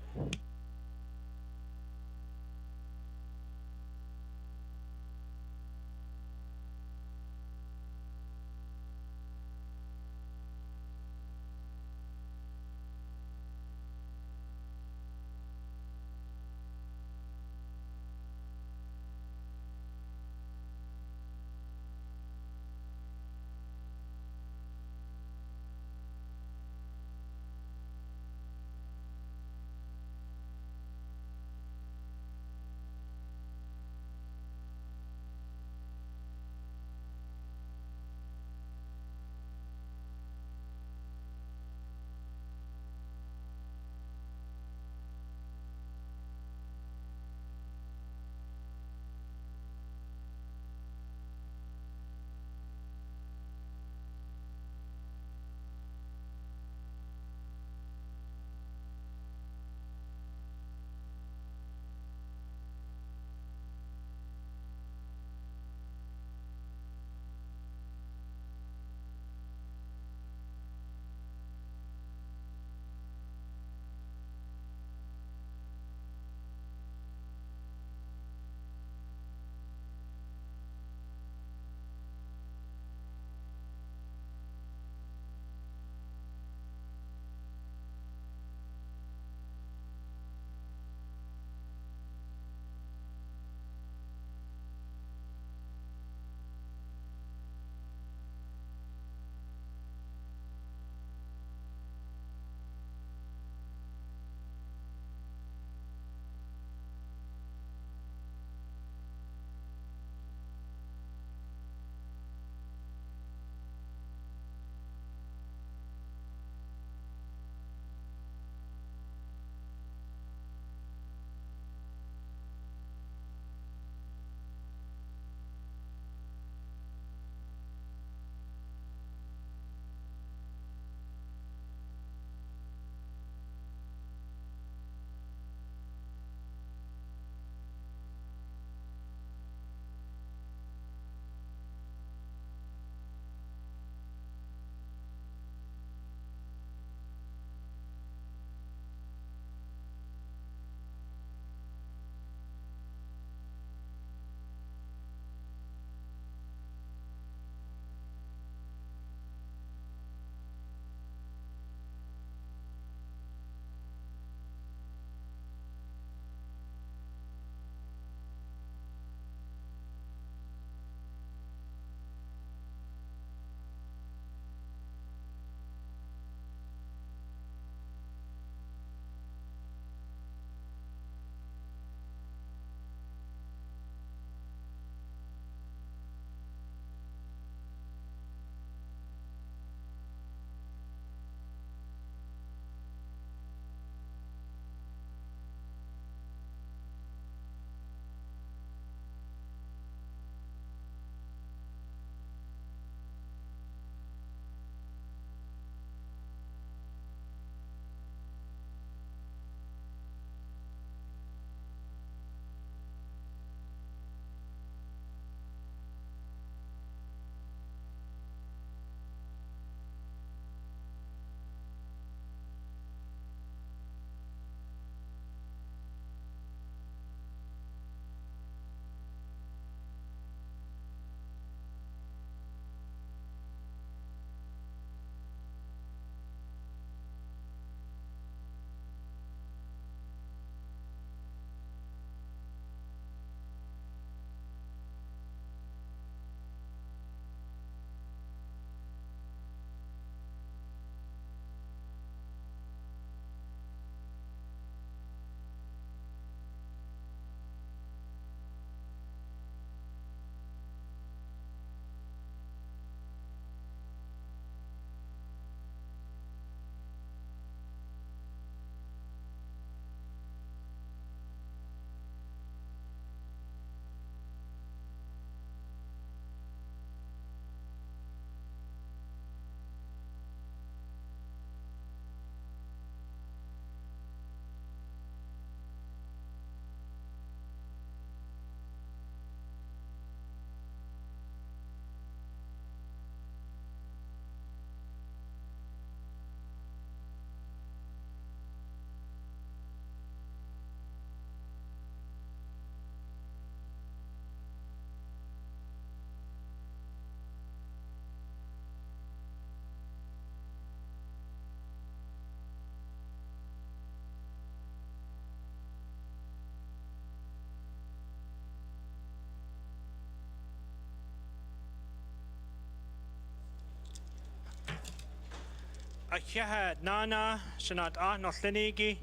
Akiha Nana Shanat Notlinigi.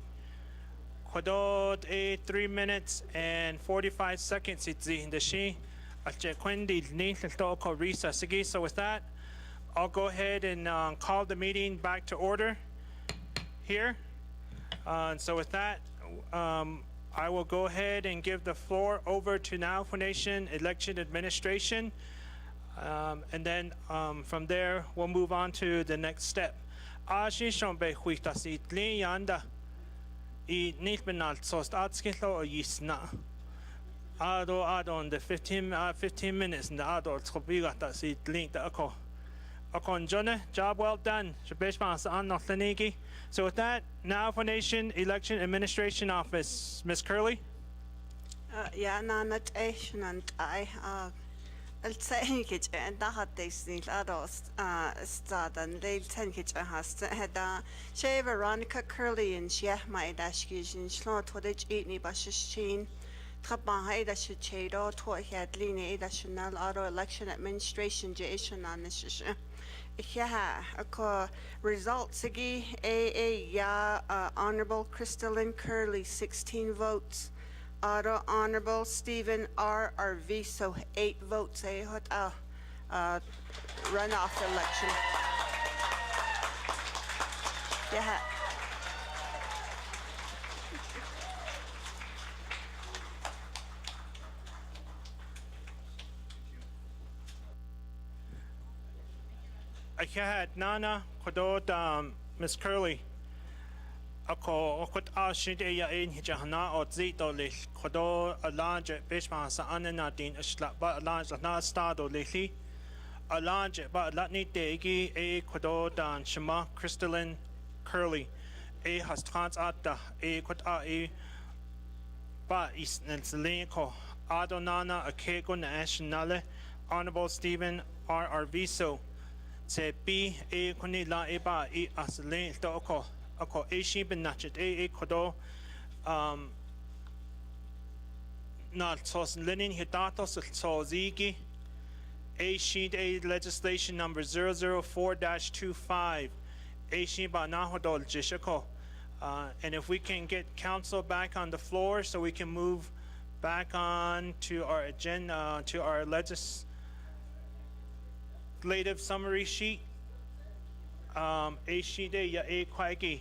Kwadod 3 minutes and 45 seconds. It's the she. Achequendi Ni Toko Risa Sigi. So with that, I'll go ahead and call the meeting back to order here. And so with that, I will go ahead and give the floor over to Navajo Nation Election Administration. And then from there, we'll move on to the next step. Ashi shombe huitasi yanda I nilbenal sost atskilo or yisna. Ado the 15 minutes in the ado tsobigata si link the ako. Akon Jonah, job well done. Shabeshmas an notlenigi. So with that, Navajo Nation Election Administration Office, Ms. Curley. Ja, nanat and I say kitch and that this need adults start and they ten kitch has had she Veronica Curley and she my dash kitchen slot to the eat bashin. Trapahai that should chado to had line national auto election administration jation on this. Yeah, results again. Honorable Crystalline Curley, 16 votes. Honorable Stephen R. Arviso, 8 votes. Runoff election. Yeah. I had Nana Kodod, Miss Curley. Ako okot ashid ya in hijahana o zito lich kodo a large bishma sa ananatin a slap but a large na stado lately. A large but latni degi a kodo dan shema crystalline curly. A has trans ata a kot a ba is nenselinko. Adonana a kego nationale. Honorable Stephen R. Arviso. Se B a konila e ba e aslin toko. Ako Ashi ben Nachet A Kodo not sos Lenin Hidatos so Zigi Ashi A legislation number 004-25 Ashi ba Nahodol Jishako. And if we can get council back on the floor so we can move back on to our agenda to our legislative summary sheet. Ashi de ya a kwagi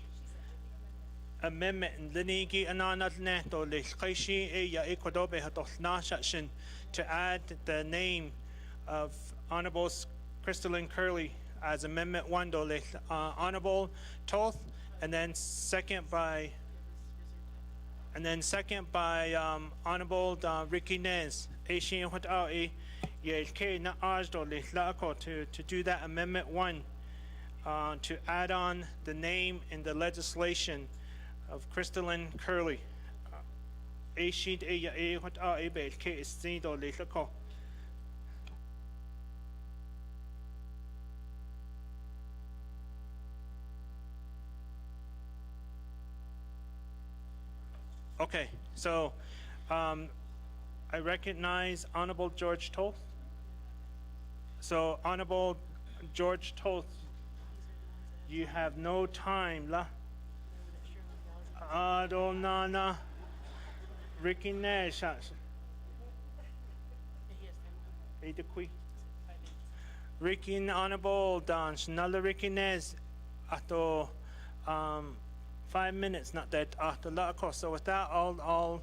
amendment linigi ananat neto lichaishi a ya ekodobe hatosnashin to add the name of Honorable Crystalline Curley as Amendment 1 do Honorable Toth, and then second by Honorable Ricky Nez. Ashi what a ye ke na ajdo lako to do that Amendment 1. To add on the name in the legislation of Crystalline Curley. Okay, so I recognize Honorable George Toth. So Honorable George Toth, you have no time, la. Adonana, Ricky Nash, Ricky Honorable Dan, Schnella Ricky Nash, ato 5 minutes, not that after la. So with that, I'll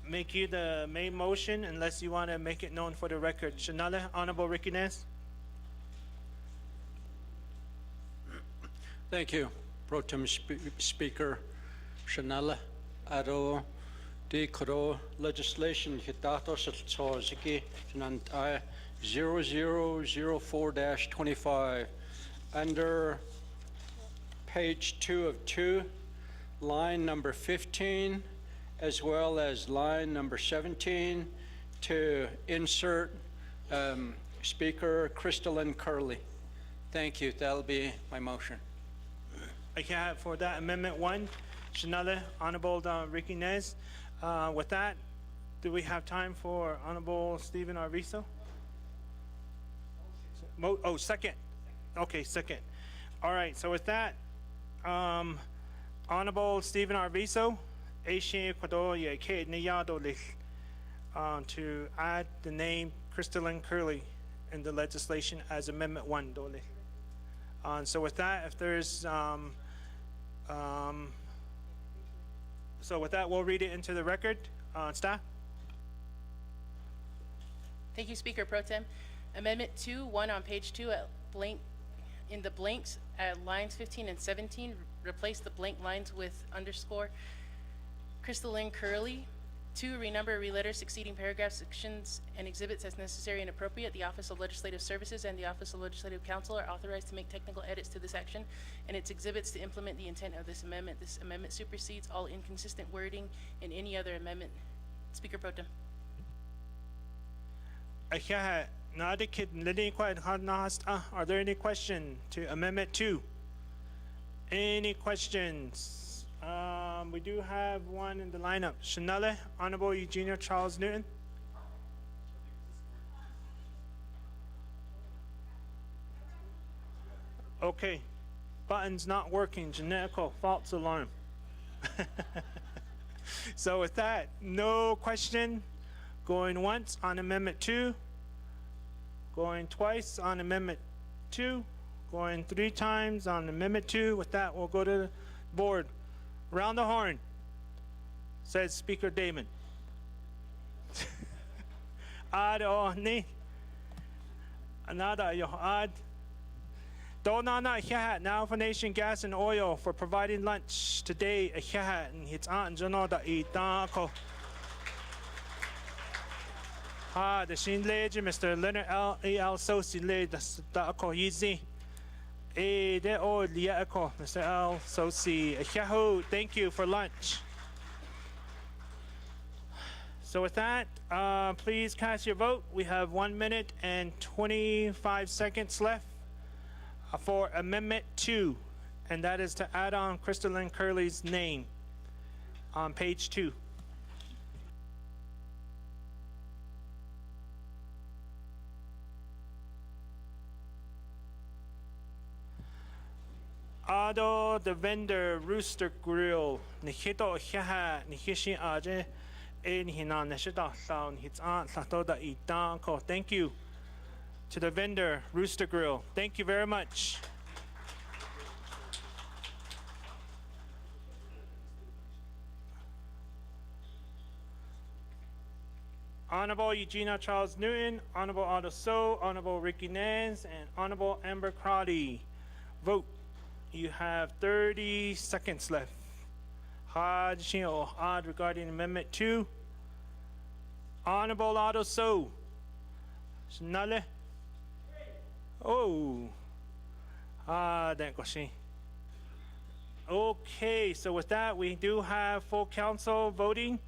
make you the main motion unless you want to make it known for the record. Schnella, Honorable Ricky Nash. Thank you, Pro Tem Speaker Shanala Aro de Koro legislation Hitatos Soziki Shanantai 0004-25 under page 2 of 2, line number 15, as well as line number 17, to insert Speaker Crystalline Curley. Thank you. That'll be my motion. I have for that Amendment 1, Shanala, Honorable Ricky Nez. With that, do we have time for Honorable Stephen Arviso? Second. Okay, second. All right, so with that, Honorable Stephen Arvizo, to add the name Crystalline Curley in the legislation as Amendment 1. So with that, if there's, so with that, we'll read it into the record. Staff? Thank you, Speaker Pro Tem. Amendment 2.1 on page 2 at blank, in the blanks at lines 15 and 17, replace the blank lines with underscore Crystalline Curley. 2, renumber, reletter succeeding paragraphs, sections, and exhibits as necessary and appropriate. The Office of Legislative Services and the Office of Legislative Counsel are authorized to make technical edits to this action and its exhibits to implement the intent of this amendment. This amendment supersedes all inconsistent wording in any other amendment. Speaker Pro Tem. Are there any questions to Amendment 2? Any questions? We do have one in the lineup. Chanele, Honorable Eugenia Charles Newton. Okay, button's not working. Genetical false alarm. So with that, no question. Going once on Amendment 2. Going twice on Amendment 2. Going 3 times on Amendment 2. With that, we'll go to the board. Round the horn, says Speaker Damon. Ad o ni. Anada yo ad. Donana hihat now for Nation Gas and Oil for providing lunch today. A hihat and hits aunt Janoda e dako. The Shin Lege, Mr. Leonard L. Sosi Lege, the Ako Yizi. De o liako, Mr. L. Sosi. Yahoo, thank you for lunch. So with that, please cast your vote. We have 1 minute and 25 seconds left for Amendment 2, and that is to add on Crystalline Curley's name on page 2. Ado the vendor Rooster Grill Nihito Hiha Nihishi Aje Nihina Neshita Sound Hits Aunt Satoda Itanko. Thank you to the vendor Rooster Grill. Thank you very much. Honorable Eugenia Charles Newton, Honorable Otto So, Honorable Ricky Nance, and Honorable Amber Crotty. Vote. You have 30 seconds left. Haj or odd regarding Amendment 2. Honorable Otto So. Nale. Oh. Okay, so with that, we do have full council voting,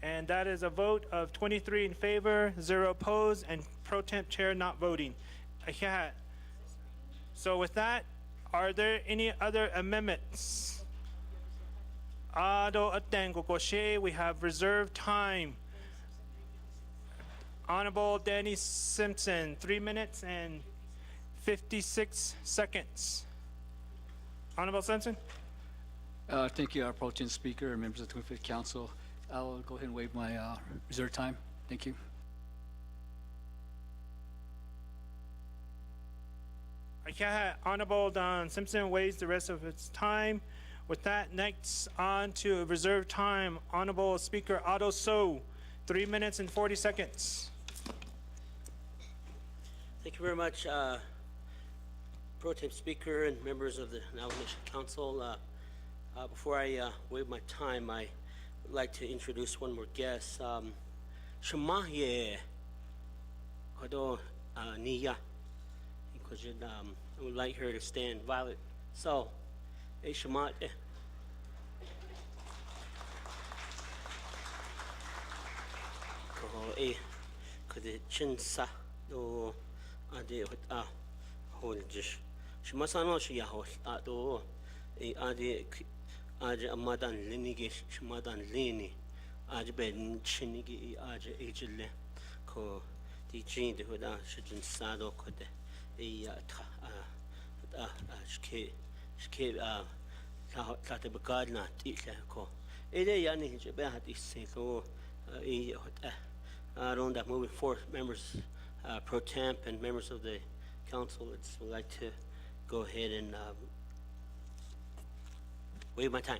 and that is a vote of 23 in favor, 0 opposed, and pro temp chair not voting. So with that, are there any other amendments? We have reserved time. Honorable Danny Simpson, 3 minutes and 56 seconds. Honorable Simpson? Thank you, our approaching speaker and members of the 25th Council. I'll go ahead and waive my reserved time. Thank you. Honorable Don Simpson waives the rest of its time. With that, next on to reserved time, Honorable Speaker Otto So, 3 minutes and 40 seconds. Thank you very much, Pro Tem Speaker and members of the Navajo Nation Council. Before I waive my time, I would like to introduce one more guest. Shemaye Hodo Niya. I would like her to stand. Violet. So, Shamat. Chinsa do ade holjish. Shimasano shiyahol do ade amadan linigi shimadan lini ben chinigi age agile ko di chin de hoda shijin sado kode Tlate Bagadna, Titlako. Ede Yani Jabat is Sinko, Ronda moving forth, members pro temp and members of the council, would like to go ahead and waive my time.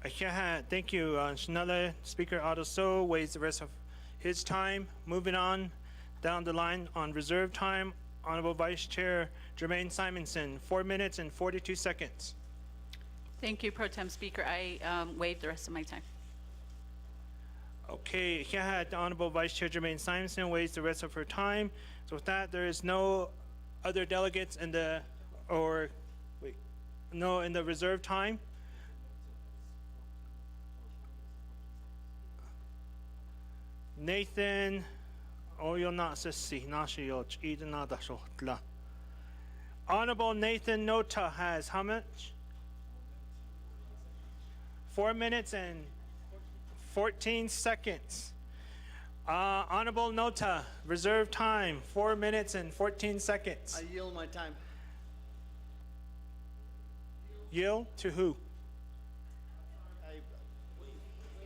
Thank you, Shanelle. Speaker Adoso waives the rest of his time. Moving on down the line on reserve time, Honorable Vice Chair Jermaine Simonson, 4 minutes and 42 seconds. Thank you, Pro Tem Speaker. I waive the rest of my time. Okay, the Honorable Vice Chair Jermaine Simonson waives the rest of her time. So with that, there is no other delegates in the, in the reserve time. Nathan, Honorable Nathan Nota has how much? 4 minutes and 14 seconds. Honorable Nota, reserve time, 4 minutes and 14 seconds. I yield my time. Yield to who?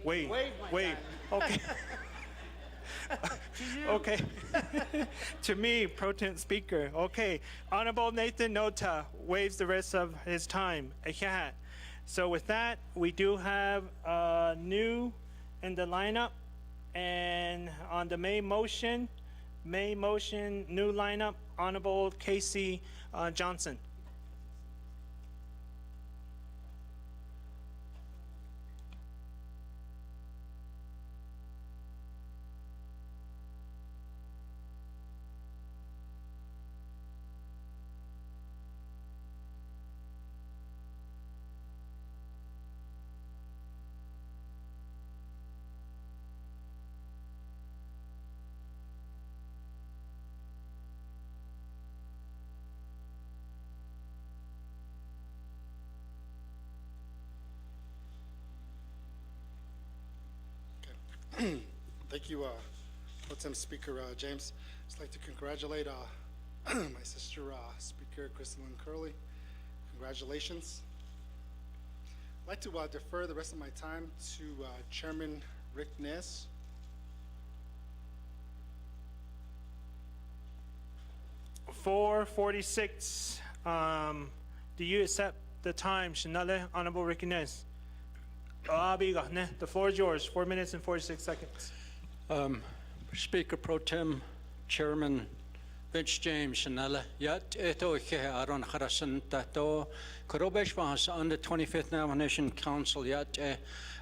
Wait. Okay. Okay. To me, Pro Tem Speaker. Okay. Honorable Nathan Nota waives the rest of his time. So with that, we do have new in the lineup. And on the main motion, new lineup, Honorable Casey Johnson. Thank you, Pro Tem Speaker James. I'd like to congratulate my sister, Speaker Crystalline Curley. Congratulations. I'd like to defer the rest of my time to Chairman Rick Ness. $4:46. Do you accept the time, Shanale, Honorable Rick Ness? The floor is yours. 4 minutes and 46 seconds. Speaker Pro Tem, Chairman Vince James Shanella, yet eto ke aron harasan tato korobesh bahas on the 25th Navajo Nation Council yet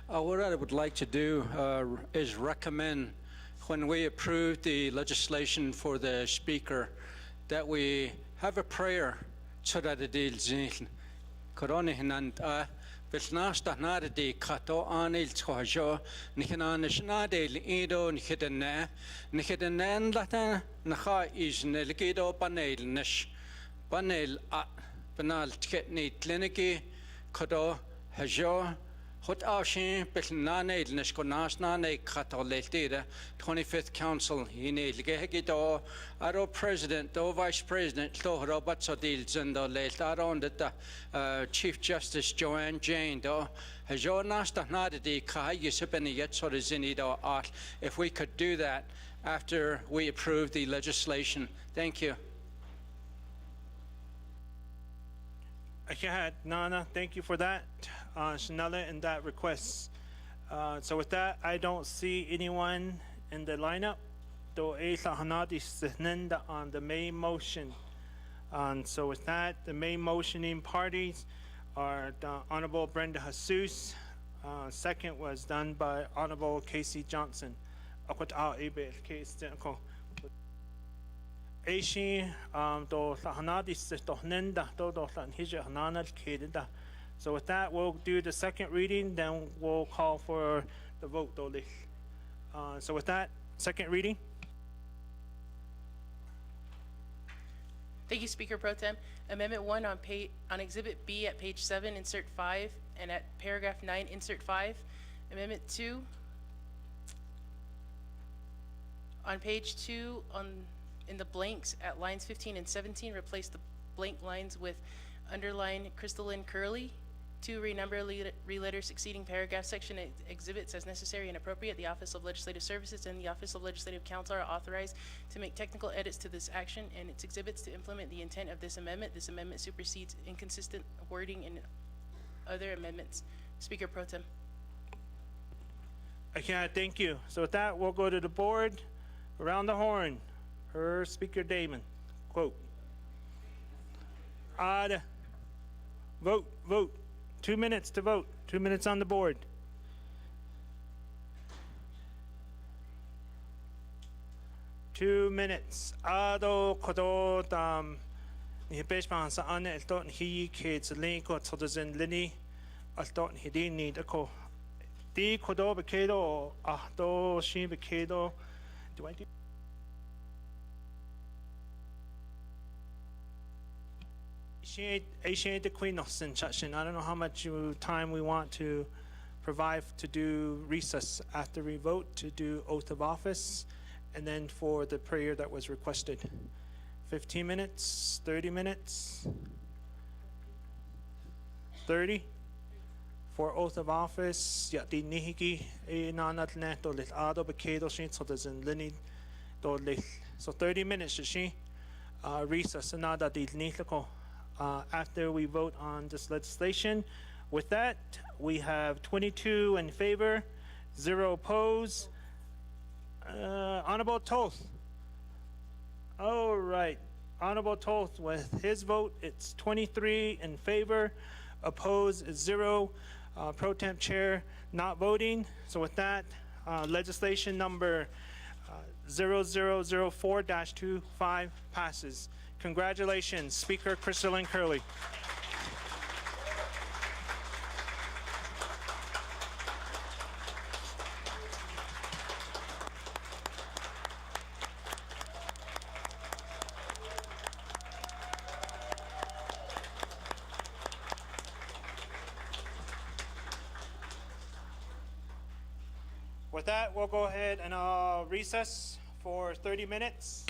what I would like to do is recommend when we approve the legislation for the speaker that we have a prayer so that it is korone hinant Vilnasta Nardi Kato Anil Twajo, Nikanash Nadel Edo Nikidane, Nikidanan Latan Naha is Neligido Panel Nish, Panel Banal Tiketni Kliniki, Kodo, Hajo, Hot Ashin, Pilnane, Nishkonasnane, Kato Letida, 25th Council, Hine Ligegido, Aro President, Do Vice President, Do Robert Sodil Zendo Letaron, the Chief Justice Joanne Jane, Do Hajo Nasta Nadidi, Kai Yisipeni Yetsorizinido Art, if we could do that after we approve the legislation. Thank you. Nana, thank you for that, Shanelle, and that request. So with that, I don't see anyone in the lineup. On the main motion. So with that, the main motioning parties are the Honorable Brenda Jesus. Second was done by Honorable Casey Johnson. So with that, we'll do the second reading, then we'll call for the vote. So with that, second reading. Thank you, Speaker Pro Tem. Amendment 1 on Exhibit B at page 7, insert 5, and at paragraph 9, insert 5. Amendment 2 on page 2 on In the blanks at lines 15 and 17, replace the blank lines with underline crystalline curly. 2, renumber re-letter succeeding paragraph section exhibits as necessary and appropriate. The Office of Legislative Services and the Office of Legislative Counsel are authorized to make technical edits to this action and its exhibits to implement the intent of this amendment. This amendment supersedes inconsistent wording and other amendments. Speaker Pro Tem. Okay, thank you. So with that, we'll go to the board. Around the horn, per Speaker Damon. Quote. Vote, vote. 2 minutes to vote. 2 minutes on the board. Two minutes. Ado kodo dam ni beshpan sa ane elton hi kids linko todazin lini elton hidi ni dako. Di kodo bekedo do shin bekedo. Do I do? I don't know how much time we want to provide to do recess after we vote, to do oath of office, and then for the prayer that was requested. 15 minutes, 30 minutes, 30 for oath of office. Ya di nihiki e nanat ne to lit ado bekedo shin so doesn't lini to lit. So 30 minutes shi recess nada di nihiko. After we vote on this legislation. With that, we have 22 in favor, 0 opposed. Honorable Toth. All right. Honorable Toth, with his vote, it's 23 in favor, opposed is 0. Pro Temp Chair not voting. So with that, legislation number 0004-25 passes. Congratulations, Speaker Crystalline Curley. With that, we'll go ahead and recess for 30 minutes.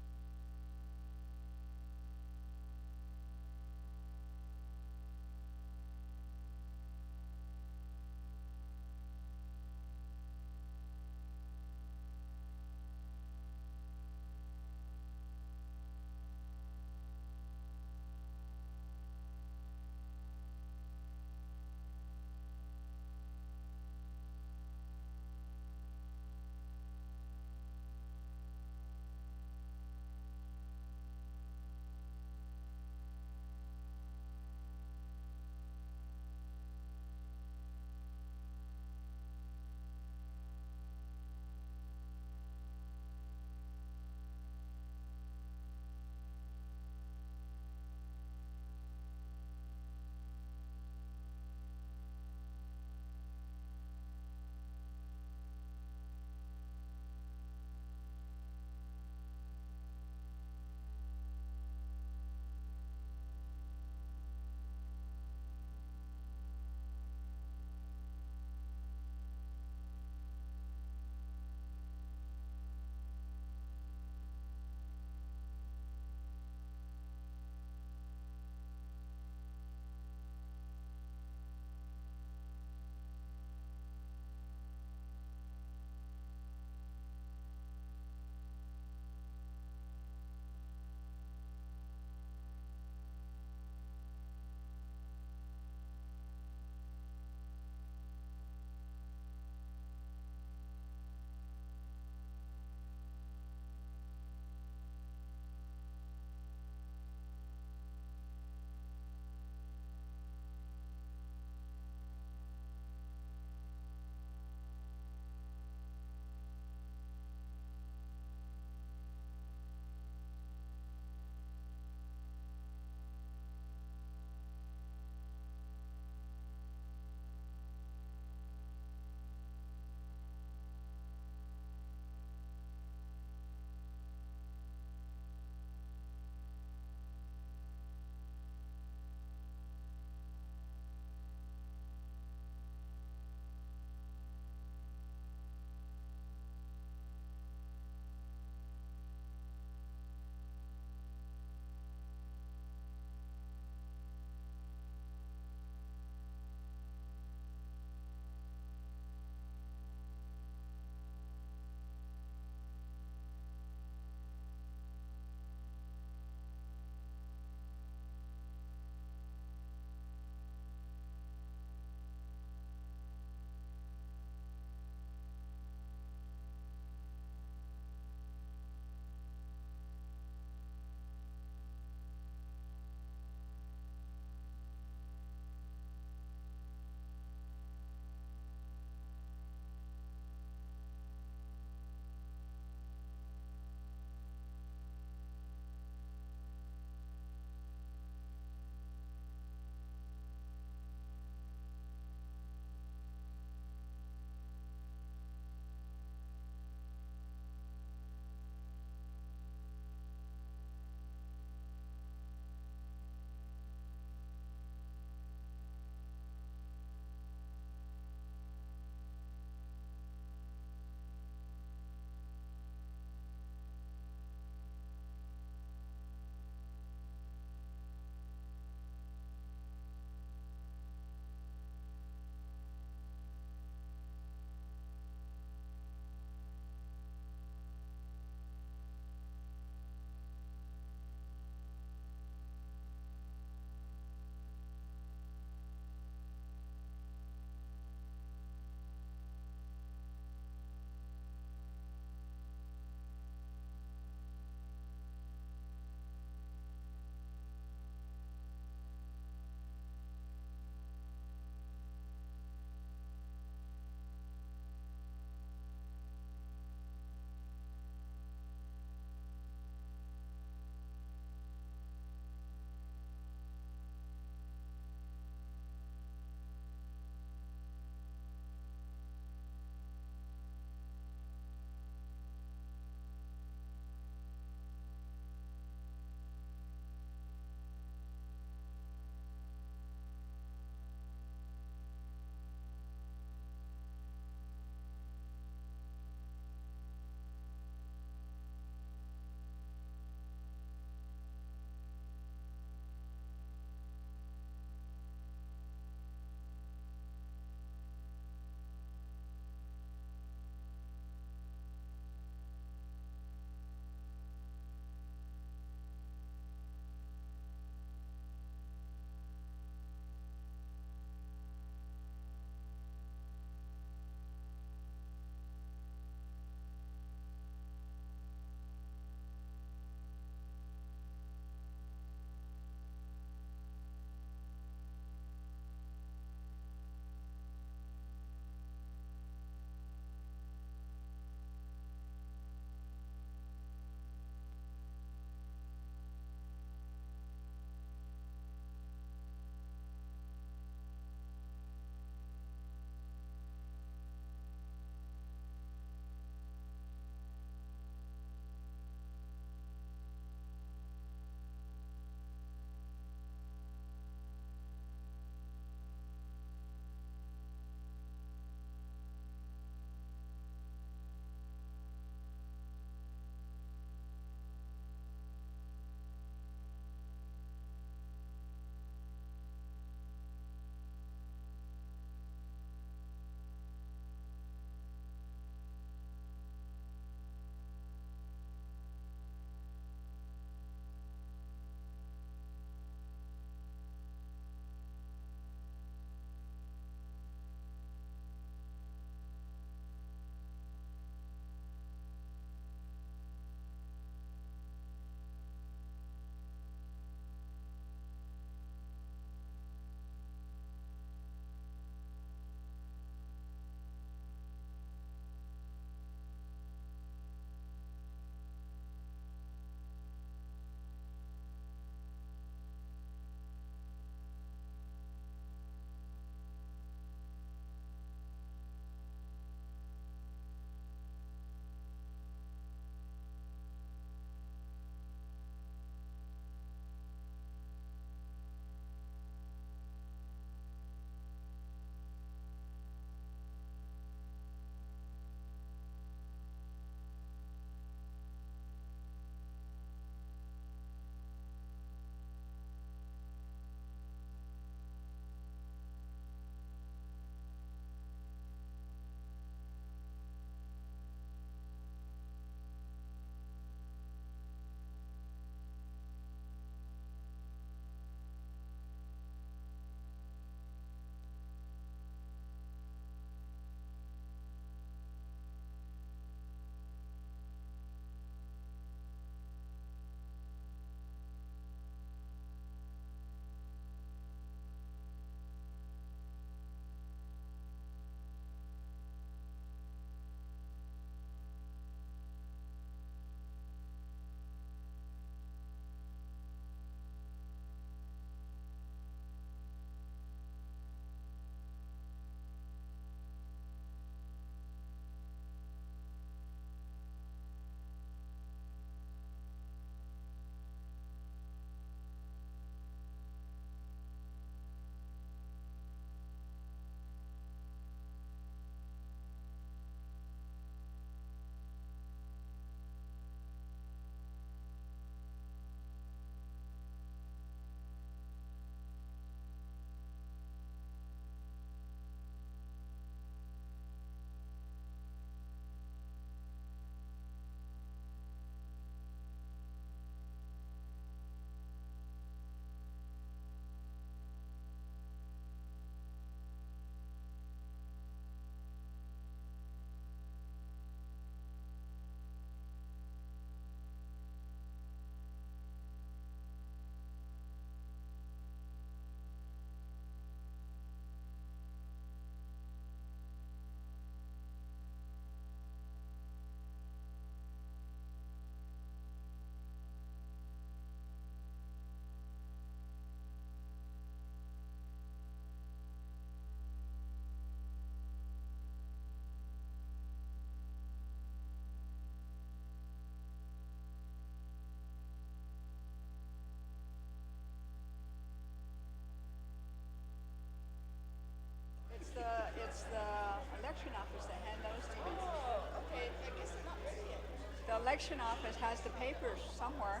election office has the papers somewhere.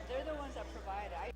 They're the ones that provide.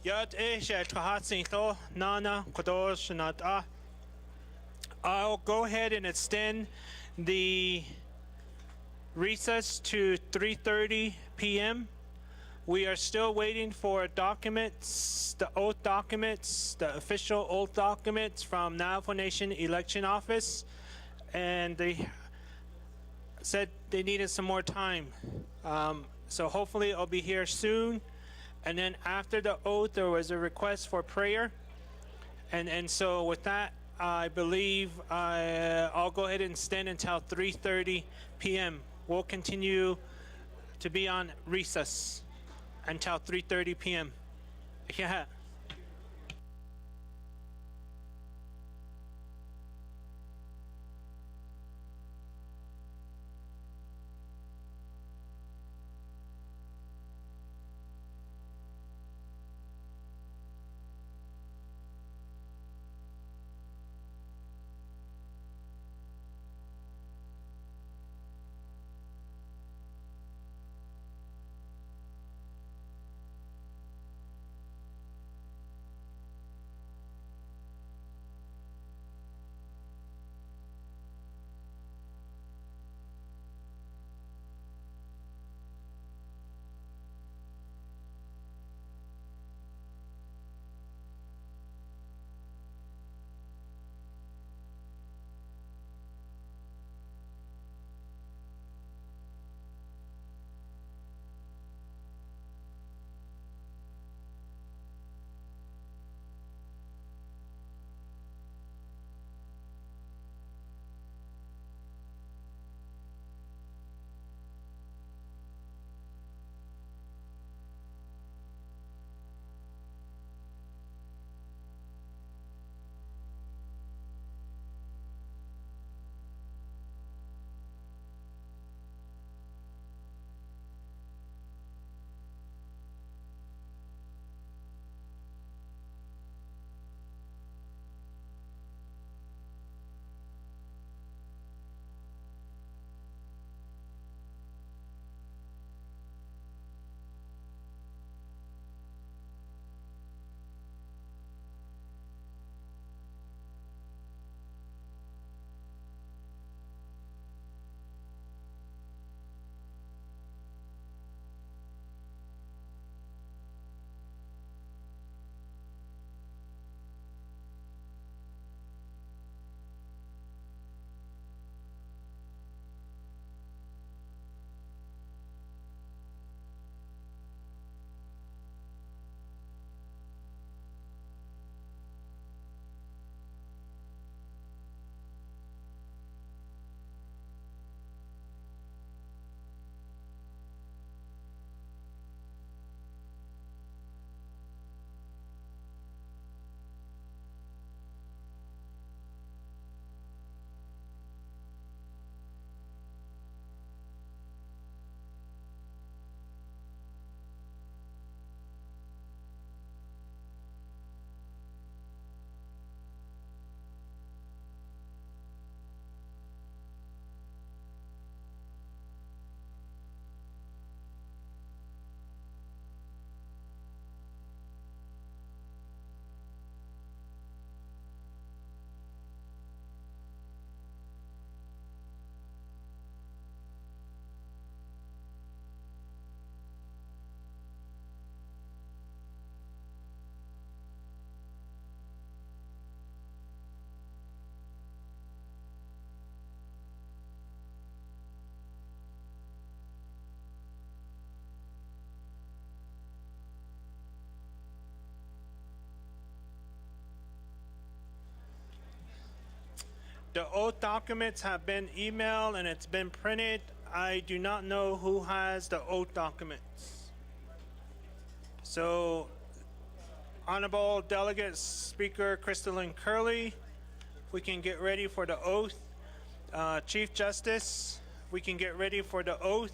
Yat Tlo Nana Kodosh Nata. I'll go ahead and extend the recess to 3:30 p.m. We are still waiting for documents, the oath documents, the official oath documents from Navajo Nation Election Office, and they said they needed some more time. So hopefully I'll be here soon. And then after the oath, there was a request for prayer. And so with that, I believe I'll go ahead and extend until 3:30 p.m. We'll continue to be on recess until 3:30 p.m. Yeah. The oath documents have been emailed and it's been printed. I do not know who has the oath documents. So, Honorable Delegate Speaker Crystalline Curley, if we can get ready for the oath. Chief Justice, if we can get ready for the oath.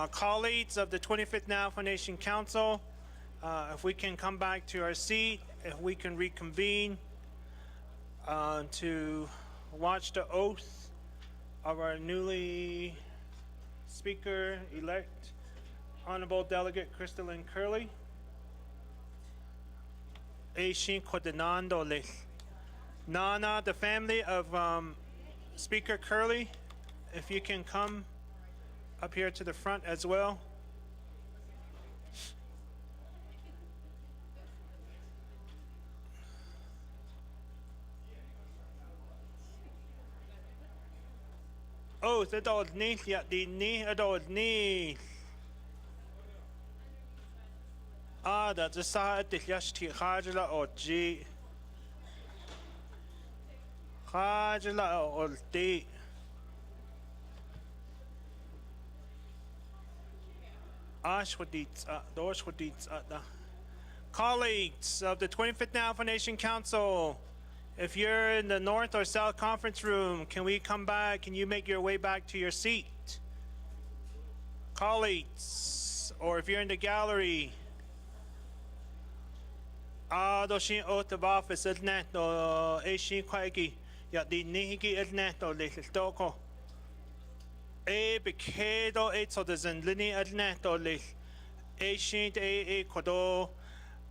Colleagues of the 25th Navajo Nation Council, if we can come back to our seat, if we can reconvene to watch the oath of our newly Speaker-elect, Honorable Delegate Crystalline Curley. Aishin Kodenando Le. Nana, the family of Speaker Curley, if you can come up here to the front as well. Oh, the old knee, yeah, the knee, the old knee. Ah, that's a side, the yashti hajla or G. Hajla or D. Colleagues of the 25th Navajo Nation Council, if you're in the North or South Conference Room, can we come back? Can you make your way back to your seat? Colleagues, or if you're in the gallery, doshin oath of office, isn't no Ashin Kwaiki, Yadi Nihiki, isn't no little toko. Bekedo, so there's an lini, isn't no little Ashin, Kodo.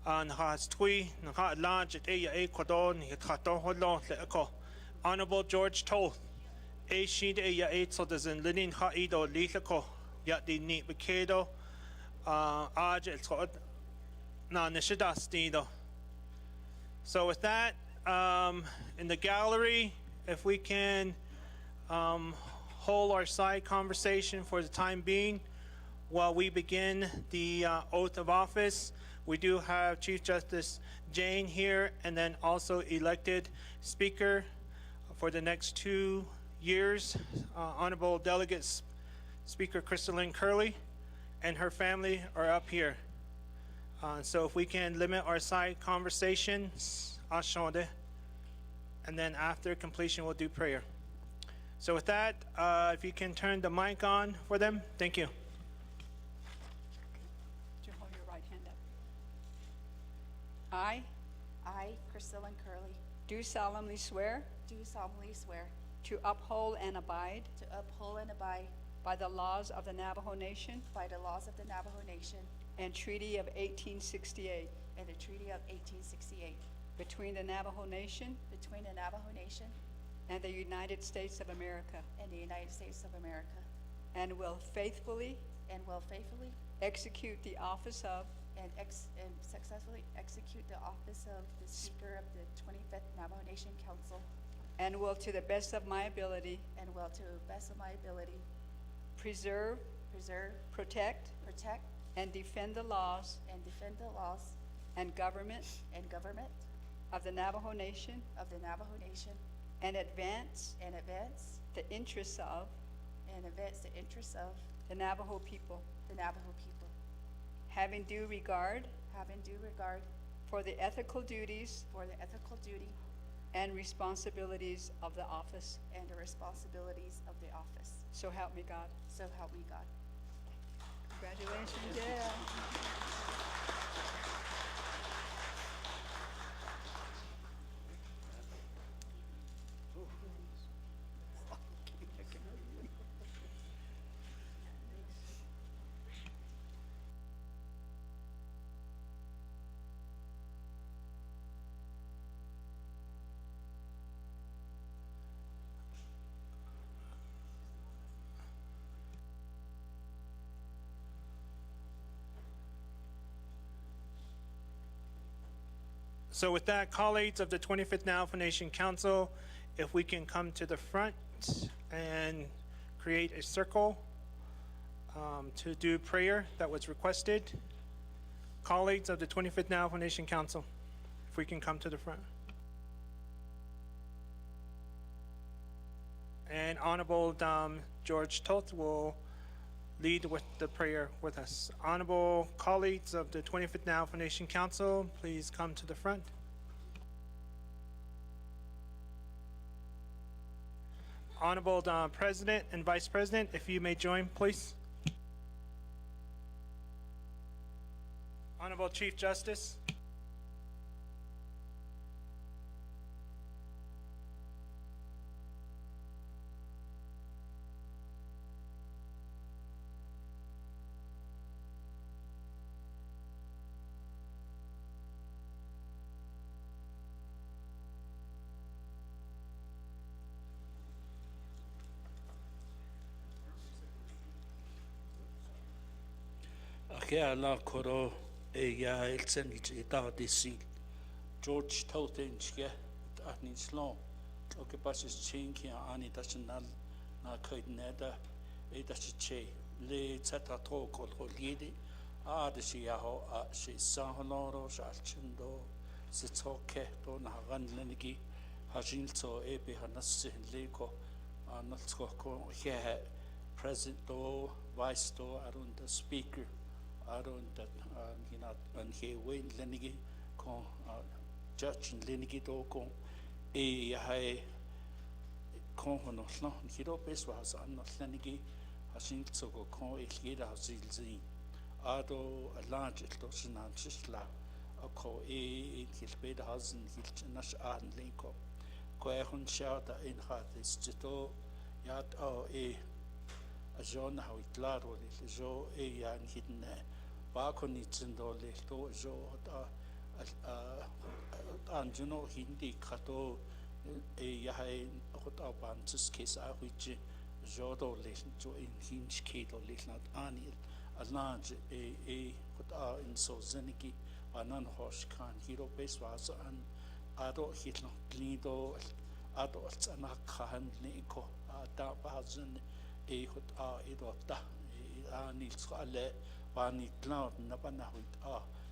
And has twi na large at Ecuador ni kato holo le Honorable George Toth a sheet so there's in linen ha ido litako yet the neat bekedo aj it's got na nishidastido. So with that, in the gallery, if we can hold our side conversation for the time being while we begin the oath of office. We do have Chief Justice Jane here, and then also elected Speaker for the next 2 years, Honorable Delegate Speaker Crystalline Curley, and her family are up here. So if we can limit our side conversations, and then after completion, we'll do prayer. So with that, if you can turn the mic on for them, thank you. Hold your right hand up. I, Crystalline Curley, do solemnly swear do solemnly swear to uphold and abide to uphold and abide by the laws of the Navajo Nation by the laws of the Navajo Nation and Treaty of 1868 and the Treaty of 1868 between the Navajo Nation between the Navajo Nation and the United States of America, and the United States of America, and will faithfully faithfully execute the office of and successfully execute the office of the Speaker of the 25th Navajo Nation Council, and will, to the best of my ability, and will, to the best of my ability, preserve, protect, and defend the laws and defend the laws and government of the Navajo Nation the Navajo Nation, and advance the interests of the Navajo people, having due regard for the ethical duties and responsibilities of the office. and the responsibilities of the office. So help me God. So help me God. Congratulations, yeah. So with that, colleagues of the 25th Navajo Nation Council, if we can come to the front and create a circle to do prayer that was requested. Colleagues of the 25th Navajo Nation Council, if we can come to the front. And Honorable George Toth will lead with the prayer with us. Honorable colleagues of the 25th Navajo Nation Council, please come to the front. Honorable President and Vice President, if you may join, please. Honorable Chief Justice. Kia la koro ya elsen ita disi George Tolten chia atni slow. Okay, passes chinki ani national na kaidneda che le tata to kol holidi de siaho si saholoro salchindo sitoke to na ganlenigi hajilto epi hanas leko nalsko ko here president do vice do arun the speaker arun that hinat an he wen lenigi ko judge lenigi do ko hai kon hono no hiro pes was an no lenigi hasin tsogo ko ilgida hasilzi ado a large to sinan sisla ako kilbed hasen hilchnas an linko ko hun shata in hat is to yat a zone how it laro le zo yan hidne ba konitsindo le to zo an juno hindi kato yahay hot ban tis case a which zodo le jo in hinch kedo le not anil a large hot in so zeniki anan hosh kan hero base was an ado hitno lido ado tsana khan le ko da bazun hot idota anil swale wani cloud na banahut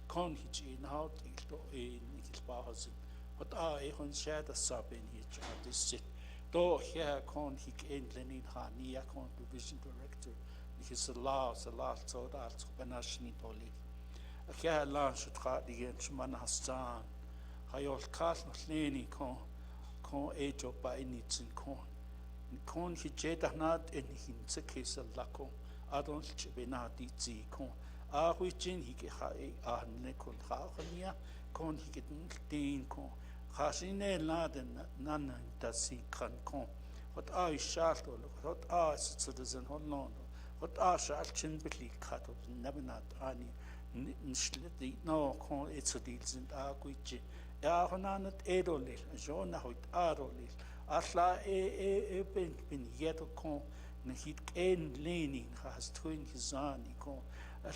kon hich in how to in bazun what hon share the sub in each of this sit do here kon hik in lenin hania kon division director his laws a lot so that banashni toli a here launch tra the man hassan hayol kas leni kon ejo ba in it kon hijeta not in hinse case lako adon chibena di zi kon whichin hik ha ne kon khania kon hik tin kon khasine laden nan tasi kan kon what shart what citizen holland what shart chin bitli kat of nebenat ani nsliti no kon it's a deal sind which ya honanat edolil jona hoit arolil asla bin yet kon na hit en leaning has twin hizani kon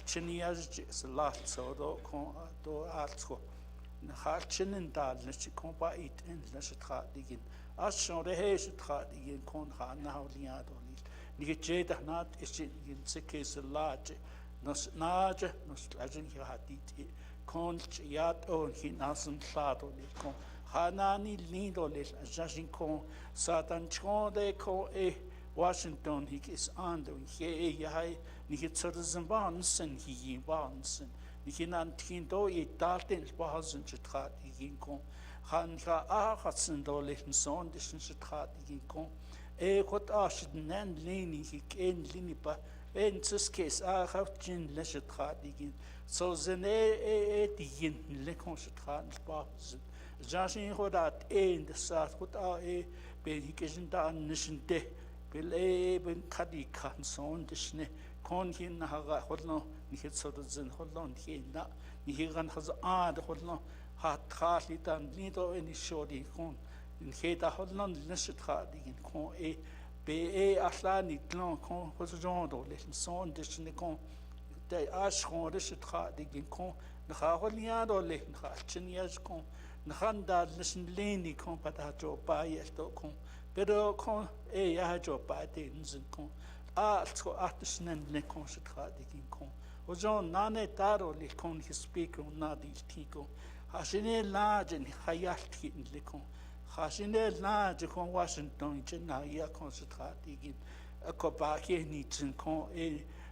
chinias salat so do kon do artsko na hartchen in dal na kompa it in na stra digin as schon de he stra digin kon ha na holiad on ni gecheta nat is in se case large nos nage nos lagen hier hat dit kon yat on hin nasen flato ni kon hanani lindo le jajin kon satan chon de ko Washington he is on the he hai ni hitzerzen bansen hi bansen ni hinan tindo dalten basen strat igin kon han ga hatsen do lehn son dischen strat igin kon hot nen leni hi ken lini pa en tskes hat jin le strat igin so zene digin le kon strat basen jashin hodat en de sat hot ben hi kesen da nishente bil ben kadi kan son dishne kon hin ha holno ni het so den holon hin na ni higan has de holno hat khali dan ni do en shodi kon in heta holon nishit khadi kon be aslani tlon kon hos jondo le son dishne kon de ashon dishit khadi kon na holnia do le khachnias kon na handa listen leni kon pata jo ba yesto kon pero kon ya jo ba de nzin kon tsko atisnen le kon shtradi kin kon ojon nane taro le kon his speaker na di tiko hasine laje ni hayat kin le kon hasine laje kon Washington na ya kon shtradi kin ko ba ke ni tin kon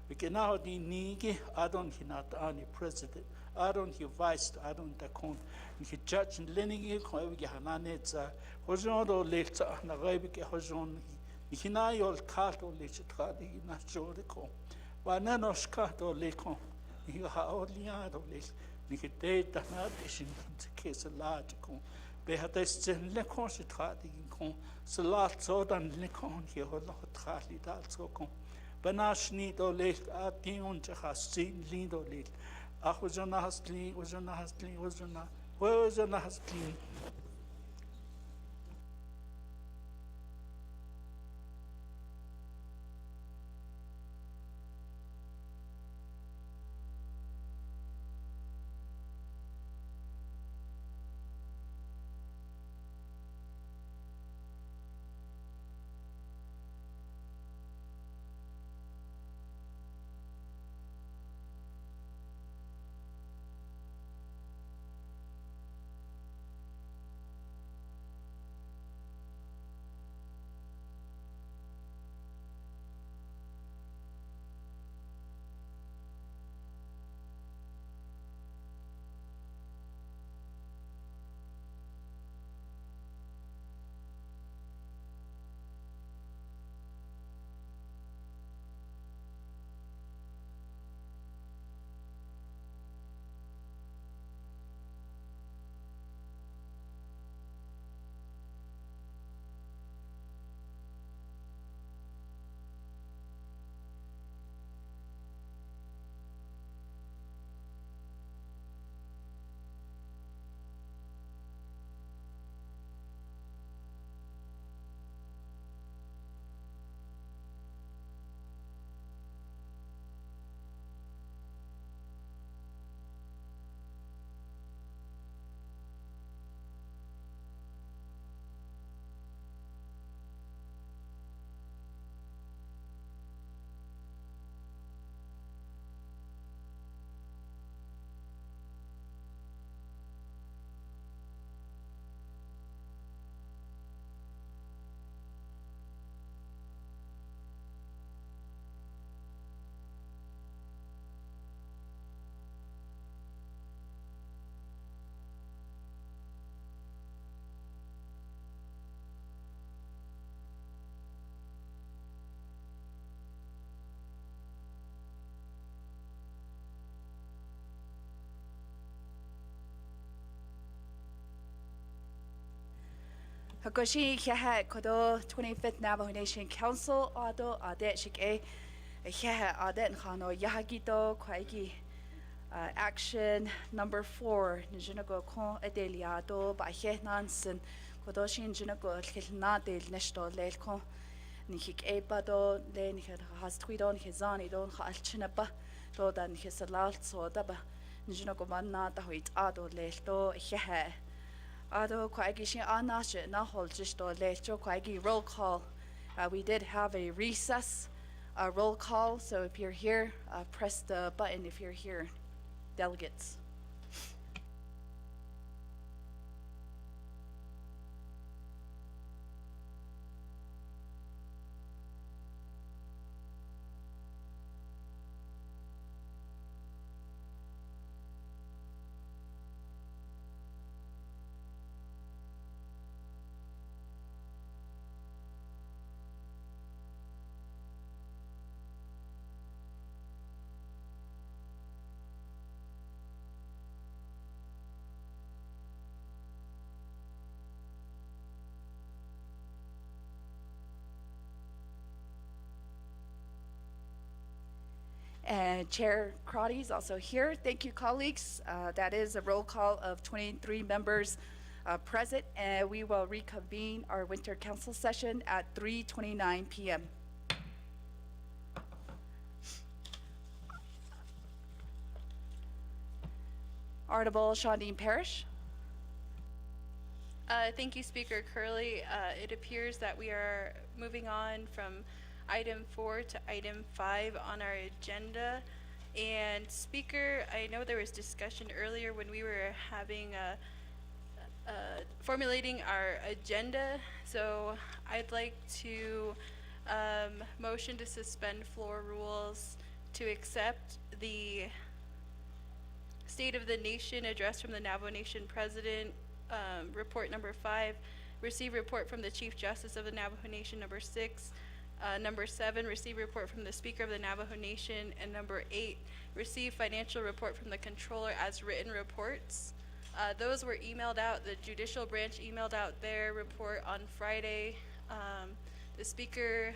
we can now di nige adon hinat ani president adon hi vice adon ta kon ni judge lening ko we hanane za hojon do lekta na gaibe ke hojon hina yol kato le chitradi na jode ko wa na nos kato le kon hi ha oliado le ni ke data na dishin ke salat kon be hata sten le kon chitradi kon salat so dan le kon hi ho lo trali dal so kon banashni do le ati on chasi lindo le ahojona hasli ojona hasli Hakoshi Kiaha Kodo 25th Navajo Nation Council Ado Adet Shike Kiaha Adet Hano Yahagito Kwaiki action number 4 Njunago Kon Adeliado Bahe Nansen Kodoshin Junago Kilna del Nesto Lelko Nikik Ebado Len has Twidon Hizani Don Halchinaba Dodan Hisalal Sodaba Njunago Manna Tahuit Ado Lelto Yaha Ado Kwagishi Anashe Nahol Jisto Lecho Kwagi roll call. We did have a recess roll call, so if you're here, press the button if you're here, delegates. And Chair Crotty is also here. Thank you, colleagues. That is a roll call of 23 members present, and we will reconvene our winter council session at 3:29 p.m. Honorable Shawnee Parrish. Thank you, Speaker Curley. It appears that we are moving on from item 4 to item 5 on our agenda. And Speaker, I know there was discussion earlier when we were having formulating our agenda. So I'd like to motion to suspend floor rules to accept the State of the Nation address from the Navajo Nation President, report number 5, receive report from the Chief Justice of the Navajo Nation, number 6, number 7, receive report from the Speaker of the Navajo Nation, and number 8, receive financial report from the Controller as written reports. Those were emailed out. The Judicial Branch emailed out their report on Friday. The Speaker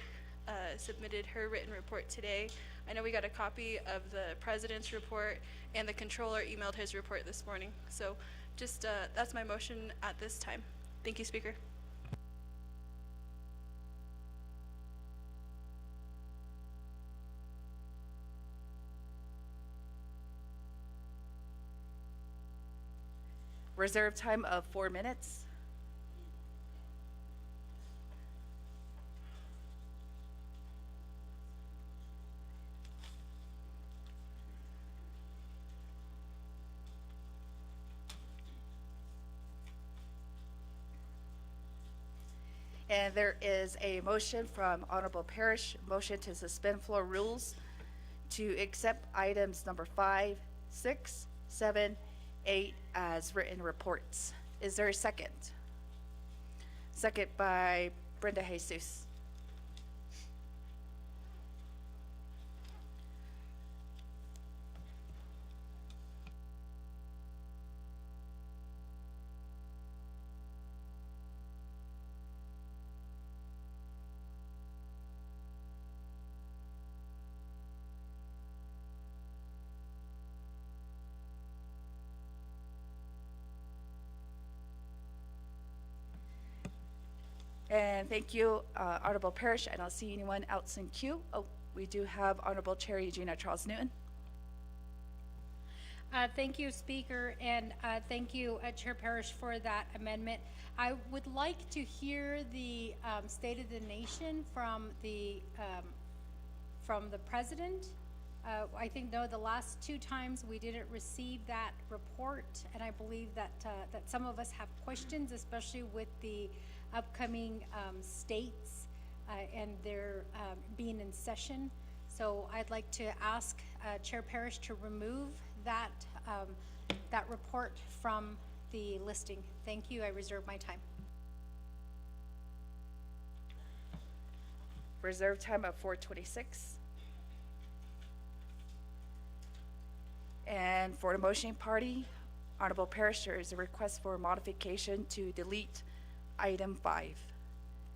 submitted her written report today. I know we got a copy of the President's report, and the Controller emailed his report this morning. So just that's my motion at this time. Thank you, Speaker. Reserve time of 4 minutes. And there is a motion from Honorable Parrish, motion to suspend floor rules to accept items number 5, 6, 7, 8 as written reports. Is there a second? Second by Brenda Jesus. And thank you, Honorable Parrish. I don't see anyone else in queue. Oh, we do have Honorable Chair Eugenia Charles Newton. Thank you, Speaker, and thank you, Chair Parrish, for that amendment. I would like to hear the State of the Nation from the President. I think, though, the last 2 times we didn't receive that report, and I believe that that some of us have questions, especially with the upcoming states and their being in session. So I'd like to ask Chair Parrish to remove that that report from the listing. Thank you. I reserve my time. Reserve time of 4:26. And for the motion party, Honorable Parrish, there is a request for modification to delete item 5.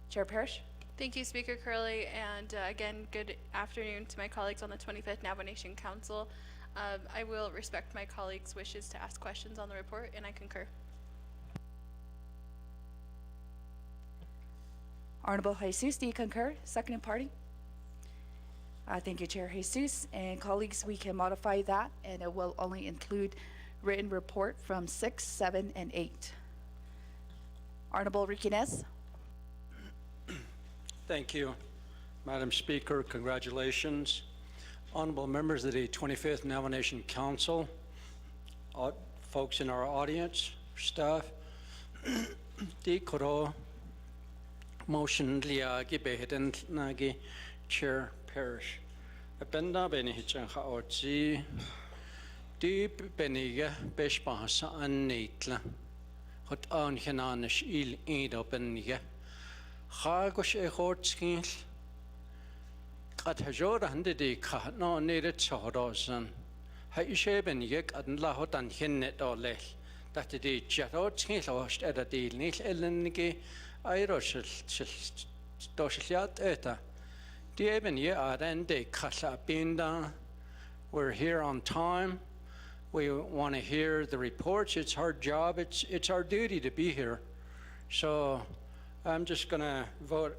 Chair Parrish? Thank you, Speaker Curley, and again, good afternoon to my colleagues on the 25th Navajo Nation Council. I will respect my colleagues' wishes to ask questions on the report, and I concur. Honorable Jesus, do you concur? Second party? Thank you, Chair Jesus. And colleagues, we can modify that, and it will only include written report from 6, 7, and 8. Honorable Riquinez? Thank you, Madam Speaker. Congratulations. Honorable members of the 25th Navajo Nation Council, folks in our audience, staff, di koro motion liagi behiden nagi Chair Parrish. Abenda beni hitchan haoji di beniga beshpasa an neitla. Hot an henanish il ido beniga. Chagosh e hortskil. At hajora handedi ka no needed sohrosan. Ha ishe beniga at lahot an hinnet or lech. That the jarot skil at a deal nil ellenigi Irish Doshliat eta. The even ye are then de kasa binda. We're here on time. We want to hear the reports. It's our job. It's our duty to be here. So I'm just gonna vote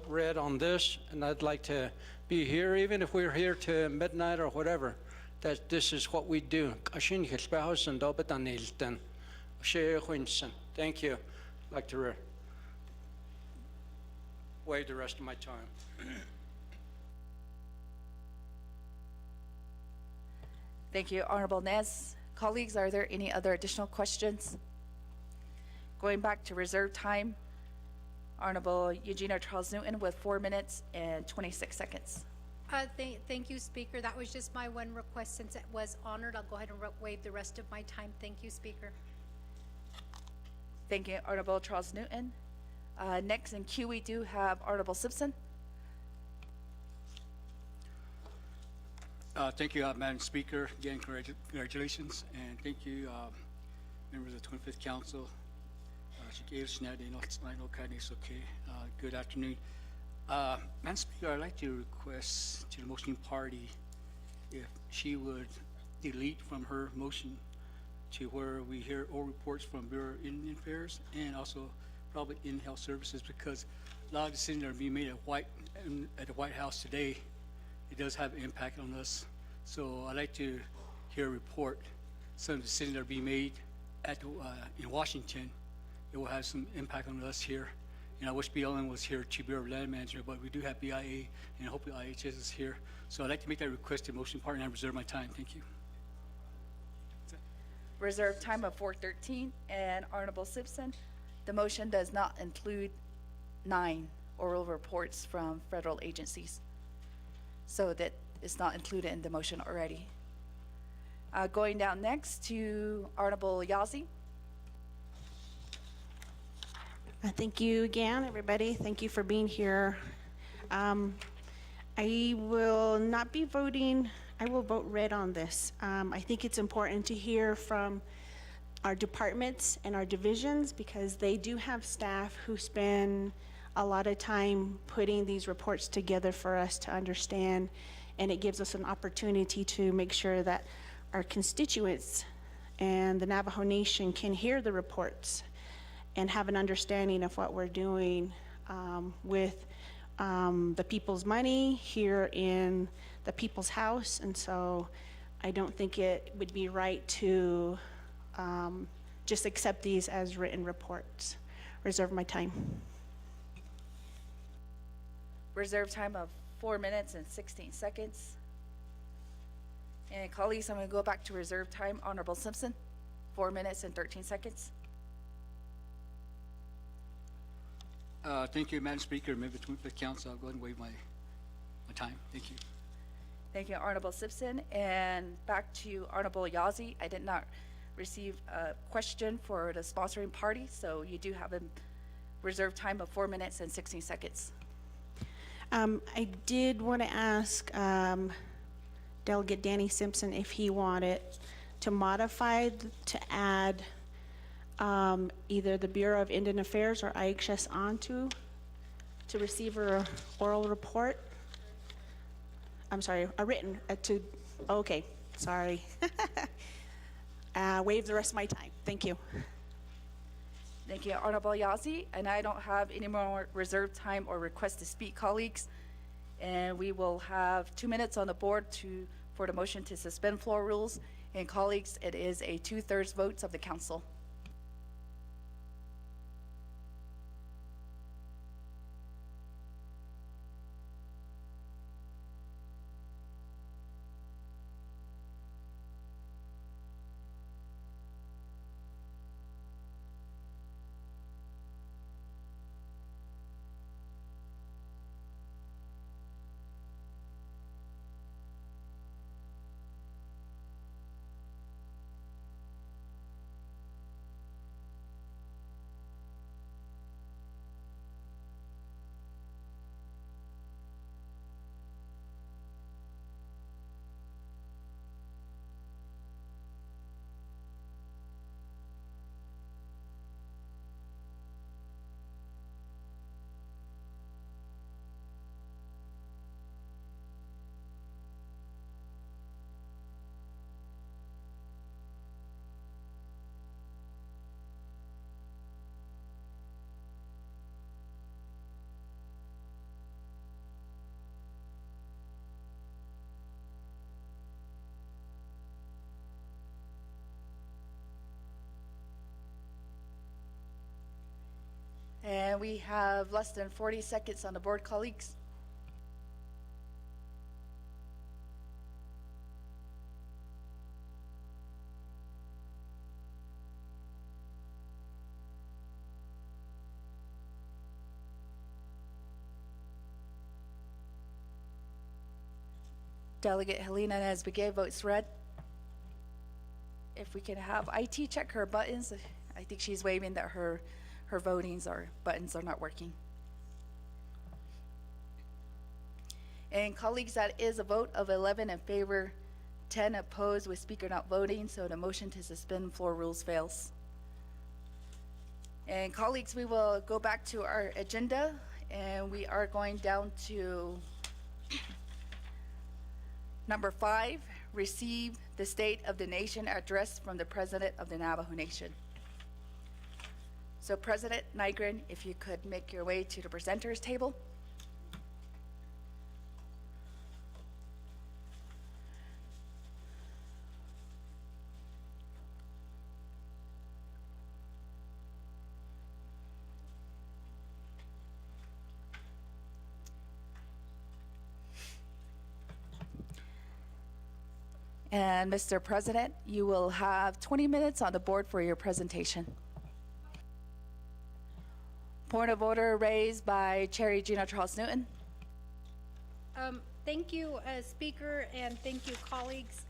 red on this, and I'd like to be here, even if we're here to midnight or whatever. That this is what we do. Thank you. I'd like to waive the rest of my time. Thank you, Honorable Nez. Colleagues, are there any other additional questions? Going back to reserve time, Honorable Eugenia Charles Newton with 4 minutes and 26 seconds. Thank you, Speaker. That was just my one request. Since it was honored, I'll go ahead and waive the rest of my time. Thank you, Speaker. Thank you, Honorable Charles Newton. Next in queue, we do have Honorable Simpson. Thank you, Madam Speaker. Again, congratulations, and thank you, members of the 25th Council. Good afternoon. Madam Speaker, I'd like to request to the motion party if she would delete from her motion to where we hear all reports from Bureau of Indian Affairs and also probably in Health Services, because a lot of decisions that are being made at the White House today, it does have an impact on us. So I'd like to hear a report. Some of the decisions that are being made at in Washington, it will have some impact on us here. And I wish BLM was here, Chief Bureau of Land Management, but we do have BIA, and hopefully IHS is here. So I'd like to make that request to motion party, and I reserve my time. Thank you. Reserve time of 4:13, and Honorable Simpson, the motion does not include 9 oral reports from federal agencies. So that is not included in the motion already. Going down next to Honorable Yazzie. Thank you again, everybody. Thank you for being here. I will not be voting. I will vote red on this. I think it's important to hear from our departments and our divisions because they do have staff who spend a lot of time putting these reports together for us to understand, and it gives us an opportunity to make sure that our constituents and the Navajo Nation can hear the reports and have an understanding of what we're doing with the people's money here in the people's house. And so I don't think it would be right to just accept these as written reports. Reserve my time. Reserve time of 4 minutes and 16 seconds. And colleagues, I'm going to go back to reserve time. Honorable Simpson, 4 minutes and 13 seconds. Thank you, Madam Speaker, members of the Council. I'll go ahead and waive my time. Thank you. Thank you, Honorable Simpson. And back to Honorable Yazzie. I did not receive a question for the sponsoring party, so you do have a reserve time of 4 minutes and 16 seconds. I did want to ask Delegate Danny Simpson if he wanted to modify to add either the Bureau of Indian Affairs or IHS onto to receive a oral report. I'm sorry, a written, okay, sorry. Waive the rest of my time. Thank you. Thank you, Honorable Yazzie. And I don't have any more reserved time or request to speak, colleagues. And we will have 2 minutes on the board for the motion to suspend floor rules. And colleagues, it is a 2/3 votes of the council. And we have less than 40 seconds on the board, colleagues. Delegate Helena Nesbigue votes red. If we can have IT check her buttons, I think she's waving that her buttons are not working. And colleagues, that is a vote of 11 in favor, 10 opposed with speaker not voting, so the motion to suspend floor rules fails. And colleagues, we will go back to our agenda, and we are going down to number 5, receive the State of the Nation address from the President of the Navajo Nation. So President Nygren, if you could make your way to the presenters table. And Mr. President, you will have 20 minutes on the board for your presentation. Point of order raised by Chair Regina Charles Newton. Thank you, Speaker, and thank you, colleagues.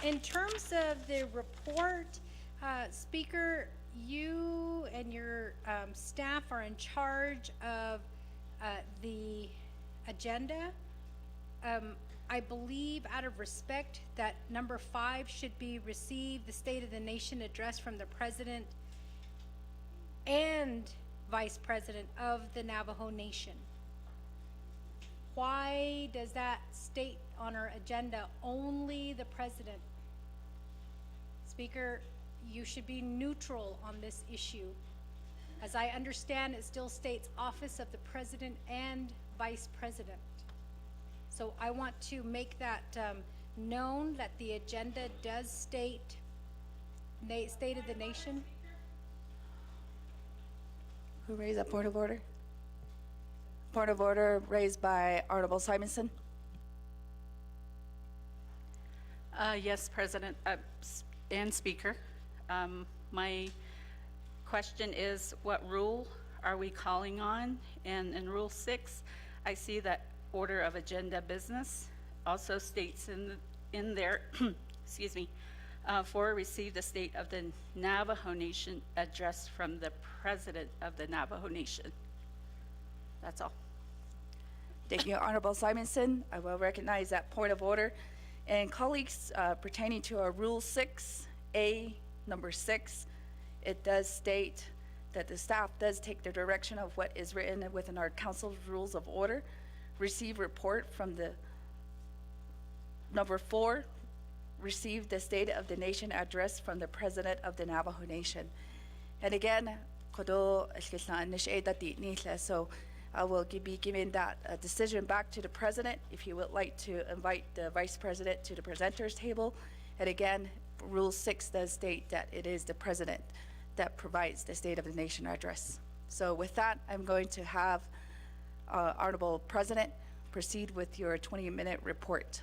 In terms of the report, Speaker, you and your staff are in charge of the agenda. I believe, out of respect, that number 5 should be receive the State of the Nation address from the President and Vice President of the Navajo Nation. Why does that state on our agenda only the President? Speaker, you should be neutral on this issue. As I understand, it still states Office of the President and Vice President. So I want to make that known, that the agenda does state State of the Nation. Who raised that point of order? Point of order raised by Honorable Simonson. Yes, President and Speaker. My question is, what rule are we calling on? And in Rule 6, I see that order of agenda business also states in there, excuse me, for receive the State of the Navajo Nation address from the President of the Navajo Nation. That's all. Thank you, Honorable Simonson. I will recognize that point of order. And colleagues, pertaining to our Rule 6A, number 6, it does state that the staff does take the direction of what is written within our council's rules of order. Receive report from the number 4, receive the State of the Nation address from the President of the Navajo Nation. And again, so I will be giving that decision back to the President if he would like to invite the Vice President to the presenters table. And again, Rule 6 does state that it is the President that provides the State of the Nation address. So with that, I'm going to have Honorable President proceed with your 20-minute report.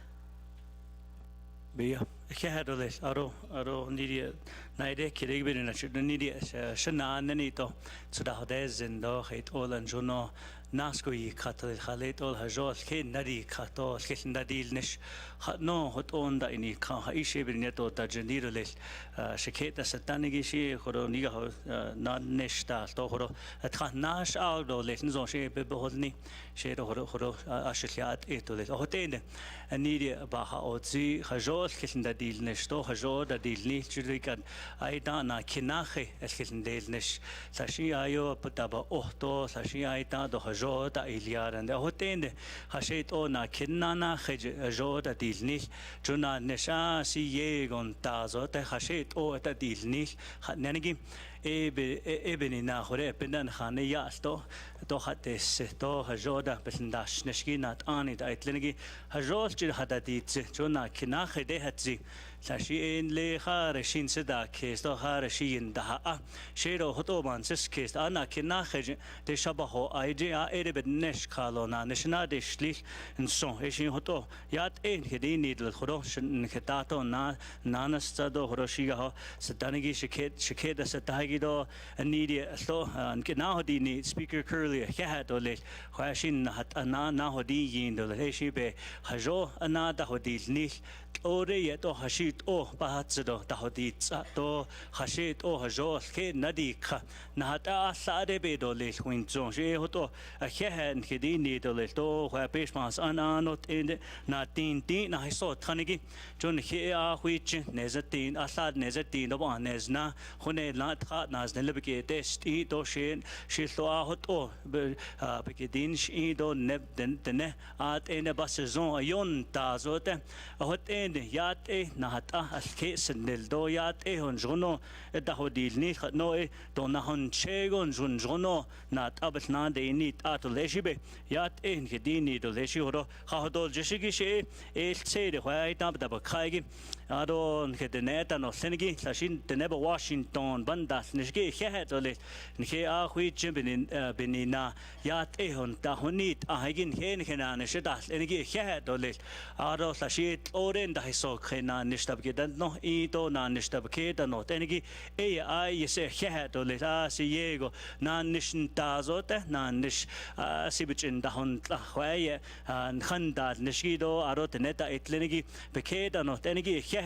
Bia, kehadole aro nidia naide kirigbe na chudna nidia shana nanito tsudahdes endo hate all and jono nasko yi katal khalet all hajol ke nadi kato ke nadil nish no hot on da ini ka ishe birneto ta jeniroles sheketa satanigi shi khoro niga na neshta to khoro atha nash aldo les nzo she be beholni she khoro ashliat etole hotene nidia baha otzi hajol ke nadil nish to hajol da dilni chirikan aida na kinache el del nish sashi ayo putaba ohto sashi aita do joda iliaran de hotende hashet ona kinana joda dilnil juna nesha si yegon tazo te hashet o ta dilnil nanigi ebeni na hore pendan khane yasto to hates to hajoda besendash neshkinat ani da itlenigi hajol jir hadadit juna kinache de hatzi sashi in le khare shin seda kes to khare shin da shero hotoban sis kes ana kinache de shabaho idea erebe nesh kalona neshna de shlich in so eshin hoto yat en hedini del khoro shin khetato na nanastado horoshiga ho sadanigi shikeda satagido anidia so genau die speaker curly hat ole khashin hat ana na hodi yin do heshibe hajo ana da hodil ni ore yeto hashit o bahatsdo da hodit to hashit o hajo ke nadik na hata sade be do le winzo je hoto kehen hedini do le to ha peshmas ana not in na tin na hiso thanigi jon he a huich nezatin asad nezatin do ba nezna khone la tha naz nelbeke test I do shin shilo a hoto bekedin shi do neb den at ene basezon ayon tazote hot ene yat na hata alke senel do yat hon jono da hodil ni no do na hon chegon jono na tabel na de ni atoleshibe yat gedini do leshi horo khodol jeshigi she el tsede hwai tab da bakhaigi adon kedneta no senigi sashin teneba Washington bandas nishge khet ole nhe a hui chimbin benina yat hon da honit ahigin hen khana shida enigi khet ole aro sashit oren da hiso khena nishtab gedan no I do na nishtab keda no enigi ai yese khet ole a si yego na nishin tazote na nish sibichin da hon hwai khanda nishgido aro teneta etlenigi bekeda no enigi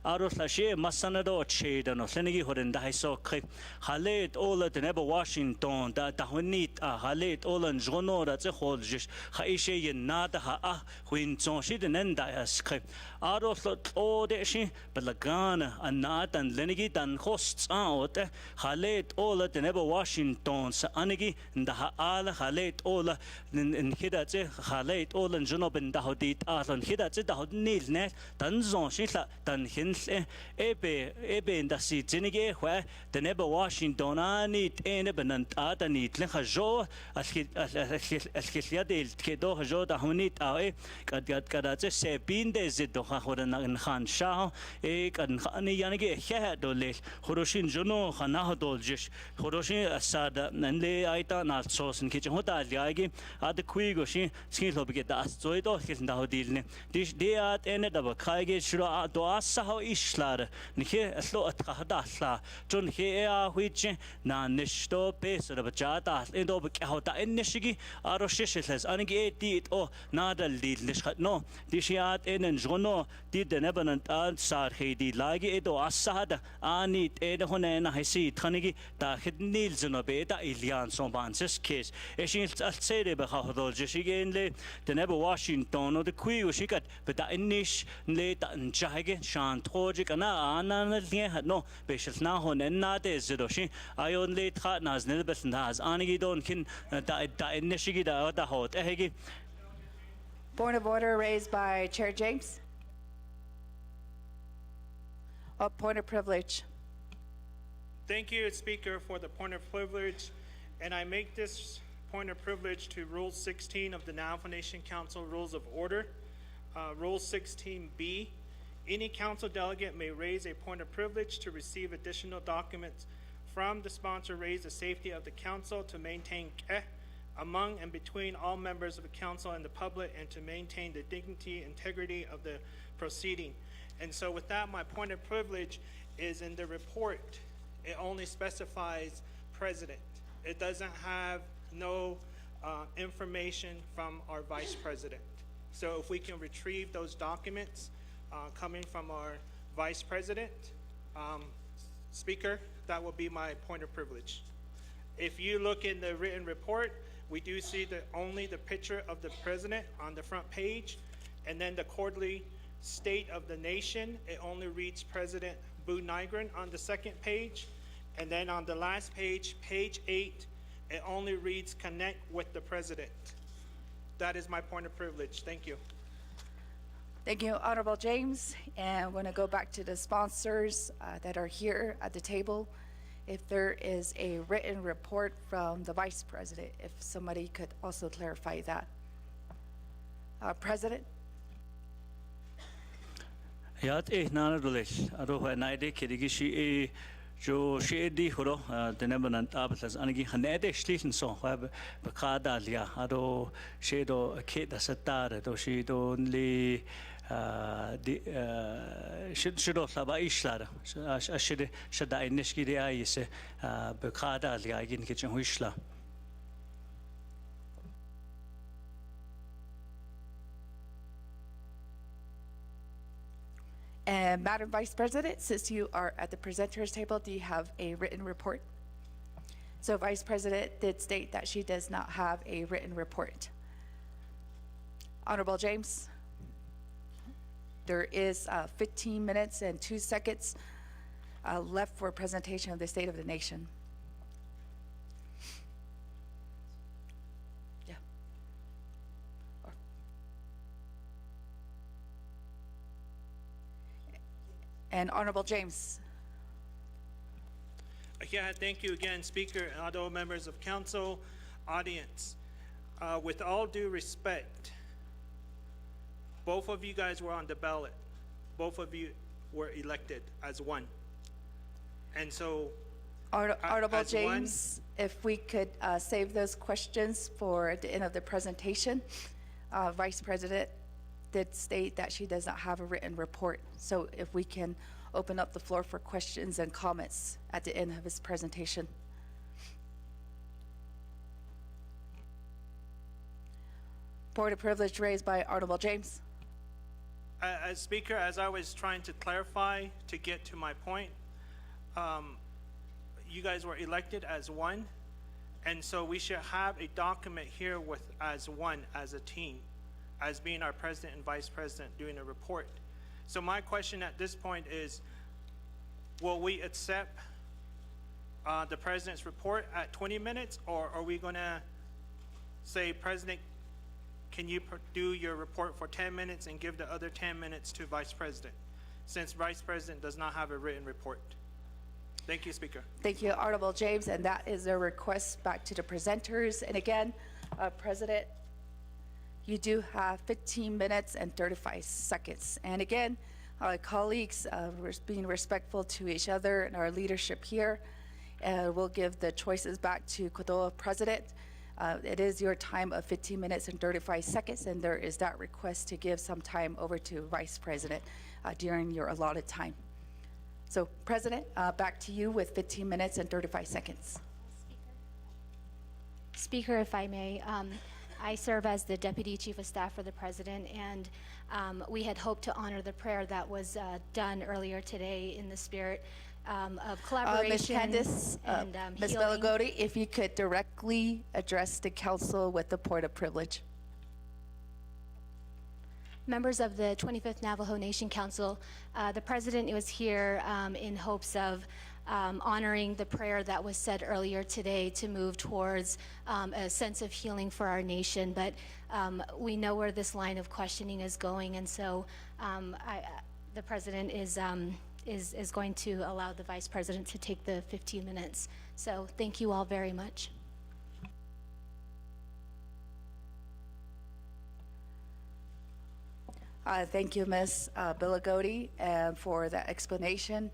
aro slashe masanado cheda no senigi horen da hiso khe halet all at neba Washington da honit halet all an jono da ze holjish khaishe yen nada ha huin zonshi den da skhe aro slot o de shi belagana anat an lenigi dan hosts out halet all at neba Washington sa anigi da ala halet all in hida ze halet all an jono ben da hodit alan hida ze da hodnil ne dan zonshi dan hinsle ebe in da si zinige hwa the neba Washington anit ene benant atanit le khajo askhiyadel kedo khajo da hunit ae kad se binde zido khoran khan shah kan khani yanige khe dole khoroshin jono khana hodoljish khoroshin asada nanle aita na sosin ke hota liagi ad kui goshi skilobge da zoido khil da hodilne de at ene da khaige shura do asa ho ishlar nikhe aslo atkha sla jon he a huich na nishto peser bachata endo bekauta ennishigi aro shishles anige dit o nadal dil nishkhat no dishiat enen jono dit de nebenant sar heidi lagi edo asada ani eda hone na hesi thanigi ta khidnil zno beta ilian son banses case eshin altsere be khodol jeshigenle the never Washington or the qui ushikat but da inish le ta njage shan troje kana ana no beshel na hone na de zedoshin ayon le tha naz ne bes naz anigi don kin da inishigi da hot ehegi. Point of order raised by Chair James. A point of privilege. Thank you, Speaker, for the point of privilege. And I make this point of privilege to Rule 16 of the Navajo Nation Council Rules of Order. Rule 16B, any council delegate may raise a point of privilege to receive additional documents from the sponsor, raise the safety of the council, to maintain among and between all members of the council and the public, and to maintain the dignity, integrity of the proceeding. And so with that, my point of privilege is in the report. It only specifies president. It doesn't have no information from our vice president. So if we can retrieve those documents coming from our vice president, Speaker, that will be my point of privilege. If you look in the written report, we do see only the picture of the president on the front page, and then the quarterly state of the nation, it only reads President Boo Nygren on the second page, and then on the last page, page 8, it only reads connect with the president. That is my point of privilege. Thank you. Thank you, Honorable James. And I'm going to go back to the sponsors that are here at the table. If there is a written report from the Vice President, if somebody could also clarify that. President? Yat nana dulech aro naide kedigishi jo shedi horo denebanan ablas anigi hanede schlichen so habe bekada lia aro shedo keda satare do shido li shido laba ishlara ashide shada inishki de ayise bekada lia igin kitchen huishla. And Madam Vice President, since you are at the presenters table, do you have a written report? So Vice President did state that she does not have a written report. Honorable James, there is 15 minutes and 2 seconds left for presentation of the State of the Nation. Yeah. And Honorable James. Yeah, thank you again, Speaker, and other members of council, audience. With all due respect, both of you guys were on the ballot. Both of you were elected as one. And so, Honorable James, if we could save those questions for the end of the presentation. Vice President did state that she does not have a written report. So if we can open up the floor for questions and comments at the end of his presentation. Point of privilege raised by Honorable James. As Speaker, as I was trying to clarify to get to my point, you guys were elected as one, and so we should have a document here with as one, as a team, as being our president and vice president doing a report. So my question at this point is, will we accept the president's report at 20 minutes, or are we going to say, President, can you do your report for 10 minutes and give the other 10 minutes to Vice President, since Vice President does not have a written report? Thank you, Speaker. Thank you, Honorable James, and that is a request back to the presenters. And again, President, you do have 15 minutes and 35 seconds. And again, colleagues, we're being respectful to each other and our leadership here. We'll give the choices back to Kodoa President. It is your time of 15 minutes and 35 seconds, and there is that request to give some time over to Vice President during your allotted time. So, President, back to you with 15 minutes and 35 seconds. Speaker, if I may, I serve as the Deputy Chief of Staff for the President, and we had hoped to honor the prayer that was done earlier today in the spirit of collaboration Ms. Candace, and Ms. healing. Belagodi, if you could directly address the council with the point of privilege. Members of the 25th Navajo Nation Council, the President was here in hopes of honoring the prayer that was said earlier today to move towards a sense of healing for our nation. But we know where this line of questioning is going, and so the President is going to allow the Vice President to take the 15 minutes. So thank you all very much. Thank you, Ms. Belagodi, for that explanation.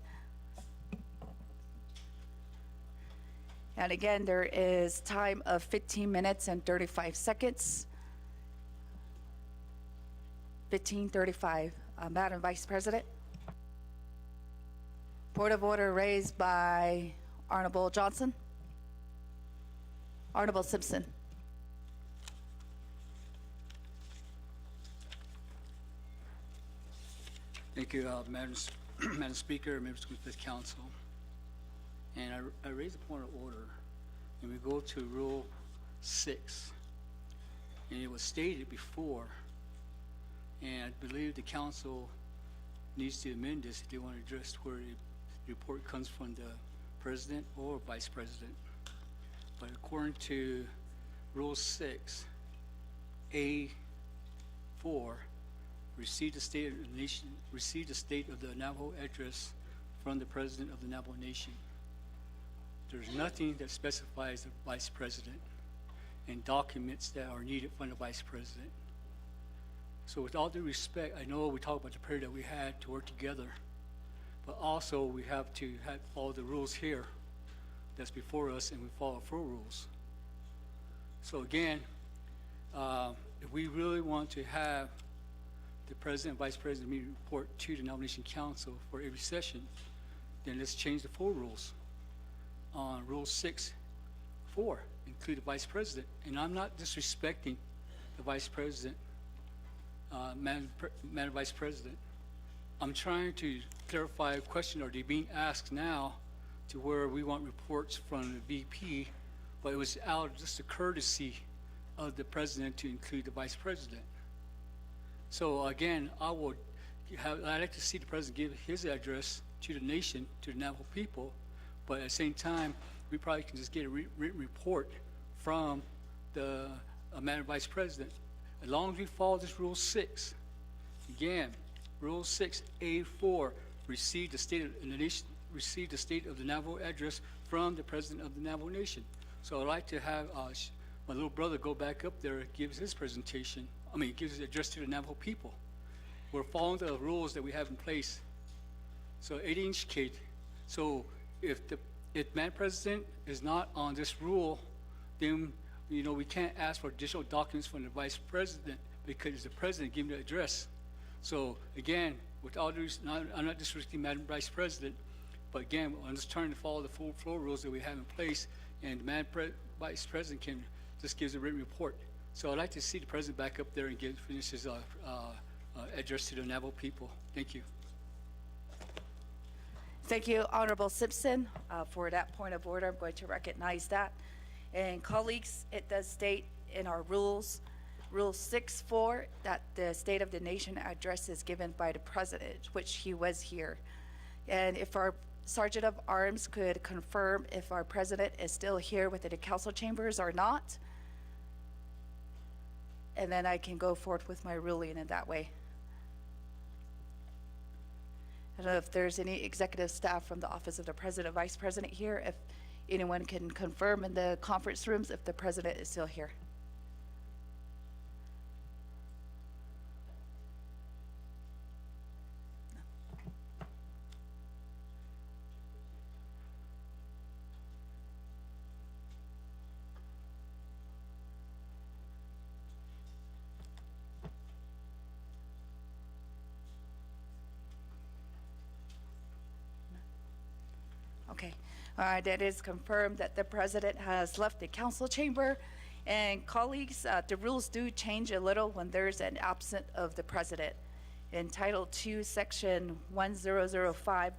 And again, there is time of 15 minutes and 35 seconds. 15:35. Madam Vice President. Point of order raised by Honorable Johnson. Honorable Simpson. Thank you, Madam Speaker, members of the Council. And I raise a point of order, and we go to Rule 6. And it was stated before, and I believe the Council needs to amend this if they want to address where the report comes from the President or Vice President. But according to Rule 6, A4, receive the state of the nation, receive the state of the Navajo address from the President of the Navajo Nation. There's nothing that specifies the Vice President and documents that are needed from the Vice President. So with all due respect, I know we talk about the prayer that we had to work together, but also we have to follow the rules here that's before us, and we follow 4 rules. So again, if we really want to have the President and Vice President meeting report to the Nomination Council for every session, then let's change the 4 rules. On Rule 6.4, include the Vice President. And I'm not disrespecting the Vice President, Madam Vice President. I'm trying to clarify a question, are they being asked now to where we want reports from the VP, but it was out of just the courtesy of the President to include the Vice President. So again, I'd like to see the President give his address to the nation, to the Navajo people, but at the same time, we probably can just get a written report from the Madam Vice President. As long as we follow this Rule 6, again, Rule 6A4, receive the state of the nation, receive the state of the Navajo address from the President of the Navajo Nation. So I'd like to have my little brother go back up there, gives his presentation. Gives his address to the Navajo people. We're following the rules that we have in place. So 8-inch kid. So if Madam President is not on this rule, then we can't ask for additional documents from the Vice President because it's the President giving the address. So again, with all due respect, I'm not disrespecting Madam Vice President, but again, I'm just trying to follow the full floor rules that we have in place, and Madam Vice President can just give a written report. So I'd like to see the President back up there and finish his address to the Navajo people. Thank you. Thank you, Honorable Simpson, for that point of order. I'm going to recognize that. And colleagues, it does state in our rules, Rule 6.4, that the State of the Nation address is given by the President, which he was here. And if our Sergeant of Arms could confirm if our President is still here within the council chambers or not, and then I can go forth with my ruling in that way. I don't know if there's any executive staff from the Office of the President, Vice President here, if anyone can confirm in the conference rooms if the President is still here. Okay, that is confirmed that the President has left the council chamber And colleagues, the rules do change a little when there's an absent of the president. In Title II, Section 1005D,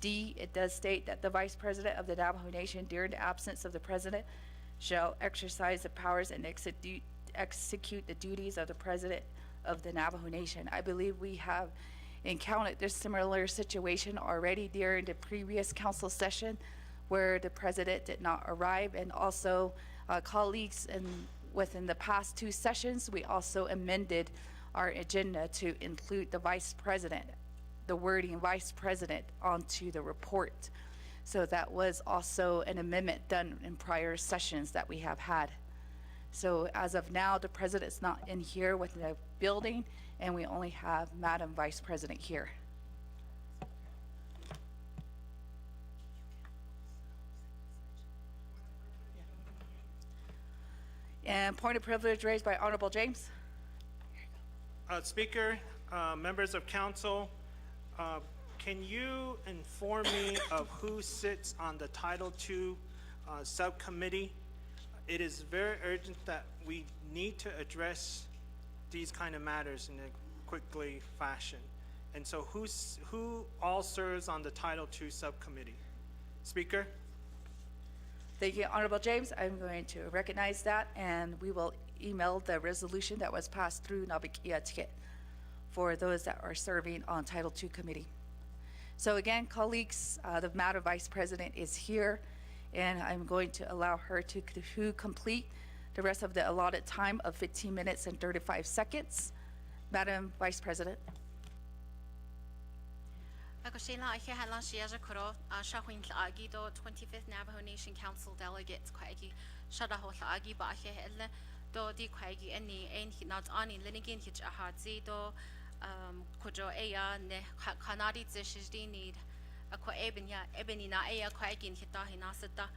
it does state that the Vice President of the Navajo Nation, during the absence of the president, shall exercise the powers and execute the duties of the President of the Navajo Nation. I believe we have encountered this similar situation already during the previous council session where the president did not arrive, and also colleagues within the past 2 sessions, we also amended our agenda to include the vice president, the wording vice president, onto the report. So that was also an amendment done in prior sessions that we have had. So as of now, the president's not in here within the building, and we only have Madam Vice President here. And point of privilege raised by Honorable James. Speaker, members of council, can you inform me of who sits on the Title II subcommittee? It is very urgent that we need to address these kind of matters in a quickly fashion. And so who all serves on the Title II subcommittee? Speaker? Thank you, Honorable James. I'm going to recognize that, and we will email the resolution that was passed through Nabikia Ticket for those that are serving on Title II committee. So again, colleagues, the Madam Vice President is here, and I'm going to allow her to complete the rest of the allotted time of 15 minutes and 35 seconds. Madam Vice President. Akoshela ake halang shiaja kuro shahwin agi do 25th Navajo Nation Council delegates kwaigi shadaho agi ba ake hele do di kwaigi any not ani linigin hich ahadzi do kujo eya ne kanadi zishdi need akwa ebeni na eya kwaigin hitahi nasata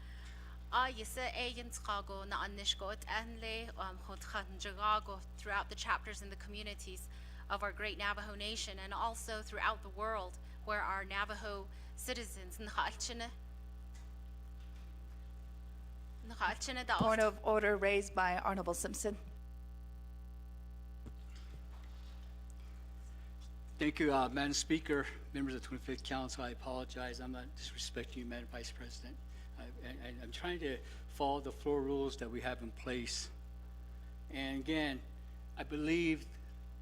yisa eyan tskago na anishko at anle hotkan jagago throughout the chapters in the communities of our great Navajo Nation, and also throughout the world where our Navajo citizens Point of order raised by Honorable Simpson. Thank you, Madam Speaker, members of the 25th Council. I apologize. I'm not disrespecting you, Madam Vice President. I'm trying to follow the floor rules that we have in place. And again, I believe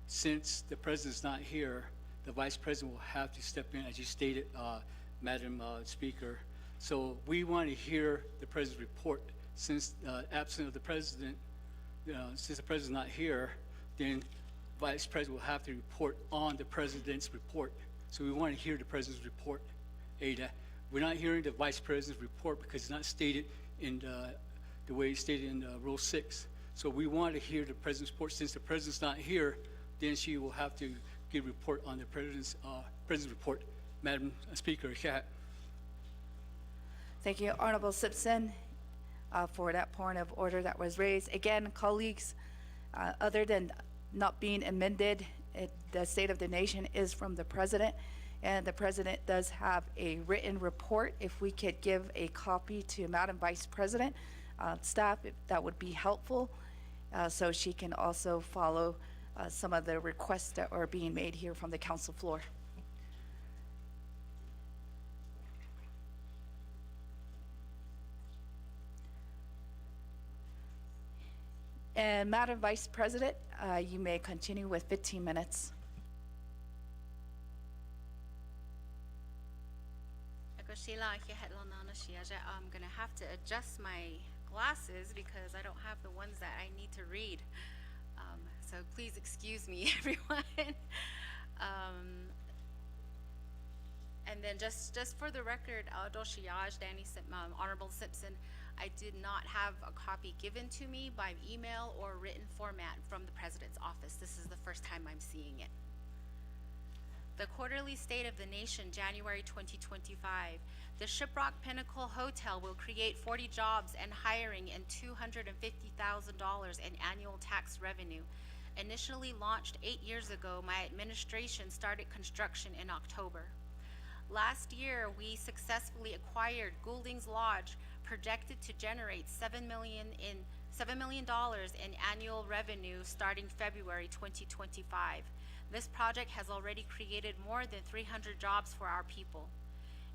since the President's not here, the Vice President will have to step in, as you stated, Madam Speaker. So we want to hear the President's report. Since absent of the President, since the President's not here, then Vice President will have to report on the President's report. So we want to hear the President's report, Ada. We're not hearing the Vice President's report because it's not stated in the way it's stated in Rule 6. So we want to hear the President's report. Since the President's not here, then she will have to give a report on the President's report. Madam Speaker, Thank you, Honorable Simpson, for that point of order that was raised. Again, colleagues, other than not being amended, the State of the Nation is from the President, and the President does have a written report. If we could give a copy to Madam Vice President, staff, that would be helpful, so she can also follow some of the requests that are being made here from the council floor. And Madam Vice President, you may continue with 15 minutes. I'm going to have to adjust my glasses because I don't have the ones that I need to read. So please excuse me, everyone. And then just for the record, Honorable Simpson, I did not have a copy given to me by email or written format from the President's office. This is the first time I'm seeing it. The Quarterly State of the Nation, January 2025. The Shiprock Pinnacle Hotel will create 40 jobs and hiring and $250,000 in annual tax revenue. Initially launched 8 years ago, my administration started construction in October. Last year, we successfully acquired Goulding's Lodge, projected to generate $7 million in $7 million in annual revenue starting February 2025. This project has already created more than 300 jobs for our people.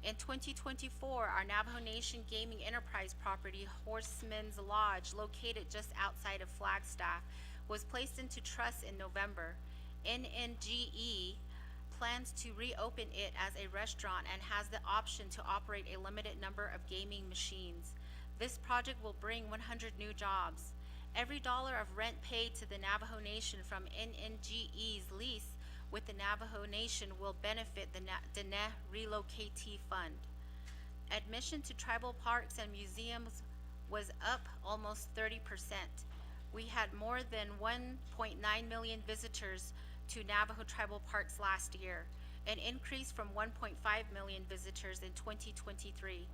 In 2024, our Navajo Nation Gaming Enterprise property, Horseman's Lodge, located just outside of Flagstaff, was placed into trust in November. NNGE plans to reopen it as a restaurant and has the option to operate a limited number of gaming machines. This project will bring 100 new jobs. Every dollar of rent paid to the Navajo Nation from NNGE's lease with the Navajo Nation will benefit the Dene Relocatee Fund. Admission to tribal parks and museums was up almost 30%. We had more than 1.9 million visitors to Navajo tribal parks last year, an increase from 1.5 million visitors in 2023.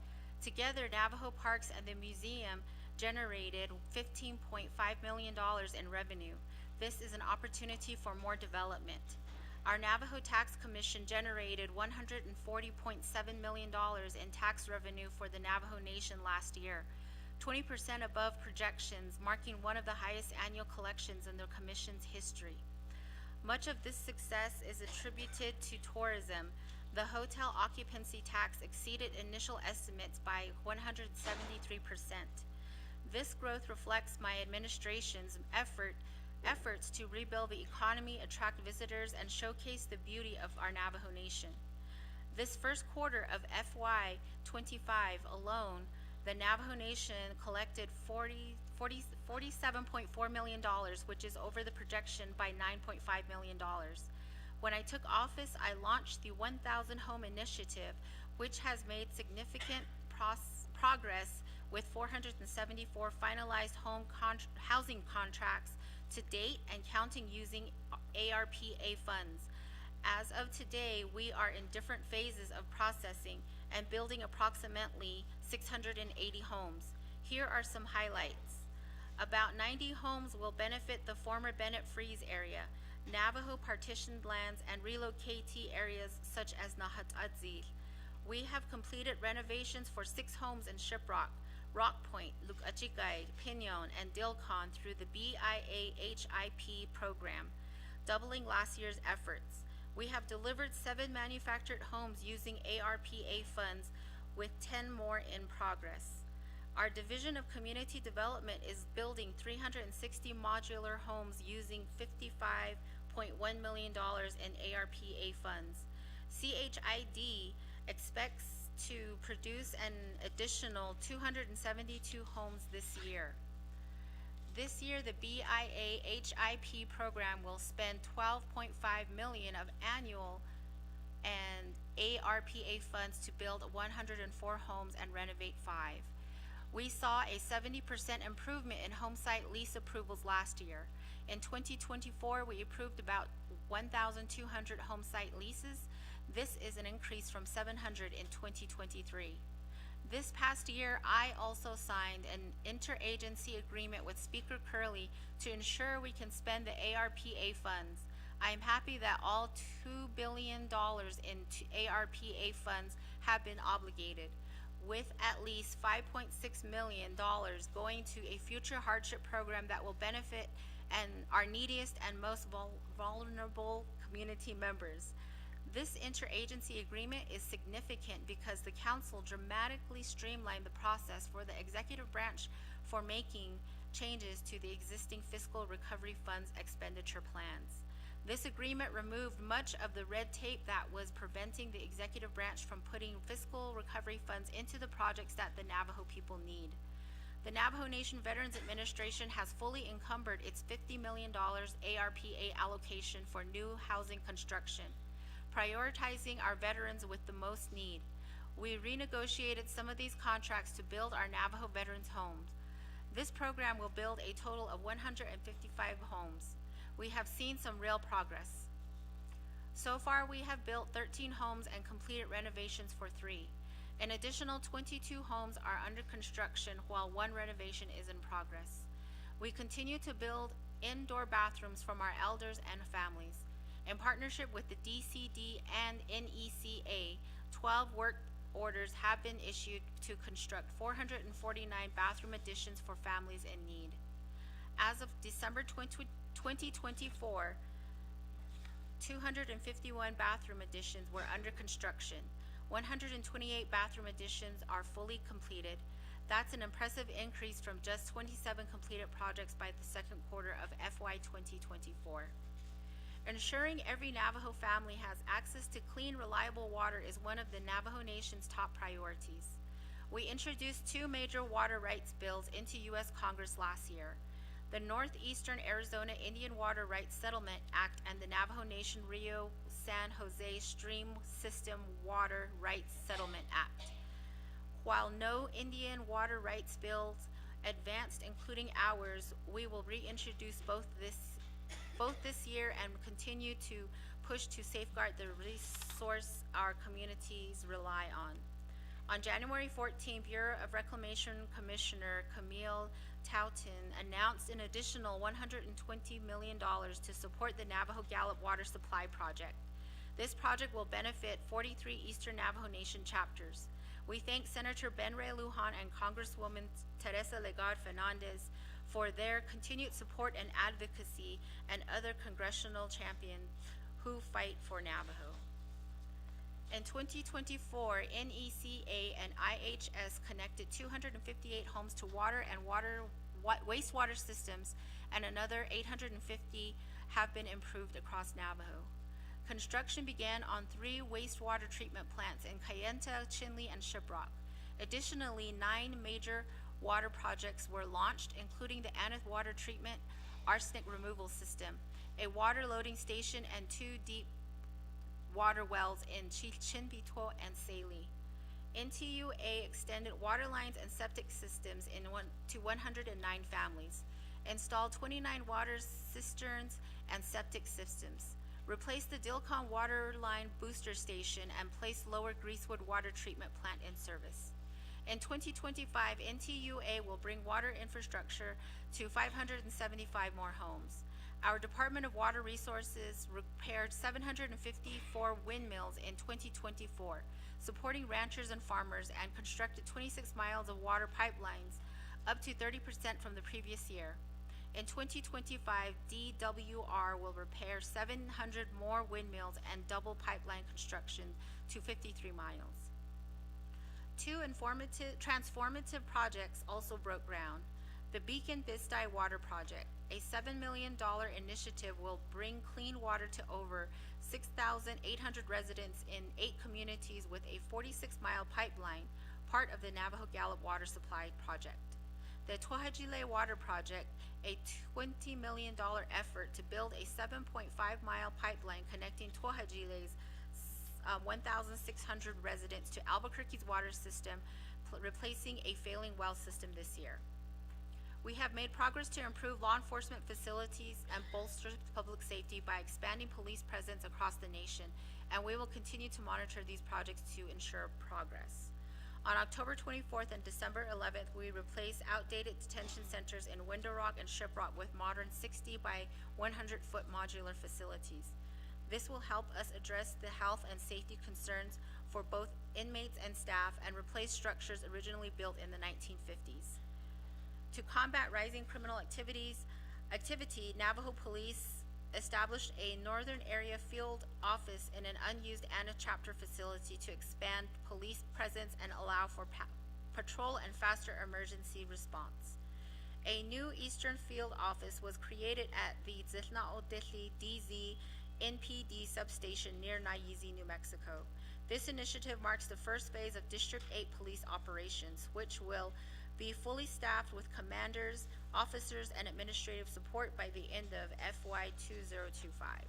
Together, Navajo Parks and the museum generated $15.5 million in revenue. This is an opportunity for more development. Our Navajo Tax Commission generated $140.7 million in tax revenue for the Navajo Nation last year, 20% above projections, marking one of the highest annual collections in the Commission's history. Much of this success is attributed to tourism. The hotel occupancy tax exceeded initial estimates by 173%. This growth reflects my administration's efforts to rebuild the economy, attract visitors, and showcase the beauty of our Navajo Nation. This first quarter of FY 25 alone, the Navajo Nation collected $47.4 million, which is over the projection by $9.5 million. When I took office, I launched the 1,000 Home Initiative, which has made significant progress with 474 finalized housing contracts to date and counting using ARPA funds. As of today, we are in different phases of processing and building approximately 680 homes. Here are some highlights. About 90 homes will benefit the former Bennett Freeze area, Navajo partitioned lands, and relocatee areas such as Nahat'atzil. We have completed renovations for 6 homes in Shiprock, Rock Point, Luk'achigay, Pinon, and Dilcon through the BIA-HIP program, doubling last year's efforts. We have delivered 7 manufactured homes using ARPA funds, with 10 more in progress. Our Division of Community Development is building 360 modular homes using $55.1 million in ARPA funds. CHID expects to produce an additional 272 homes this year. This year, the BIA-HIP program will spend $12.5 million of annual and ARPA funds to build 104 homes and renovate 5. We saw a 70% improvement in home site lease approvals last year. In 2024, we approved about 1,200 home site leases. This is an increase from 700 in 2023. This past year, I also signed an interagency agreement with Speaker Curley to ensure we can spend the ARPA funds. I am happy that all $2 billion in ARPA funds have been obligated, with at least $5.6 million going to a future hardship program that will benefit our neediest and most vulnerable community members. This interagency agreement is significant because the Council dramatically streamlined the process for the executive branch for making changes to the existing fiscal recovery funds expenditure plans. This agreement removed much of the red tape that was preventing the executive branch from putting fiscal recovery funds into the projects that the Navajo people need. The Navajo Nation Veterans Administration has fully encumbered its $50 million ARPA allocation for new housing construction, prioritizing our veterans with the most need. We renegotiated some of these contracts to build our Navajo veterans' homes. This program will build a total of 155 homes. We have seen some real progress. So far, we have built 13 homes and completed renovations for 3. An additional 22 homes are under construction while 1 renovation is in progress. We continue to build indoor bathrooms from our elders and families. In partnership with the DCD and NECA, 12 work orders have been issued to construct 449 bathroom additions for families in need. As of December 2024, 251 bathroom additions were under construction. 128 bathroom additions are fully completed. That's an impressive increase from just 27 completed projects by the second quarter of FY 2024. Ensuring every Navajo family has access to clean, reliable water is one of the Navajo Nation's top priorities. We introduced two major water rights bills into U.S. Congress last year: the Northeastern Arizona Indian Water Rights Settlement Act and the Navajo Nation Rio San Jose Stream System Water Rights Settlement Act. While no Indian water rights bills advanced, including ours, we will reintroduce both this year and continue to push to safeguard the resource our communities rely on. On January 14, Bureau of Reclamation Commissioner Camille Towton announced an additional $120 million to support the Navajo Gallup Water Supply Project. This project will benefit 43 Eastern Navajo Nation chapters. We thank Senator Ben Ray Lujan and Congresswoman Teresa Legard Fernandez for their continued support and advocacy, and other congressional champions who fight for Navajo. In 2024, NECA and IHS connected 258 homes to water and wastewater systems, and another 850 have been improved across Navajo. Construction began on 3 wastewater treatment plants in Kayenta, Chinle, and Shiprock. Additionally, 9 major water projects were launched, including the Aneth Water Treatment Arsenic Removal System, a water loading station, and 2 deep water wells in Chinbito and Saley. NTUA extended water lines and septic systems to 109 families, installed 29 water cisterns and septic systems, replaced the Dilcon water line booster station, and placed Lower Greasewood water treatment plant in service. In 2025, NTUA will bring water infrastructure to 575 more homes. Our Department of Water Resources repaired 754 windmills in 2024, supporting ranchers and farmers, and constructed 26 miles of water pipelines, up to 30% from the previous year. In 2025, DWR will repair 700 more windmills and double pipeline construction to 53 miles. 2 transformative projects also broke ground. The Beacon Bistai Water Project, a $7 million initiative, will bring clean water to over 6,800 residents in 8 communities with a 46-mile pipeline, part of the Navajo Gallup Water Supply Project. The Tohajile Water Project, a $20 million effort to build a 7.5-mile pipeline connecting Tohajile's 1,600 residents to Albuquerque's water system, replacing a failing well system this year. We have made progress to improve law enforcement facilities and bolster public safety by expanding police presence across the nation, and we will continue to monitor these projects to ensure progress. On October 24th and December 11th, we replaced outdated detention centers in Window Rock and Shiprock with modern 60 by 100-foot modular facilities. This will help us address the health and safety concerns for both inmates and staff, and replace structures originally built in the 1950s. To combat rising criminal activity, Navajo Police established a Northern Area Field Office in an unused Anna Chapter facility to expand police presence and allow for patrol and faster emergency response. A new Eastern Field Office was created at the Zitnaodithli DZ NPD substation near Naizi, New Mexico. This initiative marks the first phase of District 8 police operations, which will be fully staffed with commanders, officers, and administrative support by the end of FY 2025.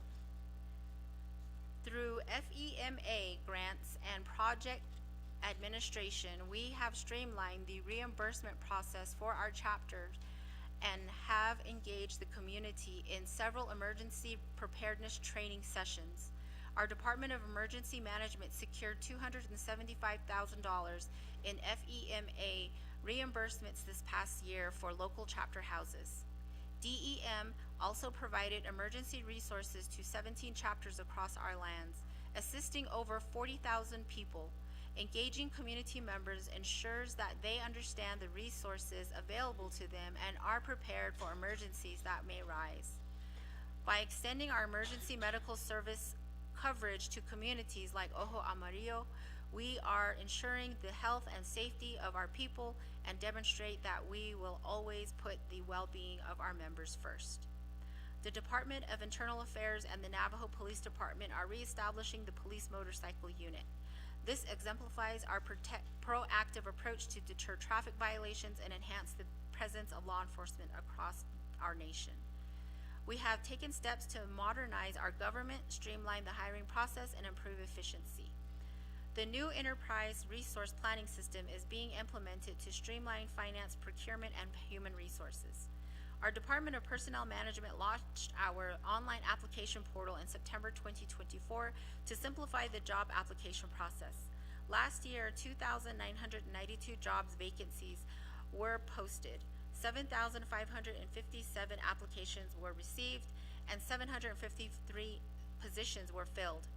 Through FEMA grants and project administration, we have streamlined the reimbursement process for our chapters and have engaged the community in several emergency preparedness training sessions. Our Department of Emergency Management secured $275,000 in FEMA reimbursements this past year for local chapter houses. DEM also provided emergency resources to 17 chapters across our lands, assisting over 40,000 people. Engaging community members ensures that they understand the resources available to them and are prepared for emergencies that may rise. By extending our emergency medical service coverage to communities like Ojo Amarillo, we are ensuring the health and safety of our people and demonstrate that we will always put the well-being of our members first. The Department of Internal Affairs and the Navajo Police Department are reestablishing the police motorcycle unit. This exemplifies our proactive approach to deter traffic violations and enhance the presence of law enforcement across our nation. We have taken steps to modernize our government, streamline the hiring process, and improve efficiency. The new enterprise resource planning system is being implemented to streamline finance, procurement, and human resources. Our Department of Personnel Management launched our online application portal in September 2024 to simplify the job application process. Last year, 2,992 jobs vacancies were posted. 7,557 applications were received, and 753 positions were filled.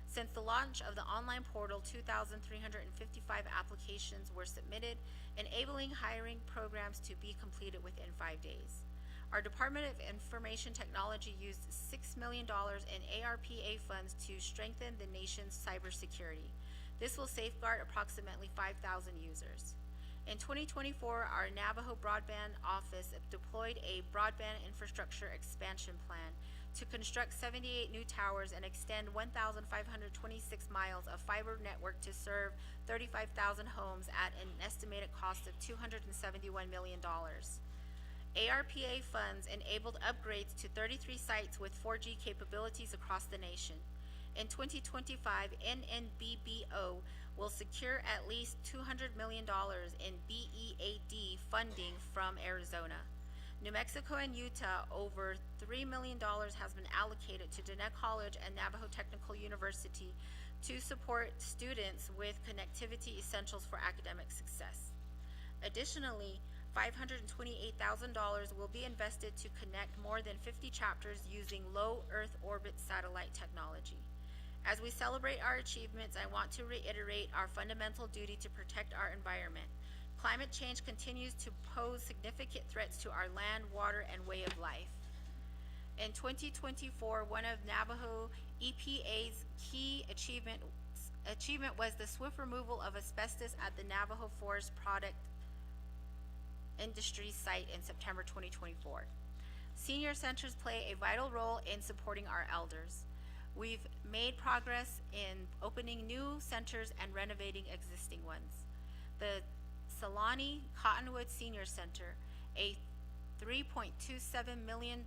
Since the launch of the online portal, 2,355 applications were submitted, enabling hiring programs to be completed within 5 days. Our Department of Information Technology used $6 million in ARPA funds to strengthen the nation's cybersecurity. This will safeguard approximately 5,000 users. In 2024, our Navajo Broadband Office deployed a broadband infrastructure expansion plan to construct 78 new towers and extend 1,526 miles of fiber network to serve 35,000 homes at an estimated cost of $271 million. ARPA funds enabled upgrades to 33 sites with 4G capabilities across the nation. In 2025, NNBBO will secure at least $200 million in BEAD funding from Arizona. New Mexico and Utah, over $3 million has been allocated to Diné College and Navajo Technical University to support students with connectivity essentials for academic success. Additionally, $528,000 will be invested to connect more than 50 chapters using low Earth orbit satellite technology. As we celebrate our achievements, I want to reiterate our fundamental duty to protect our environment. Climate change continues to pose significant threats to our land, water, and way of life. In 2024, one of Navajo EPA's key achievement was the swift removal of asbestos at the Navajo Forest Product Industries site in September 2024. Senior centers play a vital role in supporting our elders. We've made progress in opening new centers and renovating existing ones. The Salani Cottonwood Senior Center, a $3.27 million,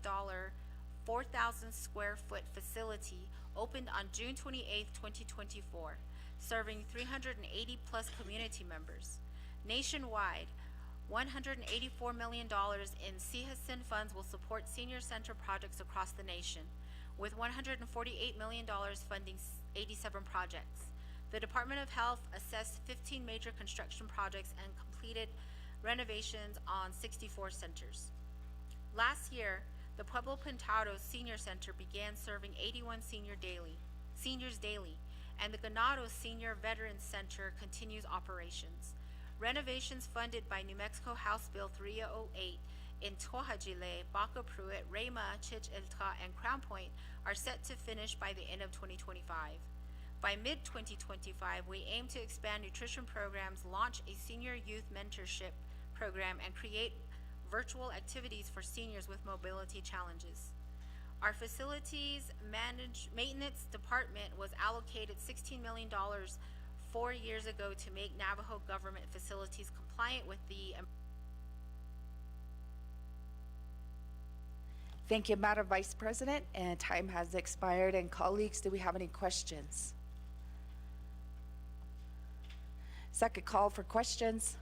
4,000 square foot facility, opened on June 28, 2024, serving 380 plus community members. Nationwide, $184 million in CHSN funds will support senior center projects across the nation, with $148 million funding 87 projects. The Department of Health assessed 15 major construction projects and completed renovations on 64 centers. Last year, the Pueblo Pintado Senior Center began serving 81 seniors daily, and the Ganado Senior Veterans Center continues operations. Renovations funded by New Mexico House Bill 308 in Tohajile, Baca Pruitt, Rema, Chich-Ilta, and Crown Point are set to finish by the end of 2025. By mid-2025, we aim to expand nutrition programs, launch a senior youth mentorship program, and create virtual activities for seniors with mobility challenges. Our facilities maintenance department was allocated $16 million 4 years ago to make Navajo government facilities compliant with the Thank you, Madam Vice President, and time has expired. And colleagues, do we have any questions? Second call for questions.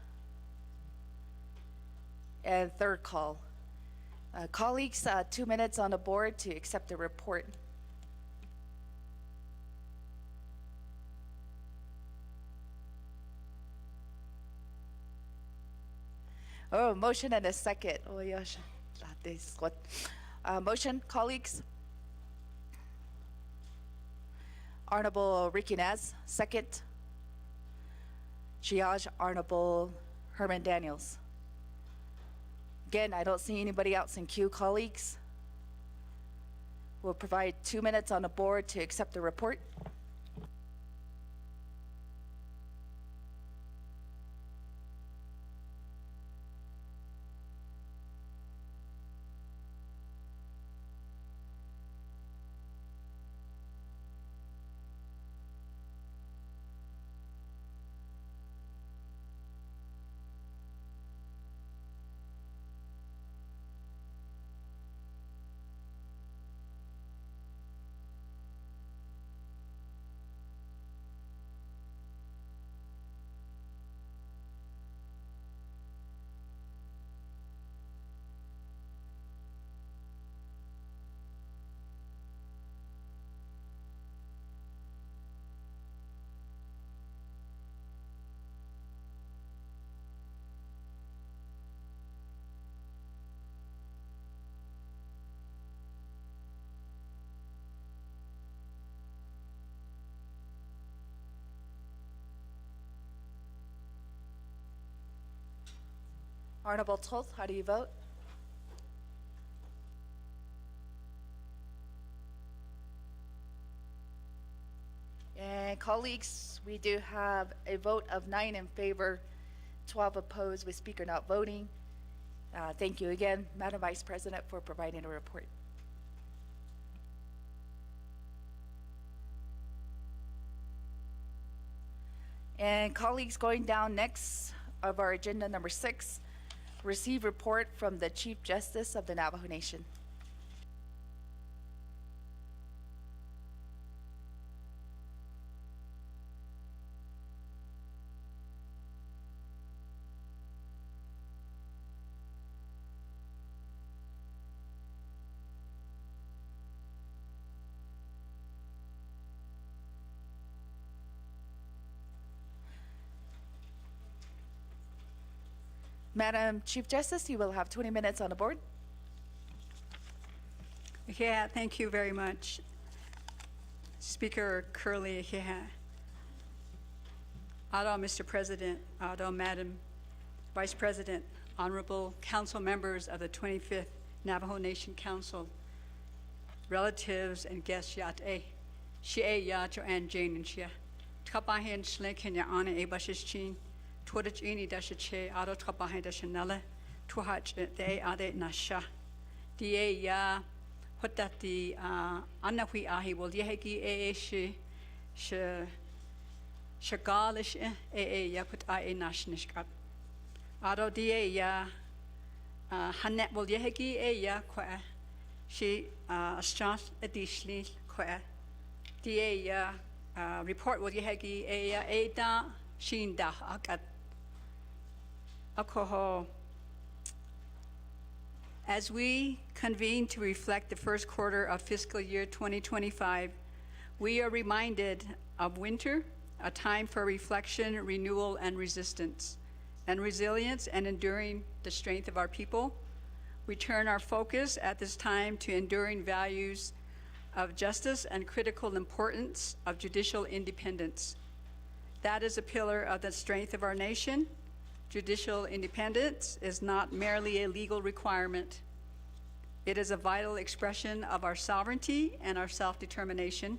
And third call. Colleagues, 2 minutes on the board to accept the report. Oh, motion and a second. Oh, yes. Motion, colleagues. Honorable Riquinez, second. Triage Honorable Herman Daniels. Again, I don't see anybody else in queue, colleagues. We'll provide 2 minutes on the board to accept the report. Honorable Toth, how do you vote? And colleagues, we do have a vote of 9 in favor, 12 opposed, with Speaker not voting. Thank you again, Madam Vice President, for providing a report. And colleagues, going down next of our agenda number 6, receive report from the Chief Justice of the Navajo Nation. Madam Chief Justice, you will have 20 minutes on the board. Yeah, thank you very much. Speaker Curley, yeah. Mr. President, Madam Vice President, honorable council members of the 25th Navajo Nation Council, relatives and guests, Shie ya Joanne Jane and Shia. Tkapahin Slinkin ya Anna Ebashichin. Twadich ini dasha che ado trabahe dasha nala tuhach de ade nasha die ya what that the anna hui ahi will yehegi she shagalish ya put I nashnish up ado die ya hanet will yehegi ya kwa she strand additionally kwa die ya report will yehegi ya da shin da akat as we convene to reflect the first quarter of fiscal year 2025, we are reminded of winter, a time for reflection, renewal, and resistance, and resilience and enduring the strength of our people. We turn our focus at this time to enduring values of justice and critical importance of judicial independence. That is a pillar of the strength of our nation. Judicial independence is not merely a legal requirement. It is a vital expression of our sovereignty and our self-determination.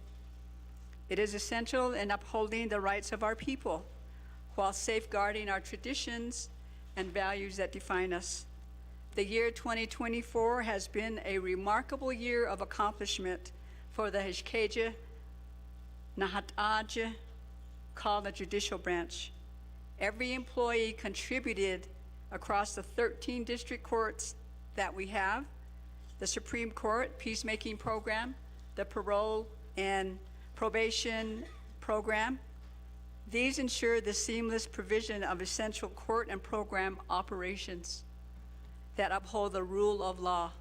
It is essential in upholding the rights of our people while safeguarding our traditions and values that define us. The year 2024 has been a remarkable year of accomplishment for the Hishkeja Nahataja, called the judicial branch. Every employee contributed across the 13 district courts that we have, the Supreme Court peacemaking program, the parole and probation program. These ensure the seamless provision of essential court and program operations that uphold the rule of law.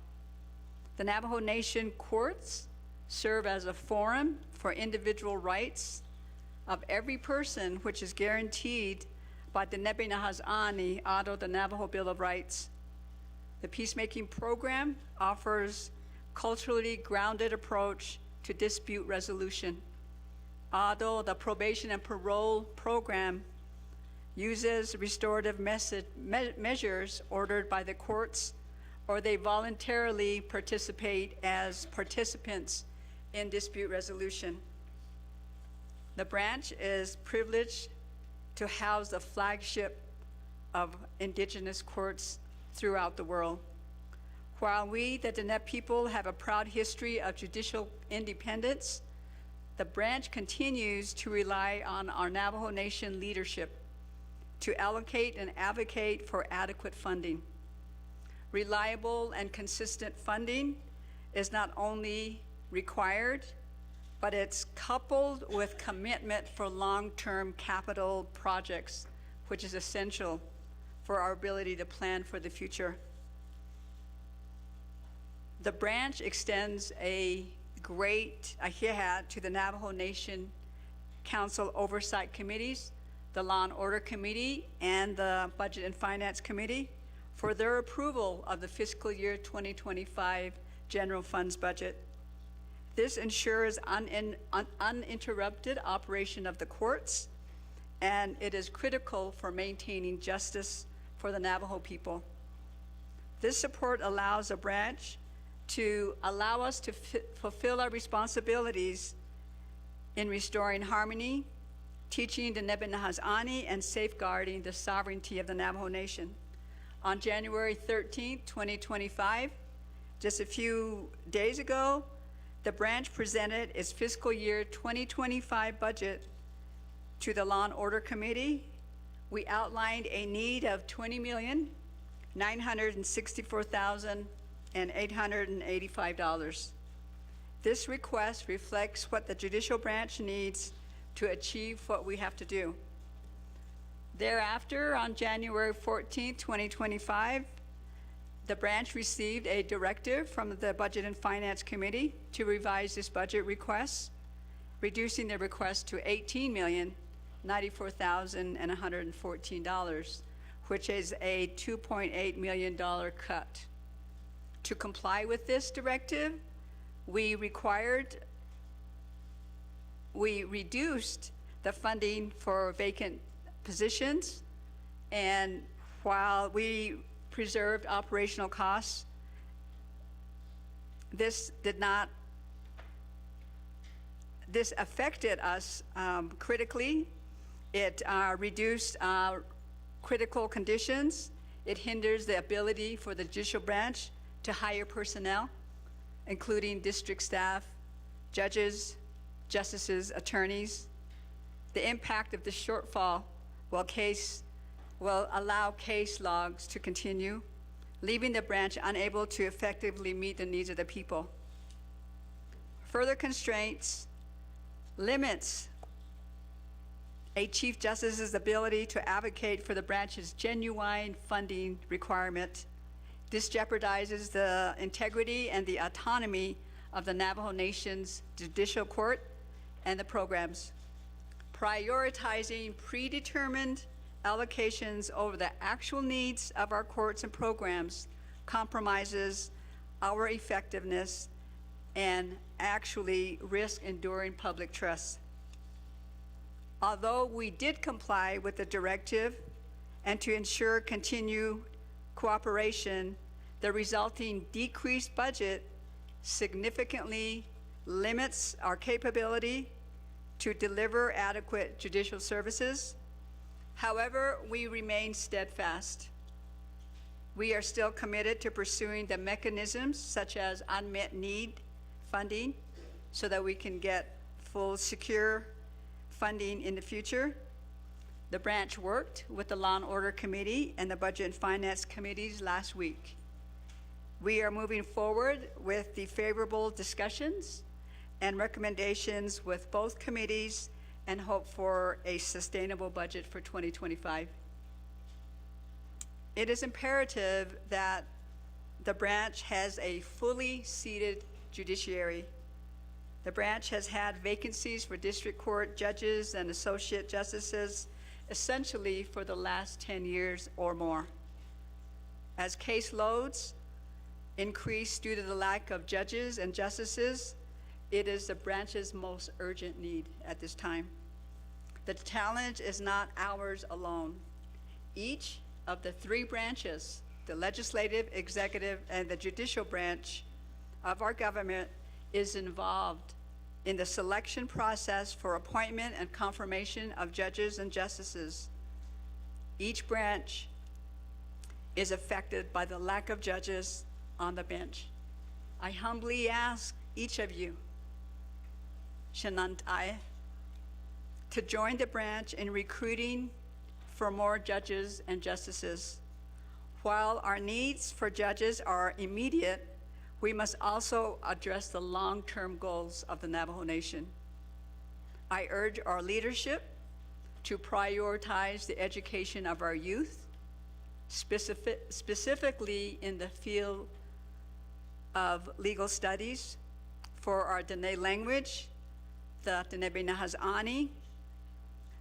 The Navajo Nation courts serve as a forum for individual rights of every person, which is guaranteed by the Nebinahazani Ado, the Navajo Bill of Rights. The peacemaking program offers culturally grounded approach to dispute resolution. Ado, the probation and parole program uses restorative measures ordered by the courts, or they voluntarily participate as participants in dispute resolution. The branch is privileged to house the flagship of indigenous courts throughout the world. While we, the Diné people, have a proud history of judicial independence, the branch continues to rely on our Navajo Nation leadership to allocate and advocate for adequate funding. Reliable and consistent funding is not only required, but it's coupled with commitment for long-term capital projects, which is essential for our ability to plan for the future. The branch extends a great ahiha to the Navajo Nation Council Oversight Committees, the Law and Order Committee, and the Budget and Finance Committee for their approval of the fiscal year 2025 general funds budget. This ensures uninterrupted operation of the courts, and it is critical for maintaining justice for the Navajo people. This support allows a branch to allow us to fulfill our responsibilities in restoring harmony, teaching the Nebenahazani, and safeguarding the sovereignty of the Navajo Nation. On January 13, 2025, just a few days ago, the branch presented its fiscal year 2025 budget to the Law and Order Committee. We outlined a need of $20,964,885. This request reflects what the judicial branch needs to achieve what we have to do. Thereafter, on January 14, 2025, the branch received a directive from the Budget and Finance Committee to revise this budget request, reducing the request to $18,094,114, which is a $2.8 million cut. To comply with this directive, we reduced the funding for vacant positions, and while we preserved operational costs, this affected us critically. It reduced critical conditions. It hinders the ability for the judicial branch to hire personnel, including district staff, judges, justices, attorneys. The impact of the shortfall will allow case logs to continue, leaving the branch unable to effectively meet the needs of the people. Further constraints limits a Chief Justice's ability to advocate for the branch's genuine funding requirement. This jeopardizes the integrity and the autonomy of the Navajo Nation's judicial court and the programs. Prioritizing predetermined allocations over the actual needs of our courts and programs compromises our effectiveness and actually risk enduring public trust. Although we did comply with the directive and to ensure continued cooperation, the resulting decreased budget significantly limits our capability to deliver adequate judicial services. However, we remain steadfast. We are still committed to pursuing the mechanisms such as unmet need funding so that we can get full secure funding in the future. The branch worked with the Law and Order Committee and the Budget and Finance Committees last week. We are moving forward with the favorable discussions and recommendations with both committees and hope for a sustainable budget for 2025. It is imperative that the branch has a fully seated judiciary. The branch has had vacancies for district court judges and associate justices essentially for the last 10 years or more. As caseloads increase due to the lack of judges and justices, it is the branch's most urgent need at this time. The challenge is not ours alone. Each of the three branches, the legislative, executive, and the judicial branch of our government, is involved in the selection process for appointment and confirmation of judges and justices. Each branch is affected by the lack of judges on the bench. I humbly ask each of you, Shanantai, to join the branch in recruiting for more judges and justices. While our needs for judges are immediate, we must also address the long-term goals of the Navajo Nation. I urge our leadership to prioritize the education of our youth, specifically in the field of legal studies for our Dene language, the Dene Nahazani,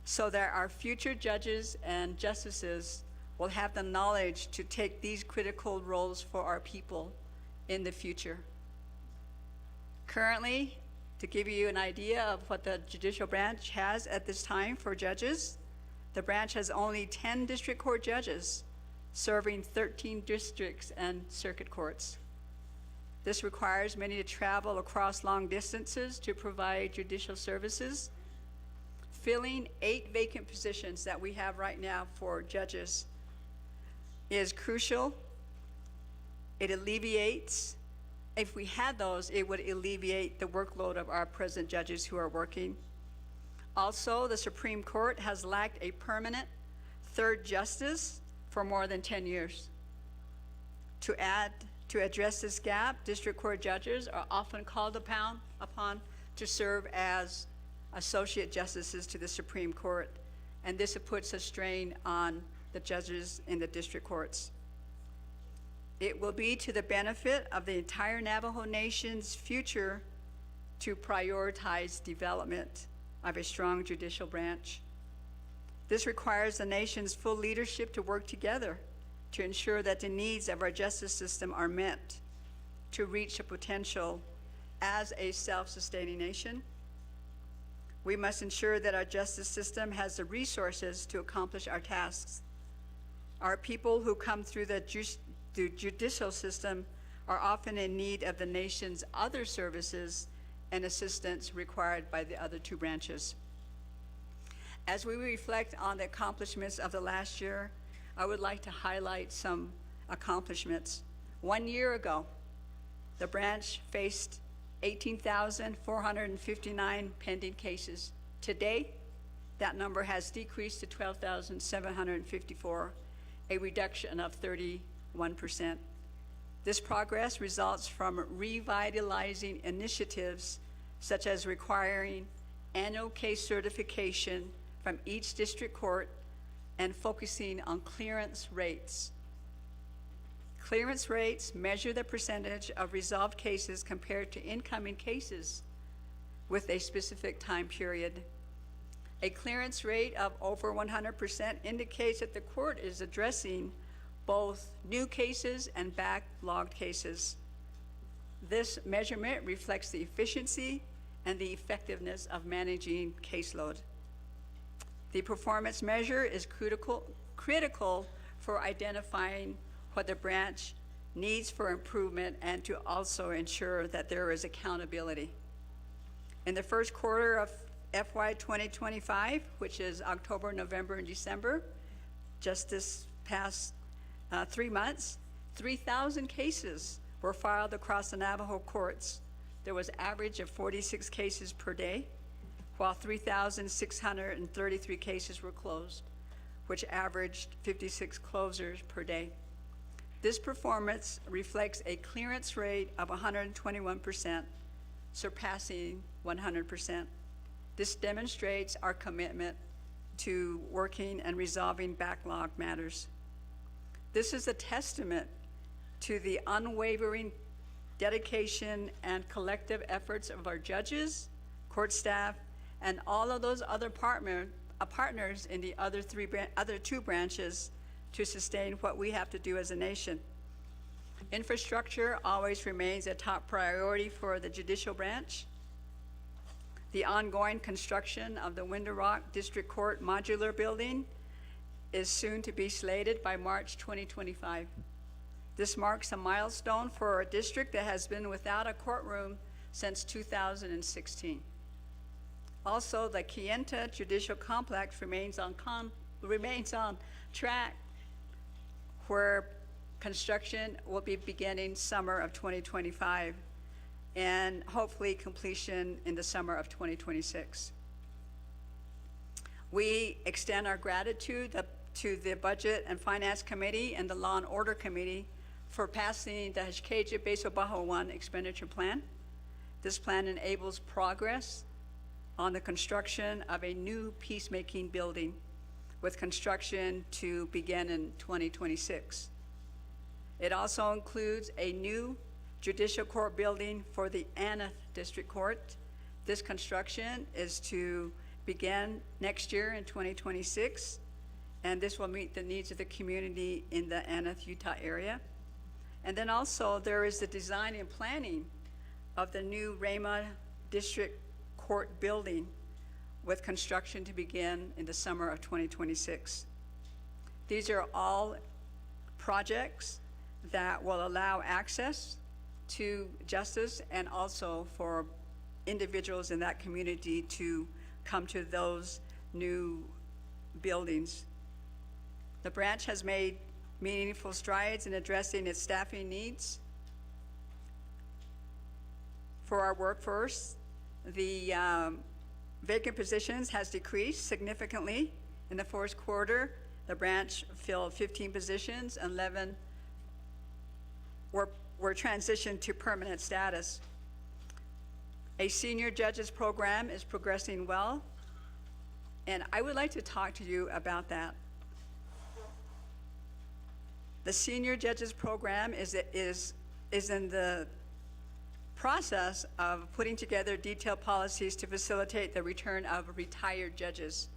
so that our future judges and justices will have the knowledge to take these critical roles for our people in the future. Currently, to give you an idea of what the judicial branch has at this time for judges, the branch has only 10 district court judges serving 13 districts and circuit courts. This requires many to travel across long distances to provide judicial services. Filling 8 vacant positions that we have right now for judges is crucial. It alleviates, if we had those, it would alleviate the workload of our present judges who are working. Also, the Supreme Court has lacked a permanent third justice for more than 10 years. To address this gap, district court judges are often called upon to serve as associate justices to the Supreme Court, and this puts a strain on the judges in the district courts. It will be to the benefit of the entire Navajo Nation's future to prioritize development of a strong judicial branch. This requires the nation's full leadership to work together to ensure that the needs of our justice system are met to reach a potential as a self-sustaining nation. We must ensure that our justice system has the resources to accomplish our tasks. Our people who come through the judicial system are often in need of the nation's other services and assistance required by the other 2 branches. As we reflect on the accomplishments of the last year, I would like to highlight some accomplishments. 1 year ago, the branch faced 18,459 pending cases. Today, that number has decreased to 12,754, a reduction of 31%. This progress results from revitalizing initiatives such as requiring annual case certification from each district court and focusing on clearance rates. Clearance rates measure the percentage of resolved cases compared to incoming cases with a specific time period. A clearance rate of over 100% indicates that the court is addressing both new cases and backlogged cases. This measurement reflects the efficiency and the effectiveness of managing caseload. The performance measure is critical for identifying what the branch needs for improvement and to also ensure that there is accountability. In the first quarter of FY 2025, which is October, November, and December, just this past 3 months, 3,000 cases were filed across the Navajo courts. There was an average of 46 cases per day, while 3,633 cases were closed, which averaged 56 closures per day. This performance reflects a clearance rate of 121%, surpassing 100%. This demonstrates our commitment to working and resolving backlog matters. This is a testament to the unwavering dedication and collective efforts of our judges, court staff, and all of those other partners in the other 2 branches to sustain what we have to do as a nation. Infrastructure always remains a top priority for the judicial branch. The ongoing construction of the Window Rock District Court Modular Building is soon to be slated by March 2025. This marks a milestone for a district that has been without a courtroom since 2016. Also, the Kayenta Judicial Complex remains on track, where construction will be beginning summer of 2025 and hopefully completion in the summer of 2026. We extend our gratitude to the Budget and Finance Committee and the Law and Order Committee for passing the Hashkeja Beso Bajo 1 expenditure plan. This plan enables progress on the construction of a new peacemaking building, with construction to begin in 2026. It also includes a new judicial court building for the Aneth District Court. This construction is to begin next year in 2026, and this will meet the needs of the community in the Aneth, Utah area. And then also there is the design and planning of the new Rama District Court building, with construction to begin in the summer of 2026. These are all projects that will allow access to justice and also for individuals in that community to come to those new buildings. The branch has made meaningful strides in addressing its staffing needs. For our workforce, the vacant positions has decreased significantly. In the fourth quarter, the branch filled 15 positions, 11 were transitioned to permanent status. A senior judges program is progressing well, and I would like to talk to you about that. The senior judges program is in the process of putting together detailed policies to facilitate the return of retired judges.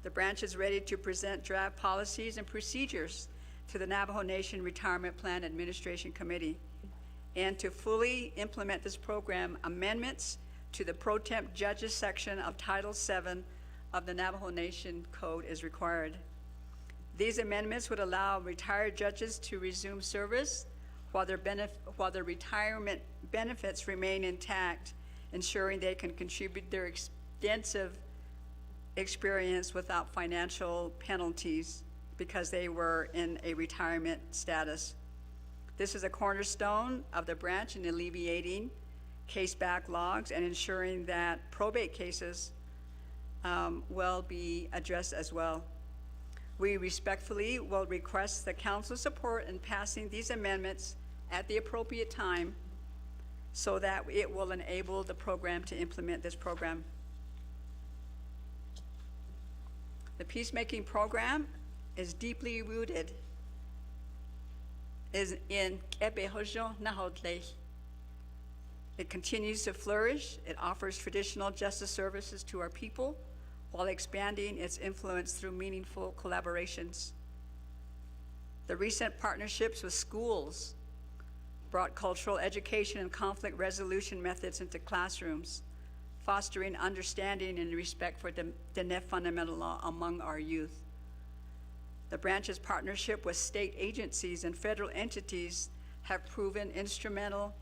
The branch is ready to present draft policies and procedures to the Navajo Nation Retirement Plan Administration Committee. And to fully implement this program, amendments to the pro temp judges section of Title VII of the Navajo Nation Code is required. These amendments would allow retired judges to resume service while their retirement benefits remain intact, ensuring they can contribute their extensive experience without financial penalties because they were in a retirement status. This is a cornerstone of the branch in alleviating case backlogs and ensuring that probate cases will be addressed as well. We respectfully will request the council's support in passing these amendments at the appropriate time so that it will enable the program to implement this program. The peacemaking program is deeply rooted in Kebehojo Nahodle. It continues to flourish. It offers traditional justice services to our people while expanding its influence through meaningful collaborations. The recent partnerships with schools brought cultural education and conflict resolution methods into classrooms, fostering understanding and respect for the Diné fundamental law among our youth. The branch's partnership with state agencies and federal entities have proven instrumental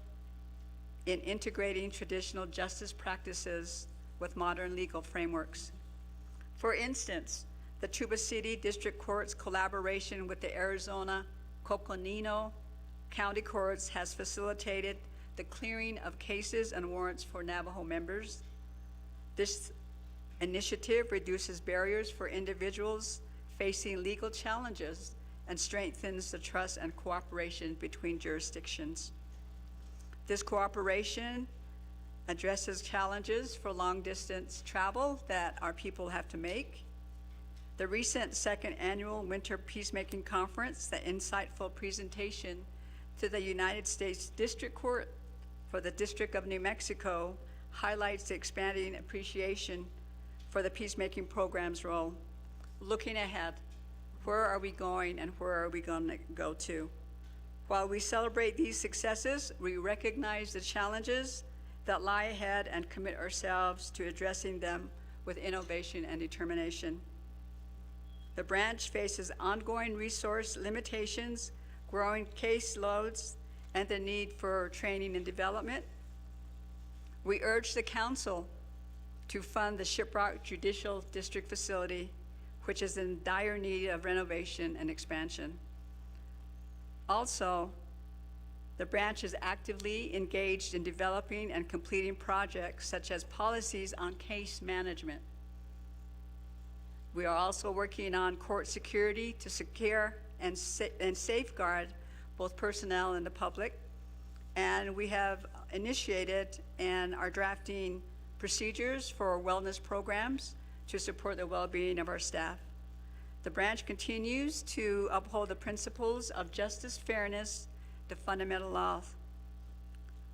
in integrating traditional justice practices with modern legal frameworks. For instance, the Tuba City District Court's collaboration with the Arizona Coconino County Courts has facilitated the clearing of cases and warrants for Navajo members. This initiative reduces barriers for individuals facing legal challenges and strengthens the trust and cooperation between jurisdictions. This cooperation addresses challenges for long-distance travel that our people have to make. The recent second annual Winter Peacemaking Conference, the insightful presentation to the United States District Court for the District of New Mexico, highlights the expanding appreciation for the peacemaking program's role. Looking ahead, where are we going and where are we going to go to? While we celebrate these successes, we recognize the challenges that lie ahead and commit ourselves to addressing them with innovation and determination. The branch faces ongoing resource limitations, growing caseloads, and the need for training and development. We urge the council to fund the Shiprock Judicial District facility, which is in dire need of renovation and expansion. Also, the branch is actively engaged in developing and completing projects such as policies on case management. We are also working on court security to secure and safeguard both personnel and the public. And we have initiated and are drafting procedures for wellness programs to support the well-being of our staff. The branch continues to uphold the principles of justice, fairness, the fundamental laws.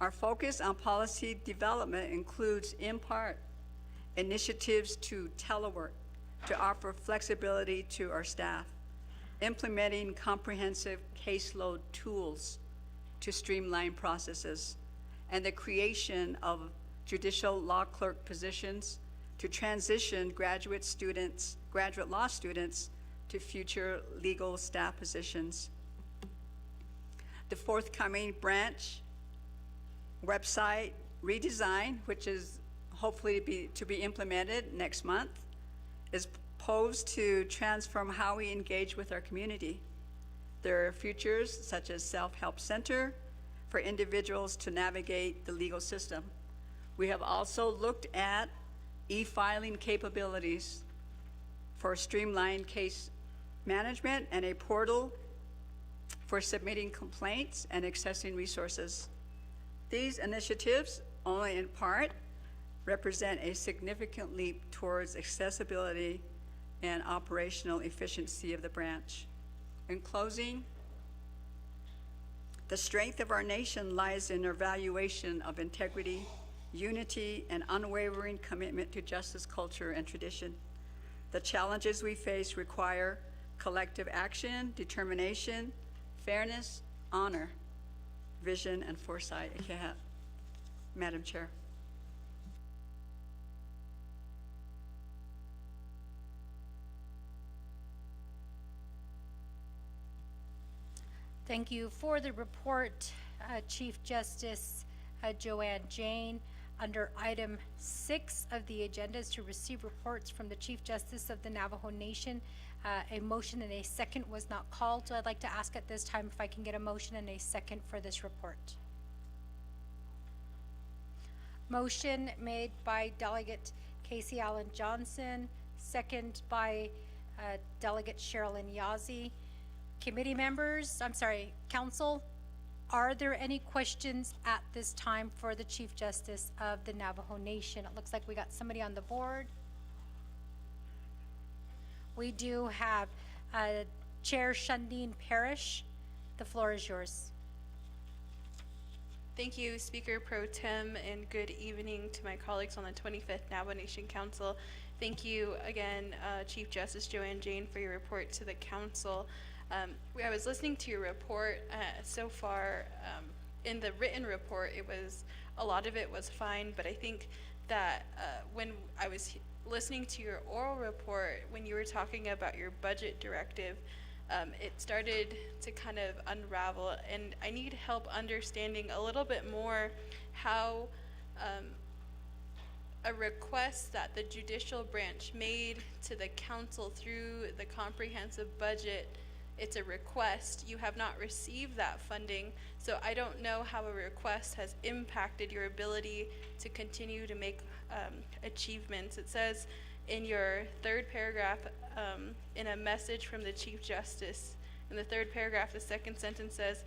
Our focus on policy development includes, in part, initiatives to telework, to offer flexibility to our staff, implementing comprehensive caseload tools to streamline processes, and the creation of judicial law clerk positions to transition graduate law students to future legal staff positions. The forthcoming branch website redesign, which is hopefully to be implemented next month, is posed to transform how we engage with our community. There are features such as self-help center for individuals to navigate the legal system. We have also looked at e-filing capabilities for streamlined case management and a portal for submitting complaints and accessing resources. These initiatives, only in part, represent a significant leap towards accessibility and operational efficiency of the branch. In closing, the strength of our nation lies in our valuation of integrity, unity, and unwavering commitment to justice, culture, and tradition. The challenges we face require collective action, determination, fairness, honor, vision, and foresight. Madam Chair. Thank you for the report, Chief Justice Joanne Jane. Under item 6 of the agenda is to receive reports from the Chief Justice of the Navajo Nation. A motion and a second was not called, so I'd like to ask at this time if I can get a motion and a second for this report. Motion made by Delegate Casey Allen Johnson, second by Delegate Sherilyn Yazzie. Committee members, council, are there any questions at this time for the Chief Justice of the Navajo Nation? It looks like we got somebody on the board. We do have Chair Shundeen Parrish. The floor is yours. Thank you, Speaker Pro Tem, and good evening to my colleagues on the 25th Navajo Nation Council. Thank you again, Chief Justice Joanne Jane, for your report to the council. I was listening to your report so far. In the written report, a lot of it was fine, but I think that when I was listening to your oral report, when you were talking about your budget directive, it started to kind of unravel, and I need help understanding a little bit more how a request that the judicial branch made to the council through the comprehensive budget, it's a request. You have not received that funding, so I don't know how a request has impacted your ability to continue to make achievements. It says in your third paragraph, in a message from the Chief Justice, in the third paragraph, the second sentence says,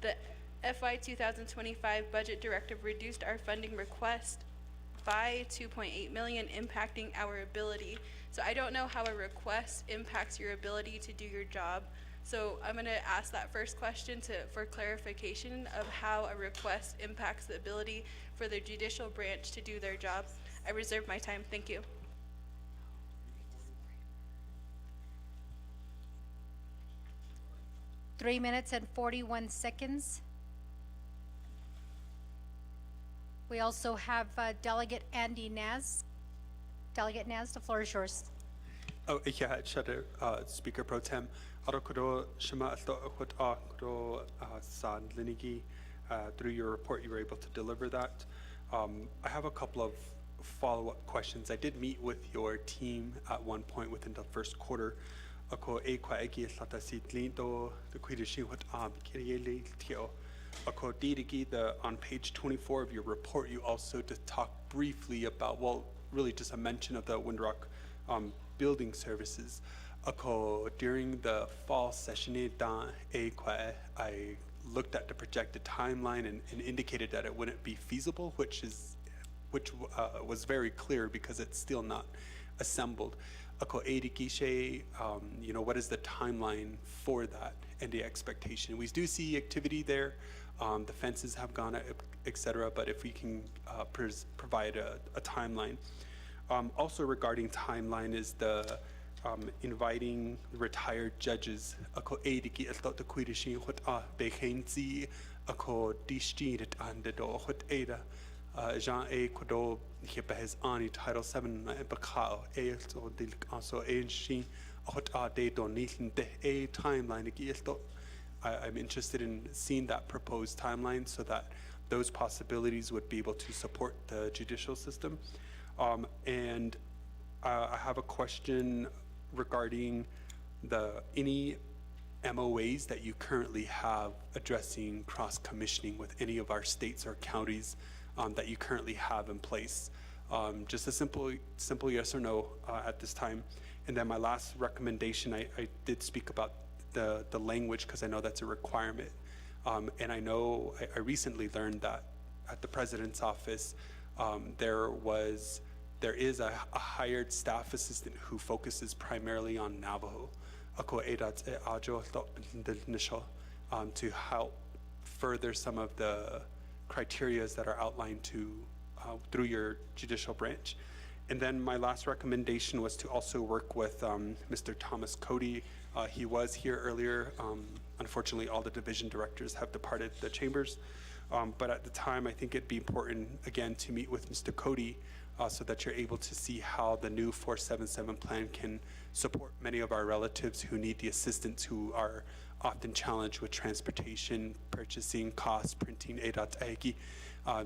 the FY 2025 budget directive reduced our funding request by $2.8 million, impacting our ability. So I don't know how a request impacts your ability to do your job. So I'm going to ask that first question for clarification of how a request impacts the ability for the judicial branch to do their job. I reserve my time. Thank you. Three minutes and 41 seconds. We also have Delegate Andy Naz. Delegate Naz, the floor is yours. Oh, yeah, Shadow Speaker Pro Tem. Arokodo Shema Kodo San Linigi. Through your report, you were able to deliver that. I have a couple of follow-up questions. I did meet with your team at one point within the first quarter. Ako e kwa egi lata si lindo the kuidishi what kiriele tio. Ako dirigi the on page 24 of your report, you also to talk briefly about, well, really just a mention of the Windrock building services. Ako during the fall session I looked at the projected timeline and indicated that it wouldn't be feasible, which was very clear because it's still not assembled. Ako Gishe, what is the timeline for that and the expectation? We do see activity there. The fences have gone, et cetera, but if we can provide a timeline. Also regarding timeline is the inviting retired judges. Ako Ediki eltot the Kuidishin hot Bekenzi, ako Dishti at Andedo hot Ada. Jean A. Kodo Hippahis Ani Title 7 Bakao A. Also A. Shin Hot De Donithan De A timeline. I'm interested in seeing that proposed timeline so that those possibilities would be able to support the judicial system. And I have a question regarding any MOAs that you currently have addressing cross-commissioning with any of our states or counties that you currently have in place. Just a simple yes or no at this time. And then my last recommendation, I did speak about the language because I know that's a requirement. And I know I recently learned that at the President's office, there is a hired staff assistant who focuses primarily on Navajo to help further some of the criterias that are outlined through your judicial branch. And then my last recommendation was to also work with Mr. Thomas Cody. He was here earlier. Unfortunately, all the division directors have departed the chambers. But at the time, I think it'd be important, again, to meet with Mr. Cody so that you're able to see how the new 477 plan can support many of our relatives who need the assistance, who are often challenged with transportation, purchasing, costs, printing,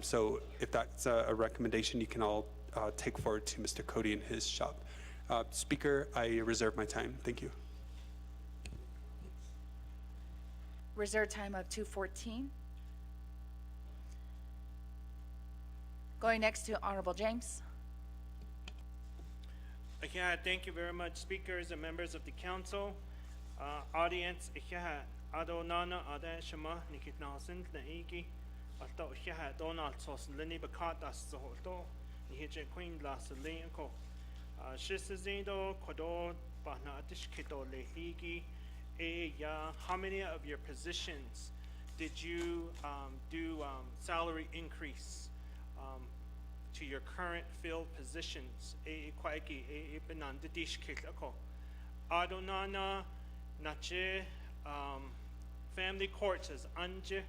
so if that's a recommendation, you can all take forward to Mr. Cody in his shop. Speaker, I reserve my time. Thank you. Reserve time of 2:14. Going next to Honorable James. Yeah, thank you very much, speakers and members of the council. Audience, Adonana Ada Shema Nikitnasin Naiki, Alto Donald Sos Lini Bakatas Sohoto, Nihije Queen Las Linko, Shisizindo, Kodo, Banatish Kito Lehigi, how many of your positions did you do salary increase to your current filled positions? Kwaiki, Benandadish Kitako, Adonana, Nache, family court says Anje,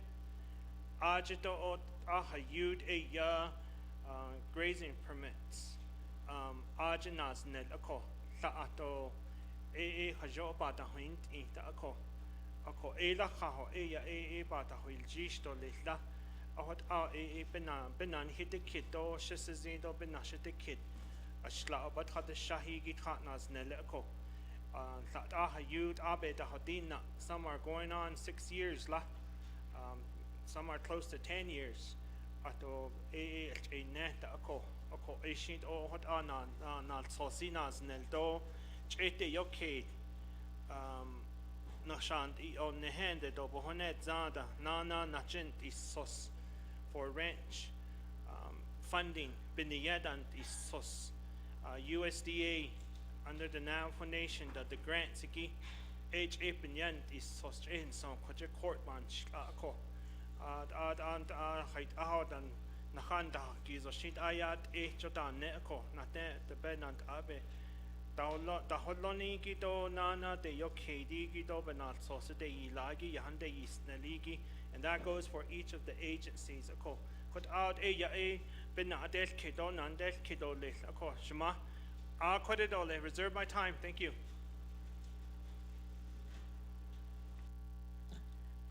Ajito Ahayud grazing permits, Ajanas Nelako, Taato, Hajoba Hint Intako, Ako Elakaho, Bata Hiljisto Lila, Ahot Benan hit the kid, do Shesizido Benashit the kid, a Shlabat had the Shahigi Katnas Neleko. Some are going on 6 years, some are close to 10 years. Ato net ako ishint o hot anan na sosinas neldo chete yoke nashant I on nehende do bohonet zada nana nachint isos for ranch funding biniyadant isos USDA under the Navajo Nation that the grant siki age epinyant is sostrain some kwaje court bunch ako and height out and nakanda gizo shit ayat jodan neko nate the benant abe da holoni gito nana de yokedi gito benat sosade ilagi yahande isnaligi, and that goes for each of the agencies ako Kut out e ya e bin na adel kido nandel kido le ako shema. Kwedidole, reserve my time. Thank you.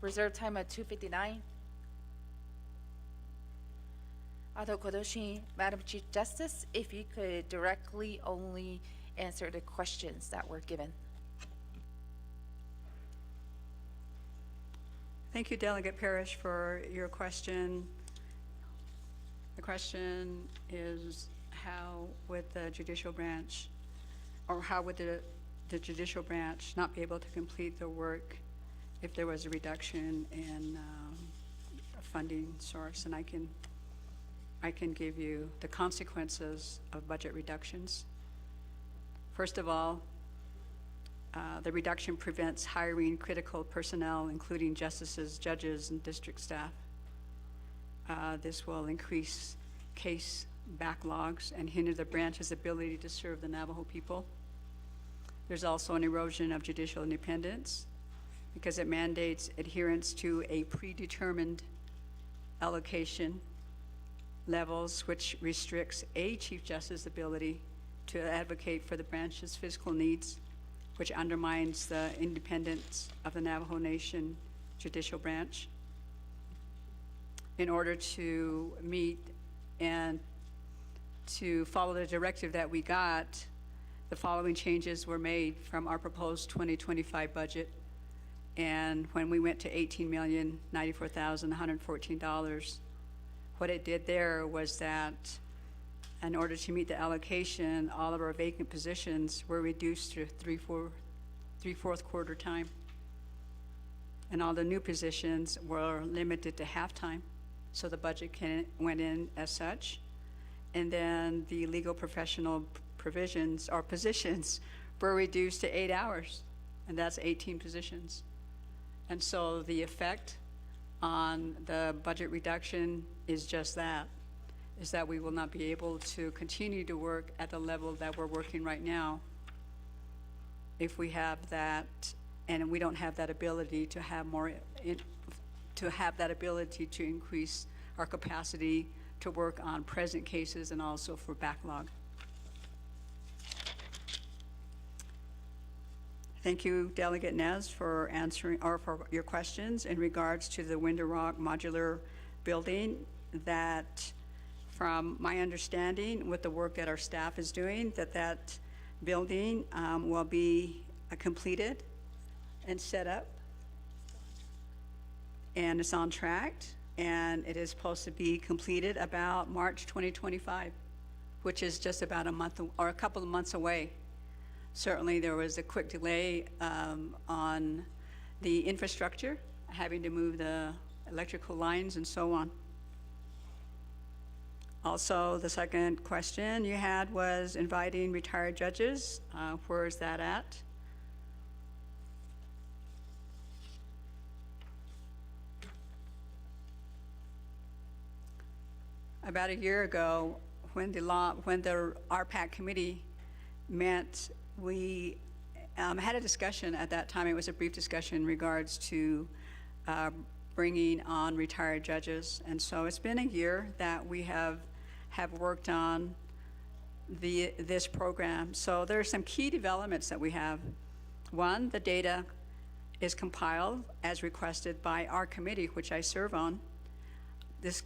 Reserve time at 2:59. Ado Kodoshi, Madam Chief Justice, if you could directly only answer the questions that were given. Thank you, Delegate Parrish, for your question. The question is, how would the judicial branch, or how would the judicial branch not be able to complete the work if there was a reduction in a funding source? And I can give you the consequences of budget reductions. First of all, the reduction prevents hiring critical personnel, including justices, judges, and district staff. This will increase case backlogs and hinder the branch's ability to serve the Navajo people. There's also an erosion of judicial independence because it mandates adherence to a predetermined allocation levels, which restricts a Chief Justice's ability to advocate for the branch's fiscal needs, which undermines the independence of the Navajo Nation judicial branch. In order to meet and to follow the directive that we got, the following changes were made from our proposed 2025 budget. And when we went to $18,094,114, what it did there was that in order to meet the allocation, all of our vacant positions were reduced to three-fourth quarter time. And all the new positions were limited to half-time. So the budget went in as such. And then the legal professional provisions or positions were reduced to 8 hours, and that's 18 positions. And so the effect on the budget reduction is just that, is that we will not be able to continue to work at the level that we're working right now if we have that, and we don't have that ability to have more, to have that ability to increase our capacity to work on present cases and also for backlog. Thank you, Delegate Nez, for answering or for your questions in regards to the Window Rock modular building. That, from my understanding, with the work that our staff is doing, that building will be completed and set up, and it's on track, and it is supposed to be completed about March 2025, which is just about a month or a couple of months away. Certainly, there was a quick delay on the infrastructure, having to move the electrical lines and so on. Also, the second question you had was inviting retired judges. Where is that at? About a year ago, when the RPAC committee met, we had a discussion at that time. It was a brief discussion in regards to bringing on retired judges. And so it's been a year that we have worked on this program. So there are some key developments that we have. One, the data is compiled as requested by our committee, which I serve on. This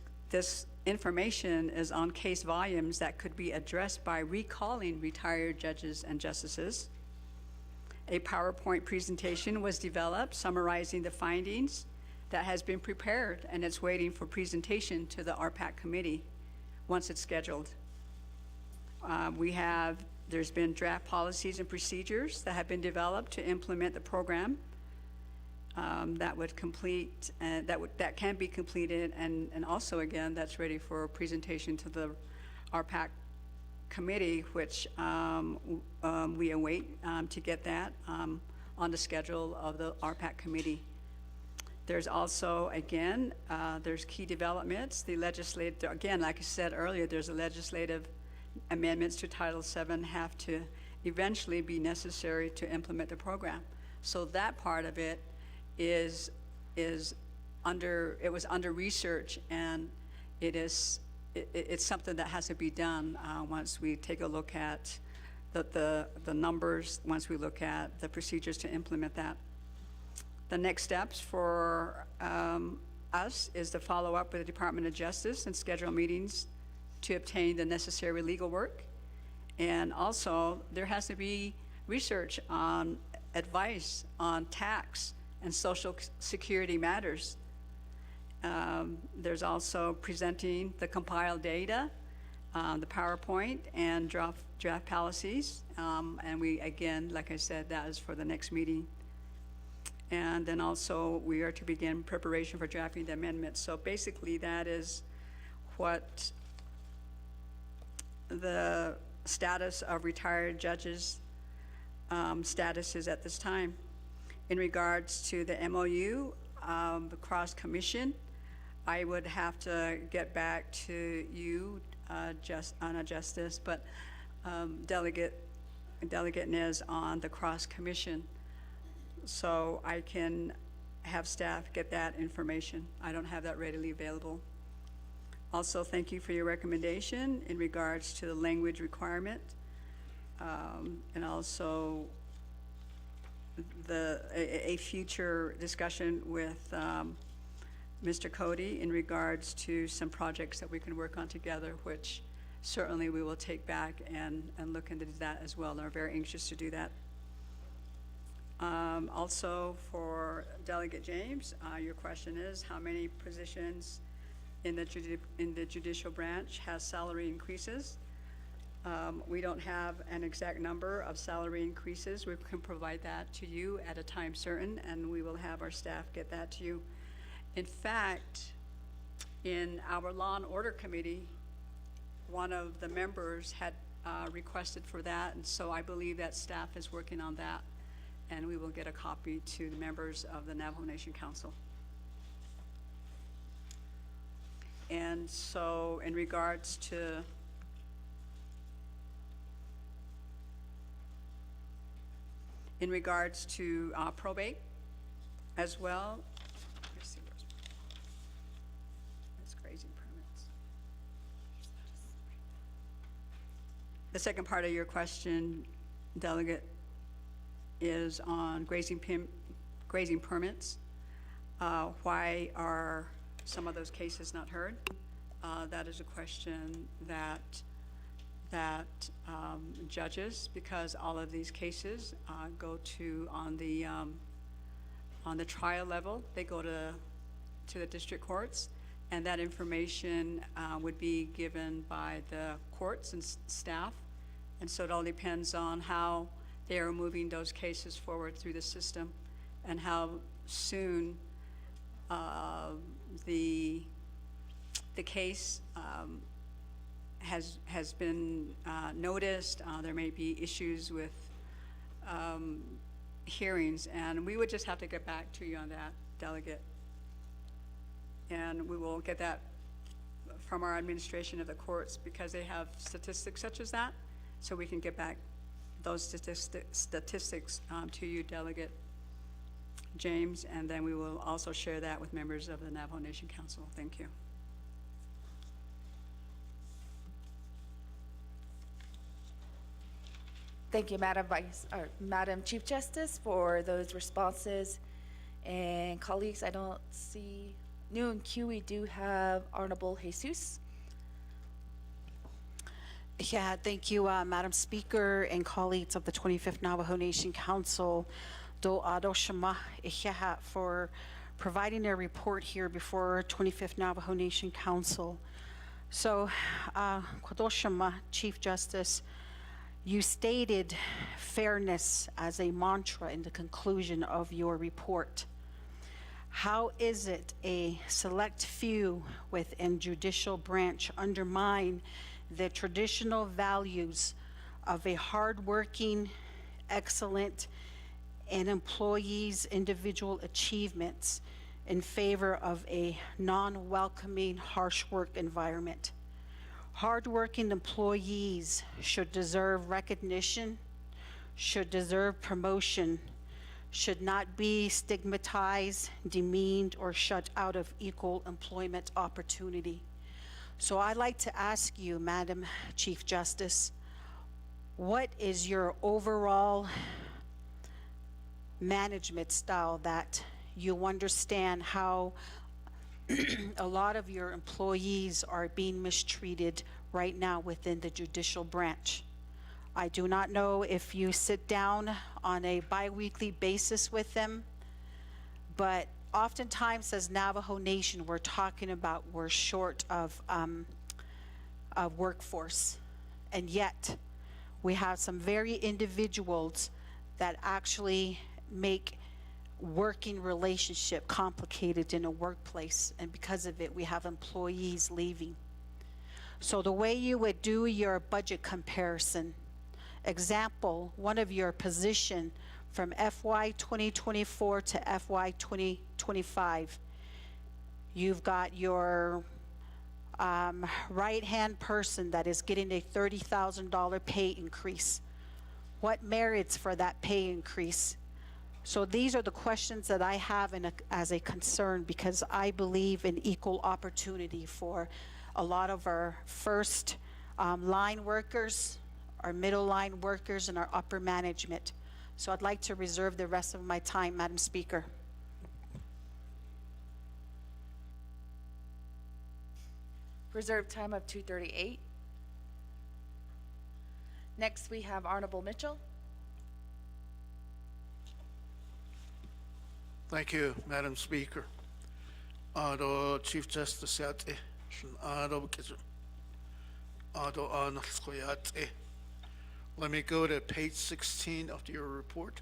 information is on case volumes that could be addressed by recalling retired judges and justices. A PowerPoint presentation was developed summarizing the findings that has been prepared, and it's waiting for presentation to the RPAC committee once it's scheduled. There's been draft policies and procedures that have been developed to implement the program that would complete, that can be completed, and also again, that's ready for presentation to the RPAC committee, which we await to get that on the schedule of the RPAC committee. There's also, again, there's key developments. The legislative, again, like I said earlier, there's a legislative amendments to Title VII have to eventually be necessary to implement the program. So that part of it it was under research, and it's something that has to be done once we take a look at the numbers, once we look at the procedures to implement that. The next steps for us is to follow up with the Department of Justice and schedule meetings to obtain the necessary legal work. And also, there has to be research on advice on tax and social security matters. There's also presenting the compiled data, the PowerPoint, and draft policies. And we, again, like I said, that is for the next meeting. And then also, we are to begin preparation for drafting the amendments. So basically, that is what the status of retired judges' status is at this time. In regards to the MOU, the cross commission, I would have to get back to you, not Justice, but Delegate Nez on the cross commission. So I can have staff get that information. I don't have that readily available. Also, thank you for your recommendation in regards to the language requirement, and also a future discussion with Mr. Cody in regards to some projects that we can work on together, which certainly we will take back and look into that as well. They're very anxious to do that. Also, for Delegate James, your question is how many positions in the judicial branch has salary increases? We don't have an exact number of salary increases. We can provide that to you at a time certain, and we will have our staff get that to you. In fact, in our Law and Order Committee, one of the members had requested for that, and so I believe that staff is working on that, and we will get a copy to the members of the Navajo Nation Council. And so in regards to probate as well, let's see, that's grazing permits. The second part of your question, Delegate, is on grazing permits. Why are some of those cases not heard? That is a question that judges, because all of these cases go to on the trial level, they go to the district courts, and that information would be given by the courts and staff, and so it all depends on how they are moving those cases forward through the system and how soon the case has been noticed. There may be issues with hearings, and we would just have to get back to you on that, Delegate. And we will get that from our administration of the courts, because they have statistics such as that, so we can get back those statistics to you, Delegate James, and then we will also share that with members of the Navajo Nation Council. Thank you. Thank you, Madam Chief Justice, for those responses. And colleagues, I don't see new in queue. We do have Honorable Jesus. Yeah, thank you, Madam Speaker and colleagues of the 25th Navajo Nation Council, Do Ado Shema Iheha, for providing their report here before 25th Navajo Nation Council. So, Kodoshama, Chief Justice, you stated fairness as a mantra in the conclusion of your report. How is it a select few within judicial branch undermine the traditional values of a hardworking, excellent, and employees' individual achievements in favor of a non-welcoming, harsh work environment? Hardworking employees should deserve recognition, should deserve promotion, should not be stigmatized, demeaned, or shut out of equal employment opportunity. So I'd like to ask you, Madam Chief Justice, what is your overall management style that you understand how a lot of your employees are being mistreated right now within the judicial branch? I do not know if you sit down on a bi-weekly basis with them, but oftentimes as Navajo Nation, we're talking about we're short of a workforce. And yet, we have some very individuals that actually make working relationship complicated in a workplace, and because of it we have employees leaving. So the way you would do your budget comparison, example, one of your position from FY 2024 to FY 2025, you've got your right-hand person that is getting a $30,000 pay increase. What merits for that pay increase? So these are the questions that I have as a concern, because I believe in equal opportunity for a lot of our first line workers, our middle line workers, and our upper management. So I'd like to reserve the rest of my time, Madam Speaker. Reserved time of 2:38. Next, we have Honorable Mitchell. Thank you, Madam Speaker. Chief Justice Yate, let me go to page 16 of your report.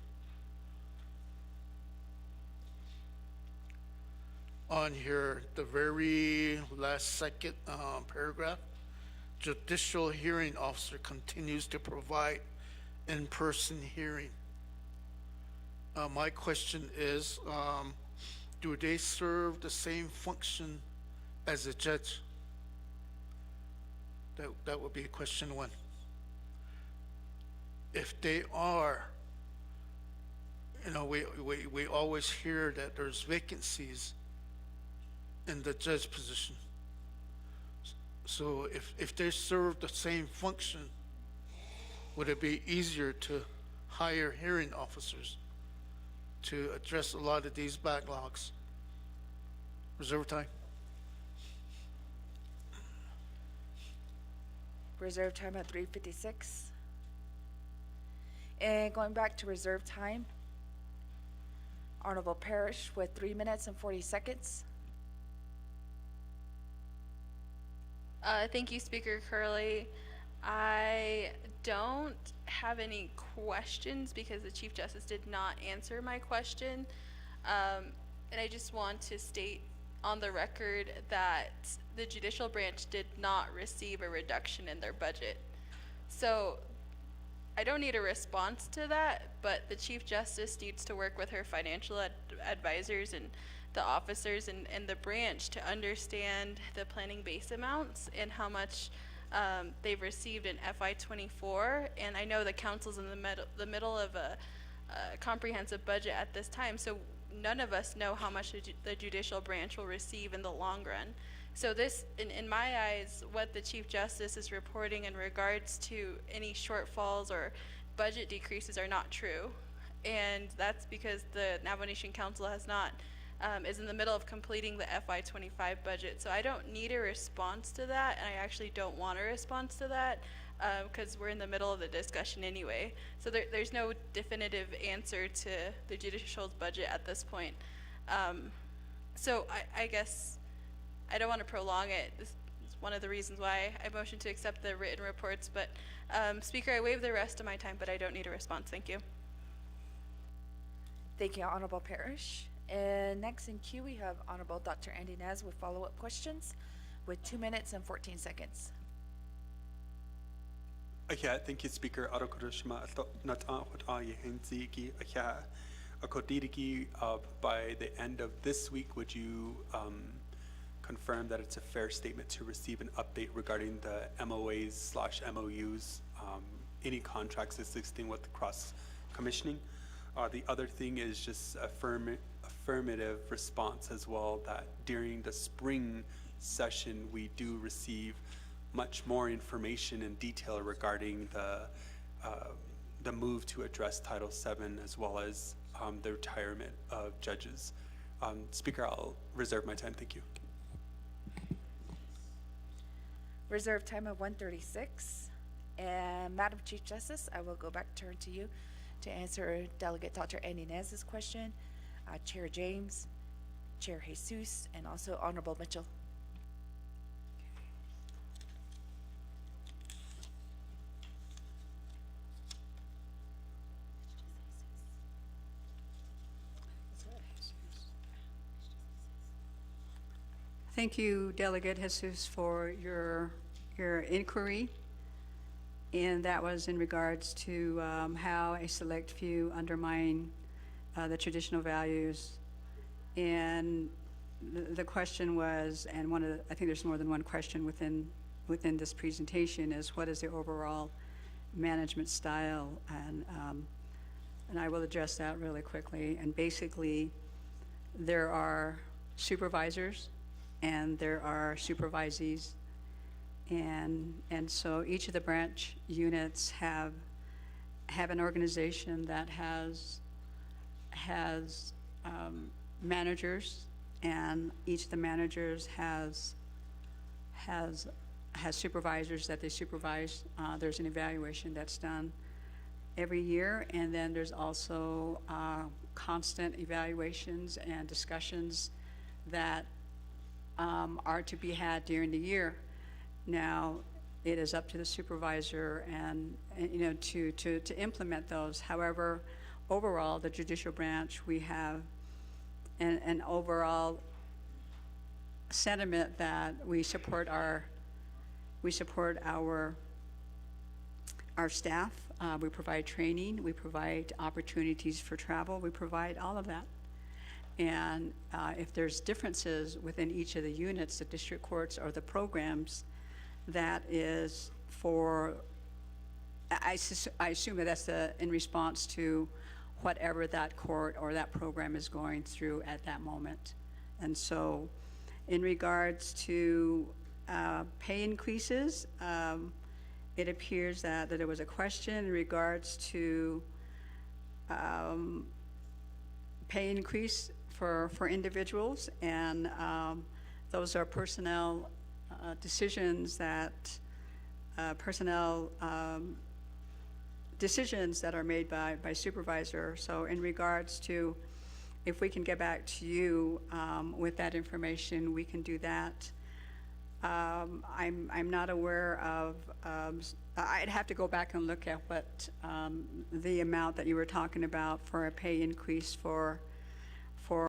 On here, the very last second paragraph, judicial hearing officer continues to provide in-person hearing. My question is, do they serve the same function as a judge? That would be question one. If they are, you know, we always hear that there's vacancies in the judge position. So if they serve the same function, would it be easier to hire hearing officers to address a lot of these backlogs? Reserve time. Reserve time at 3:56. And going back to reserve time, Honorable Parrish with 3 minutes and 40 seconds. Thank you, Speaker Curley. I don't have any questions because the Chief Justice did not answer my question. And I just want to state on the record that the judicial branch did not receive a reduction in their budget. So I don't need a response to that, but the Chief Justice needs to work with her financial advisors and the officers in the branch to understand the planning base amounts and how much they've received in FY24. And I know the council's in the middle of a comprehensive budget at this time, so none of us know how much the judicial branch will receive in the long run. So this, in my eyes, what the Chief Justice is reporting in regards to any shortfalls or budget decreases are not true. And that's because the Navajo Nation Council has not, is in the middle of completing the FY25 budget. So I don't need a response to that, and I actually don't want a response to that because we're in the middle of the discussion anyway. So there's no definitive answer to the judicial's budget at this point. So I guess I don't want to prolong it. This is one of the reasons why I motioned to accept the written reports. But Speaker, I waive the rest of my time, but I don't need a response. Thank you. Thank you, Honorable Parrish. And next in queue, we have Honorable Dr. Andy Naz with follow-up questions with 2 minutes and 14 seconds. Okay, thank you, Speaker. By the end of this week, would you confirm that it's a fair statement to receive an update regarding the MOAs/MOUs, any contracts existing with cross-commissioning? The other thing is just affirmative response as well, that during the spring session, we do receive much more information and detail regarding the move to address Title VII as well as the retirement of judges. Speaker, I'll reserve my time. Thank you. Reserve time of 1:36. And Madam Chief Justice, I will go back turn to you to answer Delegate Dr. Inez's question, Chair James, Chair Jesus, and also Honorable Mitchell. Thank you, Delegate Jesus, for your inquiry. And that was in regards to how a select few undermine the traditional values. And the question was, and I think there's more than one question within this presentation, is what is the overall management style? And I will address that really quickly. And basically, there are supervisors and there are supervisees. And so each of the branch units have an organization that has managers, and each of the managers has supervisors that they supervise. There's an evaluation that's done every year, and then there's also constant evaluations and discussions that are to be had during the year. Now, it is up to the supervisor and to implement those. However, overall, the judicial branch, we have an overall sentiment that we support our staff. We provide training. We provide opportunities for travel. We provide all of that. And if there's differences within each of the units, the district courts or the programs, that is for, I assume that that's in response to whatever that court or that program is going through at that moment. And so in regards to pay increases, it appears that there was a question in regards to pay increase for individuals, and those are personnel decisions that decisions that are made by supervisor. So in regards to, if we can get back to you with that information, we can do that. I'm not aware of, I'd have to go back and look at what the amount that you were talking about for a pay increase for